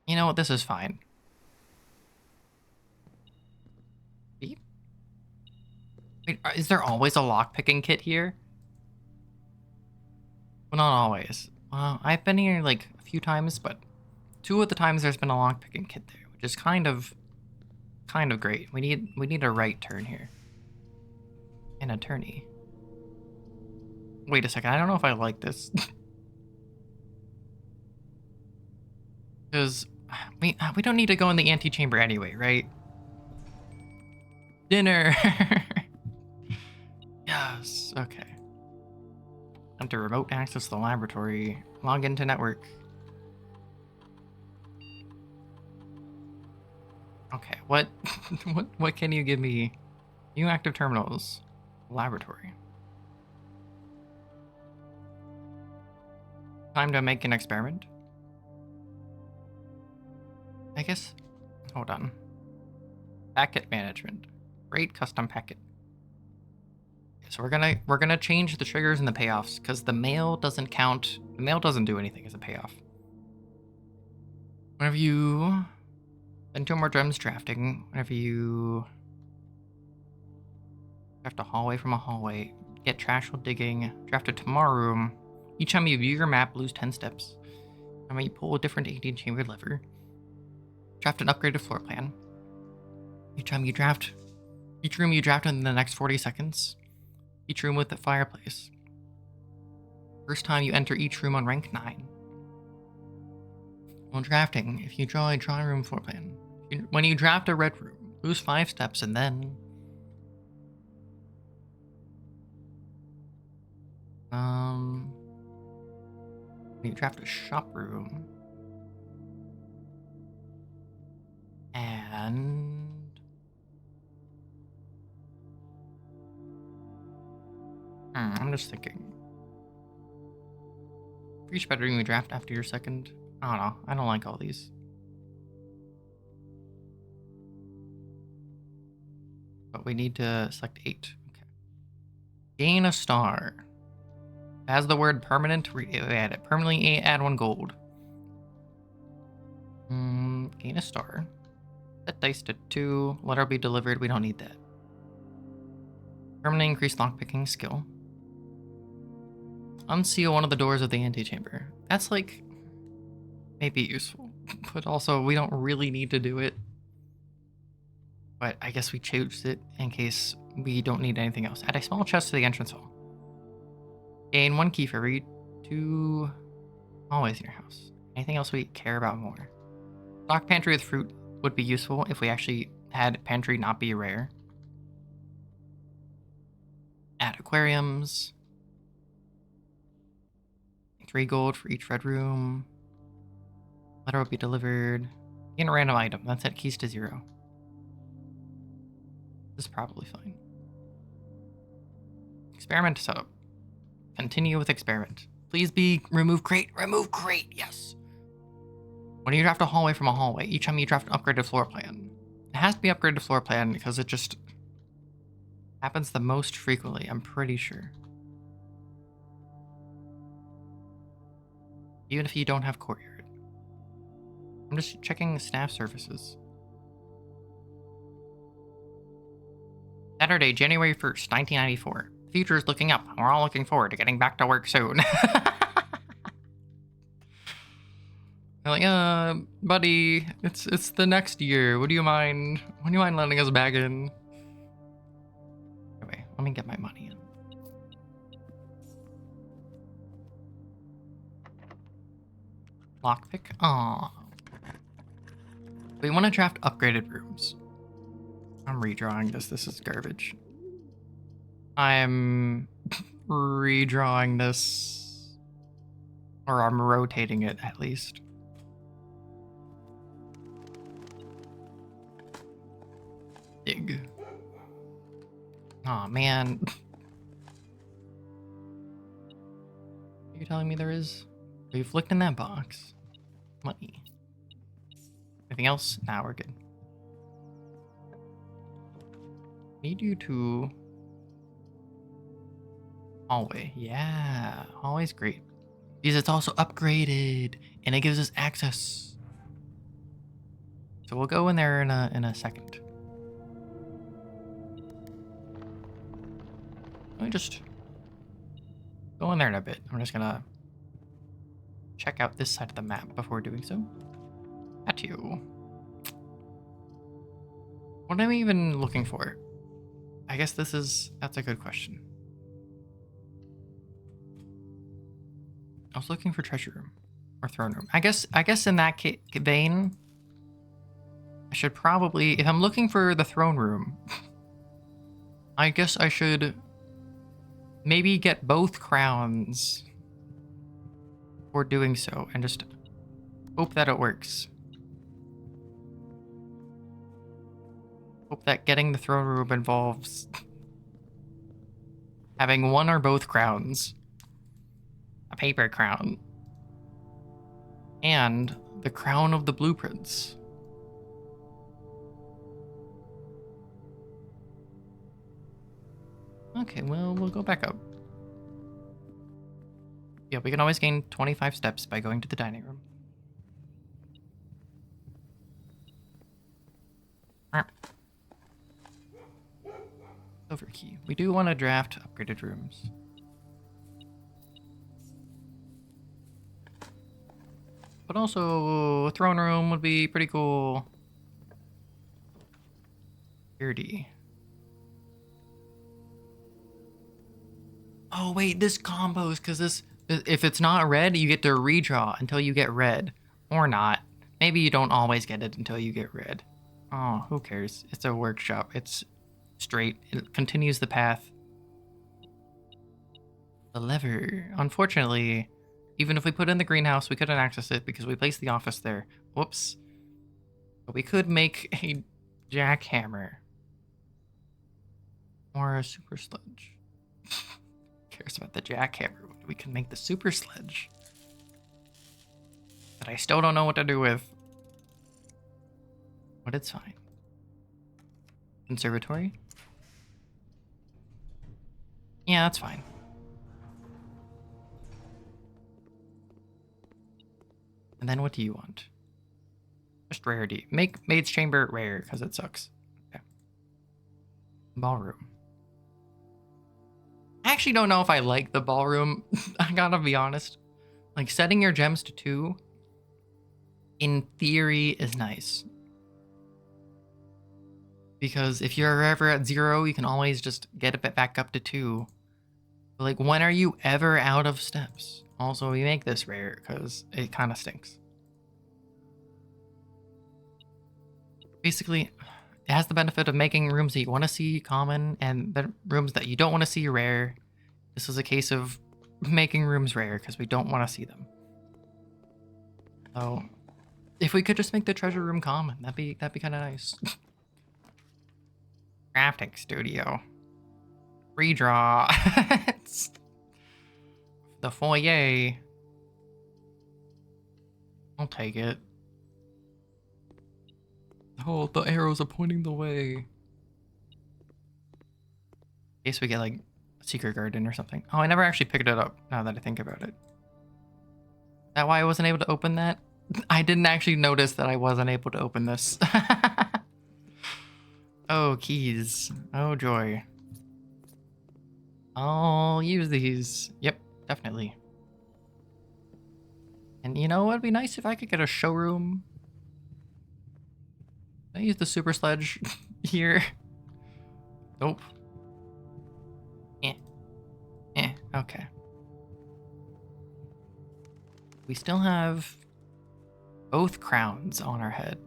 You know what? This is fine. Wait, is there always a lockpicking kit here? Well, not always. I've been here like a few times, but 2 of the times there's been a lockpicking kit there, which is kind of great. We need a right turn here. An attorney. Wait a second. I don't know if I like this. Because we don't need to go in the antechamber anyway, right? Dinner. Yes. Okay. Enter remote access to the laboratory. Log into network. Okay. What what can you give me? New active terminals. Laboratory. Time to make an experiment. I guess. Hold on. Packet management. Create custom packet. So we're gonna change the triggers and the payoffs because the mail doesn't count. The mail doesn't do anything as a payoff. Whenever you spend 2 more gems drafting, whenever you draft a hallway from a hallway, get trash while digging, draft a tomorrow room. Each time you view your map, lose 10 steps. And when you pull a different 18-chamber lever, draft an upgraded floor plan. Each room you draft in the next 40 seconds. Each room with a fireplace. First time you enter each room on rank 9. While drafting, if you draw a drawing room floor plan, when you draft a red room, lose 5 steps and then... you draft a shop room. And... I'm just thinking. For each bedroom you draft after your second... I don't know. I don't like all these. But we need to select 8. Okay. Gain a star. As the word permanent, add it. Permanently add 1 gold. Gain a star. Set dice to 2. Letter be delivered. We don't need that. Permanently increase lockpicking skill. Unseal one of the doors of the antechamber. That's like maybe useful, but also we don't really need to do it. But I guess we chose it in case we don't need anything else. Add a small chest to the entrance hall. Gain 1 key for every 2 hallways in your house. Anything else we care about more? Stock pantry with fruit would be useful if we actually had pantry not be rare. Add aquariums. 3 gold for each red room. Letter will be delivered. Gain a random item. That's at keys to 0. This is probably fine. Experiment setup. Continue with experiment. Please be remove crate. Remove crate. Yes. When you draft a hallway from a hallway, each time you draft an upgraded floor plan. It has to be upgraded floor plan because it just happens the most frequently, I'm pretty sure. Even if you don't have courtyard. I'm just checking staff services. Saturday, January 1st, 1994. The future is looking up. We're all looking forward to getting back to work soon. They're like, buddy, it's the next year. Would you mind letting us back in? Anyway, let me get my money in. Lockpick. Aww. We want to draft upgraded rooms. I'm redrawing this. This is garbage. I'm redrawing this. Or I'm rotating it, at least. Dig. Aw, man. Are you telling me there is? We've looked in that box. Money. Anything else? Nah, we're good. Need you to... Hallway. Yeah, hallway's great. Because it's also upgraded, and it gives us access. So we'll go in there in a second. Let me just go in there in a bit. I'm just gonna check out this side of the map before doing so. At you. What am I even looking for? I guess that's a good question. I was looking for treasure room or throne room. I guess in that vein, I should probably, if I'm looking for the throne room, I guess I should maybe get both crowns for doing so and just hope that it works. Hope that getting the throne room involves having one or both crowns. A paper crown. And the crown of the blueprints. Okay, well, we'll go back up. Yeah, we can always gain 25 steps by going to the dining room. Silver key. We do want to draft upgraded rooms. But also, a throne room would be pretty cool. Beardy. Oh wait, this combos, because this, if it's not red, you get to redraw until you get red. Or not. Maybe you don't always get it until you get red. Oh, who cares? It's a workshop. It's straight. It continues the path. The lever. Unfortunately, even if we put in the greenhouse, we couldn't access it because we placed the office there. Whoops. But we could make a jackhammer. Or a super sledge. Who cares about the jackhammer? We can make the super sledge. That I still don't know what to do with. But it's fine. Conservatory? Yeah, that's fine. And then what do you want? Just rarity. Make Maid's Chamber rare, because it sucks. Okay. Ballroom. I actually don't know if I like the ballroom. I gotta be honest. Like, setting your gems to 2, in theory, is nice. Because if you're ever at 0, you can always just get it back up to 2. But like, when are you ever out of steps? Also, we make this rare because it kind of stinks. Basically, it has the benefit of making rooms that you want to see common and the rooms that you don't want to see rare. This is a case of making rooms rare because we don't want to see them. So, if we could just make the treasure room common, that'd be kind of nice. Crafting studio. Redraw. The foyer. I'll take it. Oh, the arrows are pointing the way. In case we get like a secret garden or something. Oh, I never actually picked it up now that I think about it. Is that why I wasn't able to open that? I didn't actually notice that I wasn't able to open this. Oh, keys. Oh, joy. I'll use these. Yep, definitely. And you know, it'd be nice if I could get a showroom. Can I use the super sledge here? Nope. Okay. We still have both crowns on our head.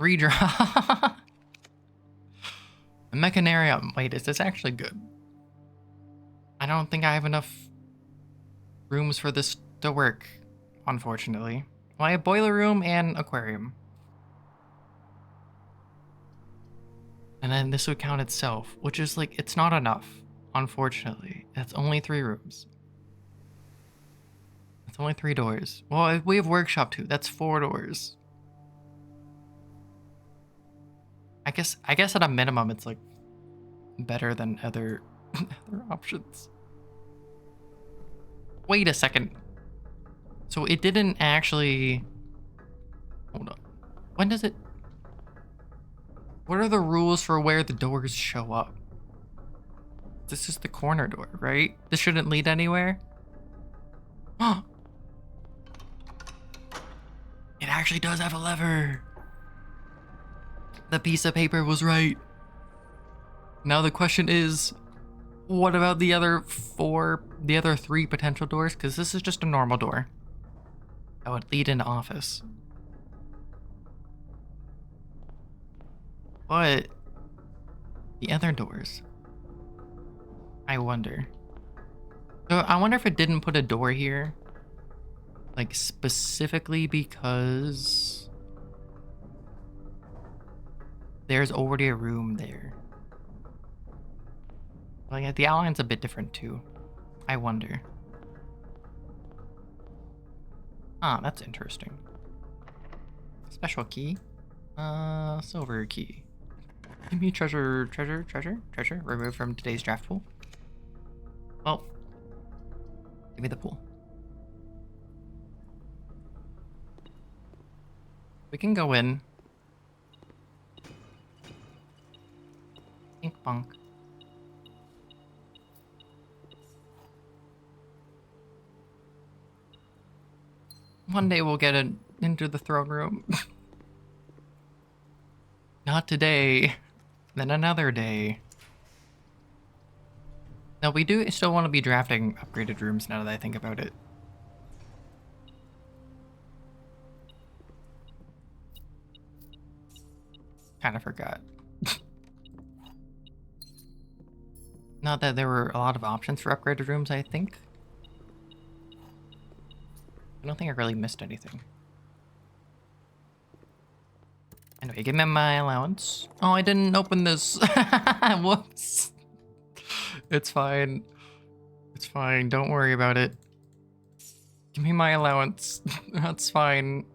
Redraw. A mechanarium. Wait, is this actually good? I don't think I have enough rooms for this to work, unfortunately. Well, I have boiler room and aquarium. And then this would count itself, which is like, it's not enough, unfortunately. It's only 3 rooms. It's only 3 doors. Well, we have workshop too. That's 4 doors. I guess at a minimum, it's like better than other options. Wait a second. So it didn't actually... Hold on. When does it... What are the rules for where the doors show up? This is the corner door, right? This shouldn't lead anywhere? Oh! It actually does have a lever! The piece of paper was right. Now the question is, what about the other 3 potential doors? Because this is just a normal door that would lead into office. But the other doors, I wonder. So I wonder if it didn't put a door here, like specifically because there's already a room there. Like the outline's a bit different too. I wonder. Ah, that's interesting. Special key. Silver key. Give me treasure removed from today's draft pool. Well, give me the pool. We can go in. Pink bunk. One day we'll get into the throne room. Not today. Then another day. No, we do still want to be drafting upgraded rooms now that I think about it. Kind of forgot. Not that there were a lot of options for upgraded rooms, I think. I don't think I really missed anything. Anyway, give me my allowance. Oh, I didn't open this. Whoops. It's fine. It's fine. Don't worry about it. Give me my allowance. That's fine.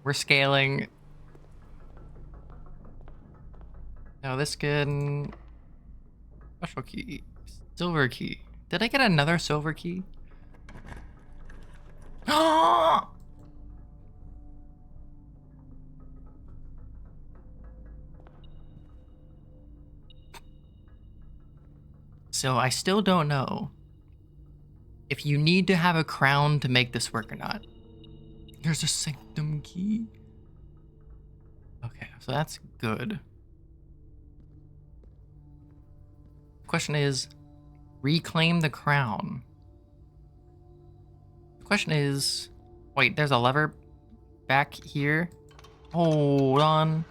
We're scaling. Now this can... Special key. Silver key. Did I get another silver key? So I still don't know if you need to have a crown to make this work or not. There's a sanctum key. Okay, so that's good. Question is, reclaim the crown. The question is, wait, there's a lever back here. Hold on.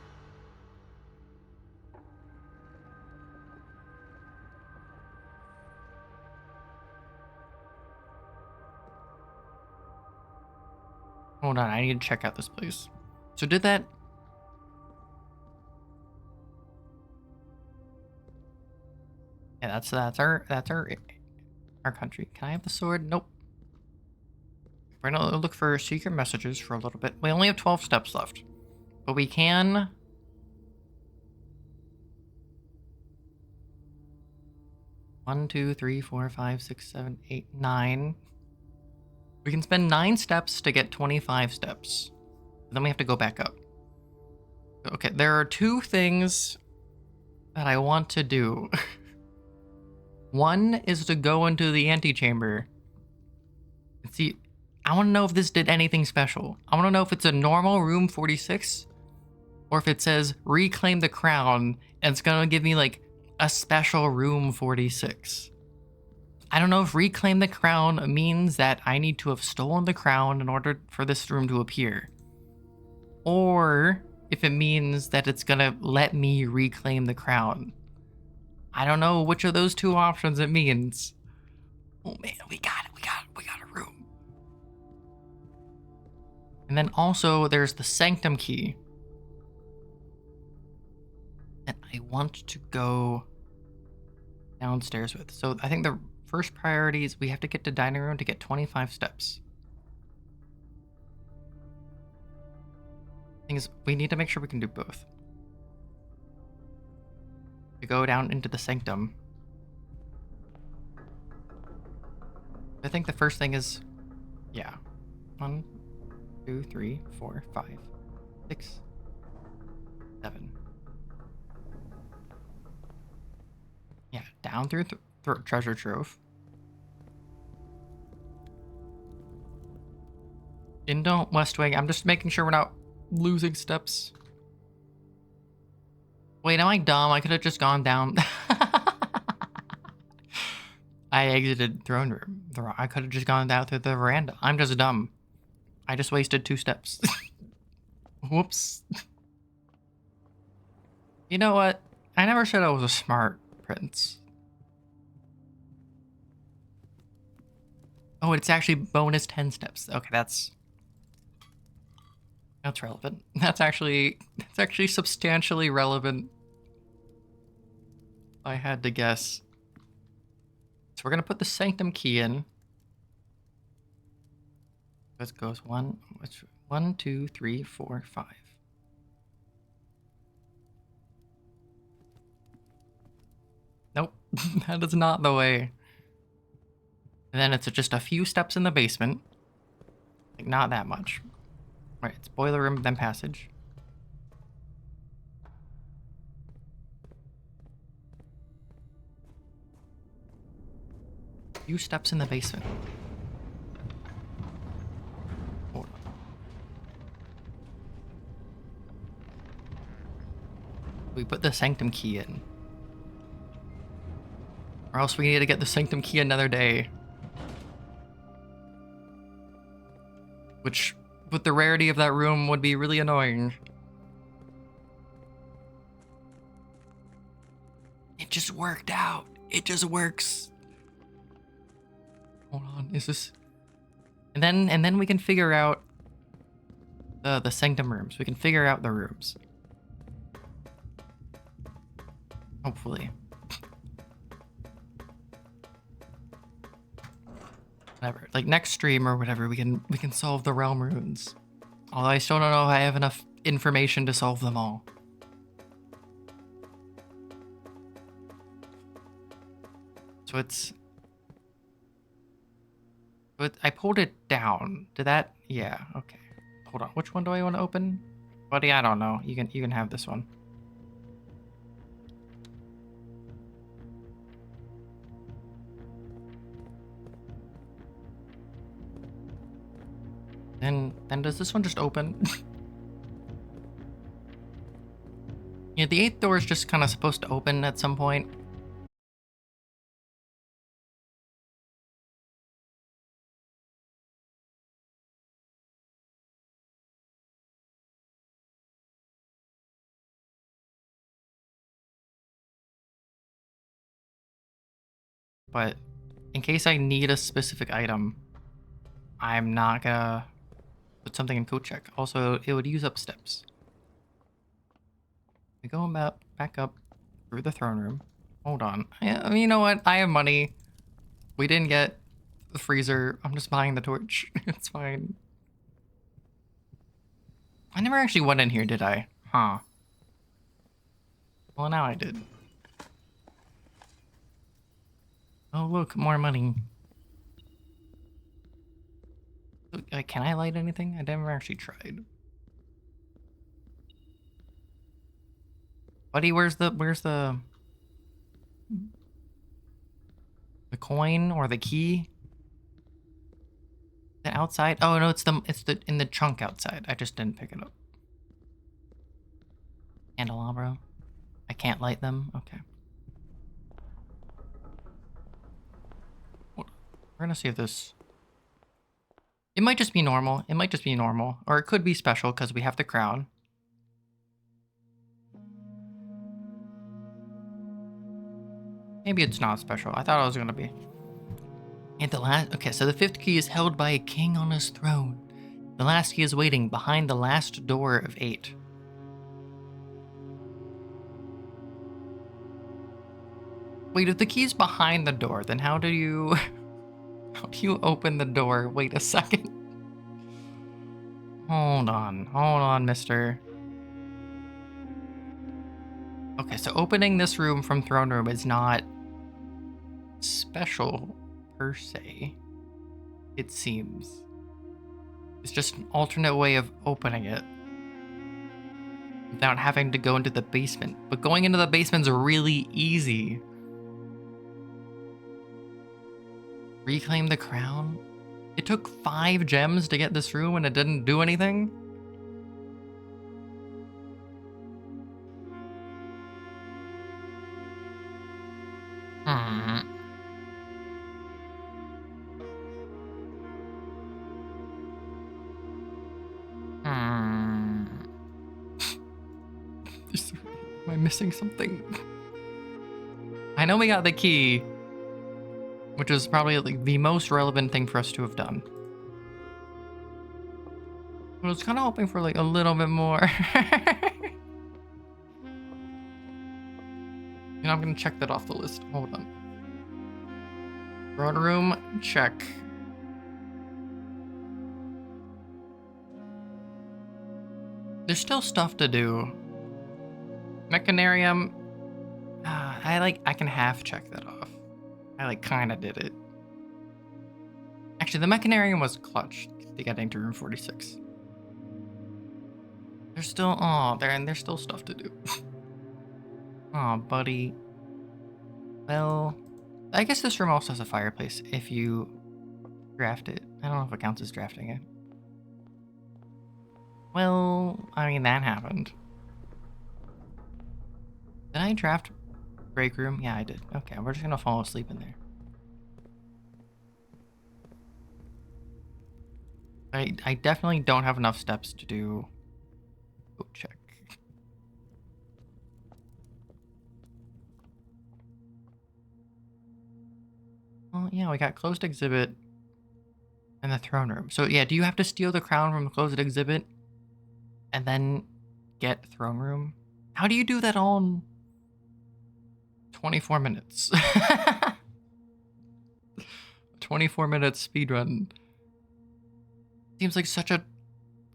Hold on, I need to check out this place. So did that our country. Can I have the sword? Nope. We're gonna look for secret messages for a little bit. We only have 12 steps left, but we can. 1, 2, 3, 4, 5, 6, 7, 8, 9. We can spend 9 steps to get 25 steps. Then we have to go back up. Okay, there are 2 things that I want to do. One is to go into the antechamber and see. I want to know if this did anything special. I want to know if it's a normal room 46 or if it says reclaim the crown and it's gonna give me like a special room 46. I don't know if reclaim the crown means that I need to have stolen the crown in order for this room to appear, or if it means that it's gonna let me reclaim the crown. I don't know which of those 2 options it means. Oh man, we got it, we got a room. And then also there's the sanctum key that I want to go downstairs with. So I think the first priority is we have to get to dining room to get 25 steps. Thing is, we need to make sure we can do both. To go down into the sanctum. I think the first thing is, yeah. 1, 2, 3, 4, 5, 6, 7. Yeah, down through treasure trove. Into West Wing. I'm just making sure we're not losing steps. Wait, am I dumb? I could have just gone down. I exited throne room. I could have just gone down through the veranda. I'm just dumb. I just wasted 2 steps. Whoops. You know what? I never said I was a smart prince. Oh, it's actually bonus 10 steps. Okay, that's relevant. That's actually substantially relevant. I had to guess. So we're gonna put the sanctum key in. This goes 1, 2, 3, 4, 5. Nope, that is not the way. And then it's just a few steps in the basement. Like, not that much. Right, it's boiler room, then passage. Few steps in the basement. Hold on. We put the sanctum key in. Or else we need to get the sanctum key another day. Which, with the rarity of that room, would be really annoying. It just worked out. It just works. Hold on, is this... And then we can figure out the sanctum rooms. We can figure out the rooms. Hopefully. Whatever. Like next stream or whatever, we can solve the realm runes. Although I still don't know if I have enough information to solve them all. So it's... But I pulled it down. Did that? Yeah, okay. Hold on. Which one do I want to open? Buddy, I don't know. You can have this one. Then does this one just open? Yeah, the 8th door is just kind of supposed to open at some point. But in case I need a specific item, I'm not gonna put something in code check. Also, it would use up steps. We go back up through the throne room. Hold on. I mean, you know what? I have money. We didn't get the freezer. I'm just buying the torch. It's fine. I never actually went in here, did I? Huh. Well, now I did. Oh, look, more money. Can I light anything? I never actually tried. Buddy, where's the coin or the key? The outside? Oh no, it's the in the trunk outside. I just didn't pick it up. Candelabra. I can't light them. Okay. We're gonna see if this. It might just be normal. It might just be normal, or it could be special because we have the crown. Maybe it's not special. I thought it was gonna be. And the last. Okay, so the fifth key is held by a king on his throne. The last key is waiting behind the last door of 8. Wait, if the key's behind the door, then how do you open the door? Wait a second. Hold on, mister. Okay, so opening this room from throne room is not special per se, it seems. It's just an alternate way of opening it without having to go into the basement. But going into the basement's really easy. Reclaim the crown? It took 5 gems to get this room and it didn't do anything? Hmm. Am I missing something? I know we got the key, which is probably like the most relevant thing for us to have done. I was kind of hoping for like a little bit more. You know, I'm gonna check that off the list. Hold on. Throne room, check. There's still stuff to do. Mechanarium, I can half check that off. I like kind of did it. Actually, the Mechanarium was clutch to getting to room 46. There's still, there's still stuff to do. Aw, buddy. Well, I guess this room also has a fireplace if you draft it. I don't know if it counts as drafting it. Well, I mean, that happened. Did I draft break room? Yeah, I did. Okay, we're just gonna fall asleep in there. I definitely don't have enough steps to do code check. Well, yeah, we got closed exhibit and the throne room. So yeah, do you have to steal the crown from the closed exhibit and then get throne room? How do you do that all in 24 minutes? 24 minutes speedrun. Seems like such a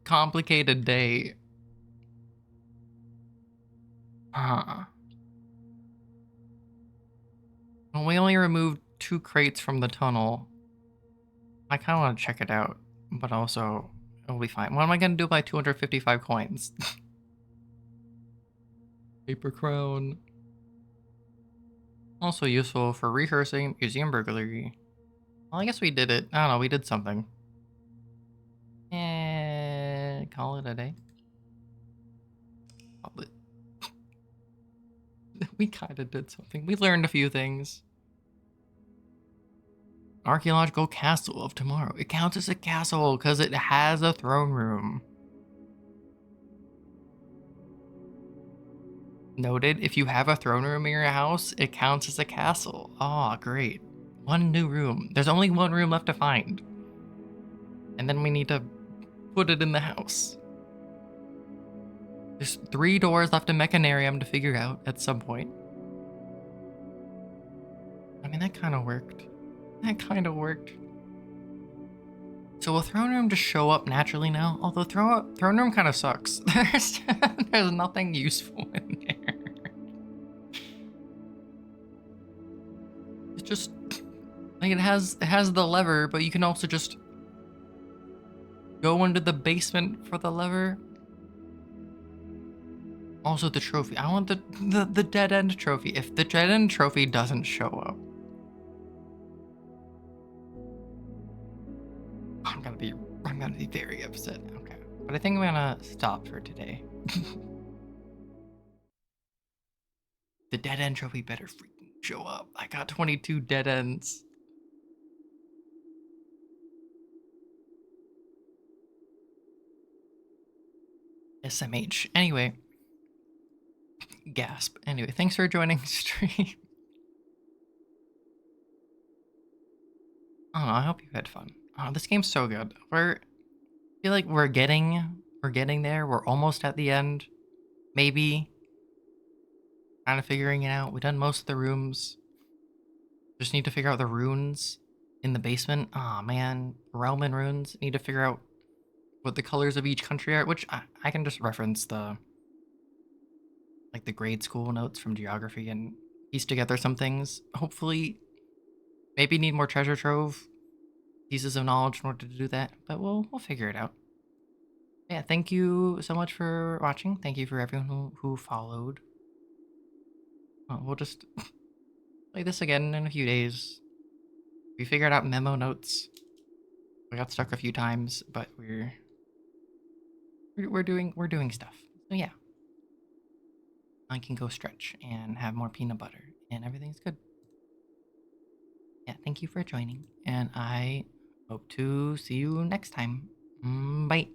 complicated day. Huh. Well, we only removed 2 crates from the tunnel. I kind of want to check it out, but also it'll be fine. What am I going to do by 255 coins? Paper crown. Also useful for rehearsing museum burglary. Well, I guess we did it. I don't know, we did something. And call it a day. Call it. We kind of did something. We learned a few things. Archaeological Castle of Tomorrow. It counts as a castle because it has a throne room. Noted, if you have a throne room in your house, it counts as a castle. Oh, great. 1 new room. There's only 1 room left to find. And then we need to put it in the house. There's 3 doors left in Mechanarium to figure out at some point. I mean, that kind of worked. That kind of worked. So will throne room just show up naturally now? Although throne room kind of sucks. There's nothing useful in there. It's just like it has the lever, but you can also just go into the basement for the lever. Also the trophy. I want the dead end trophy. If the dead end trophy doesn't show up, I'm gonna be very upset. Okay. But I think I'm gonna stop for today. The dead end trophy better freaking show up. I got 22 dead ends. SMH. Anyway, gasp. Anyway, thanks for joining stream. Oh, I hope you had fun. Oh, this game's so good. I feel like we're getting there. We're almost at the end. Maybe. Kind of figuring it out. We've done most of the rooms. Just need to figure out the runes in the basement. Oh man, Roman runes. Need to figure out what the colors of each country are, which I can just reference the like the grade school notes from geography and piece together some things. Hopefully, maybe need more treasure trove pieces of knowledge in order to do that, but we'll figure it out. Yeah, thank you so much for watching. Thank you for everyone who followed. We'll just play this again in a few days. We figured out memo notes. We got stuck a few times, but we're doing stuff. So yeah, I can go stretch and have more peanut butter, and everything's good. Yeah, thank you for joining, and I hope to see you next time. Bye.